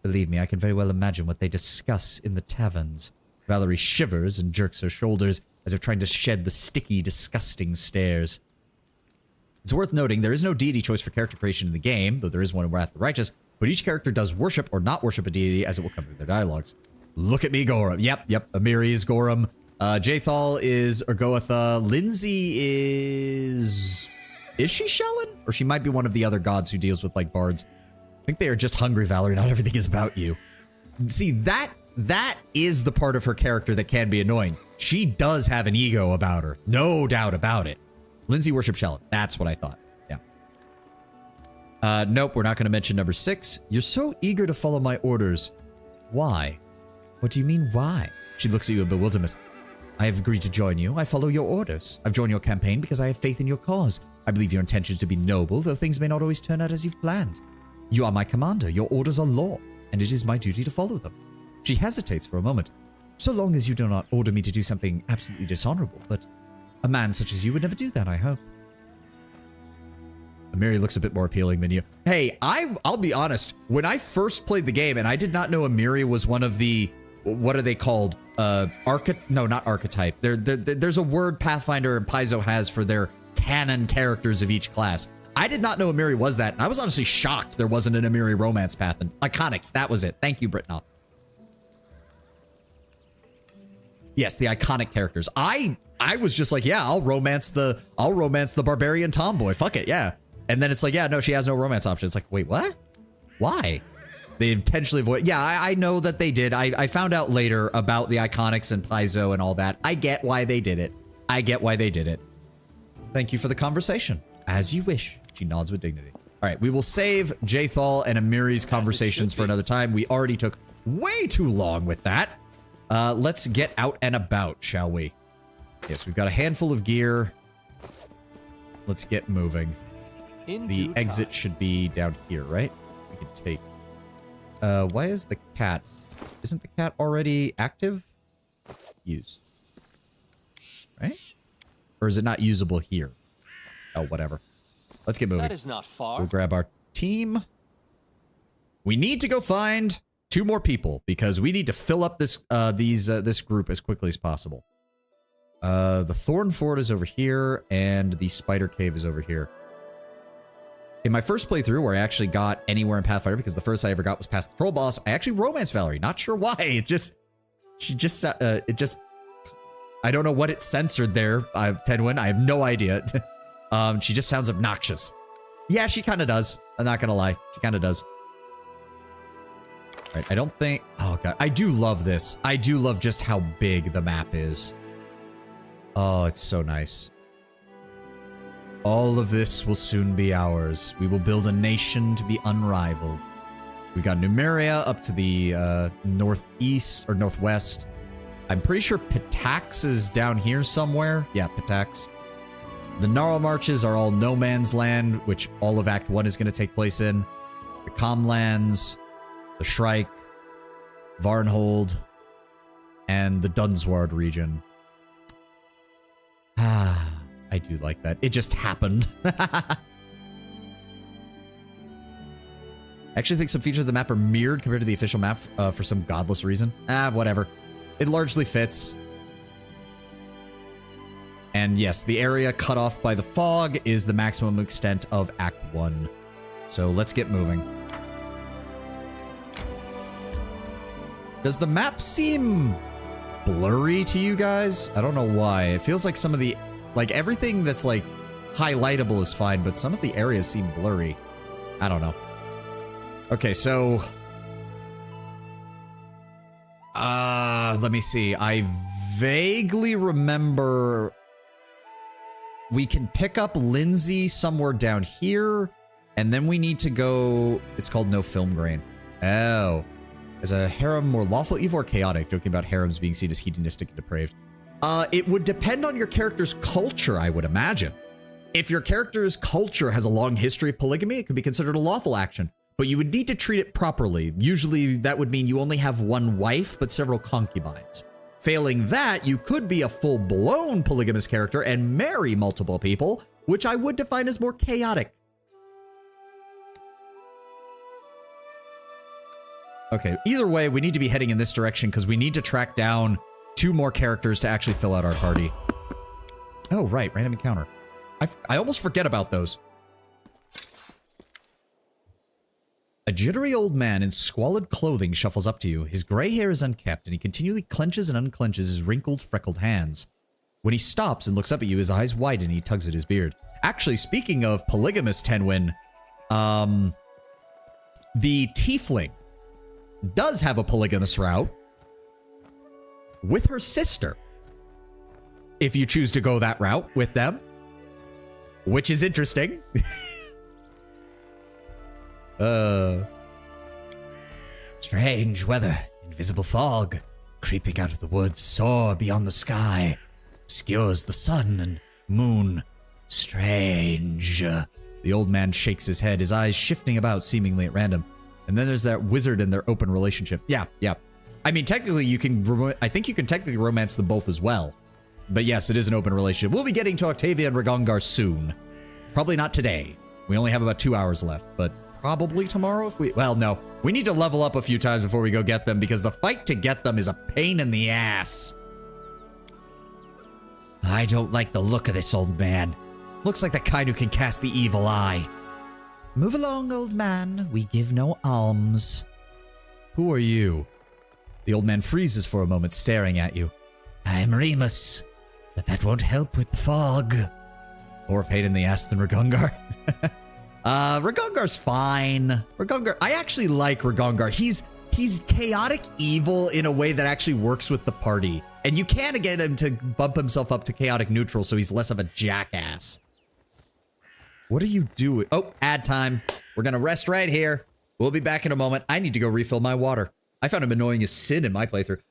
Believe me, I can very well imagine what they discuss in the taverns. Valerie shivers and jerks her shoulders as if trying to shed the sticky, disgusting stares. It's worth noting there is no deity choice for character creation in the game, though there is one in Wrath of the Righteous. but each character does worship or not worship a deity as it will come through their dialogues. Look at me, Gorum. Yep. Amiri is Gorum. Jathal is Urgoatha. Lindsay is she Shelyn? Or she might be one of the other gods who deals with like bards. I think they are just hungry, Valerie. Not everything is about you. See, that is the part of her character that can be annoying. She does have an ego about her. No doubt about it. Lindsay worships Shelyn. That's what I thought. Yeah. Nope, we're not going to mention number 6. You're so eager to follow my orders. Why? What do you mean, why? She looks at you in bewilderment. I have agreed to join you. I follow your orders. I've joined your campaign because I have faith in your cause. I believe your intentions to be noble, though things may not always turn out as you've planned. You are my commander. Your orders are law, and it is my duty to follow them. She hesitates for a moment. So long as you do not order me to do something absolutely dishonorable, but a man such as you would never do that, I hope. Amiri looks a bit more appealing than you. Hey, I'll be honest. When I first played the game, and I did not know Amiri was one of the, what are they called? No, not archetype. There's a word Pathfinder and Paizo has for their canon characters of each class. I did not know Amiri was that, and I was honestly shocked there wasn't an Amiri romance path. And Iconics, that was it. Thank you, Britnoff. Yes, the iconic characters. I was just like, yeah, I'll romance the barbarian tomboy. Fuck it, yeah. And then it's like, yeah, no, she has no romance option. It's like, wait, what? Why? They intentionally avoid. Yeah, I know that they did. I found out later about the Iconics and Paizo and all that. I get why they did it. I get why they did it. Thank you for the conversation. As you wish. She nods with dignity. All right, we will save Jathal and Amiri's conversations for another time. We already took way too long with that. Let's get out and about, shall we? Yes, we've got a handful of gear. Let's get moving. The exit should be down here, right? We can take... why is the cat... Isn't the cat already active? Use. Right? Or is it not usable here? Oh, whatever. Let's get moving. That is not far. We'll grab our team. We need to go find 2 more people because we need to fill up this this group as quickly as possible. The Thorn Fort is over here, and the Spider Cave is over here. In my first playthrough, where I actually got anywhere in Pathfinder, because the first I ever got was past the troll boss, I actually romanced Valerie. Not sure why. I don't know what it censored there, Tenwin. I have no idea. She just sounds obnoxious. Yeah, she kind of does. I'm not gonna lie. She kind of does. All right, I don't think... Oh, God. I do love this. I do love just how big the map is. Oh, it's so nice. All of this will soon be ours. We will build a nation to be unrivaled. We've got Numeria up to the northeast or northwest. I'm pretty sure Pitax is down here somewhere. Yeah, Pitax. The Gnarl Marches are all no man's land, which all of Act 1 is going to take place in. The Comlands, the Shrike, Varnhold, and the Dunsward region. Ah, I do like that. It just happened. I actually think some features of the map are mirrored compared to the official map for some godless reason. Ah, whatever. It largely fits. And yes, the area cut off by the fog is the maximum extent of Act 1. So let's get moving. Does the map seem blurry to you guys? I don't know why. It feels like some of the... Like, everything that's, like, highlightable is fine, but some of the areas seem blurry. I don't know. Okay, so... let me see. I vaguely remember... We can pick up Lindsay somewhere down here, and then we need to go... It's called No Film Grain. Oh. Is a harem more lawful, evil, or chaotic? Joking about harems being seen as hedonistic and depraved. It would depend on your character's culture, I would imagine. If your character's culture has a long history of polygamy, it could be considered a lawful action, but you would need to treat it properly. Usually that would mean you only have one wife, but several concubines. Failing that, you could be a full-blown polygamous character and marry multiple people, which I would define as more chaotic. Okay, either way, we need to be heading in this direction because we need to track down 2 more characters to actually fill out our party. Oh, right, random encounter. I almost forget about those. A jittery old man in squalid clothing shuffles up to you. His gray hair is unkempt, and he continually clenches and unclenches his wrinkled, freckled hands. When he stops and looks up at you, his eyes widen and he tugs at his beard. Actually, speaking of polygamous Tenwin, the tiefling does have a polygamous route with her sister, if you choose to go that route with them, which is interesting. Strange weather, invisible fog, creeping out of the woods, soar beyond the sky, obscures the sun and moon. Strange. The old man shakes his head, his eyes shifting about seemingly at random. And then there's that wizard and their open relationship. Yeah. I mean, technically I think you can technically romance them both as well. But yes, it is an open relationship. We'll be getting to Octavia and Ragongar soon. Probably not today. We only have about 2 hours left, but probably tomorrow if we... Well, no. We need to level up a few times before we go get them, because the fight to get them is a pain in the ass. I don't like the look of this old man. Looks like the kind who can cast the evil eye. Move along, old man. We give no alms. Who are you? The old man freezes for a moment, staring at you. I'm Remus, but that won't help with the fog. More pain in the ass than Ragongar. Ragongar's fine. I actually like Ragongar. He's chaotic evil in a way that actually works with the party. And you can get him to bump himself up to chaotic neutral so he's less of a jackass. What are you doing? Oh, ad time. We're going to rest right here. We'll be back in a moment. I need to go refill my water. I found him annoying as sin in my playthrough.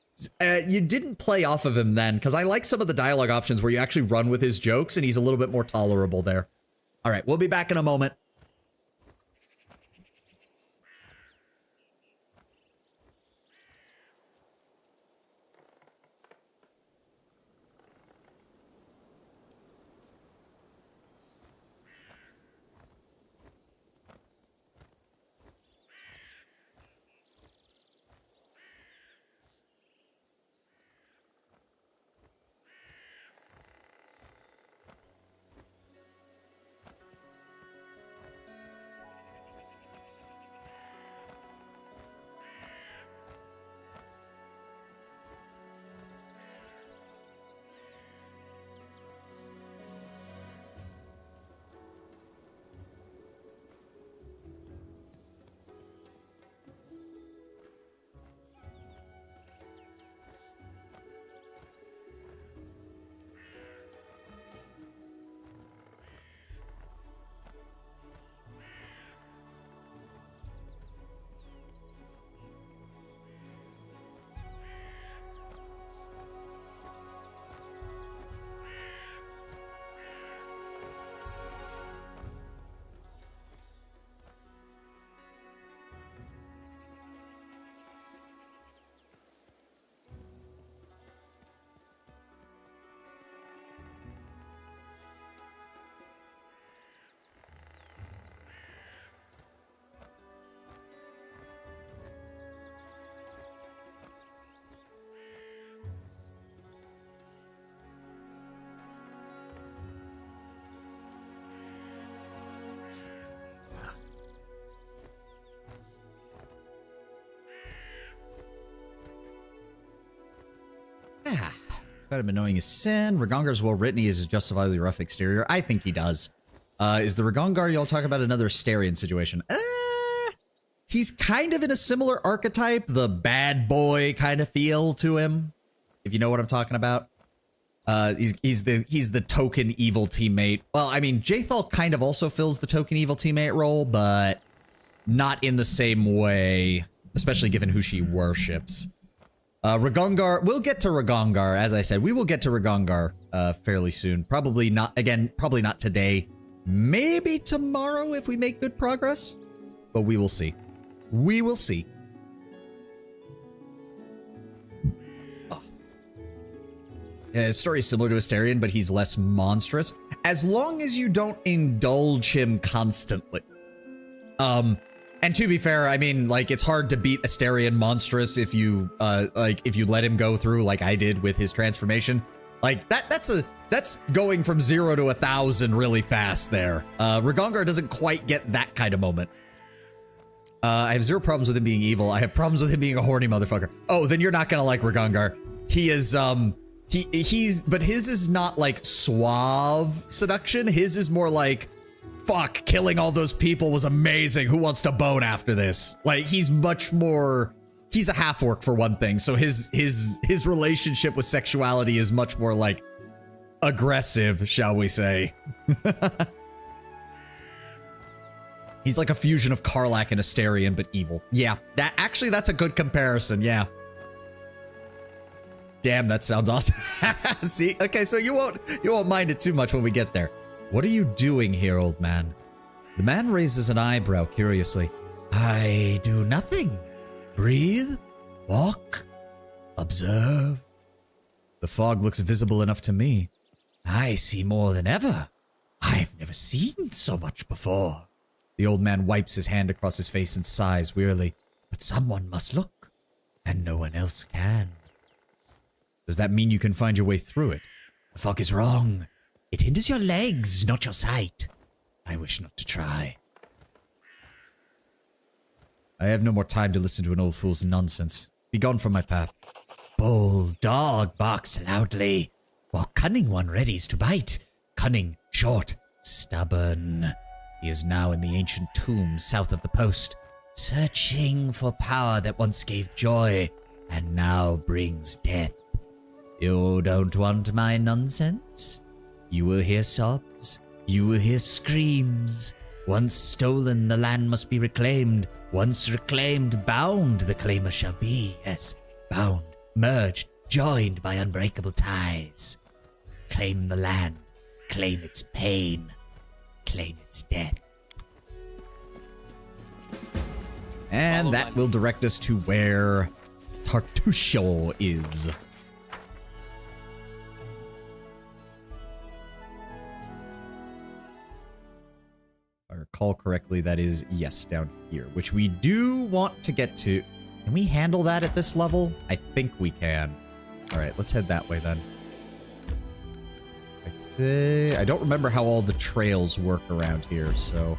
You didn't play off of him then, because I like some of the dialogue options where you actually run with his jokes, and he's a little bit more tolerable there. All right, we'll be back in a moment. Found him annoying as sin. Ragongar's well written. He has a justifiably rough exterior. I think he does. Is the Ragongar y'all talk about another Asterion situation? He's kind of in a similar archetype, the bad boy kind of feel to him, if you know what I'm talking about. He's the token evil teammate. Well, I mean, Jaethal kind of also fills the token evil teammate role, but not in the same way, especially given who she worships. Ragongar, we'll get to Ragongar, as I said. We will get to Ragongar fairly soon. Probably not today. Maybe tomorrow if we make good progress. But we will see. We will see. Oh. His story is similar to Asterion, but he's less monstrous. As long as you don't indulge him constantly. And to be fair, I mean, like, it's hard to beat Asterion monstrous if you, if you let him go through like I did with his transformation. Like, that's going from 0 to 1,000 really fast there. Ragongar doesn't quite get that kind of moment. I have zero problems with him being evil. I have problems with him being a horny motherfucker. Oh, then you're not gonna like Ragongar. He is, but his is not like suave seduction. His is more like, fuck, killing all those people was amazing. Who wants to bone after this? Like, he's much more, he's a half-orc for one thing. So his relationship with sexuality is much more like aggressive, shall we say. He's like a fusion of Karlach and Asterion, but evil. Yeah, that's a good comparison, yeah. Damn, that sounds awesome. See, okay, so you won't mind it too much when we get there. What are you doing here, old man? The man raises an eyebrow curiously. I do nothing. Breathe, walk, observe. The fog looks visible enough to me. I see more than ever. I've never seen so much before. The old man wipes his hand across his face and sighs wearily. But someone must look, and no one else can. Does that mean you can find your way through it? The fog is wrong. It hinders your legs, not your sight. I wish not to try. I have no more time to listen to an old fool's nonsense. Be gone from my path. Bold dog barks loudly, while cunning one readies to bite. Cunning, short, stubborn. He is now in the ancient tomb south of the post, searching for power that once gave joy and now brings death. You don't want my nonsense? You will hear sobs. You will hear screams. Once stolen, the land must be reclaimed. Once reclaimed, bound the claimer shall be. Yes, bound, merged, joined by unbreakable ties. Claim the land. Claim its pain. Claim its death. And that will direct us to where Tartusio is. If I recall correctly, that is, yes, down here, which we do want to get to. Can we handle that at this level? I think we can. All right, let's head that way then. I don't remember how all the trails work around here, so...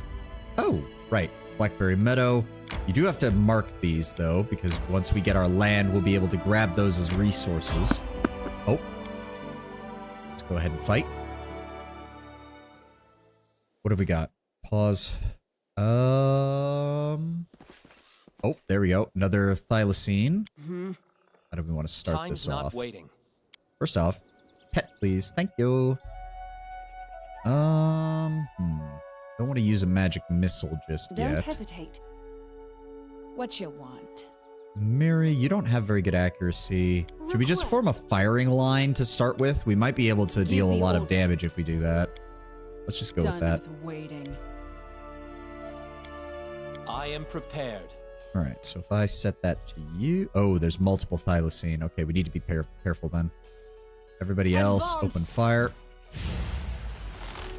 Oh, right. Blackberry Meadow. You do have to mark these, though, because once we get our land, we'll be able to grab those as resources. Oh. Let's go ahead and fight. What have we got? Pause. Oh, there we go. Another thylacine. How do we want to start this off? Waiting. First off, pet, please. Thank you. Don't want to use a magic missile just yet. Don't hesitate. What you want? Miri, you don't have very good accuracy. Should we just form a firing line to start with? We might be able to deal a lot of damage if we do that. Let's just go with that. Waiting. I am prepared. All right, so if I set that to you... Oh, there's multiple thylacine. Okay, we need to be careful then. Everybody else, open fire.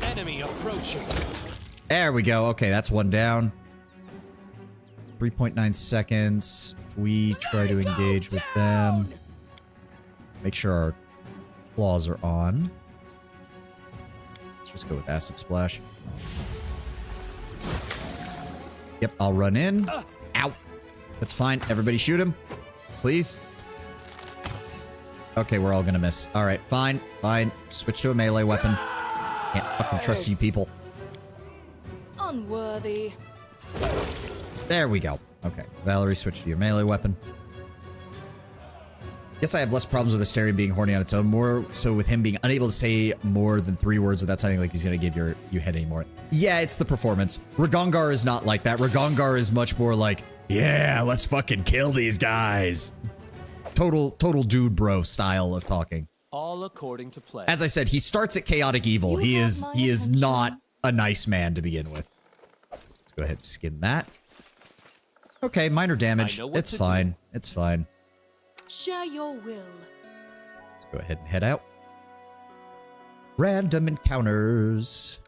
Enemy approaching. There we go. Okay, that's one down. 3.9 seconds. If we try to engage with them, make sure our claws are on. Let's just go with acid splash. Yep, I'll run in. Ow. That's fine. Everybody shoot him. Please. Okay, we're all gonna miss. All right, fine. Fine. Switch to a melee weapon. Can't fucking trust you people. Unworthy. There we go. Okay, Valerie, switch to your melee weapon. Guess I have less problems with Asterion being horny on its own, more so with him being unable to say more than 3 words without sounding like he's gonna give you head anymore. Yeah, it's the performance. Ragongar is not like that. Ragongar is much more like, yeah, let's fucking kill these guys. Total dude bro style of talking. All according to plan. As I said, he starts at chaotic evil. He is not a nice man to begin with. Let's go ahead and skin that. Okay, minor damage. It's fine. It's fine. Share your will. Let's go ahead and head out. Random encounters.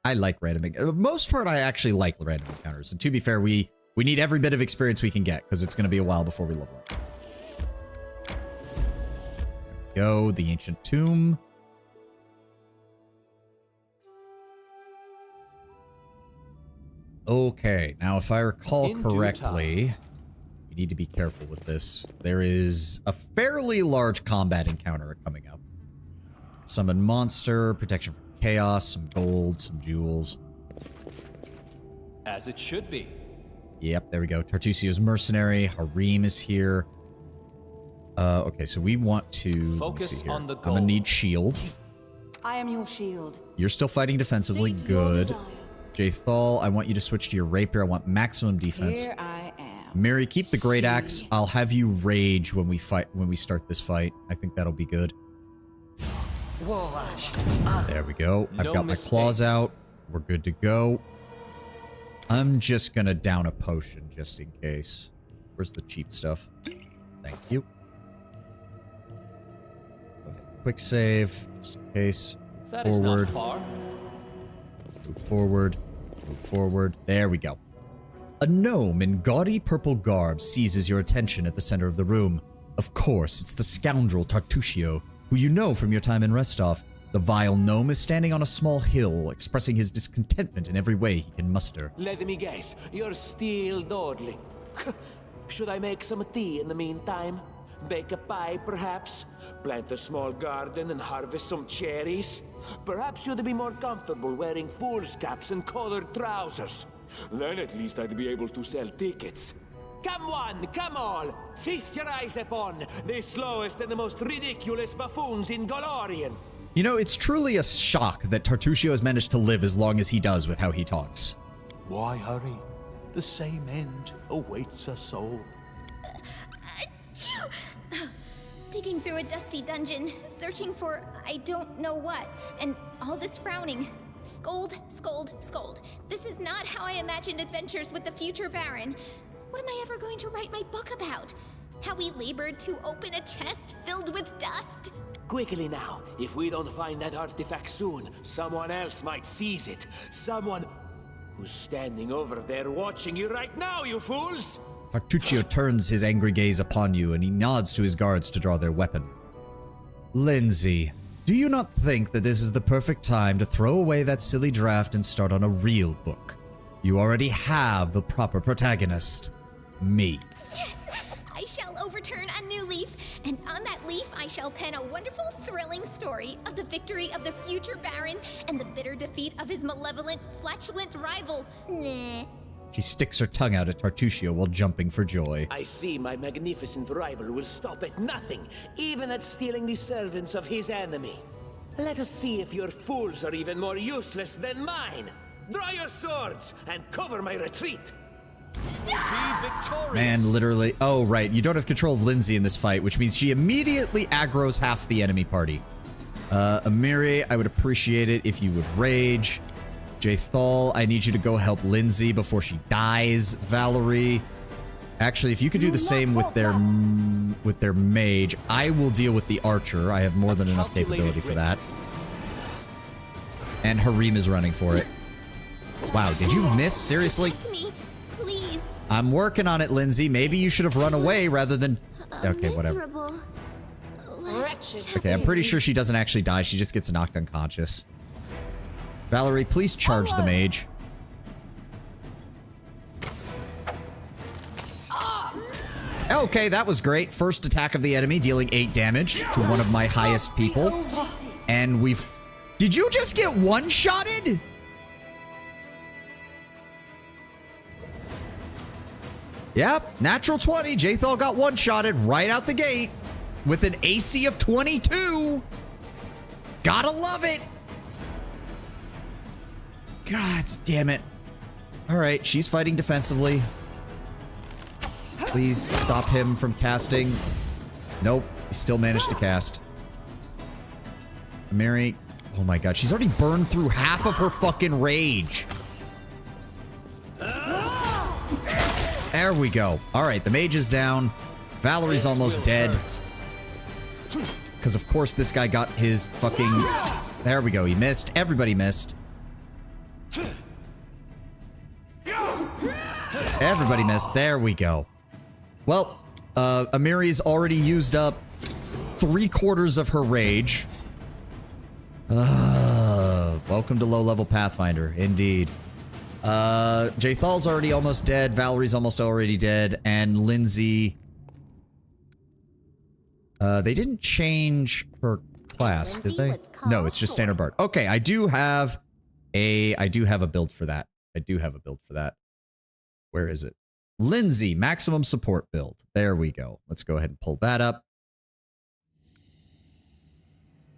I like random. Most part, I actually like random encounters. And to be fair, we need every bit of experience we can get because it's going to be a while before we level up. There we go. The ancient tomb. Okay, now if I recall In due correctly, we need to be careful with this. There is a fairly large combat encounter coming up. Summon monster, protection from chaos, some gold, some jewels. As it should be. Yep, there we go. Tartusio's mercenary. Harim is here. Okay, so we want to... Focus let me see here. on the I'm gonna goal. need shield. I am your shield. You're still fighting defensively. State your Good. desire. Jaethal, I want you to switch to your rapier. I want maximum defense. Here I am. Mary, keep the great axe. I'll have you rage when we start this fight. I think that'll be good. There we go. I've No got my claws mistakes. out. We're good to go. I'm just gonna down a potion just in case. Where's the cheap stuff? Thank you. Okay, quick save, just in case. That is Forward. not far. Move forward. Move forward. There we go. A gnome in gaudy purple garb seizes your attention at the center of the room. Of course, it's the scoundrel Tartusio, who you know from your time in Restov. The vile gnome is standing on a small hill, expressing his discontentment in every way he can muster. Let me guess, you're still dawdling. Should I make some tea in the meantime? Bake a pie, perhaps? Plant a small garden and harvest some cherries? Perhaps you'd be more comfortable wearing fool's caps and colored trousers. Then at least I'd be able to sell tickets. Come one, come all! Feast your eyes upon the slowest and the most ridiculous buffoons in Golorian. You know, it's truly a shock that Tartusio has managed to live as long as he does with how he talks. Why hurry? The same end awaits us all. Digging through a dusty dungeon, searching for I don't know what, and all this frowning. Scold, scold, scold. This is not how I imagined adventures with the future Baron. What am I ever going to write my book about? How we labored to open a chest filled with dust? Quickly now, if we don't find that artifact soon, someone else might seize it. Someone who's standing over there watching you right now, you fools! Tartusio turns his angry gaze upon you and he nods to his guards to draw their weapon. Lindsay, do you not think that this is the perfect time to throw away that silly draft and start on a real book? You already have the proper protagonist. Me. Yes! I shall overturn a new leaf, and on that leaf I shall pen a wonderful, thrilling story of the victory of the future Baron and the bitter defeat of his malevolent, flatulent rival. Nah. She sticks her tongue out at Tartusio while jumping for joy. I see my magnificent rival will stop at nothing, even at stealing the servants of his enemy. Let us see if your fools are even more useless than mine. Draw your swords and cover my retreat. Be victorious. Man, literally. Oh, right. You don't have control of Lindsay in this fight, which means she immediately aggroes half the enemy party. Amiri, I would appreciate it if you would rage. Jaethal, I need you to go help Lindsay before she dies. Valerie. Actually, if you could do the same with their mage, I will deal with the archer. I have more than enough capability for that. And Harim is running for it. Wow, did you miss? Seriously? To me, please. I'm working on it, Lindsay. Maybe you should have run away rather than... Okay, whatever. Miserable. Wretched. Okay, I'm pretty sure she doesn't actually die. She just gets knocked unconscious. Valerie, please charge the mage. Okay, that was great. First attack of the enemy, dealing 8 damage to one of my highest people. And we've... Did you just get one-shotted? Yep, natural 20. Jaethal got one-shotted right out the gate with an AC of 22. Gotta love it. God damn it. All right, she's fighting defensively. Please stop him from casting. Nope, he still managed to cast. Mary, oh my god, she's already burned through half of her fucking rage. There we go. All right, the mage is down. Valerie's almost dead. Because of course this guy got his fucking... There we go, he missed. Everybody missed. Everybody missed. There we go. Well, Amiri's already used up 3/4 of her rage. Welcome to low-level Pathfinder, indeed. Jathal's already almost dead. Valerie's almost already dead. And Lindsay... they didn't change her class, did they? No, it's just standard bard. Okay, I do have a build for that. Where is it? Lindsay, maximum support build. There we go. Let's go ahead and pull that up.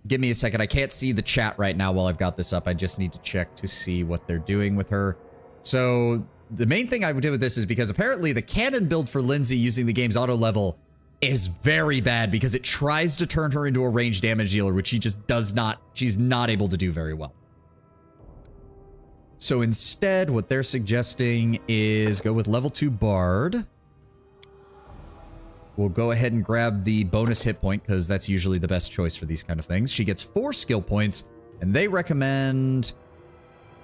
Give me a second. I can't see the chat right now while I've got this up. I just need to check to see what they're doing with her. So the main thing I would do with this is because apparently the cannon build for Lindsay using the game's auto level is very bad because it tries to turn her into a ranged damage dealer, which she just does not. She's not able to do very well. So instead, what they're suggesting is go with level 2 Bard. We'll go ahead and grab the bonus hit point because that's usually the best choice for these kind of things. She gets 4 skill points and they recommend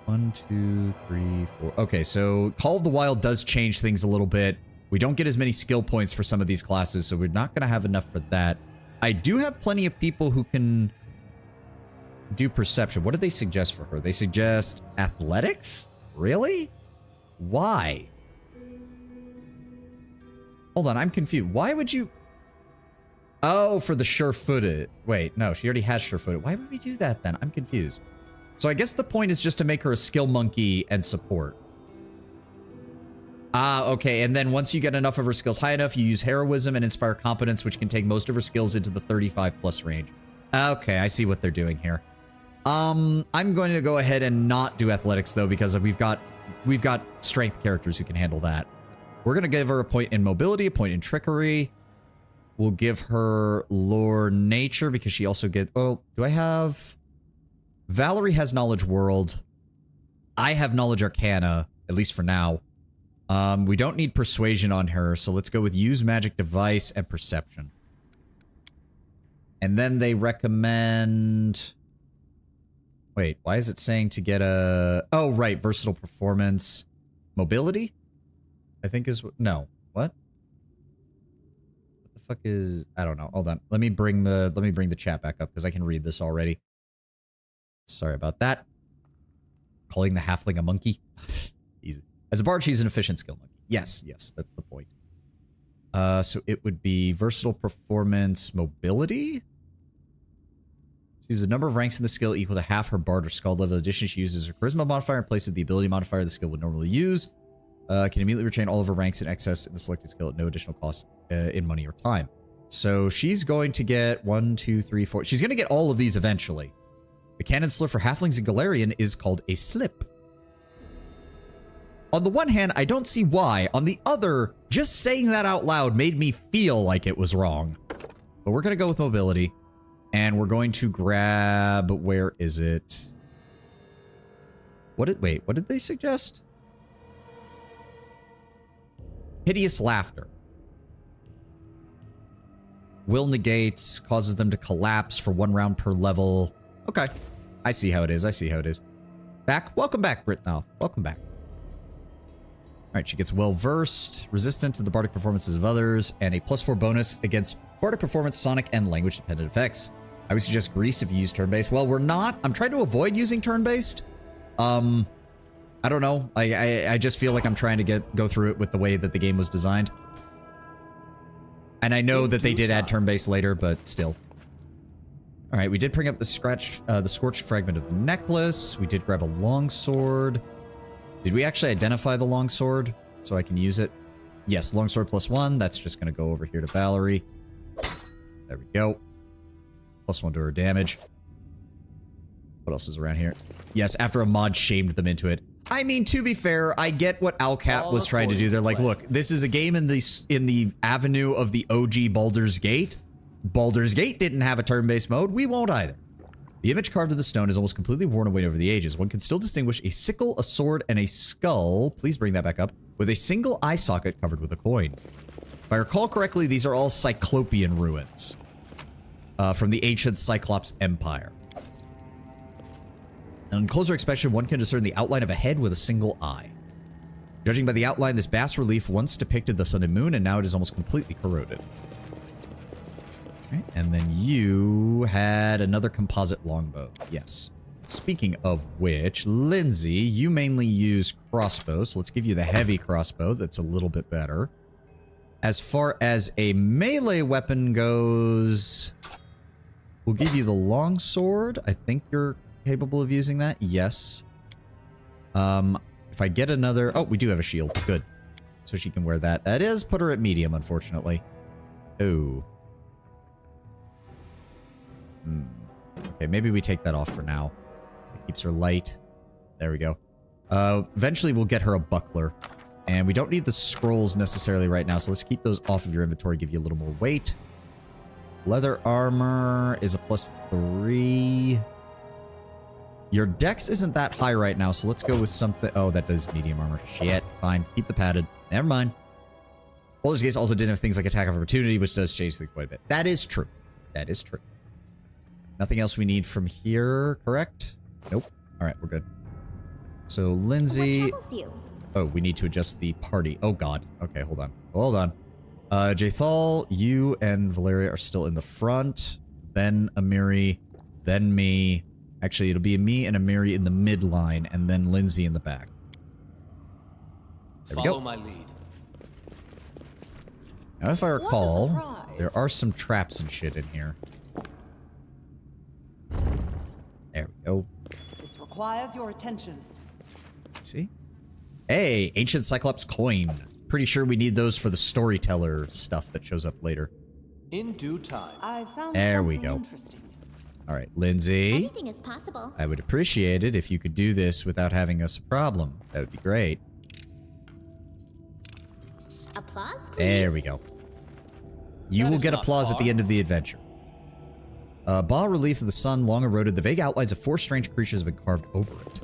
1, 2, 3, 4. Okay, so Call of the Wild does change things a little bit. We don't get as many skill points for some of these classes, so we're not going to have enough for that. I do have plenty of people who can do perception. What do they suggest for her? They suggest athletics? Really? Why? Hold on, I'm confused. Why would you... Oh, for the sure-footed. Wait, no, she already has sure-footed. Why would we do that then? I'm confused. So I guess the point is just to make her a skill monkey and support. Ah, okay, and then once you get enough of her skills high enough, you use heroism and inspire competence, which can take most of her skills into the 35 plus range. Okay, I see what they're doing here. I'm going to go ahead and not do athletics though, because we've got strength characters who can handle that. We're going to give her a point in mobility, a point in trickery. We'll give her lore nature because she also gets... Oh, do I have... Valerie has knowledge world. I have knowledge arcana, at least for now. We don't need persuasion on her, so let's go with use magic device and perception. And then they recommend... Wait, why is it saying to get a... Oh, right, versatile performance. Mobility? I think is... No. What? What the fuck is... I don't know. Hold on. Let me bring the chat back up because I can read this already. Sorry about that. Calling the halfling a monkey. Easy. As a bard, she's an efficient skill monkey. Yes, yes, that's the point. So it would be versatile performance mobility. She uses the number of ranks in the skill equal to half her bard or skull level. In addition, she uses her charisma modifier in place of the ability modifier the skill would normally use. Can immediately retain all of her ranks in excess in the selected skill at no additional cost in money or time. So she's going to get 1, 2, 3, 4. She's going to get all of these eventually. The canon slur for halflings and Galarian is called a slip. On the one hand, I don't see why. On the other, just saying that out loud made me feel like it was wrong. But we're going to go with mobility. And we're going to grab... Where is it? Wait, what did they suggest? Hideous laughter. Will negates, causes them to collapse for 1 round per level. Okay. I see how it is. I see how it is. Back? Welcome back, Britmouth. Welcome back. Alright, she gets well-versed, resistant to the bardic performances of others, and a +4 bonus against bardic performance, sonic, and language-dependent effects. I would suggest Grease if you use turn-based. Well, we're not. I'm trying to avoid using turn-based. I don't know. I just feel like I'm trying to go through it with the way that the game was designed. And I know that they did add turn-based later, but still. All right, we did bring up the scorched fragment of the necklace. We did grab a longsword. Did we actually identify the longsword so I can use it? Yes, longsword +1. That's just going to go over here to Valerie. There we go. +1 to her damage. What else is around here? Yes, after a mod shamed them into it. I mean, to be fair, I get what Alcat was trying to do. They're like, look, this is a game in the avenue of the OG Baldur's Gate. Baldur's Gate didn't have a turn-based mode. We won't either. The image carved in the stone is almost completely worn away over the ages. One can still distinguish a sickle, a sword, and a skull. Please bring that back up. With a single eye socket covered with a coin. If I recall correctly, these are all Cyclopean ruins. From the ancient Cyclops Empire. On closer inspection, one can discern the outline of a head with a single eye. Judging by the outline, this bas-relief once depicted the sun and moon, and now it is almost completely corroded. Okay, and then you had another composite longbow. Yes. Speaking of which, Lindsay, you mainly use crossbow, so let's give you the heavy crossbow. That's a little bit better. As far as a melee weapon goes, we'll give you the longsword. I think you're capable of using that. Yes. If I get another... Oh, we do have a shield. Good. So she can wear that. That is put her at medium, unfortunately. Oh. Okay, maybe we take that off for now. It keeps her light. There we go. Eventually we'll get her a buckler. And we don't need the scrolls necessarily right now, so let's keep those off of your inventory, give you a little more weight. Leather armor is a +3. Your dex isn't that high right now, so let's go with something... Oh, that does medium armor. Shit. Fine. Keep the padded. Never mind. Baldur's Gate also didn't have things like attack of opportunity, which does change things quite a bit. That is true. That is true. Nothing else we need from here, correct? Nope. All right, we're good. So, Lindsay... What troubles you? Oh, we need to adjust the party. Oh, God. Okay, hold on. Hold on. Jathal, you and Valeria are still in the front. Then Amiri. Then me. Actually, it'll be me and Amiri in the midline, and then Lindsay in the back. There we go. Follow my lead. Now, if I recall, there are some traps and shit in here. There we go. This requires your attention. See? Hey, ancient Cyclops coin. Pretty sure we need those for the storyteller stuff that shows up later. In due time. I found there we go. Interesting. All right, Lindsay. Anything is possible. I would appreciate it if you could do this without having us a problem. That would be great. Applause, please. There we go. You will get applause at the end of the adventure. Bas relief of the sun long eroded. The vague outlines of 4 strange creatures have been carved over it.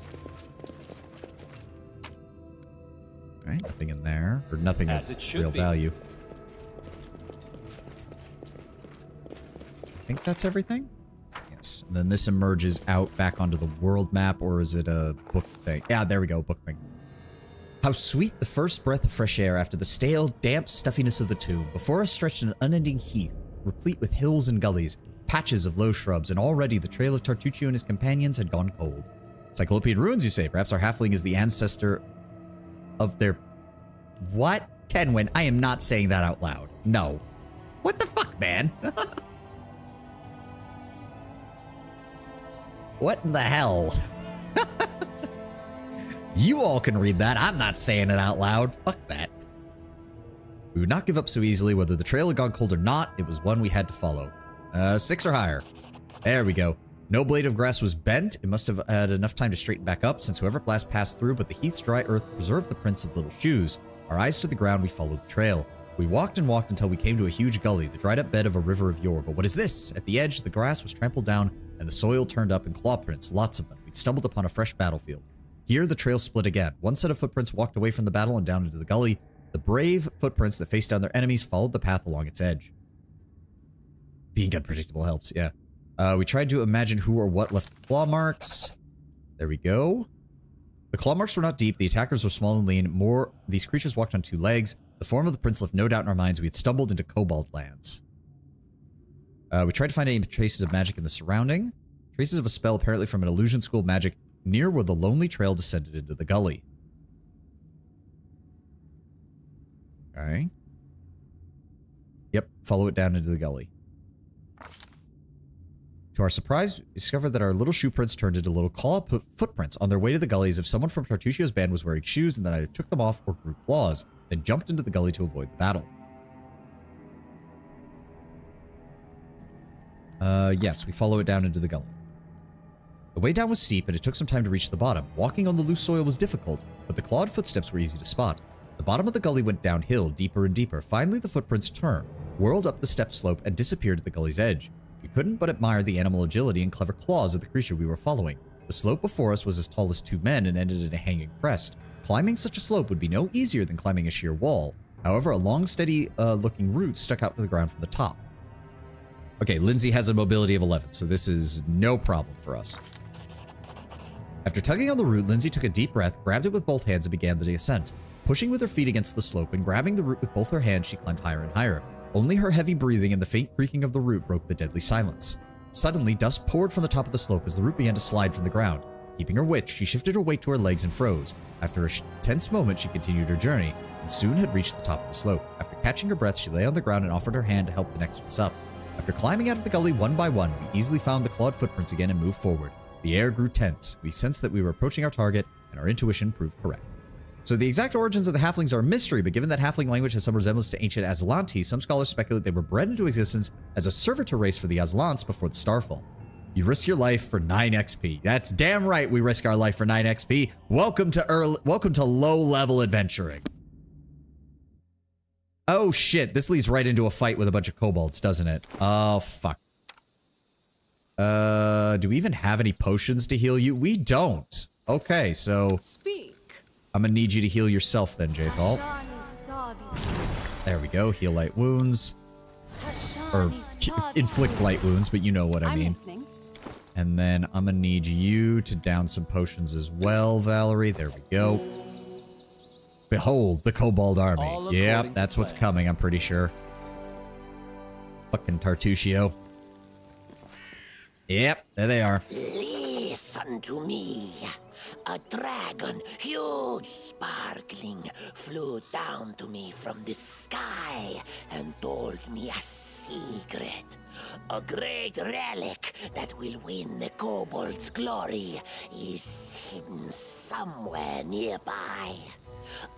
Alright, nothing in there. Or nothing of real value. I think that's everything? Yes. And then this emerges out back onto the world map, or is it a book thing? Yeah, there we go, book thing. How sweet the first breath of fresh air after the stale, damp stuffiness of the tomb. Before us stretched an unending heath, replete with hills and gullies, patches of low shrubs, and already the trail of Tartuccio and his companions had gone cold. Cyclopean ruins, you say? Perhaps our halfling is the ancestor of their... What? Tenwin, I am not saying that out loud. No. What the fuck, man? What in the hell? You all can read that. I'm not saying it out loud. Fuck that. We would not give up so easily. Whether the trail had gone cold or not, it was one we had to follow. 6 or higher. There we go. No blade of grass was bent. It must have had enough time to straighten back up, since whoever blast passed through, but the heath's dry earth preserved the prints of little shoes. Our eyes to the ground, we followed the trail. We walked and walked until we came to a huge gully, the dried up bed of a river of yore. But what is this? At the edge, the grass was trampled down, and the soil turned up in claw prints, lots of them. We'd stumbled upon a fresh battlefield. Here, the trail split again. One set of footprints walked away from the battle and down into the gully. The brave footprints that faced down their enemies followed the path along its edge. Being unpredictable helps, yeah. We tried to imagine who or what left the claw marks. There we go. The claw marks were not deep. The attackers were small and lean. These creatures walked on 2 legs. The form of the prints left no doubt in our minds we had stumbled into Cobalt lands. We tried to find any traces of magic in the surrounding. Traces of a spell apparently from an illusion school of magic near where the lonely trail descended into the gully. Okay. Yep, follow it down into the gully. To our surprise, we discovered that our little shoe prints turned into little claw footprints on their way to the gully, as if someone from Tartuccio's band was wearing shoes and then either took them off or grew claws, then jumped into the gully to avoid the battle. Yes, we follow it down into the gully. The way down was steep, and it took some time to reach the bottom. Walking on the loose soil was difficult, but the clawed footsteps were easy to spot. The bottom of the gully went downhill, deeper and deeper. Finally, the footprints turned, whirled up the step slope, and disappeared at the gully's edge. We couldn't but admire the animal agility and clever claws of the creature we were following. The slope before us was as tall as 2 men and ended in a hanging crest. Climbing such a slope would be no easier than climbing a sheer wall. However, a long, steady looking route stuck out to the ground from the top. Okay, Lindsay has a mobility of 11, so this is no problem for us. After tugging on the root, Lindsay took a deep breath, grabbed it with both hands, and began the ascent. Pushing with her feet against the slope and grabbing the root with both her hands, she climbed higher and higher. Only her heavy breathing and the faint creaking of the root broke the deadly silence. Suddenly, dust poured from the top of the slope as the root began to slide from the ground. Keeping her wits, she shifted her weight to her legs and froze. After a tense moment, she continued her journey, and soon had reached the top of the slope. After catching her breath, she lay on the ground and offered her hand to help the next of us up. After climbing out of the gully one by one, we easily found the clawed footprints again and moved forward. The air grew tense. We sensed that we were approaching our target, and our intuition proved correct. So the exact origins of the halflings are a mystery, but given that halfling language has some resemblance to ancient Aslanti, some scholars speculate they were bred into existence as a servitor race for the Aslans before the Starfall. You risk your life for 9 XP. That's damn right we risk our life for 9 XP. Welcome to low-level adventuring. Oh shit, this leads right into a fight with a bunch of kobolds, doesn't it? Oh fuck. Do we even have any potions to heal you? We don't. Okay, so Speak. I'm gonna need you to heal yourself then, Jaythal. There we go, heal light wounds. Or inflict light wounds, but you know what I mean. And then I'm gonna need you to down some potions as well, Valerie. There we go. Behold, the Kobold army. Yep, that's what's coming, I'm pretty sure. Fucking Tartuccio. Yep, there they are. Listen to me. A dragon, huge, sparkling, flew down to me from the sky and told me a secret. A great relic that will win the kobold's glory is hidden somewhere nearby.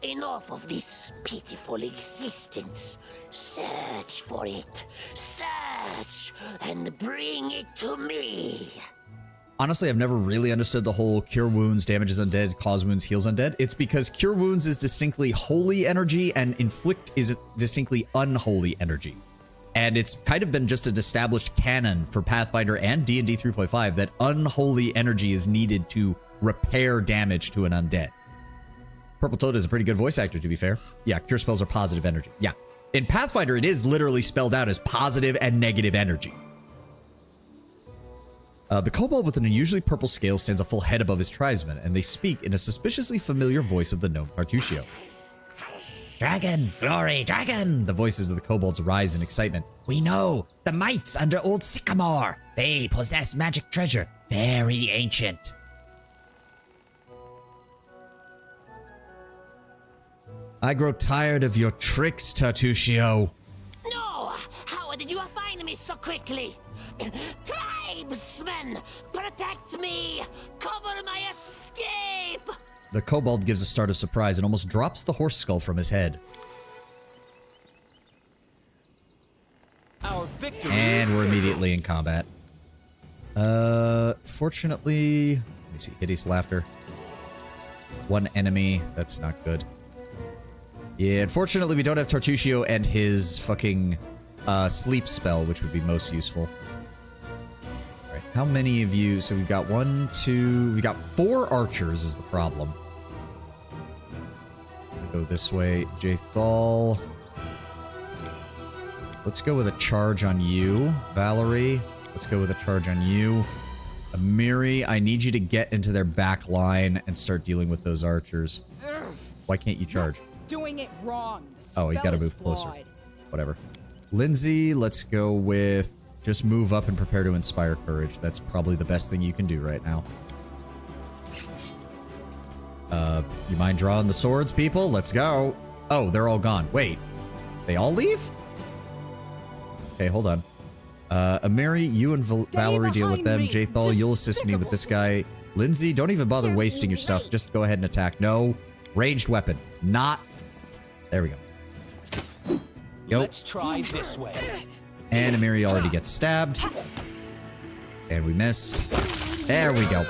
Enough of this pitiful existence. Search for it. Search and bring it to me. Honestly, I've never really understood the whole cure wounds, damages undead, cause wounds, heals undead. It's because cure wounds is distinctly holy energy and inflict is distinctly unholy energy. And it's kind of been just an established canon for Pathfinder and D&D 3.5 that unholy energy is needed to repair damage to an undead. Purple Toad is a pretty good voice actor, to be fair. Yeah, cure spells are positive energy. Yeah. In Pathfinder, it is literally spelled out as positive and negative energy. The kobold with an unusually purple scale stands a full head above his tribesmen, and they speak in a suspiciously familiar voice of the gnome Tartuccio. Dragon! Glory! Dragon! The voices of the kobolds rise in excitement. We know! The mites under Old Sycamore! They possess magic treasure, very ancient. I grow tired of your tricks, Tartuccio. No! How did you find me so quickly? Tribesmen! Protect me! Cover my escape! The kobold gives a start of surprise and almost drops the horse skull from his head. Our victory. And we're immediately in combat. Fortunately, let me see, hideous laughter. One enemy, that's not good. Yeah, unfortunately we don't have Tartuccio and his fucking sleep spell, which would be most useful. All right, how many of you? So we've got 1, 2, we got 4 archers is the problem. Go this way, Jaythal. Let's go with a charge on you, Valerie. Let's go with a charge on you. Amiri, I need you to get into their back line and start dealing with those archers. Why can't you charge? Doing it wrong. Oh, you gotta move closer. Whatever. Lindsay, let's go with just move up and prepare to inspire courage. That's probably the best thing you can do right now. You mind drawing the swords, people? Let's go. Oh, they're all gone. Wait, they all leave? Okay, hold on. Amiri, you and Valerie deal with them. Jaythal, you'll assist me with this guy. Lindsay, don't even bother wasting your stuff. Just go ahead and attack. No, ranged weapon. Not. There we go. Let's try this way. And Amiri already gets stabbed. And we missed. There we go.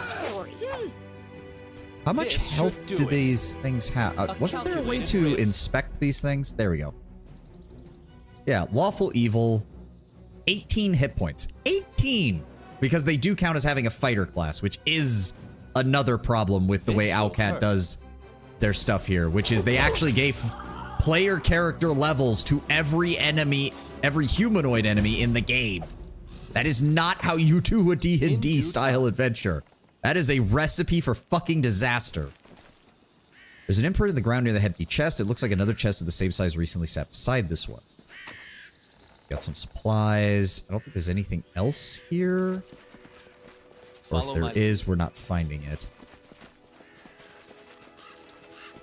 How much health do these things have? Wasn't there a way to inspect these things? There we go. Yeah, lawful evil. 18 hit points. 18! Because they do count as having a fighter class, which is another problem with the way Owlcat does their stuff here, which is they actually gave player character levels to every enemy, every humanoid enemy in the game. That is not how you do a D&D style adventure. That is a recipe for fucking disaster. There's an imprint in the ground near the empty chest. It looks like another chest of the same size recently sat beside this one. Got some supplies. I don't think there's anything else here. Or if there is, we're not finding it.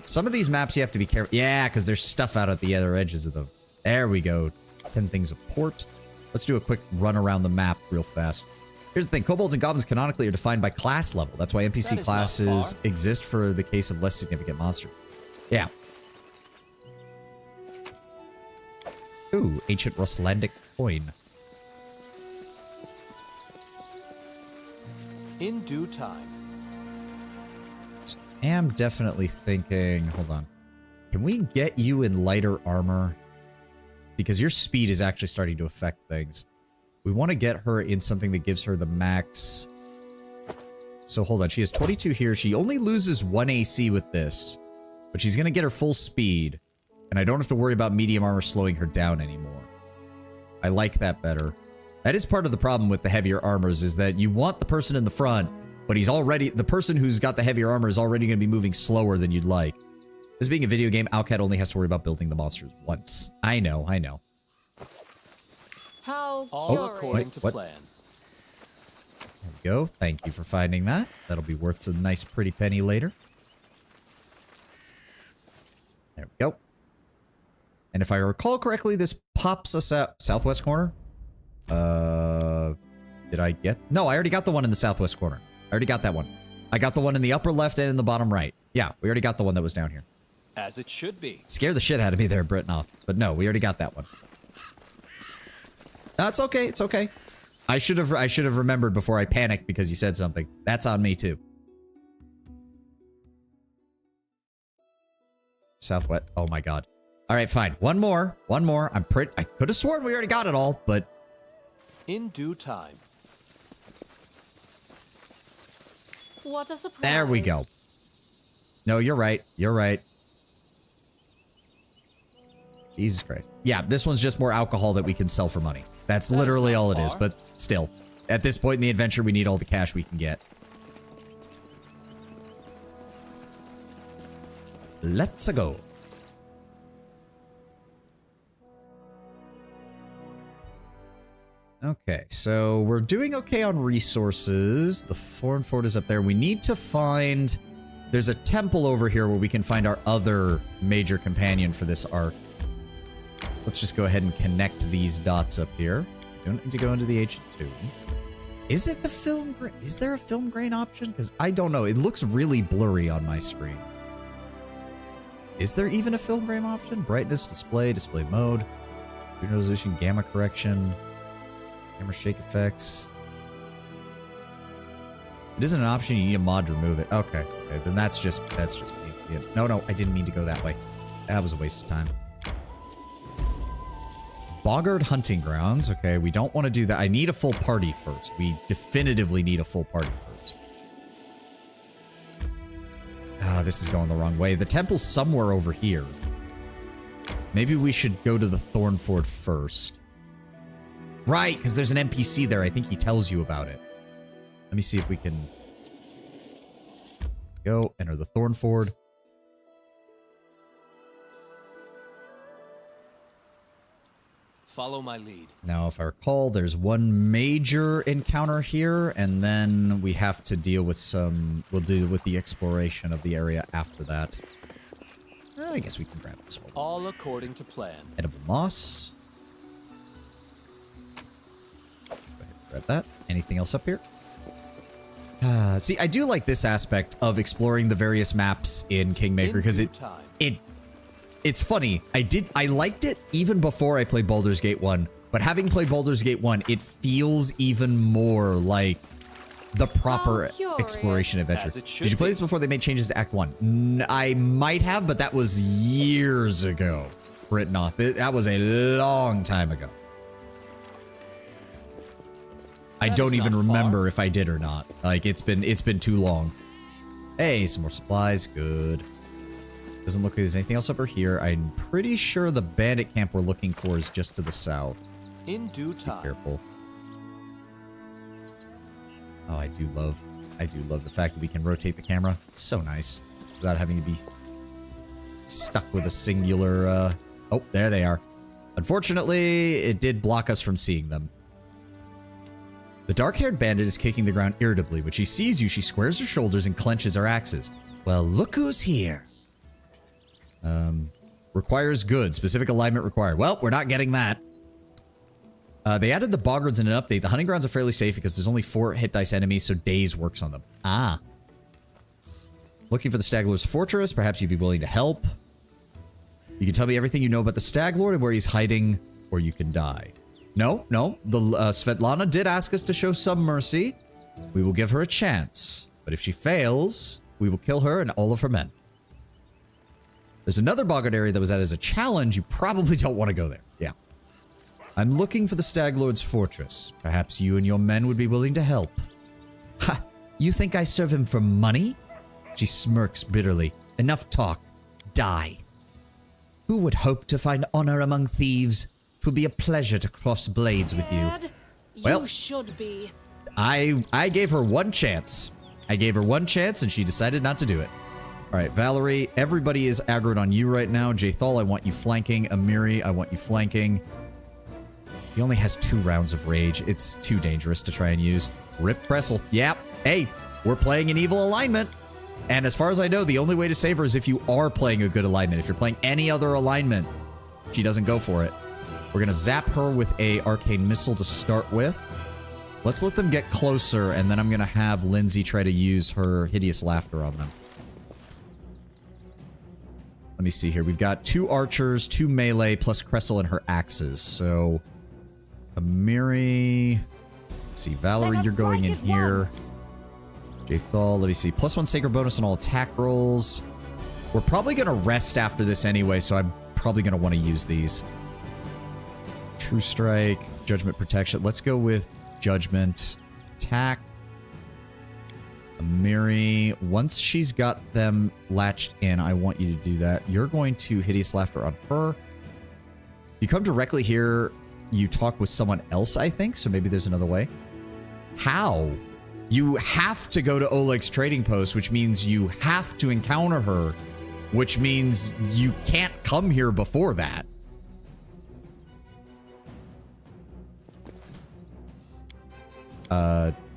Some of these maps you have to be careful. Yeah, because there's stuff out at the other edges of them. There we go. 10 things of port. Let's do a quick run around the map real fast. Here's the thing. Kobolds and goblins canonically are defined by class level. That's why NPC classes exist for the case of less significant monsters. Yeah. Ooh, ancient Rustlandic coin. In due time. So I am definitely thinking, hold on. Can we get you in lighter armor? Because your speed is actually starting to affect things. We want to get her in something that gives her the max. So hold on, she has 22 here. She only loses 1 AC with this, but she's going to get her full speed. And I don't have to worry about medium armor slowing her down anymore. I like that better. That is part of the problem with the heavier armors, is that you want the person in the front, but the person who's got the heavier armor is already going to be moving slower than you'd like. This being a video game, Owlcat only has to worry about building the monsters once. I know. How all according to plan. There we go. Thank you for finding that. That'll be worth a nice pretty penny later. There we go. And if I recall correctly, this pops us out southwest corner. Did I get? No, I already got the one in the southwest corner. I already got that one. I got the one in the upper left and in the bottom right. Yeah, we already got the one that was down here. As it should be. Scare the shit out of me there, Britnoff. But no, we already got that one. That's okay. It's okay. I should have remembered before I panicked because you said something. That's on me too. Southwest. Oh my god. All right, fine. One more. I could have sworn we already got it all, but in due time. What a surprise. There we go. No, you're right. Jesus Christ. Yeah, this one's just more alcohol that we can sell for money. That's literally all it is, but still. At this point in the adventure, we need all the cash we can get. Let's go. Okay, so we're doing okay on resources. The foreign fort is up there. We need to find... There's a temple over here where we can find our other major companion for this arc. Let's just go ahead and connect these dots up here. We don't need to go into the ancient tomb. Is it the film grain? Is there a film grain option? Because I don't know. It looks really blurry on my screen. Is there even a film grain option? Brightness, display mode, screen resolution, gamma correction, camera shake effects. It isn't an option. You need a mod to remove it. Okay, then that's just me. Yeah. No, I didn't mean to go that way. That was a waste of time. Boggart Hunting Grounds. Okay, we don't want to do that. I need a full party first. We definitively need a full party first. Ah, this is going the wrong way. The temple's somewhere over here. Maybe we should go to the Thornford first. Right, because there's an NPC there. I think he tells you about it. Let me see if we can go enter the Thornford. Follow my lead. Now, if I recall, there's one major encounter here, and then we have to deal with some... We'll deal with the exploration of the area after that. Well, I guess we can grab this one. All according to plan. Edible moss. Go ahead and grab that. Anything else up here? See, I do like this aspect of exploring the various maps in Kingmaker because it's funny. I liked it even before I played Baldur's Gate 1, but having played Baldur's Gate 1, it feels even more like the proper exploration adventure. Did you play this before they made changes to Act 1? I might have, but that was years ago. Britnoff. That was a long time ago. I don't even remember if I did or not. Like, it's been too long. Hey, some more supplies. Good. Doesn't look like there's anything else over here. I'm pretty sure the bandit camp we're looking for is just to the south. In due time. Be careful. Oh, I do love the fact that we can rotate the camera. It's so nice. Without having to be stuck with a singular, oh, there they are. Unfortunately, it did block us from seeing them. The dark-haired bandit is kicking the ground irritably. When she sees you, she squares her shoulders and clenches her axes. Well, look who's here. Requires good. Specific alignment required. Well, we're not getting that. They added the boggards in an update. The hunting grounds are fairly safe because there's only 4 hit dice enemies, so daze works on them. Ah. Looking for the Stag Lord's fortress. Perhaps you'd be willing to help. You can tell me everything you know about the Stag Lord and where he's hiding, or you can die. No. The Svetlana did ask us to show some mercy. We will give her a chance. But if she fails, we will kill her and all of her men. There's another boggart area that was added as a challenge. You probably don't want to go there. Yeah. I'm looking for the Stag Lord's fortress. Perhaps you and your men would be willing to help. Ha! You think I serve him for money? She smirks bitterly. Enough talk. Die. Who would hope to find honor among thieves? It will be a pleasure to cross blades with you. Well, you should be. I gave her one chance. I gave her one chance and she decided not to do it. All right, Valerie, everybody is aggroed on you right now. Jathal, I want you flanking. Amiri, I want you flanking. He only has 2 rounds of rage. It's too dangerous to try and use. Rip Pressel. Yep. Hey, we're playing an evil alignment. And as far as I know, the only way to save her is if you are playing a good alignment. If you're playing any other alignment, she doesn't go for it. We're going to zap her with a arcane missile to start with. Let's let them get closer, and then I'm going to have Lindsay try to use her hideous laughter on them. Let me see here. We've got 2 archers, 2 melee, plus Cressel and her axes. So, Amiri. Let's see. Valerie, you're going in here. Jathal, let me see. +1 sacred bonus on all attack rolls. We're probably going to rest after this anyway, so I'm probably going to want to use these. True Strike, Judgment Protection. Let's go with Judgment. Attack. Amiri, once she's got them latched in, I want you to do that. You're going to Hideous Laughter on her. You come directly here, you talk with someone else, I think, so maybe there's another way. How? You have to go to Oleg's trading post, which means you have to encounter her, which means you can't come here before that.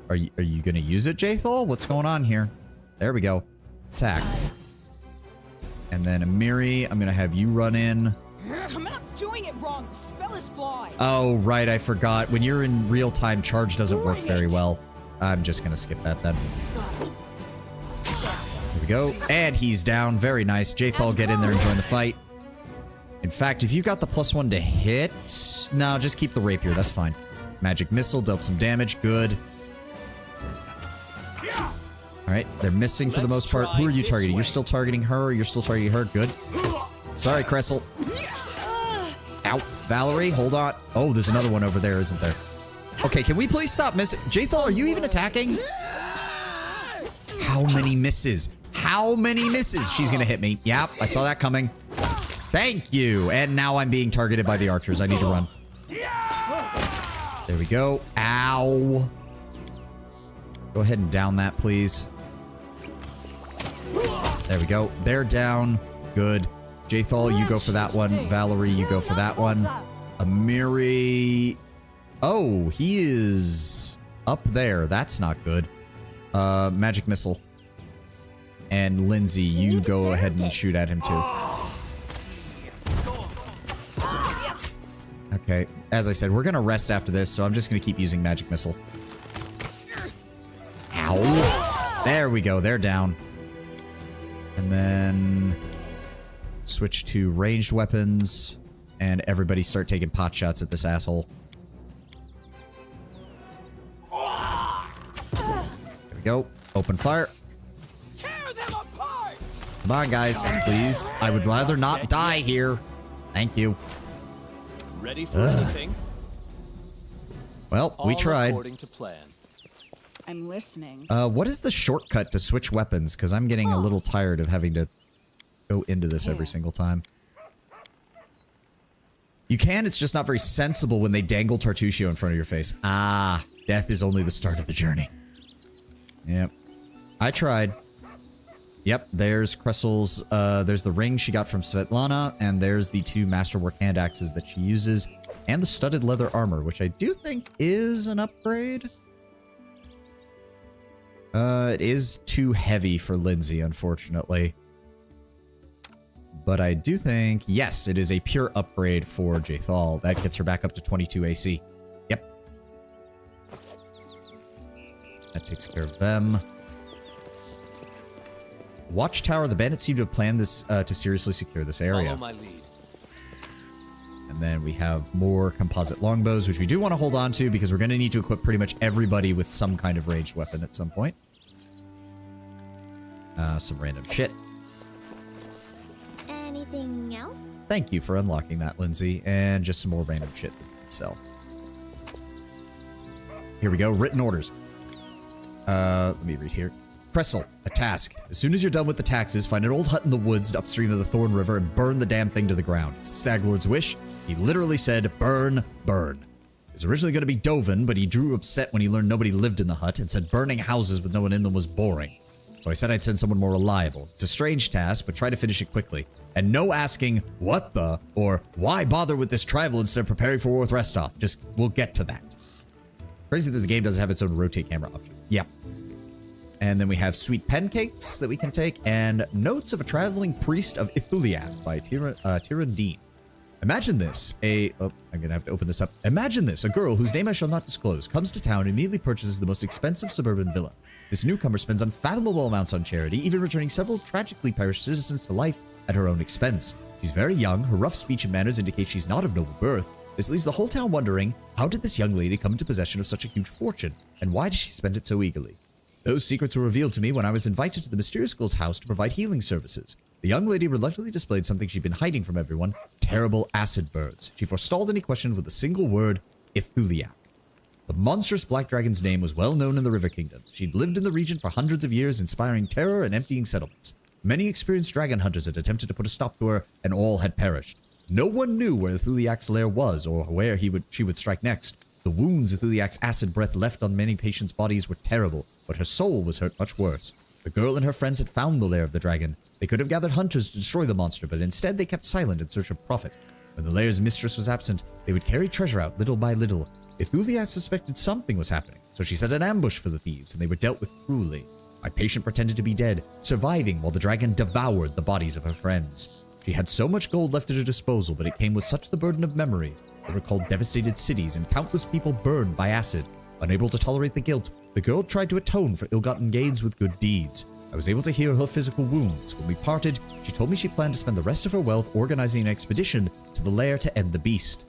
Are you gonna use it, Jathal? What's going on here? There we go. Attack. And then Amiri, I'm gonna have you run in. I'm not doing it wrong. The spell is flawed. Oh, right, I forgot. When you're in real time, charge doesn't work very well. I'm just gonna skip that then. There we go. And he's down. Very nice. Jathal, get in there and join the fight. In fact, if you got the +1 to hit... No, just keep the rapier. That's fine. Magic Missile dealt some damage. Good. Alright, they're missing for the most part. Who are you targeting? You're still targeting her, or you're still targeting her? Good. Sorry, Cressel. Ow. Valerie, hold on. Oh, there's another one over there, isn't there? Okay, can we please stop missing? Jathal, are you even attacking? How many misses? How many misses? She's gonna hit me. Yep, I saw that coming. Thank you. And now I'm being targeted by the archers. I need to run. There we go. Ow. Go ahead and down that, please. There we go. They're down. Good. Jathal, you go for that one. Valerie, you go for that one. Amiri... Oh, he is up there. That's not good. Magic Missile. And Lindsay, you go ahead and shoot at him too. Okay, as I said, we're gonna rest after this, so I'm just gonna keep using Magic Missile. Ow. There we go, they're down. And then switch to ranged weapons, and everybody start taking pot shots at this asshole. There we go. Open fire. Tear them apart! Come on, guys, please. I would rather not die here. Thank you. Ready for anything? Well, we tried. According to plan. I'm listening. What is the shortcut to switch weapons? Because I'm getting a little tired of having to go into this every single time. You can, it's just not very sensible when they dangle Tartuccio in front of your face. Ah, death is only the start of the journey. Yep. I tried. Yep, there's Kressel's, there's the ring she got from Svetlana, and there's the 2 masterwork hand axes that she uses, and the studded leather armor, which I do think is an upgrade. It is too heavy for Lindsay, unfortunately. But I do think, yes, it is a pure upgrade for Jaethal. That gets her back up to 22 AC. Yep. That takes care of them. Watchtower, the bandits seem to have planned this to seriously secure this area. Follow my lead. And then we have more composite longbows, which we do want to hold on to because we're going to need to equip pretty much everybody with some kind of ranged weapon at some point. Some random shit. Anything else? Thank you for unlocking that, Lindsay. And just some more random shit that we can sell. Here we go. Written orders. Let me read here. Kressel, a task. As soon as you're done with the taxes, find an old hut in the woods upstream of the Thorn River and burn the damn thing to the ground. It's the Stag Lord's wish. He literally said, burn, burn. It was originally going to be Dovin, but he grew upset when he learned nobody lived in the hut and said burning houses with no one in them was boring. So I said I'd send someone more reliable. It's a strange task, but try to finish it quickly. And no asking, what the, or why bother with this travel instead of preparing for war with Restov. Just, we'll get to that. Crazy that the game doesn't have its own rotate camera option. Yep. And then we have sweet pancakes that we can take, and Notes of a Traveling Priest of Ithuliak by Tirandine. Imagine this, I'm gonna have to open this up. Imagine this, a girl whose name I shall not disclose comes to town and immediately purchases the most expensive suburban villa. This newcomer spends unfathomable amounts on charity, even returning several tragically perished citizens to life at her own expense. She's very young, her rough speech and manners indicate she's not of noble birth. This leaves the whole town wondering, how did this young lady come into possession of such a huge fortune, and why did she spend it so eagerly? Those secrets were revealed to me when I was invited to the mysterious girl's house to provide healing services. The young lady reluctantly displayed something she'd been hiding from everyone, terrible acid birds. She forestalled any question with a single word, Ithuliak. The monstrous black dragon's name was well known in the River Kingdoms. She'd lived in the region for hundreds of years, inspiring terror and emptying settlements. Many experienced dragon hunters had attempted to put a stop to her, and all had perished. No one knew where Ithuliak's lair was, or where she would strike next. The wounds Ithuliak's acid breath left on many patients' bodies were terrible, but her soul was hurt much worse. The girl and her friends had found the lair of the dragon. They could have gathered hunters to destroy the monster, but instead they kept silent in search of profit. When the lair's mistress was absent, they would carry treasure out little by little. Ithuliak suspected something was happening, so she set an ambush for the thieves, and they were dealt with cruelly. My patient pretended to be dead, surviving while the dragon devoured the bodies of her friends. She had so much gold left at her disposal, but it came with such the burden of memories that recalled devastated cities and countless people burned by acid. Unable to tolerate the guilt, the girl tried to atone for ill-gotten gains with good deeds. I was able to heal her physical wounds. When we parted, she told me she planned to spend the rest of her wealth organizing an expedition to the lair to end the beast.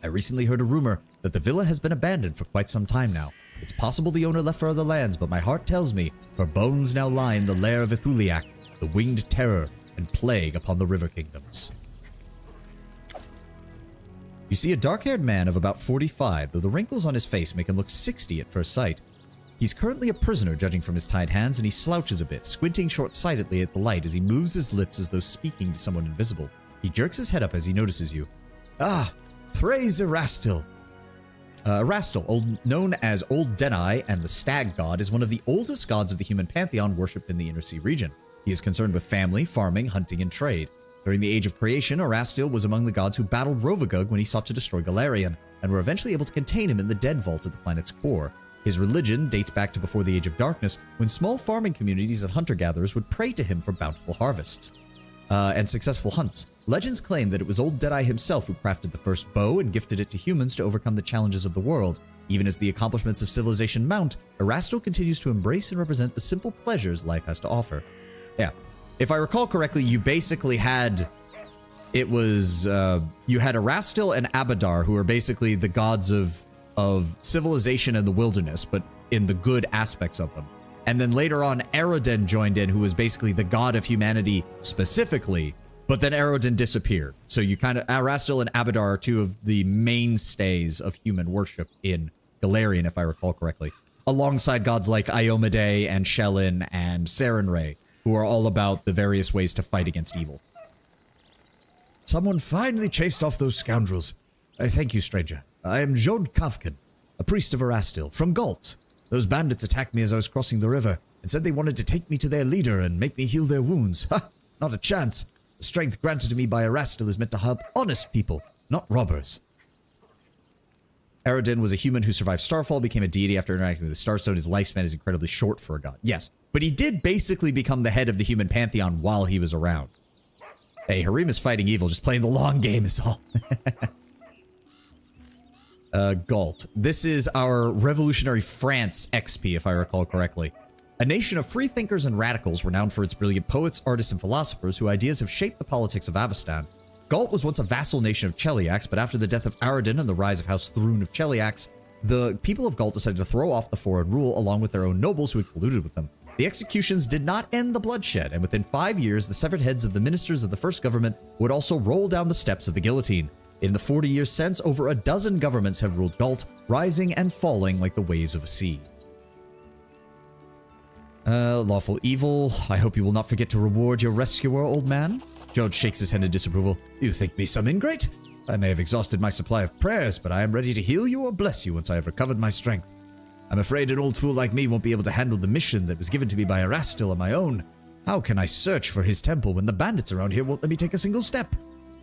I recently heard a rumor that the villa has been abandoned for quite some time now. It's possible the owner left for other lands, but my heart tells me her bones now lie in the lair of Ithuliak, the winged terror and plague upon the River Kingdoms. You see a dark-haired man of about 45, though the wrinkles on his face make him look 60 at first sight. He's currently a prisoner, judging from his tied hands, and he slouches a bit, squinting short-sightedly at the light as he moves his lips as though speaking to someone invisible. He jerks his head up as he notices you. Ah, praise Erastil! Erastil, known as Old Denai and the Stag God, is one of the oldest gods of the human pantheon worshipped in the Inner Sea region. He is concerned with family, farming, hunting, and trade. During the Age of Creation, Erastil was among the gods who battled Rovagug when he sought to destroy Galarian, and were eventually able to contain him in the Dead Vault at the planet's core. His religion dates back to before the Age of Darkness, when small farming communities and hunter-gatherers would pray to him for bountiful harvests and successful hunts. Legends claim that it was Old Deadeye himself who crafted the first bow and gifted it to humans to overcome the challenges of the world. Even as the accomplishments of civilization mount, Erastil continues to embrace and represent the simple pleasures life has to offer. Yeah. If I recall correctly, you basically had... It was... you had Erastil and Abadar, who are basically the gods of civilization and the wilderness, but in the good aspects of them. And then later on, Aroden joined in, who was basically the god of humanity specifically, but then Aroden disappeared. So you kind of... Erastil and Abadar are two of the mainstays of human worship in Galarian, if I recall correctly. Alongside gods like Iomedae and Shellin and Sarenrae, who are all about the various ways to fight against evil. Someone finally chased off those scoundrels. Thank you, stranger. I am Jod Kavkin, a priest of Erastil, from Galt. Those bandits attacked me as I was crossing the river, and and said they wanted to take me to their leader and make me heal their wounds. Ha! Not a chance. The strength granted to me by Erastil is meant to help honest people, not robbers. Aradin was a human who survived Starfall, became a deity after interacting with the Starstone. His lifespan is incredibly short for a god. Yes, but he did basically become the head of the human pantheon while he was around. Hey, Harim is fighting evil, just playing the long game is all. Galt. This is our revolutionary France XP, if I recall correctly. A nation of freethinkers and radicals renowned for its brilliant poets, artists, and philosophers whose ideas have shaped the politics of Avestan. Galt was once a vassal nation of Cheliax, but after the death of Aradin and the rise of House Thrune of Cheliax, the people of Galt decided to throw off the foreign rule along with their own nobles who had colluded with them. The executions did not end the bloodshed, and within 5 years, the severed heads of the ministers of the first government would also roll down the steps of the guillotine. In the 40 years since, over a dozen governments have ruled Galt, rising and falling like the waves of a sea. Lawful evil. I hope you will not forget to reward your rescuer, old man. George shakes his head in disapproval. You think me some ingrate? I may have exhausted my supply of prayers, but I am ready to heal you or bless you once I have recovered my strength. I'm afraid an old fool like me won't be able to handle the mission that was given to me by Erastil on my own. How can I search for his temple when the bandits around here won't let me take a single step?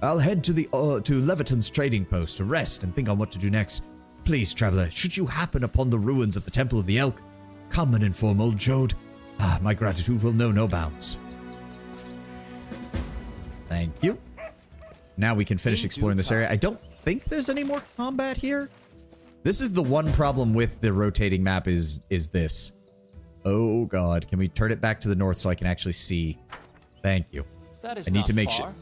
I'll head to Leviton's trading post to rest and think on what to do next. Please, traveler, should you happen upon the ruins of the Temple of the Elk, come and inform old Jode. My gratitude will know no bounds. Thank you. Now we can finish exploring this area. I don't think there's any more combat here. This is the one problem with the rotating map is this. Oh god, can we turn it back to the north so I can actually see? Thank you. That is I need to make sure.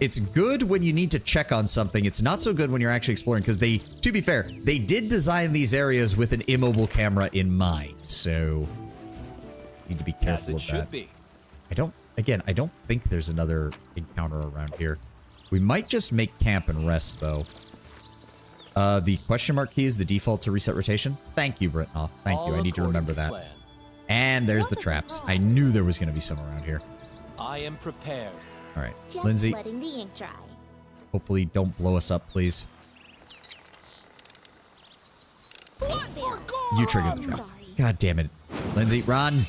It's good when you need to check on something. It's not so good when you're actually exploring because they, to be fair, they did design these areas with an immobile camera in mind. So need to be careful of that. I don't think there's another encounter around here. We might just make camp and rest though. The question mark key is the default to reset rotation. Thank you, Britnoff. Thank you. I need to remember that. And there's the traps. I knew there was going to be some around here. I am prepared. All right, Just Lindsay. letting the ink dry. Hopefully, don't blow us up, please. You triggered the trap. God damn it, Lindsay, run.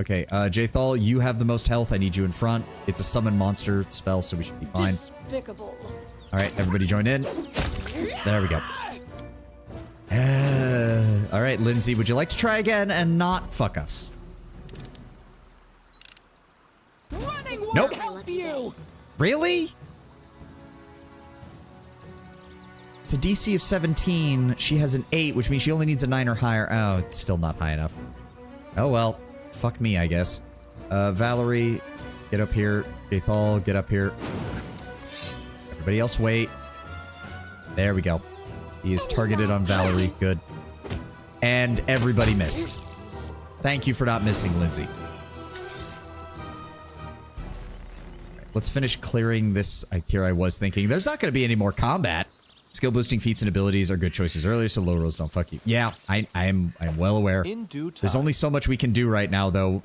Okay, Jathal, you have the most health. I need you in front. It's a summon monster spell, so we should be fine. Despicable. All right, everybody join in. There we go. All right, Lindsay, would you like to try again and not fuck us? Nope. Really? It's a DC of 17. She has an 8, which means she only needs a 9 or higher. Oh, it's still not high enough. Oh, well. Fuck me, I guess. Valerie, get up here. Jathal, get up here. Everybody else wait. There we go. He is targeted on Valerie. Good. And everybody missed. Thank you for not missing, Lindsay. Let's finish clearing this. Here I was thinking, there's not going to be any more combat. Skill boosting feats and abilities are good choices earlier, so low rolls don't fuck you. Yeah, I'm well aware. There's only so much we can do right now, though.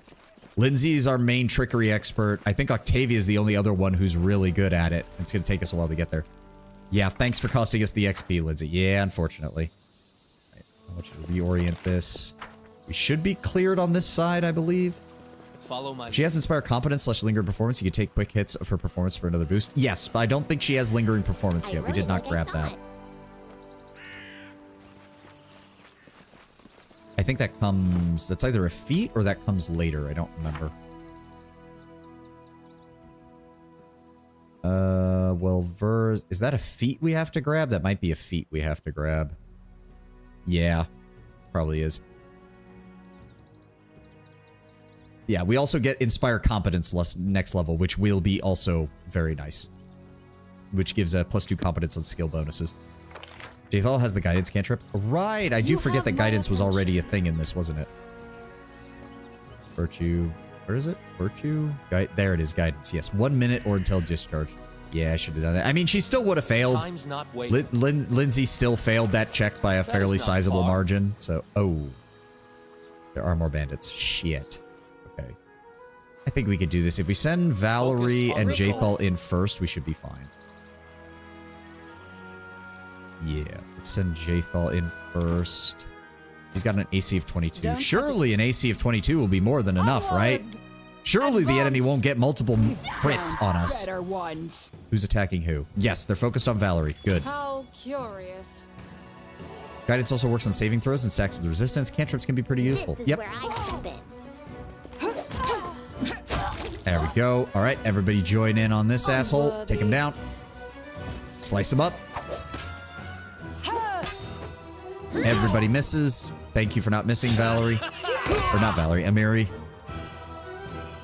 Lindsay's our main trickery expert. I think Octavia is the only other one who's really good at it. It's going to take us a while to get there. Yeah, thanks for costing us the XP, Lindsay. Yeah, unfortunately. Right, I want you to reorient this. We should be cleared on this side, I believe. Follow my. If she has Inspire Competence / Lingering Performance, you can take quick hits of her performance for another boost. Yes, but I don't think she has Lingering Performance yet. We did not grab that. I think that comes... That's either a feat or that comes later. I don't remember. Well, Vers... Is that a feat we have to grab? That might be a feat we have to grab. Yeah, probably is. Yeah, we also get Inspire Competence next level, which will be also very nice. Which gives a +2 competence on skill bonuses. Jathal has the guidance cantrip. Right, I do forget that guidance was already a thing in this, wasn't it? Virtue. Where is it? Virtue? There it is, guidance. Yes, 1 minute or until discharge. Yeah, I should have done that. I mean, she still would have failed. Lindsay still failed that check by a fairly sizable margin. So, oh. There are more bandits. Shit. Okay. I think we could do this. If we send Valerie and Jathal in first, we should be fine. Yeah, let's send Jathal in first. She's got an AC of 22. Surely an AC of 22 will be more than enough, right? Surely the enemy won't get multiple crits on us. Better ones. Who's attacking who? Yes, they're focused on Valerie. Good. How curious. Guidance also works on saving throws and stacks with resistance. Cantrips can be pretty useful. This is Yep. where I step in. There we go. All right, everybody join in on this asshole. Take him down. Slice him up. Everybody misses. Thank you for not missing, Valerie. Or not Valerie, Amiri.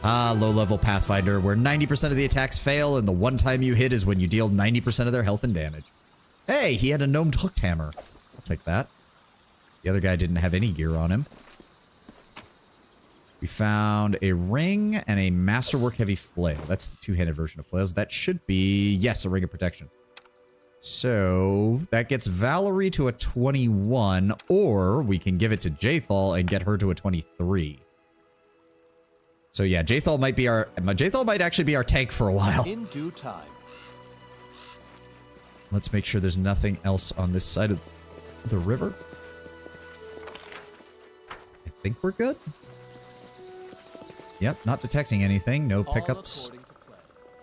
Ah, low-level Pathfinder, where 90% of the attacks fail, and the one time you hit is when you deal 90% of their health and damage. Hey, he had a gnomed hooked hammer. I'll take that. The other guy didn't have any gear on him. We found a ring and a masterwork heavy flail. That's the two-handed version of flails. That should be, yes, a ring of protection. So that gets Valerie to a 21, or we can give it to Jathal and get her to a 23. So yeah, Jathal might actually be our tank for a while. In due time. Let's make sure there's nothing else on this side of the river. I think we're good. Yep, not detecting anything. No pickups.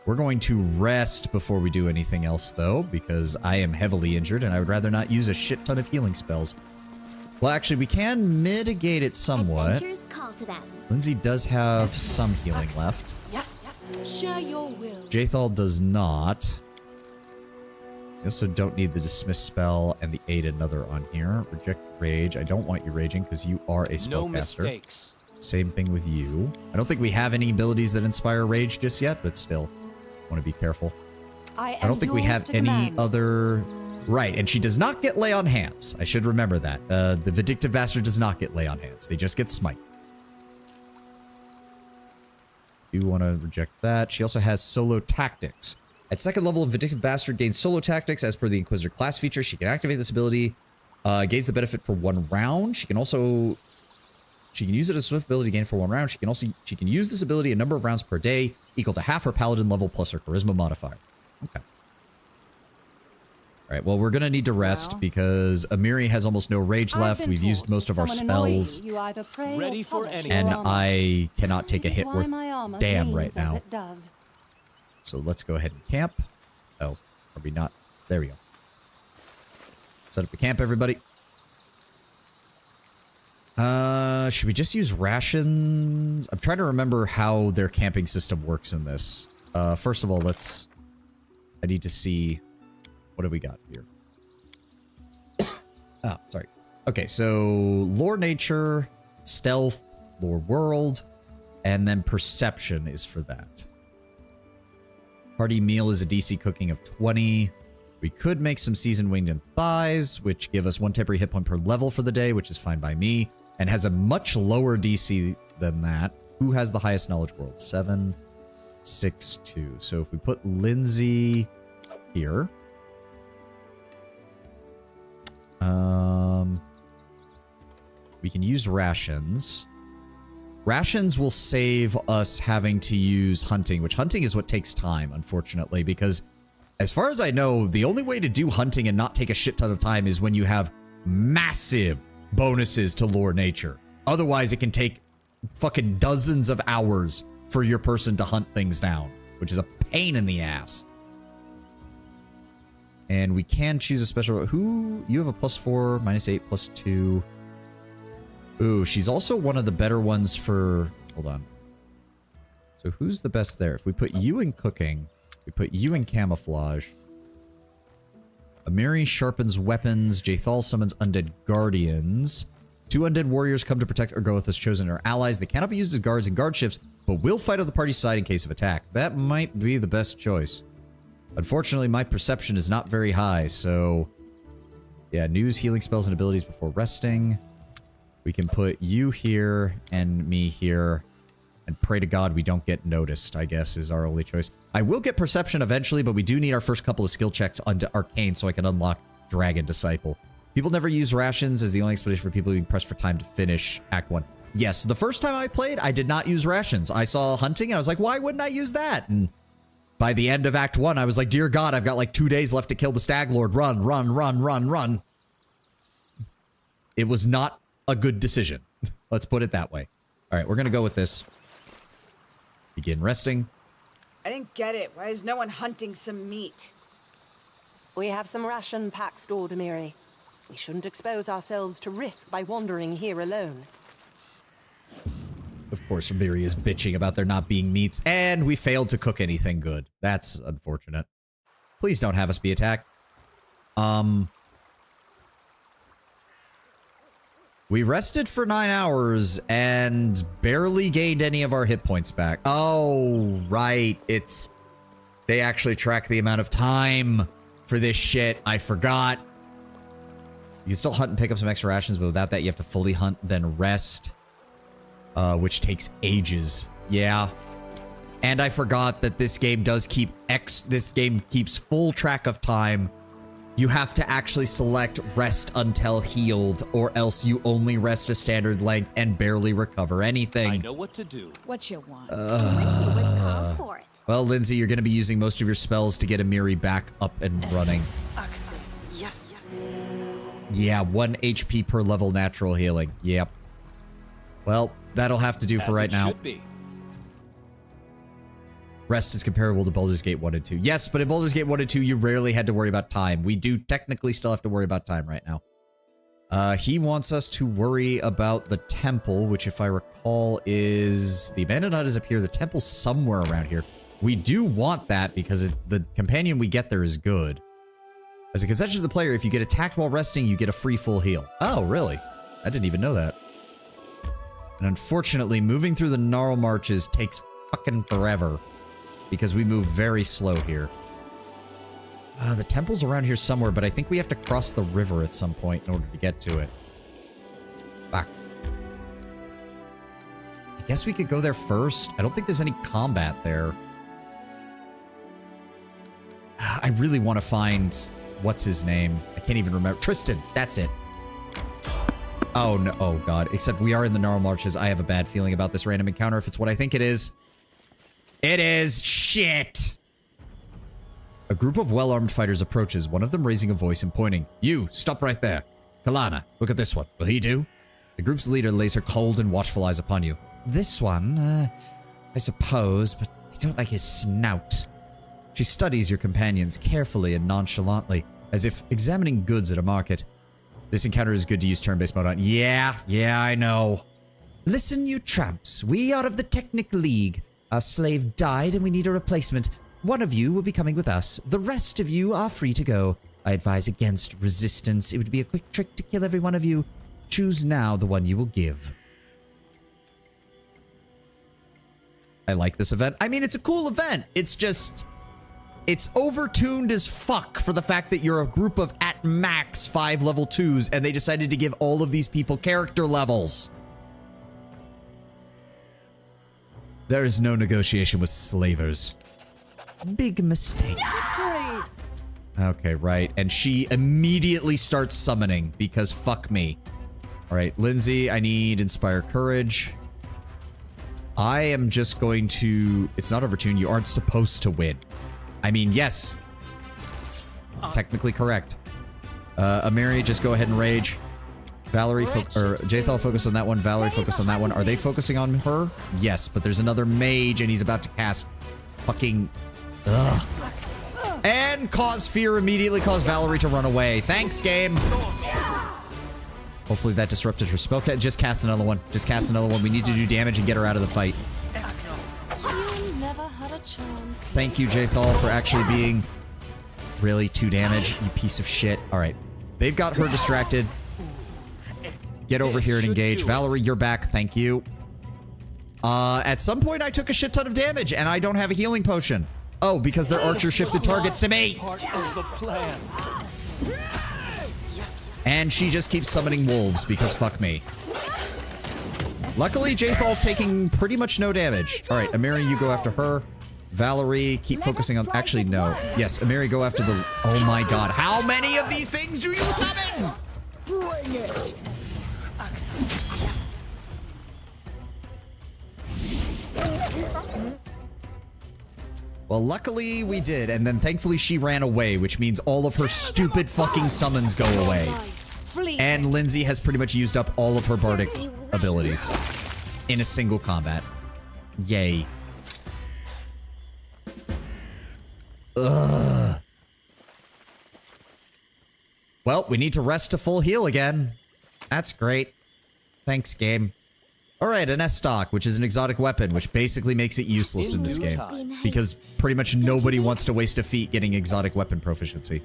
We're going to rest before we do anything else, though, because I am heavily injured and I would rather not use a shit ton of healing spells. Well, actually, we can mitigate it somewhat. Adventures call to them. Lindsay does have some healing left. Yes. Share your will. Jathal does not. We also don't need the dismiss spell and the aid another on here. Reject rage. I don't want you raging because you are a spellcaster. No mistakes. Same thing with you. I don't think we have any abilities that inspire rage just yet, but still, want to be careful. I don't think we have any other... Right, and she does not get lay on hands. I should remember that. The Vindictive Bastard does not get lay on hands. They just get smite. You want to reject that. She also has solo tactics. At second level, Vindictive Bastard gains solo tactics as per the Inquisitor class feature. She can activate this ability, gains the benefit for 1 round. She can use it as a swift ability to gain for 1 round. She can use this ability a number of rounds per day, equal to half her paladin level plus her charisma modifier. Okay. All right, well, we're going to need to rest because Amiri has almost no rage left. We've used most of our spells. Ready for anything. And I cannot take a hit worth damn right now. So let's go ahead and camp. Oh, are we not? There we go. Set up the camp, everybody. Should we just use rations? I'm trying to remember how their camping system works in this. First of all, I need to see... What have we got here? Oh, sorry. Okay, so lore nature, stealth, lore world, and then perception is for that. Party meal is a DC cooking of 20. We could make some seasoned winged and thighs, which give us 1 temporary hit point per level for the day, which is fine by me, and has a much lower DC than that. Who has the highest knowledge world? 7, 6, 2. So if we put Lindsay here... we can use rations. Rations will save us having to use hunting, which hunting is what takes time, unfortunately, because as far as I know, the only way to do hunting and not take a shit ton of time is when you have massive bonuses to lore nature. Otherwise, it can take fucking dozens of hours for your person to hunt things down, which is a pain in the ass. And we can choose a special... Who? You have a +4, -8, +2. Ooh, she's also one of the better ones for... Hold on. So who's the best there? If we put you in cooking, we put you in camouflage. Amiri sharpens weapons. Jathal summons undead guardians. 2 undead warriors come to protect Urgoth as chosen are allies. They cannot be used as guards in guard shifts, but will fight on the party's side in case of attack. That might be the best choice. Unfortunately, my perception is not very high, so... Yeah, news, healing spells, and abilities before resting. We can put you here and me here. And pray to God we don't get noticed, I guess, is our only choice. I will get perception eventually, but we do need our first couple of skill checks onto Arcane so I can unlock Dragon Disciple. People never use rations as the only explanation for people being pressed for time to finish Act 1. Yes, the first time I played, I did not use rations. I saw hunting and I was like, why wouldn't I use that? And by the end of Act 1, I was like, dear God, I've got like 2 days left to kill the Stag Lord. Run, run, run, run, run. It was not a good decision. Let's put it that way. All right, we're going to go with this. Begin resting. I didn't get it. Why is no one hunting some meat? We have some ration packs stored, Amiri. We shouldn't expose ourselves to risk by wandering here alone. Of course, Amiri is bitching about there not being meats, and we failed to cook anything good. That's unfortunate. Please don't have us be attacked. We rested for 9 hours and barely gained any of our hit points back. Oh, right. They actually track the amount of time for this shit. I forgot. You can still hunt and pick up some extra rations, but without that, you have to fully hunt, then rest. Which takes ages. Yeah. And I forgot that this game does keep this game keeps full track of time. You have to actually select rest until healed, or else you only rest a standard length and barely recover anything. I know what to do. What you want? Well, Lindsay, you're going to be using most of your spells to get Amiri back up and running. Yes. Yeah, 1 HP per level natural healing. Yep. Well, that'll have to do for right now. Should be. Rest is comparable to Baldur's Gate 1 and 2. Yes, but in Baldur's Gate 1 and 2, you rarely had to worry about time. We do technically still have to worry about time right now. He wants us to worry about the temple, which if I recall is... The abandoned hut is up here. The temple's somewhere around here. We do want that because the companion we get there is good. As a concession to the player, if you get attacked while resting, you get a free full heal. Oh, really? I didn't even know that. And unfortunately, moving through the gnarl marches takes fucking forever. Because we move very slow here. The temple's around here somewhere, but I think we have to cross the river at some point in order to get to it. Fuck. I guess we could go there first. I don't think there's any combat there. I really want to find... What's his name? I can't even remember. Tristan, that's it. Oh, no. Oh, God. Except we are in the gnarl marches. I have a bad feeling about this random encounter if it's what I think it is. It is shit. A group of well-armed fighters approaches, one of them raising a voice and pointing. You, stop right there. Kalana, look at this one. Will he do? The group's leader lays her cold and watchful eyes upon you. This one, I suppose, but I don't like his snout. She studies your companions carefully and nonchalantly, as if examining goods at a market. This encounter is good to use turn-based mode on. Yeah, I know. Listen, you tramps. We are of the Technic League. Our slave died and we need a replacement. One of you will be coming with us. The rest of you are free to go. I advise against resistance. It would be a quick trick to kill every one of you. Choose now the one you will give. I like this event. I mean, it's a cool event. It's just... It's overtuned as fuck for the fact that you're a group of at max 5 level 2s and they decided to give all of these people character levels. There is no negotiation with slavers. Big mistake. Okay, right. And she immediately starts summoning because fuck me. All right, Lindsay, I need Inspire Courage. I am just going to... It's not overtuned. You aren't supposed to win. I mean, yes. Technically correct. Amiri, just go ahead and rage. Valerie, Jathal, focus on that one. Valerie, focus on that one. Are they focusing on her? Yes, but there's another mage and he's about to cast fucking... Ugh. And cause fear immediately, cause Valerie to run away. Thanks, game. Hopefully that disrupted her spell. Just cast another one. Just cast another one. We need to do damage and get her out of the fight. You never had a chance. Thank you, Jathal, for actually being... Really, 2 damage, you piece of shit. All right. They've got her distracted. Get over here and engage. Valerie, you're back. Thank you. At some point, I took a shit ton of damage, and I don't have a healing potion. Oh, because their archer shifted targets to me. Part of the plan. And she just keeps summoning wolves, because fuck me. Luckily, Jathal's taking pretty much no damage. All right, Amiri, you go after her. Valerie, keep focusing on... Actually, no. Yes, Amiri, go after the... Oh my god. How many of these things do you summon? Bring it. Well, luckily we did, and then thankfully she ran away, which means all of her stupid fucking summons go away. flee. And Lindsay has pretty much used up all of her bardic abilities in a single combat. Yay. Ugh. Well, we need to rest to full heal again. That's great. Thanks, game. Alright, an S-Stock, which is an exotic weapon, which basically makes it useless in this game. Because pretty much nobody wants to waste a feat getting exotic weapon proficiency.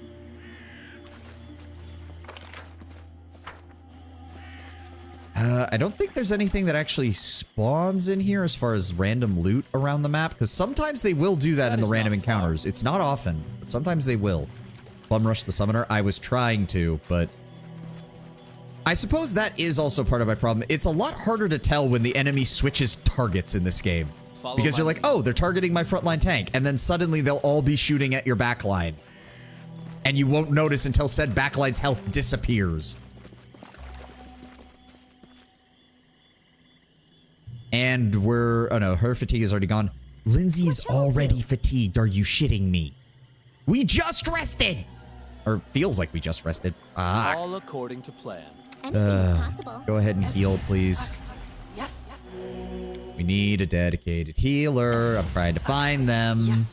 I don't think there's anything that actually spawns in here as far as random loot around the map, because sometimes they will do that in the random encounters. It's not often, but sometimes they will. Bum rush the summoner. I was trying to, but I suppose that is also part of my problem. It's a lot harder to tell when the enemy switches targets in this game. Because you're like, oh, they're targeting my frontline tank, and then suddenly they'll all be shooting at your backline. And you won't notice until said backline's health disappears. And we're... Oh no, her fatigue is already gone. Lindsay's already fatigued. Are you shitting me? We just rested! Or feels like we just rested. All according to plan. Go ahead and heal, please. Yes. We need a dedicated healer. I'm trying to find them.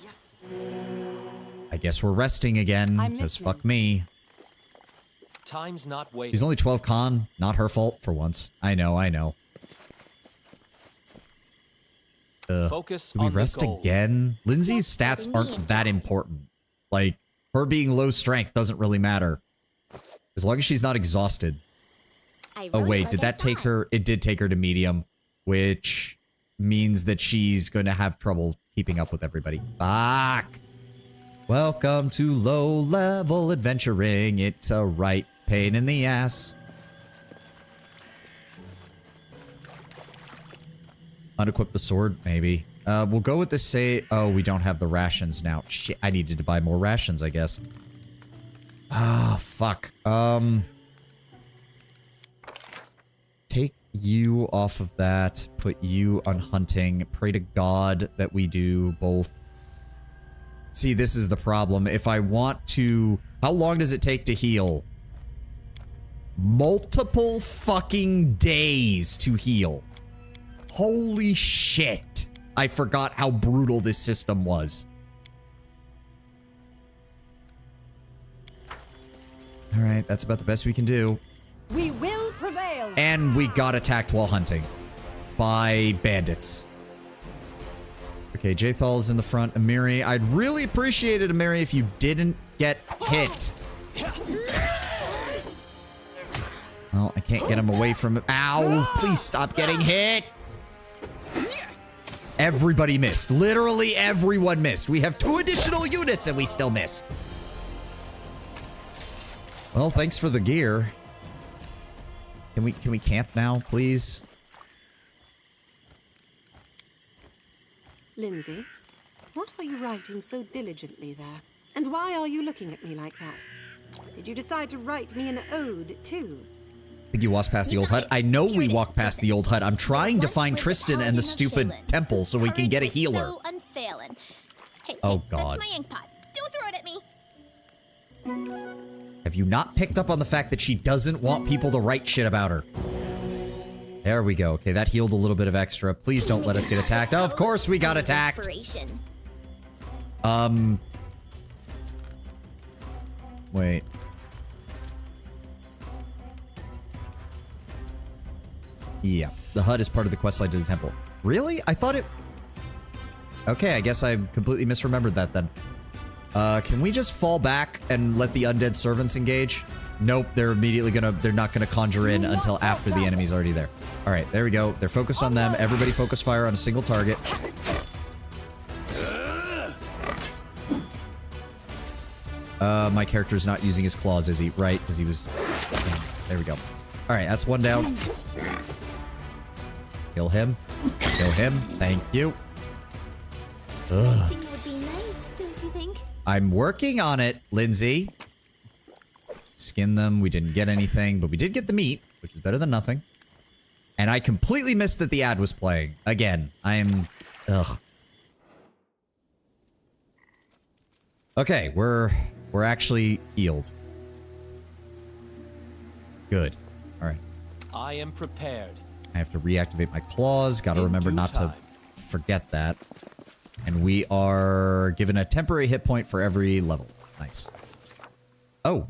I guess we're resting again, because fuck me. Time's not waiting. He's only 12 con. Not her fault for once. I know, I know. Focus Do we on rest the goal. again? Lindsay's stats aren't that important. Like, her being low strength doesn't really matter. As long as she's not exhausted. Oh wait, did that take her? It did take her to medium, which means that she's going to have trouble keeping up with everybody. Fuck. Welcome to low-level adventuring. It's a right pain in the ass. Unequip the sword, maybe. We'll go with the say. Oh, we don't have the rations now. Shit, I needed to buy more rations, I guess. Ah, fuck. Take you off of that. Put you on hunting. Pray to God that we do both. See, this is the problem. If I want to... How long does it take to heal? Multiple fucking days to heal. Holy shit. I forgot how brutal this system was. Alright, that's about the best we can do. We will prevail. And we got attacked while hunting. By bandits. Okay, Jathal's in the front. Amiri, I'd really appreciate it, Amiri, if you didn't get hit. Well, I can't get him away from it. Ow! Please stop getting hit! Everybody missed. Literally everyone missed. We have 2 additional units and we still missed. Well, thanks for the gear. Can we camp now, please? Lindsay, what are you writing so diligently there? And why are you looking at me like that? Did you decide to write me an ode, too? I think you walked past the old hut. I know we walked past the old hut. I'm trying to find Tristan and the stupid temple so we can get a healer. So unfailing. Hey, Oh, God. That's my ink pot. Don't throw it at me. Have you not picked up on the fact that she doesn't want people to write shit about her? There we go. Okay, that healed a little bit of extra. Please don't let us get attacked. Oh, of course we got attacked. Wait. Yeah, the hut is part of the questline to the temple. Really? I thought it... Okay, I guess I completely misremembered that then. Can we just fall back and let the undead servants engage? Nope, they're not gonna conjure in until after the enemy's already there. All right, there we go. They're focused on them. Everybody focus fire on a single target. My character's not using his claws, is he? Right, because he was... There we go. All right, that's one down. Kill him. Kill him. Thank you. Ugh. Would be nice, don't you think? I'm working on it, Lindsay. Skin them. We didn't get anything, but we did get the meat, which is better than nothing. And I completely missed that the ad was playing. Again, I'm... Ugh. Okay, we're actually healed. Good. All right. I am prepared. I have to reactivate my claws. Got to remember not to forget that. And we are given a temporary hit point for every level. Nice. Oh.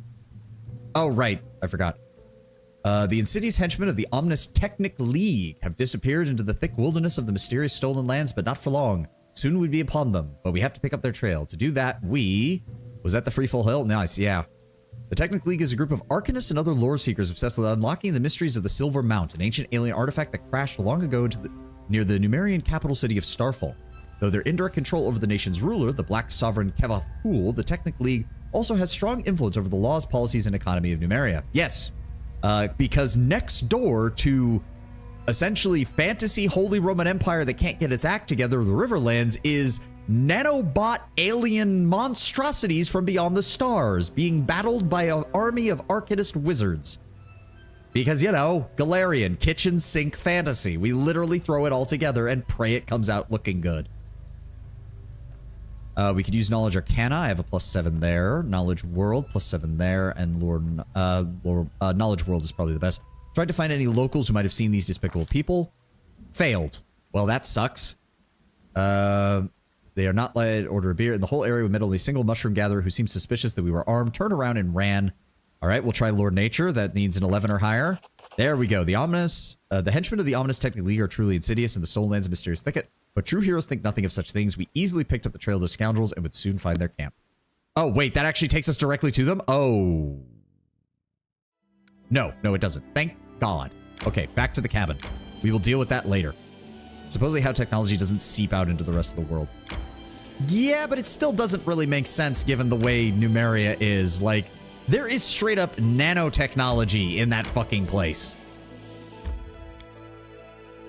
Oh, right. I forgot. The insidious henchmen of the ominous Technic League have disappeared into the thick wilderness of the mysterious stolen lands, but not for long. Soon we'd be upon them, but we have to pick up their trail. To do that, we... Was that the Freefall Hill? Nice, yeah. The Technic League is a group of arcanists and other lore seekers obsessed with unlocking the mysteries of the Silver Mount, an ancient alien artifact that crashed long ago near the Numerian capital city of Starfall. Though they're indirect control over the nation's ruler, the Black Sovereign Kevoth Pool, the Technic League also has strong influence over the laws, policies, and economy of Numeria. Yes, because next door to essentially fantasy Holy Roman Empire that can't get its act together, the Riverlands, is nanobot alien monstrosities from beyond the stars being battled by an army of arcanist wizards. Because, you know, Galarian, kitchen sink fantasy. We literally throw it all together and pray it comes out looking good. We could use Knowledge Arcana. I have a +7 there. Knowledge World, +7 there. And Knowledge World is probably the best. Tried to find any locals who might have seen these despicable people. Failed. Well, that sucks. They are not let order a beer. In the whole area, we met only a single mushroom gatherer who seemed suspicious that we were armed, turned around and ran. All right, we'll try Lord Nature. That needs an 11 or higher. There we go. The henchmen of the ominous Technic League are truly insidious in the stolen lands of Mysterious Thicket, but true heroes think nothing of such things. We easily picked up the trail of those scoundrels and would soon find their camp. Oh, wait, that actually takes us directly to them? Oh. No, it doesn't. Thank God. Okay, back to the cabin. We will deal with that later. Supposedly how technology doesn't seep out into the rest of the world. Yeah, but it still doesn't really make sense given the way Numeria is. Like, there is straight up nanotechnology in that fucking place.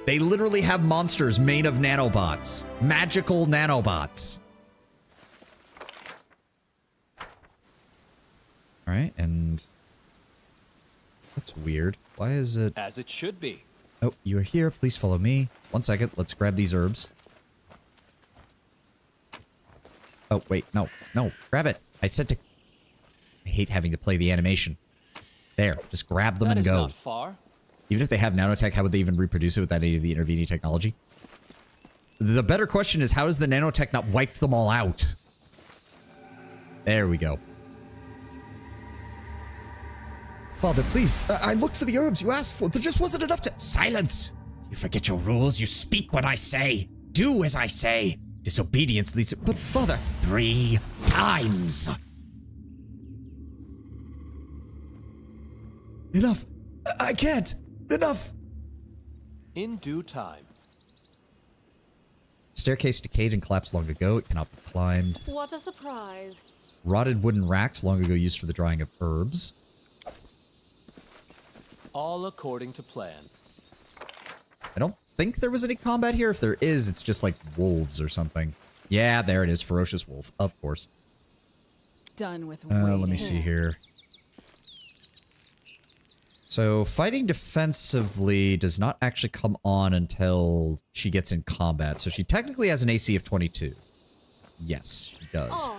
They literally have monsters made of nanobots. Magical nanobots. All right, and that's weird. Why is it... As it should be. Oh, you are here. Please follow me. 1 second. Let's grab these herbs. Oh, wait. No. Grab it. I said to... I hate having to play the animation. There. Just grab them and go. Not far. Even if they have nanotech, how would they even reproduce it without any of the intervening technology? The better question is, how does the nanotech not wipe them all out? There we go. Father, please. I looked for the herbs you asked for. There just wasn't enough to... Silence! You forget your rules. You speak when I say. Do as I say. Disobedience leads to... But, Father... 3 times! Enough. I can't. Enough. In due time. Staircase decayed and collapsed long ago. It cannot be climbed. What a surprise. Rotted wooden racks long ago used for the drying of herbs. All according to plan. I don't think there was any combat here. If there is, it's just like wolves or something. Yeah, there it is. Ferocious wolf, of course. Done with let me see here. So fighting defensively does not actually come on until she gets in combat. So she technically has an AC of 22. Yes, she does.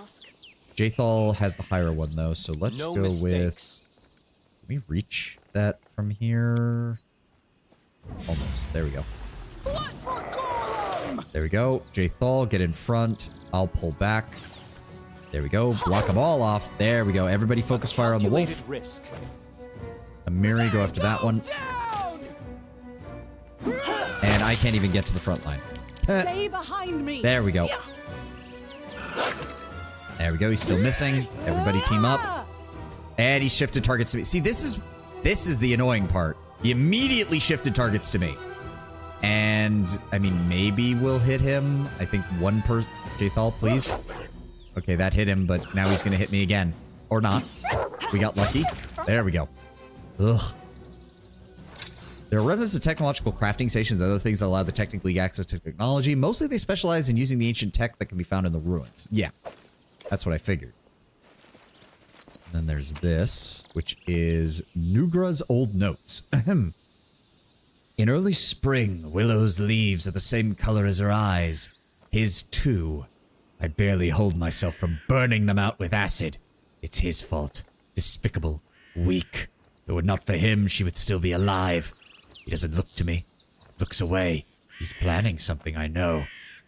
Jathal has the higher one though, so let's go with... Can we reach that from here? Almost. There we go. There we go. Jathal, get in front. I'll pull back. There we go. Block them all off. There we go. Everybody focus fire on the wolf. Amiri, go after that one. And I can't even get to the front line. Stay behind me. There we go. There we go. He's still missing. Everybody team up. And he shifted targets to me. See, this is the annoying part. He immediately shifted targets to me. And, I mean, maybe we'll hit him. I think one person... Jathal, please. Okay, that hit him, but now he's going to hit me again. Or not. We got lucky. There we go. Ugh. There are remnants of technological crafting stations and other things that allow the Technic League access to technology. Mostly they specialize in using the ancient tech that can be found in the ruins. Yeah, that's what I figured. And then there's this, which is Nugra's old notes. Ahem. In early spring, Willow's leaves are the same color as her eyes. His too. I barely hold myself from burning them out with acid. It's his fault. Despicable. Weak. If it were not for him, she would still be alive. He doesn't look to me. Looks away. He's planning something, I know.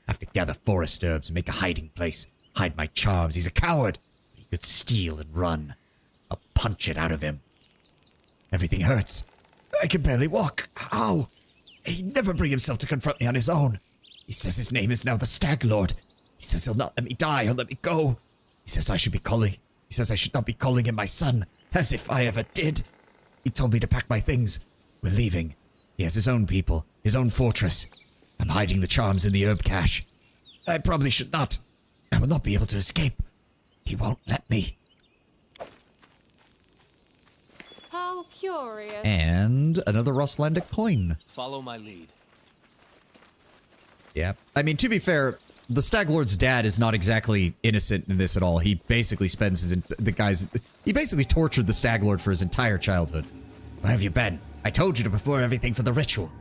Have to gather forest herbs and make a hiding place. Hide my charms. He's a coward. He could steal and run. I'll punch it out of him. Everything hurts. I can barely walk. How? He'd never bring himself to confront me on his own. He says his name is now the Stag Lord. He says he'll not let me die. He'll let me go. He says I should not be calling him my son. As if I ever did. He told me to pack my things. We're leaving. He has his own people, his own fortress. I'm hiding the charms in the herb cache. I probably should not. I will not be able to escape. He won't let me. How curious. And another Rostlandic coin. Follow my lead. Yeah. I mean, to be fair, the Stag Lord's dad is not exactly innocent in this at all. He basically spends he basically tortured the Stag Lord for his entire childhood. Where have you been? I told you to prepare everything for the ritual.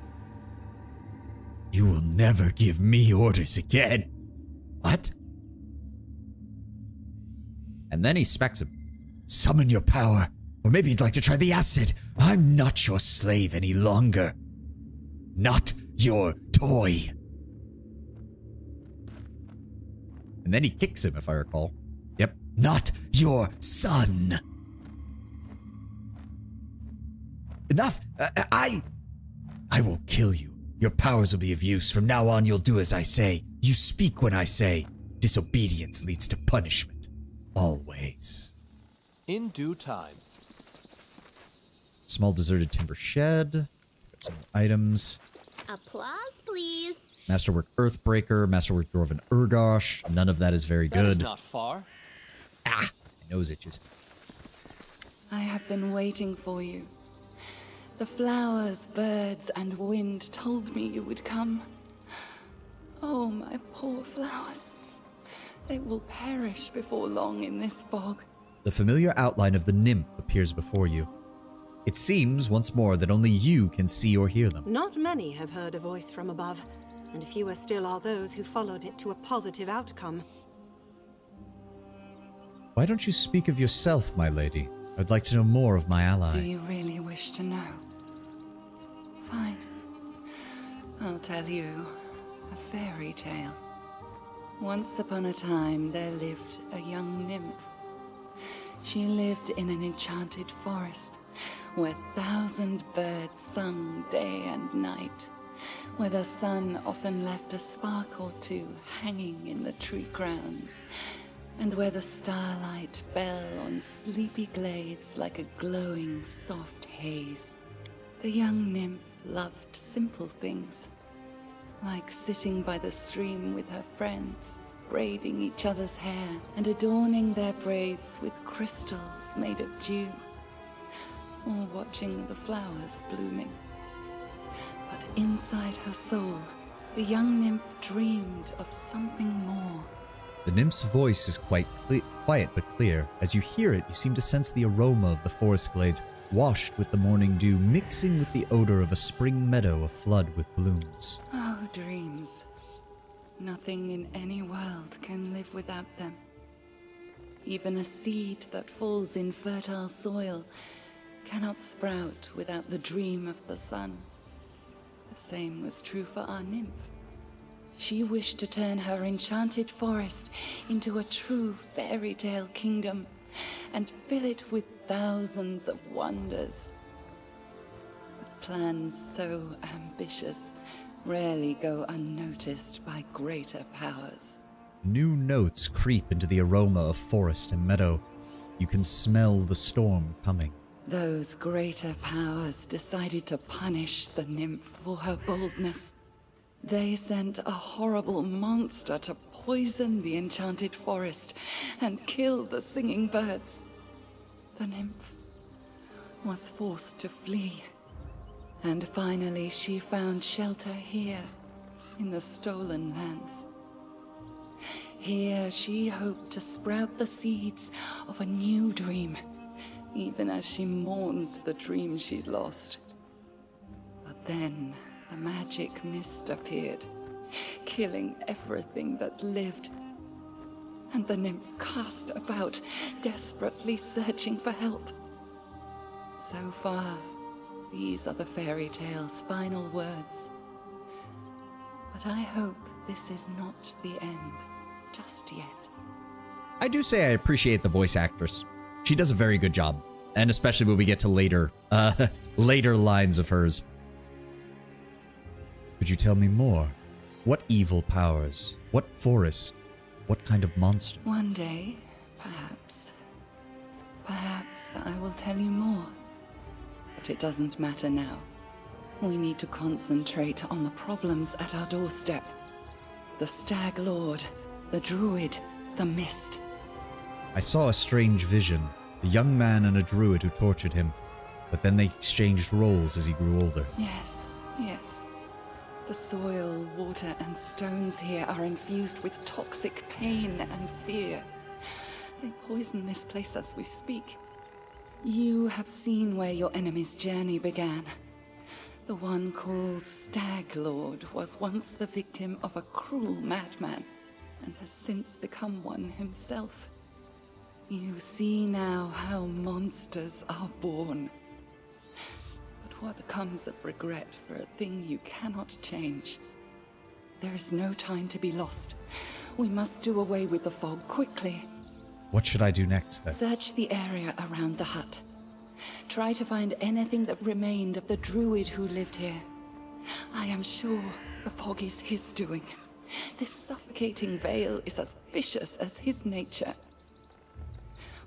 You will never give me orders again. What? And then he smacks him. Summon your power. Or maybe you'd like to try the acid. I'm not your slave any longer. Not your toy. And then he kicks him, if I recall. Yep. Not your son. Enough. I will kill you. Your powers will be of use. From now on, you'll do as I say. You speak when I say. Disobedience leads to punishment. Always. In due time. Small deserted timber shed. Got some items. Applause, please. Masterwork Earthbreaker. Masterwork Dwarven Urgosh. None of that is very good. That is not far. Ah! My nose itches. I have been waiting for you. The flowers, birds, and wind told me you would come. Oh, my poor flowers. They will perish before long in this bog. The familiar outline of the nymph appears before you. It seems, once more, that only you can see or hear them. Not many have heard a voice from above, and fewer still are those who followed it to a positive outcome. Why don't you speak of yourself, my lady? I'd like to know more of my ally. Do you really wish to know? Fine. I'll tell you a fairy tale. Once upon a time, there lived a young nymph. She lived in an enchanted forest, where 1,000 birds sung day and night, where the sun often left a spark or two hanging in the tree crowns, and where the starlight fell on sleepy glades like a glowing, soft haze. The young nymph loved simple things, like sitting by the stream with her friends, braiding each other's hair and adorning their braids with crystals made of dew, or watching the flowers blooming. But inside her soul, the young nymph dreamed of something more. The nymph's voice is quite quiet but clear. As you hear it, you seem to sense the aroma of the forest glades, washed with the morning dew, mixing with the odor of a spring meadow aflood with blooms. Oh, dreams. Nothing in any world can live without them. Even a seed that falls in fertile soil cannot sprout without the dream of the sun. The same was true for our nymph. She wished to turn her enchanted forest into a true fairy tale kingdom and fill it with thousands of wonders. But plans so ambitious rarely go unnoticed by greater powers. New notes creep into the aroma of forest and meadow. You can smell the storm coming. Those greater powers decided to punish the nymph for her boldness. They sent a horrible monster to poison the enchanted forest and kill the singing birds. The nymph was forced to flee, and finally she found shelter here in the stolen lands. Here she hoped to sprout the seeds of a new dream, even as she mourned the dream she'd lost. But then the magic mist appeared, killing everything that lived. And the nymph cast about, desperately searching for help. So far, these are the fairy tale's final words. But I hope this is not the end just yet. I do say I appreciate the voice actress. She does a very good job. And especially when we get to later lines of hers. Could you tell me more? What evil powers? What forest? What kind of monster? One day, perhaps I will tell you more. But it doesn't matter now. We need to concentrate on the problems at our doorstep. The Stag Lord, the Druid, the Mist. I saw a strange vision. A young man and a druid who tortured him. But then they exchanged roles as he grew older. Yes. The soil, water, and stones here are infused with toxic pain and fear. They poison this place as we speak. You have seen where your enemy's journey began. The one called Stag Lord was once the victim of a cruel madman, and has since become one himself. You see now how monsters are born. But what comes of regret for a thing you cannot change? There is no time to be lost. We must do away with the fog quickly. What should I do next, then? Search the area around the hut. Try to find anything that remained of the druid who lived here. I am sure the fog is his doing. This suffocating veil is as vicious as his nature.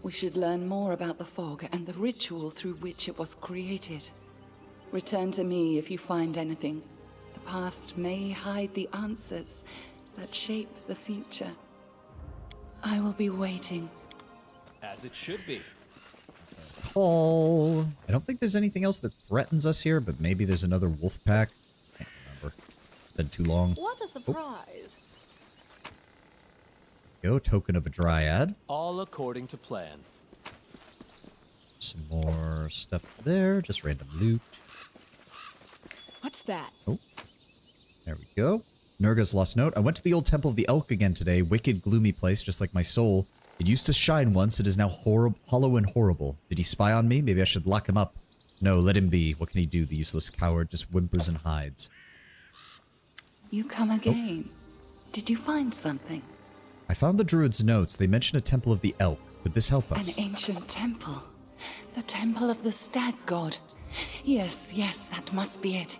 We should learn more about the fog and the ritual through which it was created. Return to me if you find anything. The past may hide the answers that shape the future. I will be waiting. As it should be. Call. I don't think there's anything else that threatens us here, but maybe there's another wolf pack. Can't remember. It's been too long. What a surprise. Go, token of a dryad. All according to plan. Some more stuff there, just random loot. What's that? Oh, there we go. Nurga's lost note. I went to the old Temple of the Elk again today. Wicked, gloomy place, just like my soul. It used to shine once. It is now hollow and horrible. Did he spy on me? Maybe I should lock him up. No, let him be. What can he do? The useless coward just whimpers and hides. You come again. Did you find something? I found the druid's notes. They mention a Temple of the Elk. Could this help us? An ancient temple. The temple of the stag god. Yes, that must be it.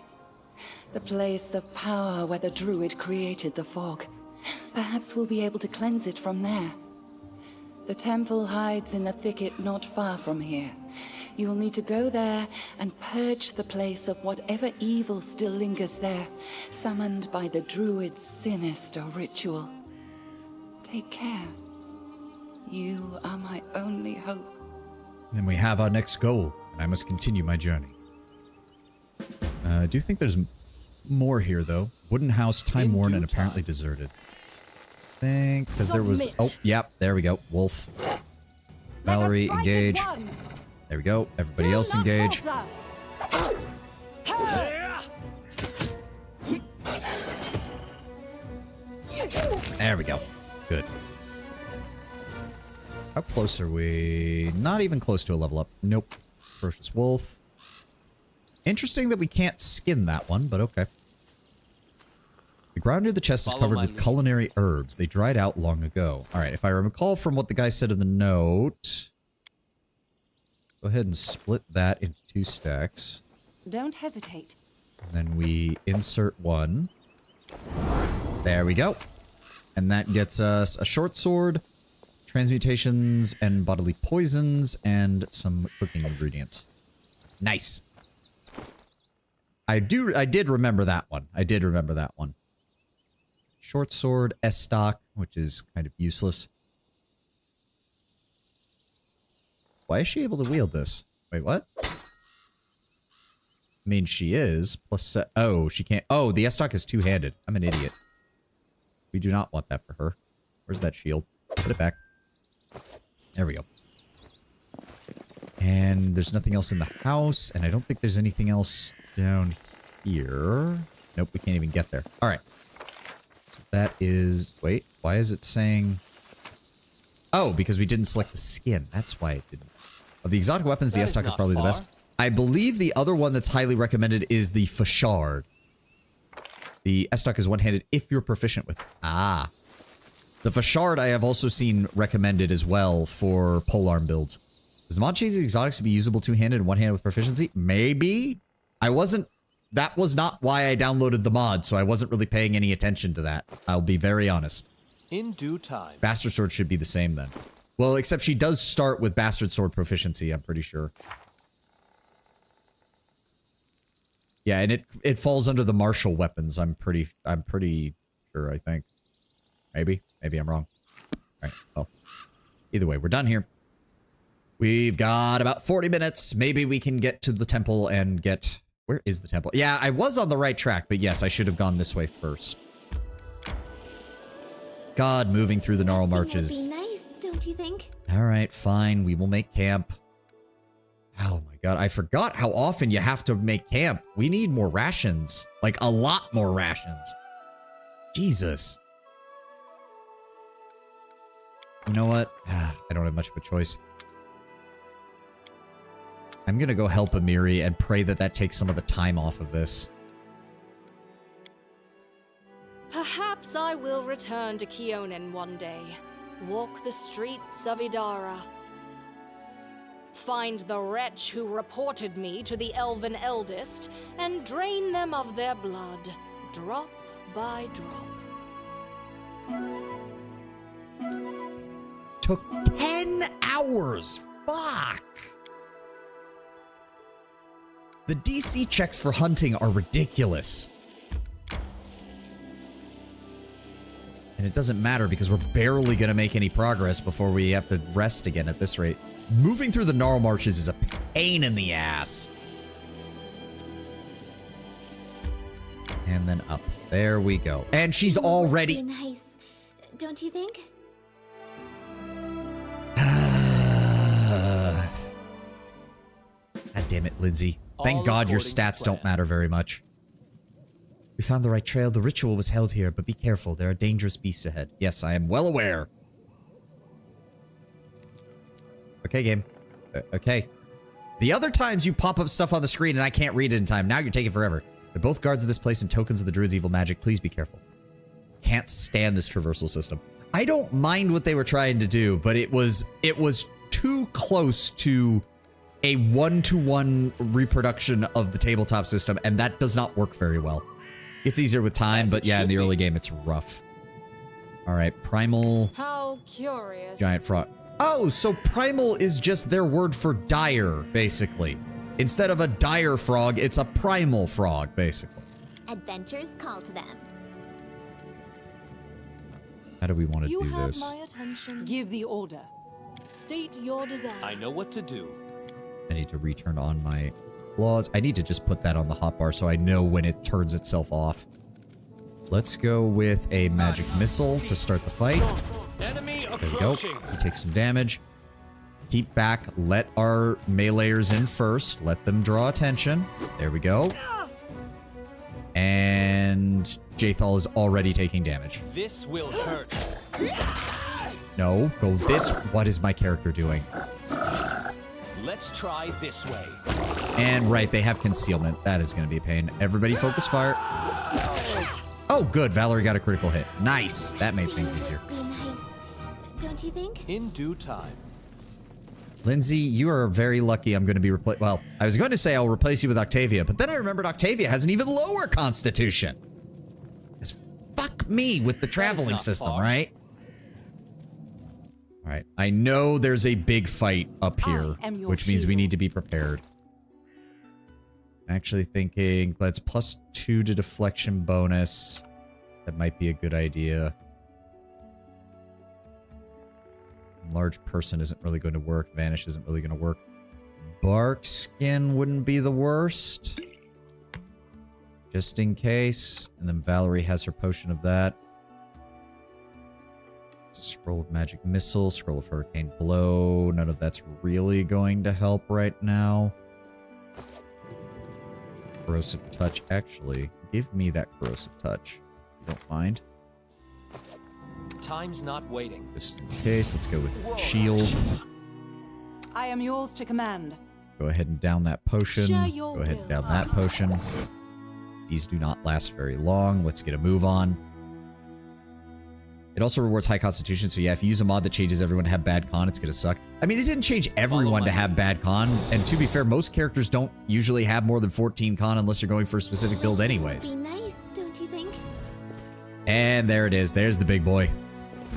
The place of power where the druid created the fog. Perhaps we'll be able to cleanse it from there. The temple hides in the thicket not far from here. You'll need to go there and purge the place of whatever evil still lingers there, summoned by the druid's sinister ritual. Take care. You are my only hope. Then we have our next goal, and I must continue my journey. I do think there's more here, though. Wooden house, time-worn, and apparently deserted. I think, because there was... Oh, yep, there we go. Wolf. Valerie, engage. There we go. Everybody else engage. There we go. Good. How close are we? Not even close to a level up. Nope. Ferocious wolf. Interesting that we can't skin that one, but okay. The ground near the chest is covered with culinary herbs. They dried out long ago. Alright, if I recall from what the guy said in the note... Go ahead and split that into 2 stacks. Don't hesitate. And then we insert one. There we go. And that gets us a short sword, transmutations and bodily poisons, and some cooking ingredients. Nice. I did remember that one. I did remember that one. Short sword, S-stock, which is kind of useless. Why is she able to wield this? Wait, what? I mean, she is. Plus, oh, she can't. Oh, the S-stock is two-handed. I'm an idiot. We do not want that for her. Where's that shield? Put it back. There we go. And there's nothing else in the house, and I don't think there's anything else down here. Nope, we can't even get there. All right. So that is... Wait, why is it saying... Oh, because we didn't select the skin. That's why it didn't. Of the exotic weapons, the S-stock is probably the best. I believe the other one that's highly recommended is the Fashard. The Estoc is one-handed if you're proficient with it. Ah. The Fashard I have also seen recommended as well for polearm builds. Does the mod change the exotics to be usable two-handed and one-handed with proficiency? Maybe. That was not why I downloaded the mod, so I wasn't really paying any attention to that. I'll be very honest. In due time. Bastard Sword should be the same then. Well, except she does start with Bastard Sword proficiency, I'm pretty sure. Yeah, and it falls under the martial weapons, I'm pretty sure, I think. Maybe I'm wrong. Alright, well. Either way, we're done here. We've got about 40 minutes. Maybe we can get to the temple and get... Where is the temple? Yeah, I was on the right track, but yes, I should have gone this way first. God, moving through the gnarl marches. Would be nice, don't you think? Alright, fine. We will make camp. Oh my god, I forgot how often you have to make camp. We need more rations. Like, a lot more rations. Jesus. You know what? I don't have much of a choice. I'm gonna go help Amiri and pray that that takes some of the time off of this. Perhaps I will return to Keonan one day. Walk the streets of Idara. Find the wretch who reported me to the Elven Eldest and drain them of their blood, drop by drop. Took 10 hours! Fuck! The DC checks for hunting are ridiculous. And it doesn't matter because we're barely gonna make any progress before we have to rest again at this rate. Moving through the gnarl marches is a pain in the ass. And then up. There we go. And she's already... Nice, don't you think? God damn it, Lindsay. Thank God your stats don't matter very much. We found the right trail. The ritual was held here, but be careful. There are dangerous beasts ahead. Yes, I am well aware. Okay, game. Okay. The other times you pop up stuff on the screen and I can't read it in time. Now you're taking forever. They're both guards of this place and tokens of the druid's evil magic. Please be careful. Can't stand this traversal system. I don't mind what they were trying to do, but it was too close to a one-to-one reproduction of the tabletop system, and that does not work very well. It's easier with time, but yeah, in the early game, it's rough. All right, primal... How curious. Giant frog. Oh, so primal is just their word for dire, basically. Instead of a dire frog, it's a primal frog, basically. Adventures call to them. How do we want to You do have this? my attention. Give the order. State your desire. I know what to do. I need to return on my claws. I need to just put that on the hotbar so I know when it turns itself off. Let's go with a magic missile to start the fight. Enemy There we go. He takes some damage. Keep back. Let our meleeers in first. Let them draw attention. There we go. And Jathal is already taking damage. This will hurt. No, go this. What is my character doing? Let's try this way. And right, they have concealment. That is going to be a pain. Everybody focus fire. Oh, good. Valerie got a critical hit. Nice. That made things easier. Be nice, don't you think? In due time. Lindsay, you are very lucky I'm going to be replaced. Well, I was going to say I'll replace you with Octavia, but then I remembered Octavia has an even lower constitution. Just fuck me with the traveling system, right? All right. I know there's a big fight up here, which means we need to be prepared. I'm actually thinking let's +2 to deflection bonus. That might be a good idea. Large person isn't really going to work. Vanish isn't really going to work. Bark skin wouldn't be the worst. Just in case. And then Valerie has her potion of that. It's a scroll of magic missile. Scroll of hurricane blow. None of that's really going to help right now. Corrosive touch. Actually, give me that corrosive touch. Don't mind. Time's not waiting. Just in case, let's go with shield. I am yours to command. Go ahead and down that potion. Share your Go ahead and will. down that potion. These do not last very long. Let's get a move on. It also rewards high constitution, so yeah, if you use a mod that changes everyone to have bad con, it's gonna suck. I mean, it didn't change everyone to have bad con, and to be fair, most characters don't usually have more than 14 con unless you're going for a specific build anyways. Be nice, don't you think? And there it is. There's the big boy.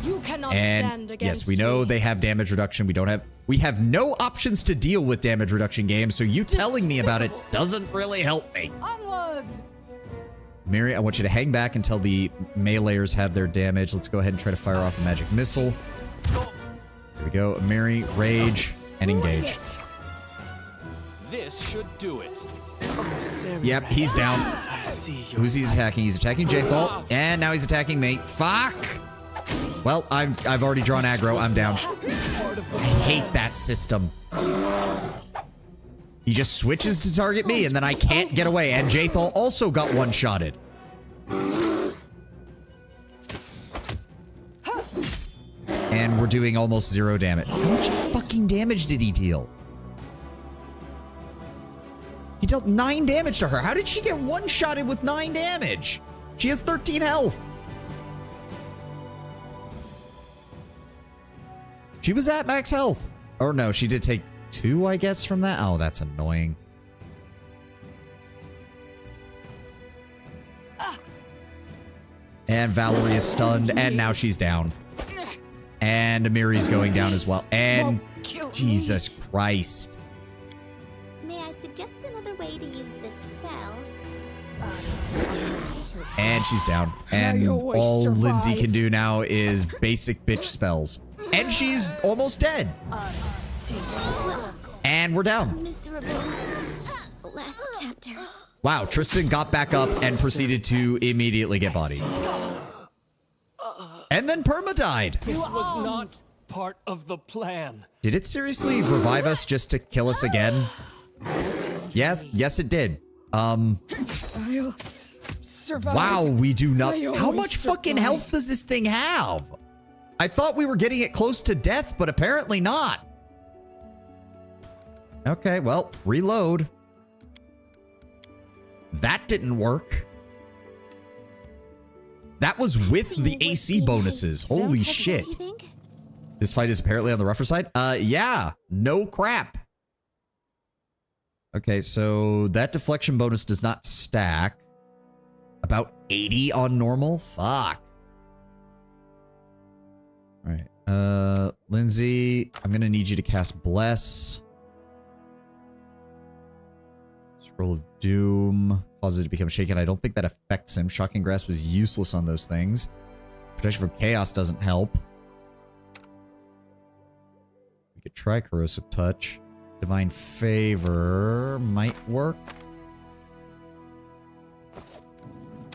You cannot stand And against yes, we know me. they have damage reduction. We have no options to deal with damage reduction games, so you telling me about it doesn't really help me. Onwards! Mary, I want you to hang back until the meleeers have their damage. Let's go ahead and try to fire off a magic missile. Here we go. Mary, rage, and engage. This should do it. Yep, he's down. Who's he attacking? He's attacking Jthal, and now he's attacking me. Fuck! Well, I've already drawn aggro. I'm down. I hate that system. He just switches to target me, and then I can't get away. And Jthal also got one-shotted. And we're doing almost 0 damage. How much fucking damage did he deal? He dealt 9 damage to her. How did she get one-shotted with 9 damage? She has 13 health. She was at max health. Or no, she did take 2, I guess, from that. Oh, that's annoying. And Valerie is stunned, and now she's down. And Amiri's going down as well. And Jesus Christ. May I suggest another way to use this spell? And she's down. And all Lindsay can do now is basic bitch spells. And she's almost dead. And we're down. Miserable. Last chapter. Wow, Tristan got back up and proceeded to immediately get bodied. And then Perma died. This was not part of the plan. Did it seriously revive us just to kill us again? Yes, it did. I'll survive. Wow, we do not. I How always much fucking survive. health does this thing have? I thought we were getting it close to death, but apparently not. Okay, well, reload. That didn't work. That was with the AC bonuses. Holy shit. This fight is apparently on the rougher side. Yeah, no crap. Okay, so that deflection bonus does not stack. About 80 on normal? Fuck. All right. Lindsay, I'm gonna need you to cast Bless. Scroll of Doom. Causes it to become shaken. I don't think that affects him. Shocking Grasp was useless on those things. Protection from Chaos doesn't help. We could try Corrosive Touch. Divine Favor might work.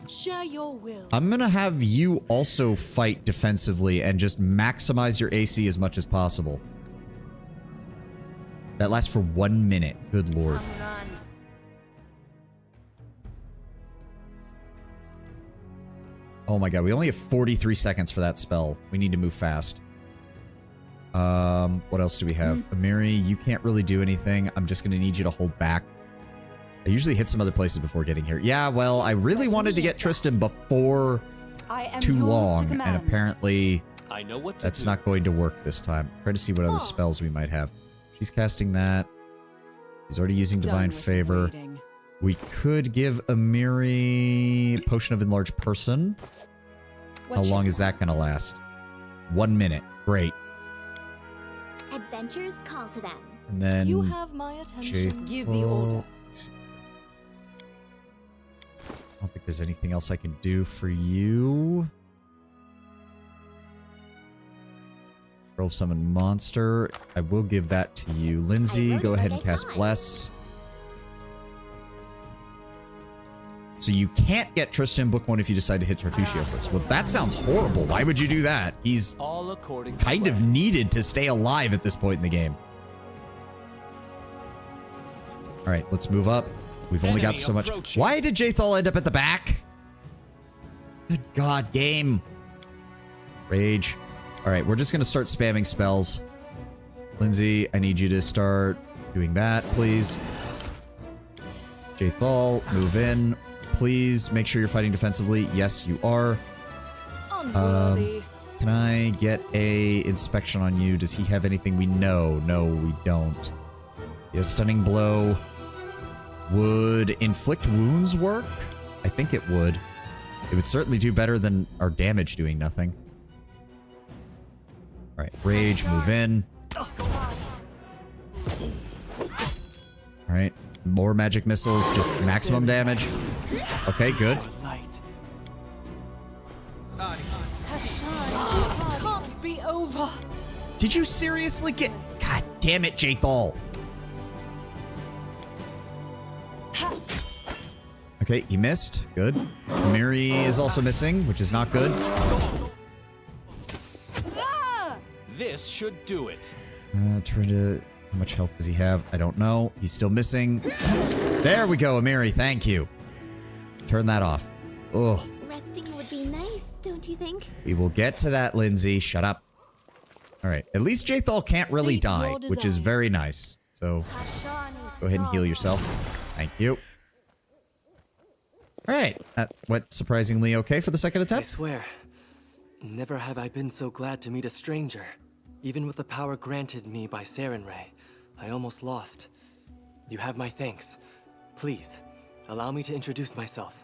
Share your will. I'm gonna have you also fight defensively and just maximize your AC as much as possible. That lasts for 1 minute. Good lord. Oh my god, we only have 43 seconds for that spell. We need to move fast. What else do we have? Amiri, you can't really do anything. I'm just gonna need you to hold back. I usually hit some other places before getting here. Yeah, well, I really wanted to get Tristan before too long, and apparently I know what to that's do. not going to work this time. Try to see what other spells we might have. She's casting that. She's already using Divine Favor. We could give Amiri Potion of Enlarged Person. How long is that going to last? 1 minute. Great. Adventures call to them. And then You have my attention. Give the order. I don't think there's anything else I can do for you. Scroll Summon Monster. I will give that to you. Lindsay, go ahead and cast Bless. So you can't get Tristan Book 1 if you decide to hit Tartuccio first. Well, that sounds horrible. Why would you do that? He's All according to kind of needed to stay alive at this point in the game. All right, let's move up. We've only got so much. Why did Jthal end up at the back? Good God, game. Rage. All right, we're just going to start spamming spells. Lindsay, I need you to start doing that, please. Jathal, move in. Please make sure you're fighting defensively. Yes, you are. Unworthy. Can I get a inspection on you? Does he have anything we know? No, we don't. He has stunning blow. Would inflict wounds work? I think it would. It would certainly do better than our damage doing nothing. All right, rage, move in. All right, more magic missiles, just maximum damage. Okay, good. Can't be over. Did you seriously get... God damn it, Jathal. Okay, he missed. Good. Miri is also missing, which is not good. This should do it. Trying to... How much health does he have? I don't know. He's still missing. There we go, Amiri. Thank you. Turn that off. Ugh. Resting would be nice, don't you think? We will get to that, Lindsay. Shut up. All right. At least Jathal can't really die, which is very nice. So, go ahead and heal yourself. Thank you. All right. That went surprisingly okay for the second I attempt. swear, never have I been so glad to meet a stranger. Even with the power granted me by Sarenrae, I almost lost. You have my thanks. Please, allow me to introduce myself.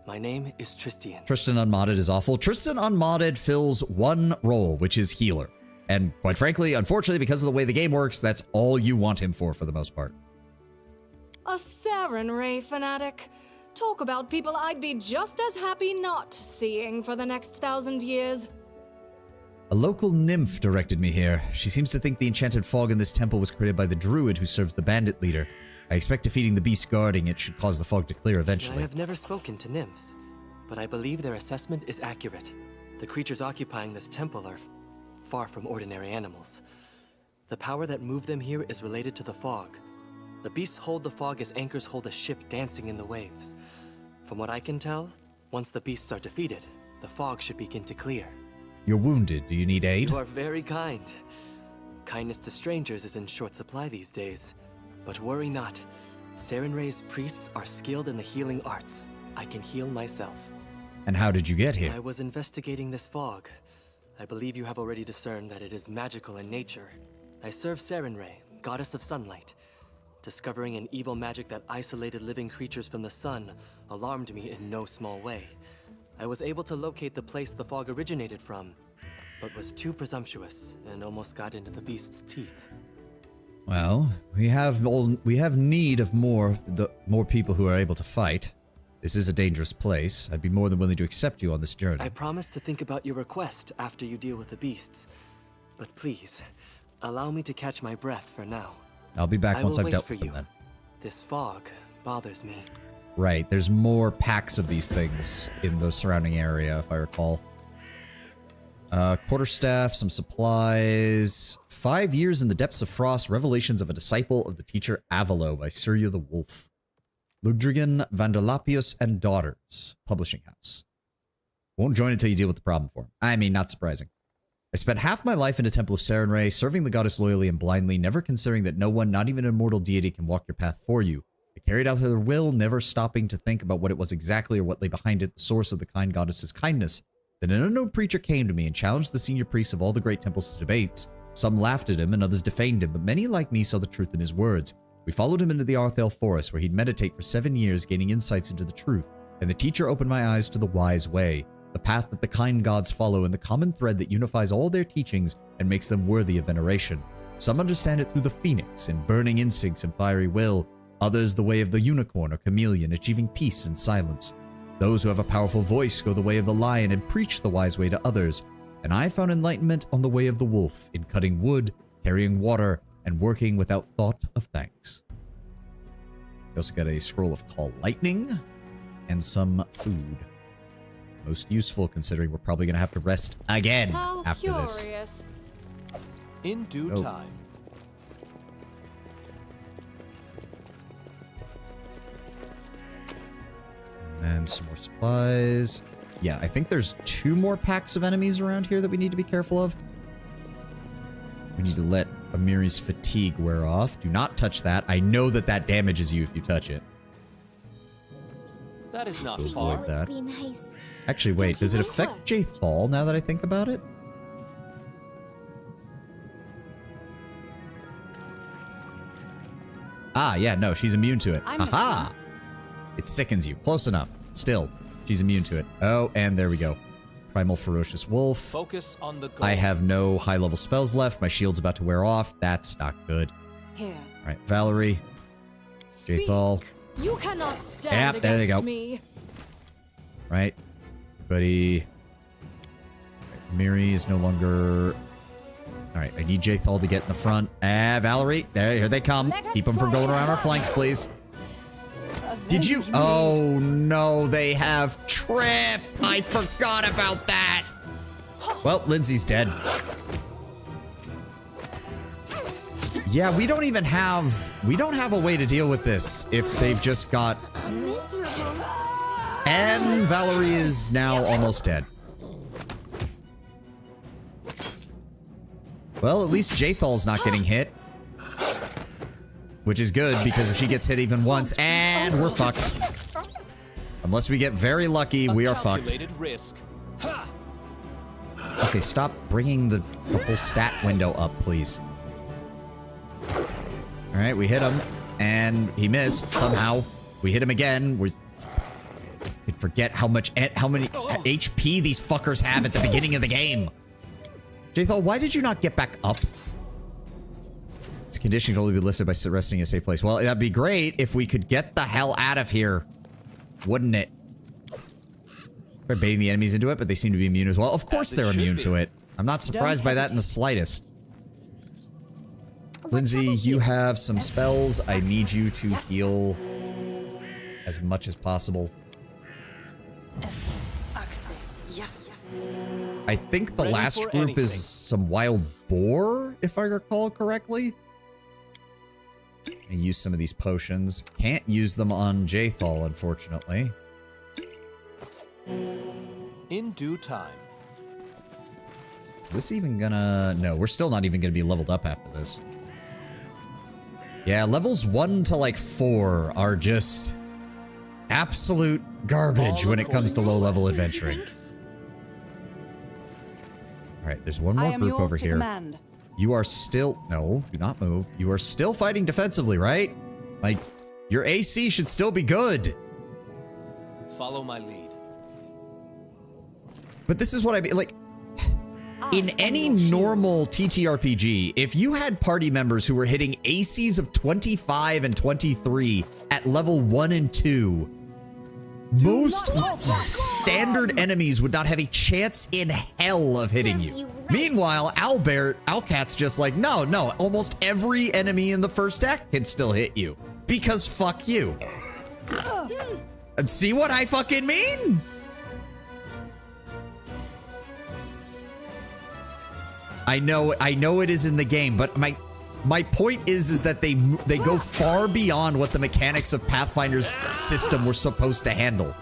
My name is Tristian. Tristan Unmodded is awful. Tristan Unmodded fills one role, which is healer. And quite frankly, unfortunately, because of the way the game works, that's all you want him for the most part. A Sarenrae fanatic. Talk about people I'd be just as happy not seeing for the next 1,000 years. A local nymph directed me here. She seems to think the enchanted fog in this temple was created by the druid who serves the bandit leader. I expect defeating the beast guarding it should cause the fog to clear I eventually. have never spoken to nymphs, but I believe their assessment is accurate. The creatures occupying this temple are far from ordinary animals. The power that moved them here is related to the fog. The beasts hold the fog as anchors hold a ship dancing in the waves. From what I can tell, once the beasts are defeated, the fog should begin to clear. You're wounded. Do you need aid? You are very kind. Kindness to strangers is in short supply these days. But worry not. Sarenrae's priests are skilled in the healing arts. I can heal myself. And how did you get here? I was investigating this fog. I believe you have already discerned that it is magical in nature. I serve Sarenrae, goddess of sunlight. Discovering an evil magic that isolated living creatures from the sun alarmed me in no small way. I was able to locate the place the fog originated from, but was too presumptuous and almost got into the beast's teeth. Well, we have need of more people who are able to fight. This is a dangerous place. I'd be more than willing to accept you on this journey. I promise to think about your request after you deal with the beasts. But please, allow me to catch my breath for now. I'll be back once I've dealt with you. them then. This fog bothers me. Right, there's more packs of these things in the surrounding area, if I recall. Quarterstaff, some supplies. 5 years in the Depths of Frost, Revelations of a Disciple of the Teacher Avalo by Surya the Wolf. Ludrigan, Vandalapius, and Daughters, Publishing House. Won't join until you deal with the problem for him. I mean, not surprising. I spent half my life in a temple of Sarenrae, serving the goddess loyally and blindly, never considering that no one, not even an immortal deity, can walk your path for you. I carried out her will, never stopping to think about what it was exactly or what lay behind it, the source of the kind goddess's kindness. Then an unknown preacher came to me and challenged the senior priests of all the great temples to debates. Some laughed at him and others defamed him, but many like me saw the truth in his words. We followed him into the Arthel forest, where he'd meditate for 7 years, gaining insights into the truth. And the teacher opened my eyes to the wise way, the path that the kind gods follow and the common thread that unifies all their teachings and makes them worthy of veneration. Some understand it through the phoenix and burning instincts and fiery will, others the way of the unicorn or chameleon, achieving peace and silence. Those who have a powerful voice go the way of the lion and preach the wise way to others. And I found enlightenment on the way of the wolf, in cutting wood, carrying water, and working without thought of thanks. We also got a scroll of Call Lightning and some food. Most useful, considering we're probably going to have to rest again after this. In due time. And some more supplies. Yeah, I think there's 2 more packs of enemies around here that we need to be careful of. We need to let Amiri's fatigue wear off. Do not touch that. I know that that damages you if you touch it. That is not Avoid far. that. Actually, wait. Does it affect Jaethal now that I think about it? Ah, yeah, no, she's immune to it. Aha! It sickens you. Close enough. Still, she's immune to it. Oh, and there we go. Primal Ferocious Wolf. Focus on the goal. I have no high-level spells left. My shield's about to wear off. That's not good. Here. All right, Valerie. Jaethal. You cannot stand Yep, there they go. me. Right. Buddy. Miri is no longer... Alright, I need Jaethal to get in the front. Valerie. There, here they come. Keep them from going around our flanks, please. Did you... Oh, no, they have Trip. I forgot about that. Well, Lindsay's dead. Yeah, we don't even have... We don't have a way to deal with this if they've just got... And Valerie is now almost dead. Well, at least Jaethal's not getting hit. Which is good, because if she gets hit even once, and we're fucked. Unless we get very lucky, we are fucked. Risk. Okay, stop bringing the whole stat window up, please. Alright, we hit him, and he missed somehow. We hit him again. I could forget how many HP these fuckers have at the beginning of the game. Jaethal, why did you not get back up? This condition can only be lifted by resting in a safe place. Well, that'd be great if we could get the hell out of here. Wouldn't it? We're baiting the enemies into it, but they seem to be immune as well. Of course they're immune to it. I'm not surprised by that in the slightest. Lindsay, you have some spells. I need you to heal as much as possible. I think the last group is some wild boar, if I recall correctly. I use some of these potions. Can't use them on Jaethal, unfortunately. In due time. Is this even gonna... No, we're still not even gonna be leveled up after this. Yeah, levels 1 to like 4 are just absolute garbage when it comes to low-level adventuring. Alright, there's one more group over here. You are still... No, do not move. You are still fighting defensively, right? Like, your AC should still be good. Follow my lead. But this is what I mean, like... In any normal TTRPG, if you had party members who were hitting ACs of 25 and 23 at level 1 and 2... Most standard enemies would not have a chance in hell of hitting you. Meanwhile, Alcat's just like, no, almost every enemy in the first act can still hit you. Because fuck you. And see what I fucking mean? I know it is in the game, but my point is that they go far beyond what the mechanics of Pathfinder's system were supposed to handle.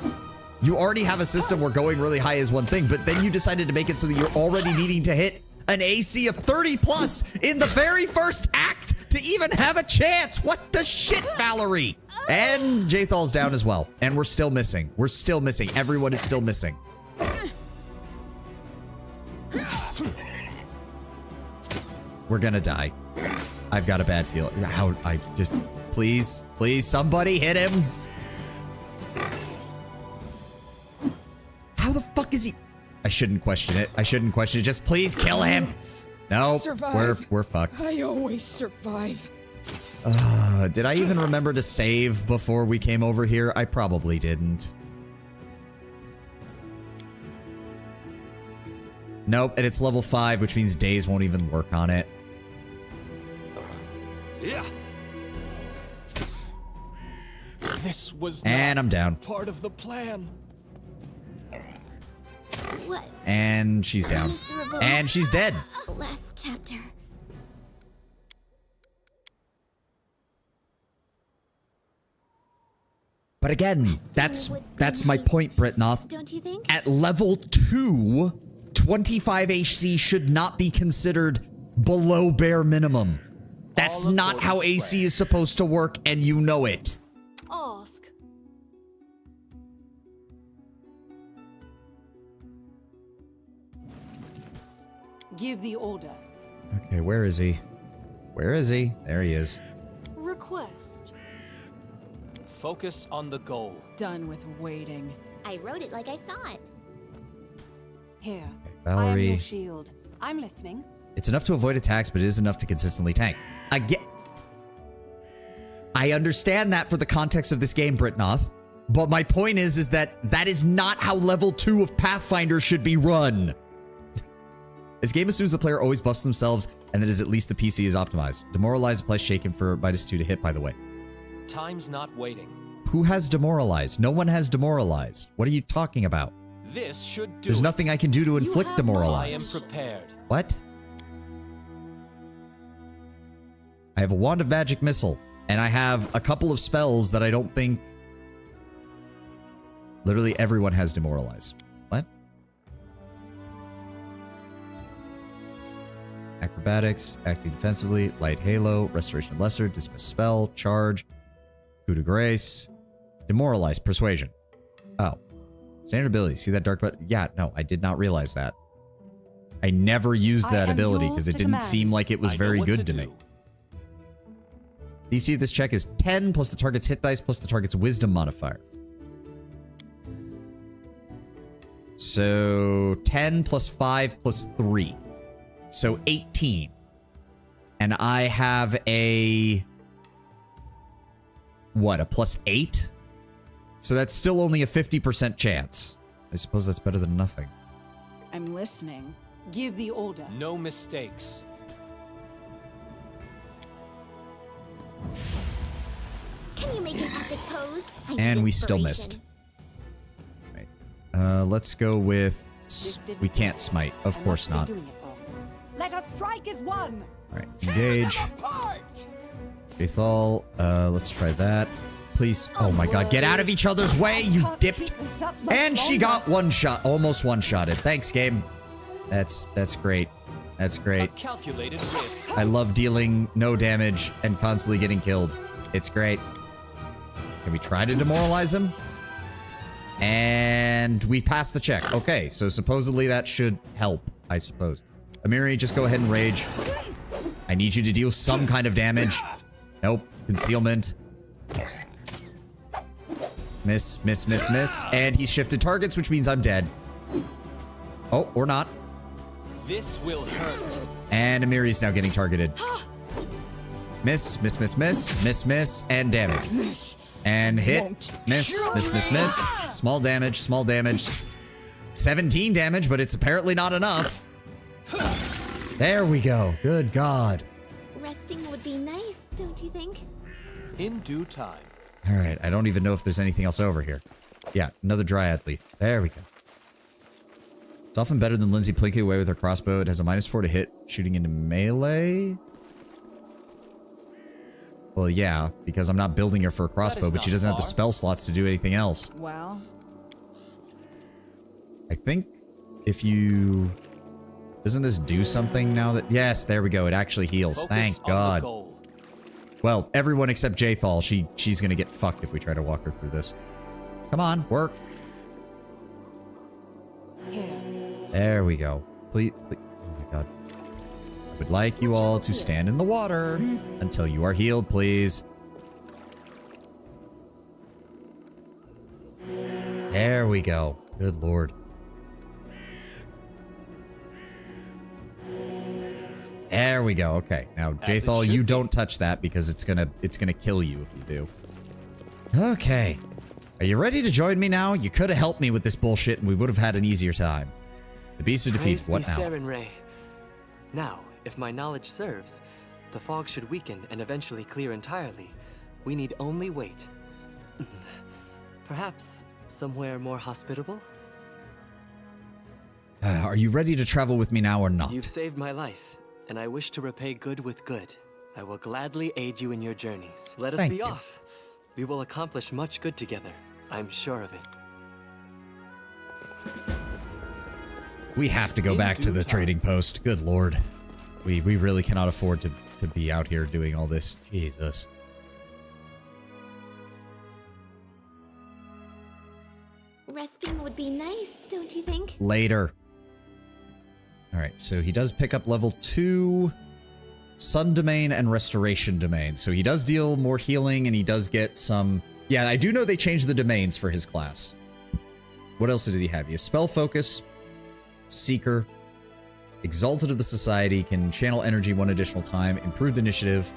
You already have a system where going really high is one thing, but then you decided to make it so that you're already needing to hit an AC of 30 plus in the very first act to even have a chance. What the shit, Valerie? And Jaethal's down as well. And we're still missing. We're still missing. Everyone is still missing. We're gonna die. I've got a bad feeling. Please, somebody hit him. How the fuck is he? I shouldn't question it. Just please kill him. Nope, we're fucked. I always survive. Did I even remember to save before we came over here? I probably didn't. Nope, and it's level 5, which means days won't even work on it. Yeah. This was and I'm down. Part of the plan. What? And she's down. And she's dead. Last chapter. But again, that's my point, Britnoth. Don't you think? At level 2, 25 HC should not be considered below bare minimum. That's not how AC is supposed to work, and you know it. Ask. Give the order. Okay, where is he? Where is he? There he is. Request. Focus on the goal. Done with waiting. I wrote it like I saw it. Here. Valerie. I am your shield. I'm listening. It's enough to avoid attacks, but it is enough to consistently tank. I understand that for the context of this game, Britnoth. But my point is that is not how level 2 of Pathfinder should be run. This game assumes the player always buffs themselves and that is at least the PC is optimized. Demoralize applies shaken for -2 to hit, by the way. Time's not waiting. Who has demoralized? No one has demoralized. What are you talking about? This should do. There's nothing I can do to inflict demoralize. I am prepared. What? I have a Wand of Magic Missile, and I have a couple of spells that I don't think literally everyone has demoralize. What? Acrobatics, acting defensively, light halo, restoration lesser, dismiss spell, charge, coup de grace, demoralize, persuasion. Oh. Standard ability. See that dark button? Yeah, no, I did not realize that. I never used that ability because it didn't seem like it was very good to me. DC of this check is 10 plus the target's hit dice plus the target's wisdom modifier. So 10 plus 5 plus 3. So 18. And I have a... what, a +8? So that's still only a 50% chance. I suppose that's better than nothing. I'm listening. Give the order. No mistakes. Can you make an epic pose? And we still missed. Right. Let's go with... we can't smite. Of course not. Let us strike as one. Alright, engage. Faithal, let's try that. Please. Oh my god, get out of each other's way, you dipped. And she got one shot, almost one-shotted. Thanks, game. That's great. That's great. Calculated risk. I love dealing no damage and constantly getting killed. It's great. Can we try to demoralize him? And we passed the check. Okay, so supposedly that should help, I suppose. Amiri, just go ahead and rage. I need you to deal some kind of damage. Nope. Concealment. Miss, miss, miss, miss. And he's shifted targets, which means I'm dead. Oh, or not. This will hurt. And Amiri's now getting targeted. Miss, miss, miss, miss, miss, miss, and damage. And hit, miss, miss, miss, miss. Small damage, small damage. 17 damage, but it's apparently not enough. There we go. Good God. Resting would be nice, don't you think? In due time. All right, I don't even know if there's anything else over here. Yeah, another Dryad leaf. There we go. It's often better than Lindsay plinking away with her crossbow. It has a -4 to hit, shooting into melee. Well, yeah, because I'm not building her for a crossbow, but she doesn't have the spell slots to do anything else. Well, I think if you... doesn't this do something now that... yes, there we go. It actually heals. Thank God. Well, everyone except Jathal. She's gonna get fucked if we try to walk her through this. Come on, work. There we go. Please, oh my God. I would like you all to stand in the water until you are healed, please. There we go. Good Lord. There we go. Okay. Now, Jathal, you don't touch that because it's gonna kill you if you do. Okay. Are you ready to join me now? You could have helped me with this bullshit and we would have had an easier time. The beast of defeat. What now? Saren now, if my knowledge serves, the fog should weaken and eventually clear entirely. We need only wait. Perhaps somewhere more hospitable? Are you ready to travel with me now or not? You've saved my life, and I wish to repay good with good. I will gladly aid you in your journeys. Let us be off. We will accomplish much good together. I'm sure of it. We have to go back to the trading post. Good Lord. We really cannot afford to be out here doing all this. Jesus. Resting would be nice, don't you think? Later. Alright, so he does pick up level 2 Sun Domain and Restoration Domain. So he does deal more healing and he does get some... Yeah, I do know they changed the domains for his class. What else does he have? He has Spell Focus, Seeker, Exalted of the Society, can channel energy 1 additional time, Improved Initiative,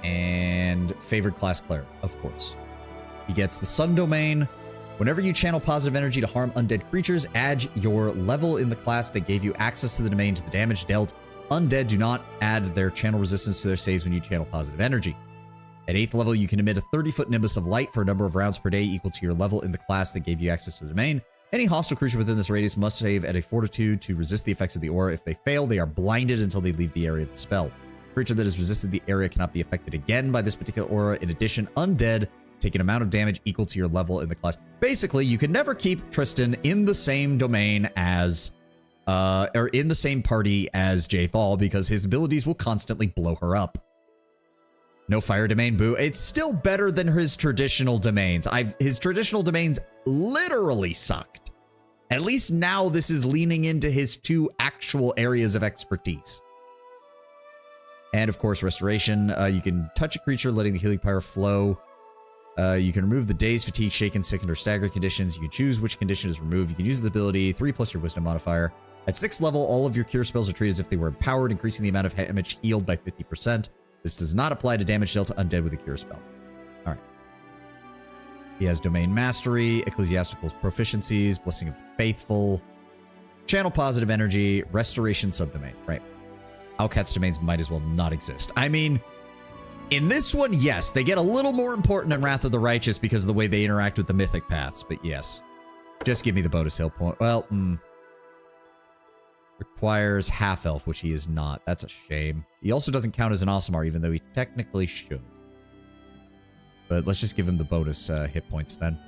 and Favored Class Cleric, of course. He gets the Sun Domain. Whenever you channel positive energy to harm undead creatures, add your level in the class that gave you access to the domain to the damage dealt. Undead do not add their channel resistance to their saves when you channel positive energy. At 8th level, you can emit a 30-foot nimbus of light for a number of rounds per day equal to your level in the class that gave you access to the domain. Any hostile creature within this radius must save at a fortitude to resist the effects of the aura. If they fail, they are blinded until they leave the area of the spell. A creature that has resisted the area cannot be affected again by this particular aura. In addition, undead take an amount of damage equal to your level in the class. Basically, you can never keep Tristan in the same domain as, or in the same party as Jaethal because his abilities will constantly blow her up. No fire domain, boo. It's still better than his traditional domains. His traditional domains literally sucked. At least now this is leaning into his 2 actual areas of expertise. And of course, Restoration. You can touch a creature, letting the healing power flow. You can remove the daze, fatigue, shaken, sickened, or staggered conditions. You can choose which condition is removed. You can use the ability 3 plus your wisdom modifier. At 6th level, all of your cure spells are treated as if they were empowered, increasing the amount of damage healed by 50%. This does not apply to damage dealt to undead with a cure spell. All right. He has Domain Mastery, Ecclesiastical Proficiencies, Blessing of the Faithful, Channel Positive Energy, Restoration Subdomain. Right. Outcat's domains might as well not exist. I mean, in this one, yes, they get a little more important in Wrath of the Righteous because of the way they interact with the mythic paths, but yes. Just give me the bonus hill point. Well, requires half-elf, which he is not. That's a shame. He also doesn't count as an Aasimar, even though he technically should. But let's just give him the bonus hit points then.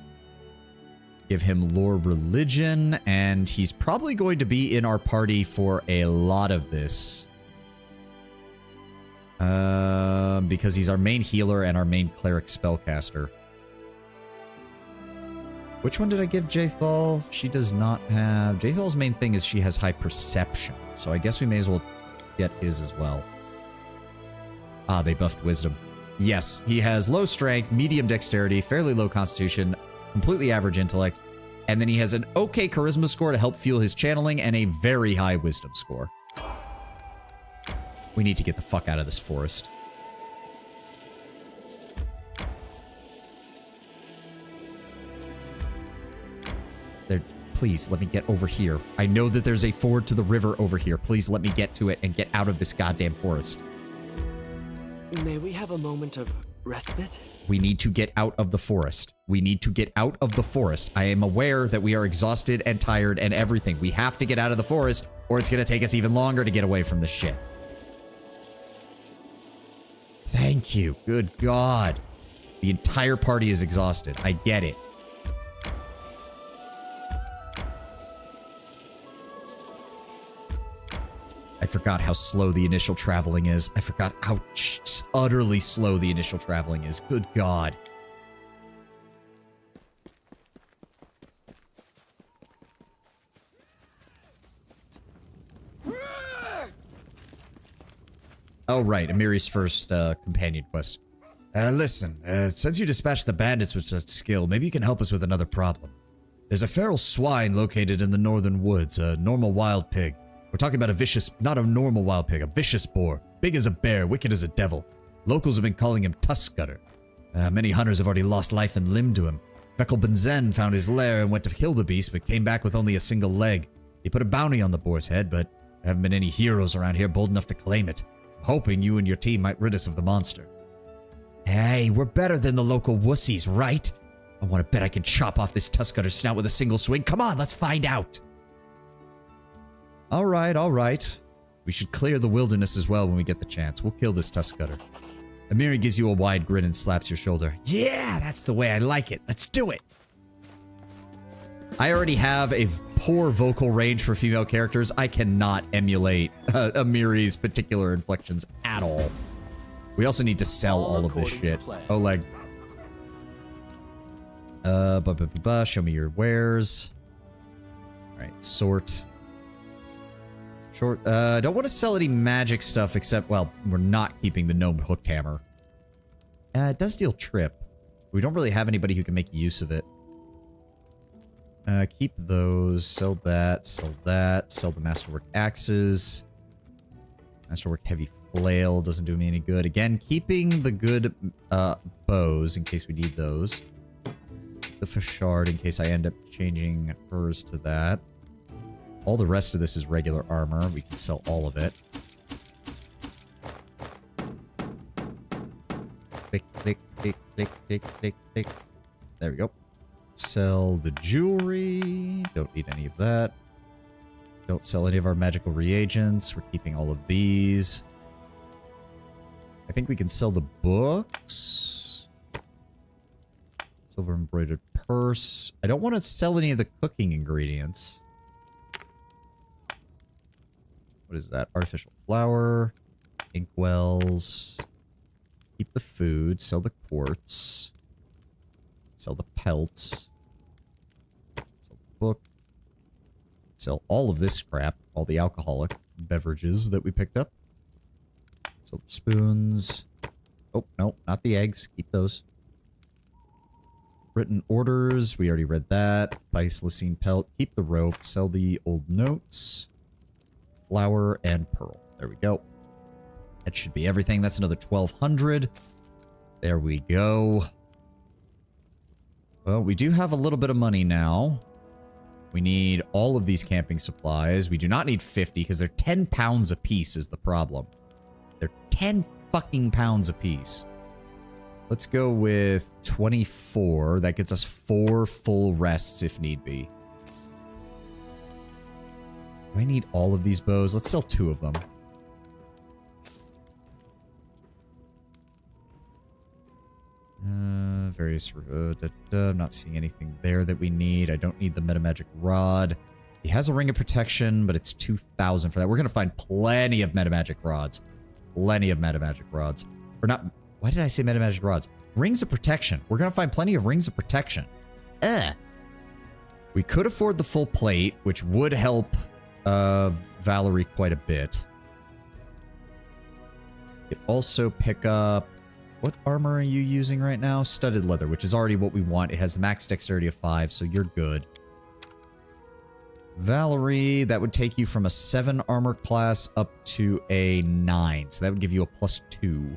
Give him Lore Religion, and he's probably going to be in our party for a lot of this. Because he's our main healer and our main cleric spellcaster. Which one did I give Jaethal? She does not have... Jaethal's main thing is she has high perception, so I guess we may as well get his as well. Ah, they buffed wisdom. Yes, he has low strength, medium dexterity, fairly low constitution, completely average intellect, and then he has an okay charisma score to help fuel his channeling and a very high wisdom score. We need to get the fuck out of this forest. Please, let me get over here. I know that there's a ford to the river over here. Please let me get to it and get out of this goddamn forest. May we have a moment of respite? We need to get out of the forest. We need to get out of the forest. I am aware that we are exhausted and tired and everything. We have to get out of the forest or it's going to take us even longer to get away from this shit. Thank you. Good God. The entire party is exhausted. I get it. I forgot how slow the initial traveling is. I forgot how utterly slow the initial traveling is. Good God. Oh, right. Amiri's first companion quest. Listen, since you dispatched the bandits with such skill, maybe you can help us with another problem. There's a feral swine located in the northern woods, a normal wild pig. We're talking about a vicious, not a normal wild pig, a vicious boar. Big as a bear, wicked as a devil. Locals have been calling him Tusk Gutter. Many hunters have already lost life and limb to him. Vekel Benzen found his lair and went to kill the beast, but came back with only a single leg. He put a bounty on the boar's head, but there haven't been any heroes around here bold enough to claim it. I'm hoping you and your team might rid us of the monster. Hey, we're better than the local wussies, right? I want to bet I can chop off this Tusk Gutter's snout with a single swing. Come on, let's find out. All right, all right. We should clear the wilderness as well when we get the chance. We'll kill this Tusk Gutter. Amiri gives you a wide grin and slaps your shoulder. Yeah, that's the way I like it. Let's do it. I already have a poor vocal range for female characters. I cannot emulate Amiri's particular inflections at all. We also need to sell all of this shit. Oleg. Show me your wares. All right, sort. Short. Don't want to sell any magic stuff except, well, we're not keeping the gnome hooked hammer. It does deal trip. We don't really have anybody who can make use of it. Keep those. Sell that. Sell that. Sell the masterwork axes. Masterwork heavy flail doesn't do me any good. Again, keeping the good bows in case we need those. The Fashard in case I end up changing hers to that. All the rest of this is regular armor. We can sell all of it. Click, click, click, click, click, click, click. There we go. Sell the jewelry. Don't need any of that. Don't sell any of our magical reagents. We're keeping all of these. I think we can sell the books. Silver embroidered purse. I don't want to sell any of the cooking ingredients. What is that? Artificial flour. Inkwells. Keep the food. Sell the quartz. Sell the pelts. Sell the book. Sell all of this crap. All the alcoholic beverages that we picked up. Sell the spoons. Oh, no, not the eggs. Keep those. Written orders. We already read that. Bicelicine pelt. Keep the rope. Sell the old notes. Flour and pearl. There we go. That should be everything. That's another 1,200. There we go. Well, we do have a little bit of money now. We need all of these camping supplies. We do not need 50 because they're 10 pounds a piece is the problem. They're 10 fucking pounds a piece. Let's go with 24. That gets us 4 full rests if need be. Do I need all of these bows? Let's sell 2 of them. I'm not seeing anything there that we need. I don't need the metamagic rod. He has a ring of protection, but it's 2,000 for that. We're going to find plenty of metamagic rods. Plenty of metamagic rods. Or not... Why did I say metamagic rods? Rings of protection. We're going to find plenty of rings of protection. We could afford the full plate, which would help Valerie quite a bit. We could also pick up... What armor are you using right now? Studded leather, which is already what we want. It has max dexterity of 5, so you're good. Valerie, that would take you from a 7 armor class up to a 9. So that would give you a +2.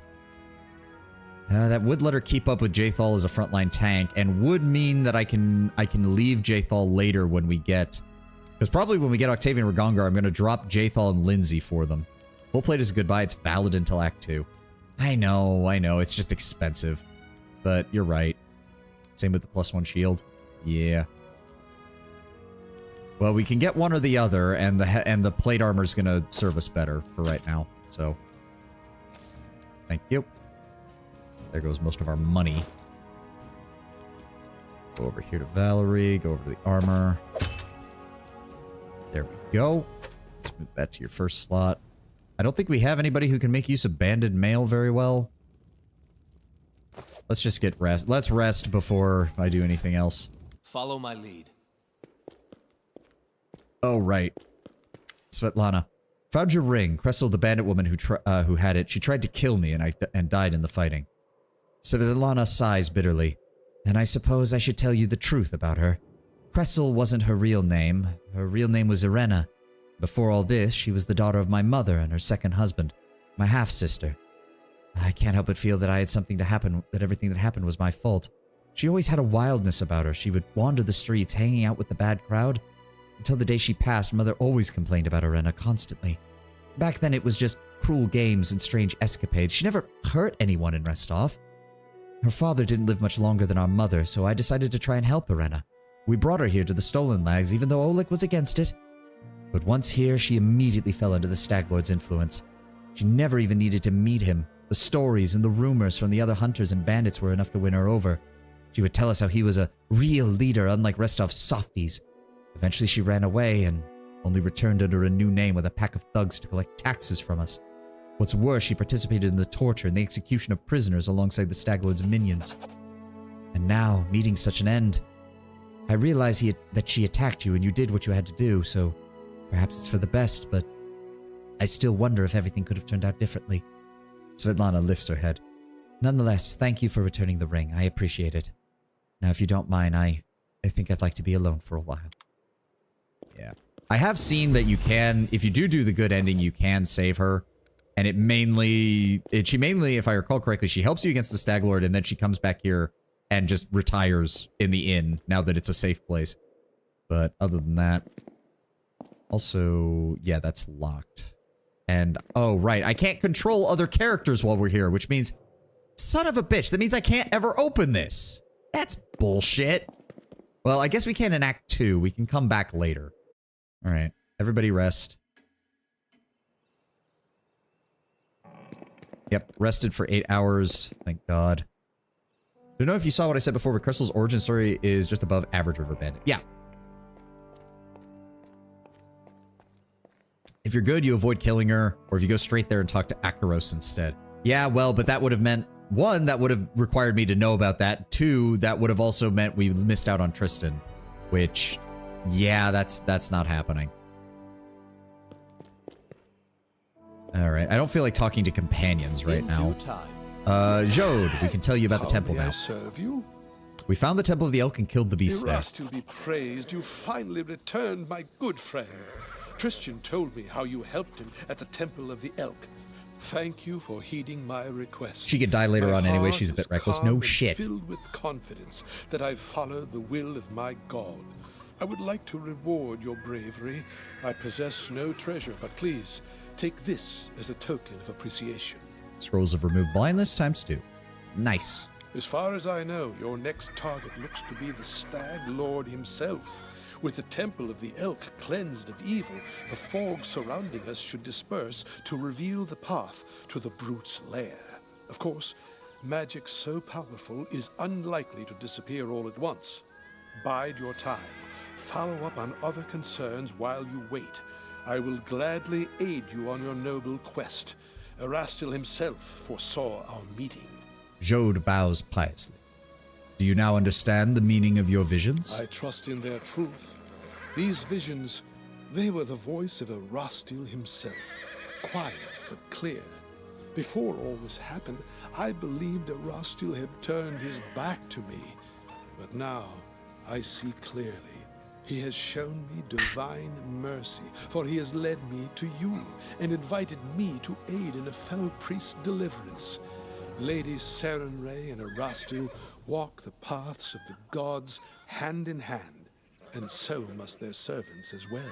That would let her keep up with Jathal as a frontline tank, and would mean that I can leave Jathal later when we get... Because probably when we get Octavian Ragongar, I'm going to drop Jathal and Lindsay for them. Full plate is goodbye. It's valid until Act 2. I know. It's just expensive. But you're right. Same with the +1 shield. Yeah. Well, we can get one or the other, and the plate armor is going to serve us better for right now. So, thank you. There goes most of our money. Go over here to Valerie. Go over to the armor. There we go. Let's move that to your first slot. I don't think we have anybody who can make use of banded mail very well. Let's just get rest. Let's rest before I do anything else. Follow my lead. Oh, right. Svetlana. Found your ring. Cressel, the bandit woman who had it. She tried to kill me and died in the fighting. Svetlana sighs bitterly. And I suppose I should tell you the truth about her. Cressel wasn't her real name. Her real name was Irena. Before all this, she was the daughter of my mother and her second husband, my half-sister. I can't help but feel that I had something to happen, that everything that happened was my fault. She always had a wildness about her. She would wander the streets, hanging out with the bad crowd. Until the day she passed, Mother always complained about Irena constantly. Back then, it was just cruel games and strange escapades. She never hurt anyone in Restov. Her father didn't live much longer than our mother, so I decided to try and help Irena. We brought her here to the Stolen Lands, even though Oleg was against it. But once here, she immediately fell under the Stag Lord's influence. She never even needed to meet him. The stories and the rumors from the other hunters and bandits were enough to win her over. She would tell us how he was a real leader, unlike Restov's softies, Eventually she ran away and only returned under a new name with a pack of thugs to collect taxes from us. What's worse, she participated in the torture and the execution of prisoners alongside the Stag Lord's minions. And now, meeting such an end, I realize that she attacked you and you did what you had to do, so perhaps it's for the best, but I still wonder if everything could have turned out differently. Svetlana lifts her head. Nonetheless, thank you for returning the ring. I appreciate it. Now, if you don't mind, I think I'd like to be alone for a while. Yeah. I have seen that you can, if you do the good ending, you can save her. And she mainly, if I recall correctly, she helps you against the Stag Lord, and then she comes back here and just retires in the inn now that it's a safe place. But other than that, also, yeah, that's locked. And, oh, right, I can't control other characters while we're here, which means, son of a bitch, that means I can't ever open this. That's bullshit. Well, I guess we can in Act 2. We can come back later. All right, everybody rest. Yep, rested for 8 hours. Thank God. Don't know if you saw what I said before, but Crystal's origin story is just above average River Bandit. Yeah. If you're good, you avoid killing her, or if you go straight there and talk to Akaros instead. Yeah, well, but that would have meant, one, that would have required me to know about that. Two, that would have also meant we missed out on Tristan, which, yeah, that's not happening. All right, I don't feel like talking to companions right now. Jode, we can tell you about the temple now. Serve you? We found the Temple of the Elk and killed the beast there. To be praised, you finally returned, my good friend. Tristan told me how you helped him at the Temple of the Elk. Thank you for heeding my request. She could die later on anyway. She's a bit reckless. No shit. Filled with confidence that I've followed the will of my God. I would like to reward your bravery. I possess no treasure, but please take this as a token of appreciation. Scrolls of Removed Blindness ×2. Nice. As far as I know, your next target looks to be the Stag Lord himself. With the Temple of the Elk cleansed of evil, the fog surrounding us should disperse to reveal the path to the brute's lair. Of course, magic so powerful is unlikely to disappear all at once. Bide your time. Follow up on other concerns while you wait. I will gladly aid you on your noble quest. Erastil himself foresaw our meeting. Jode bows piously. Do you now understand the meaning of your visions? I trust in their truth. These visions, they were the voice of Erastil himself. Quiet but clear. Before all this happened, I believed Erastil had turned his back to me. But now, I see clearly. He has shown me divine mercy, for he has led me to you and invited me to aid in a fellow priest's deliverance. Lady Sarenrae and Erastil walk the paths of the gods hand in hand, and so must their servants as well.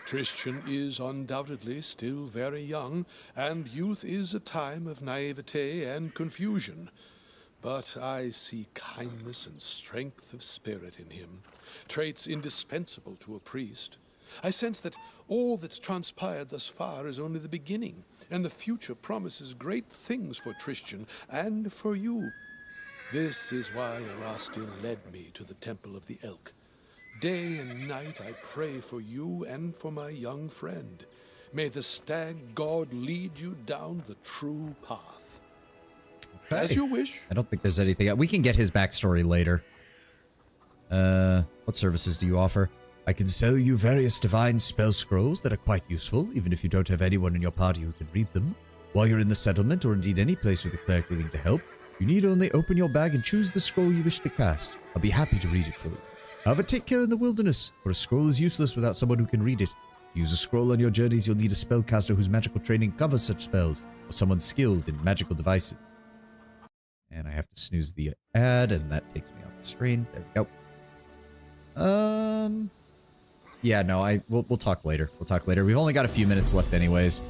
Tristan is undoubtedly still very young, and youth is a time of naivete and confusion. But I see kindness and strength of spirit in him, traits indispensable to a priest. I sense that all that's transpired thus far is only the beginning, and the future promises great things for Tristan and for you. This is why Erastil led me to the Temple of the Elk. Day and night I pray for you and for my young friend. May the Stag God lead you down the true path. Okay. As you wish. I don't think there's anything. We can get his backstory later. What services do you offer? I can sell you various divine spell scrolls that are quite useful, even if you don't have anyone in your party who can read them. While you're in the settlement, or indeed any place with a cleric willing to help, you need only open your bag and choose the scroll you wish to cast. I'll be happy to read it for you. However, take care in the wilderness, for a scroll is useless without someone who can read it. To use a scroll on your journeys, you'll need a spellcaster whose magical training covers such spells, or someone skilled in magical devices. And I have to snooze the ad, and that takes me off the screen. There we go. Yeah, no, we'll talk later. We'll talk later. We've only got a few minutes left anyways.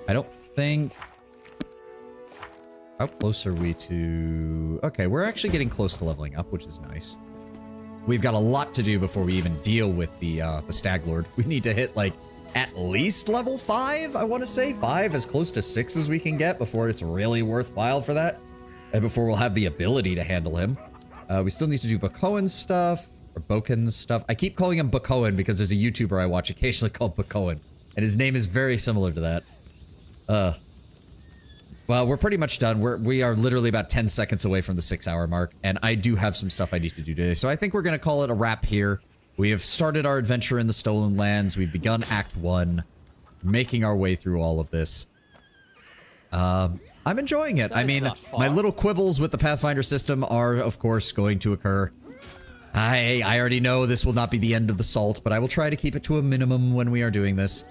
I don't think... How close are we to... Okay, we're actually getting close to leveling up, which is nice. We've got a lot to do before we even deal with the Stag Lord. We need to hit, like, at least level 5, I want to say. 5, as close to 6 as we can get before it's really worthwhile for that. And before we'll have the ability to handle him. We still need to do Bakoan's stuff. or Boken's stuff. I keep calling him Bokoen because there's a YouTuber I watch occasionally called Bokoen, and his name is very similar to that. Well, we're pretty much done. We are literally about 10 seconds away from the 6-hour mark, and I do have some stuff I need to do today. So I think we're going to call it a wrap here. We have started our adventure in the Stolen Lands. We've begun Act 1, making our way through all of this. I'm enjoying it. I mean, my little quibbles with the Pathfinder system are, of course, going to occur. I already know this will not be the end of the salt, but I will try to keep it to a minimum when we are doing this.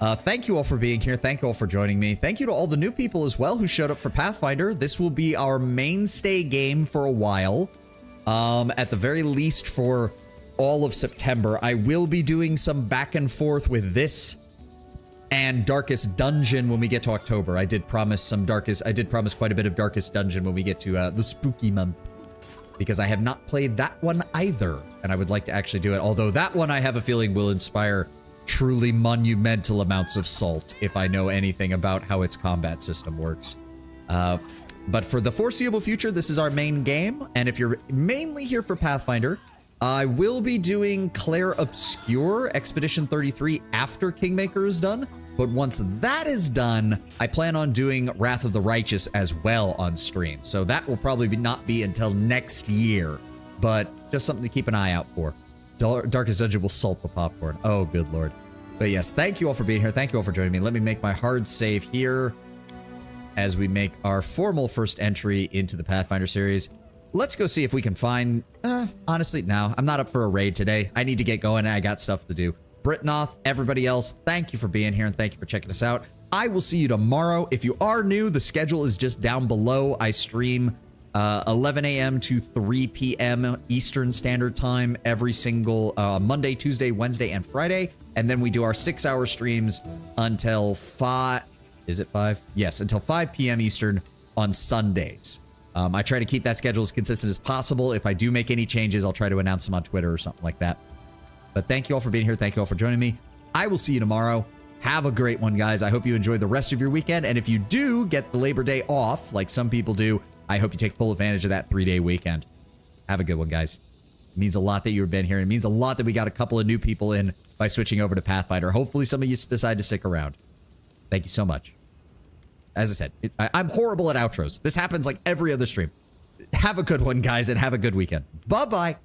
Thank you all for being here. Thank you all for joining me. Thank you to all the new people as well who showed up for Pathfinder. This will be our mainstay game for a while. At the very least for all of September. I will be doing some back and forth with this and Darkest Dungeon when we get to October. I did promise quite a bit of Darkest Dungeon when we get to the spooky month, because I have not played that one either, and I would like to actually do it. Although that one I have a feeling will inspire truly monumental amounts of salt if I know anything about how its combat system works. But for the foreseeable future, this is our main game, and if you're mainly here for Pathfinder, I will be doing Claire Obscure Expedition 33 after Kingmaker is done. But once that is done, I plan on doing Wrath of the Righteous as well on stream. So that will probably not be until next year, but just something to keep an eye out for. Darkest Dungeon will salt the popcorn. Oh, good lord. But yes, thank you all for being here. Thank you all for joining me. Let me make my hard save here as we make our formal first entry into the Pathfinder series. Let's go see if we can find... honestly, no. I'm not up for a raid today. I need to get going and I got stuff to do. Britnoth, everybody else, thank you for being here and thank you for checking us out. I will see you tomorrow. If you are new, the schedule is just down below. I stream 11 a.m. to 3 p.m. Eastern Standard Time every single Monday, Tuesday, Wednesday, and Friday. And then we do our 6-hour streams until 5... Is it 5? Yes, until 5 p.m. Eastern on Sundays. I try to keep that schedule as consistent as possible. If I do make any changes, I'll try to announce them on Twitter or something like that. But thank you all for being here. Thank you all for joining me. I will see you tomorrow. Have a great one, guys. I hope you enjoy the rest of your weekend. And if you do get the Labor Day off, like some people do, I hope you take full advantage of that 3-day weekend. Have a good one, guys. It means a lot that you've been here. It means a lot that we got a couple of new people in by switching over to Pathfinder. Hopefully some of you decide to stick around. Thank you so much. As I said, I'm horrible at outros. This happens like every other stream. Have a good one, guys, and have a good weekend. Bye-bye.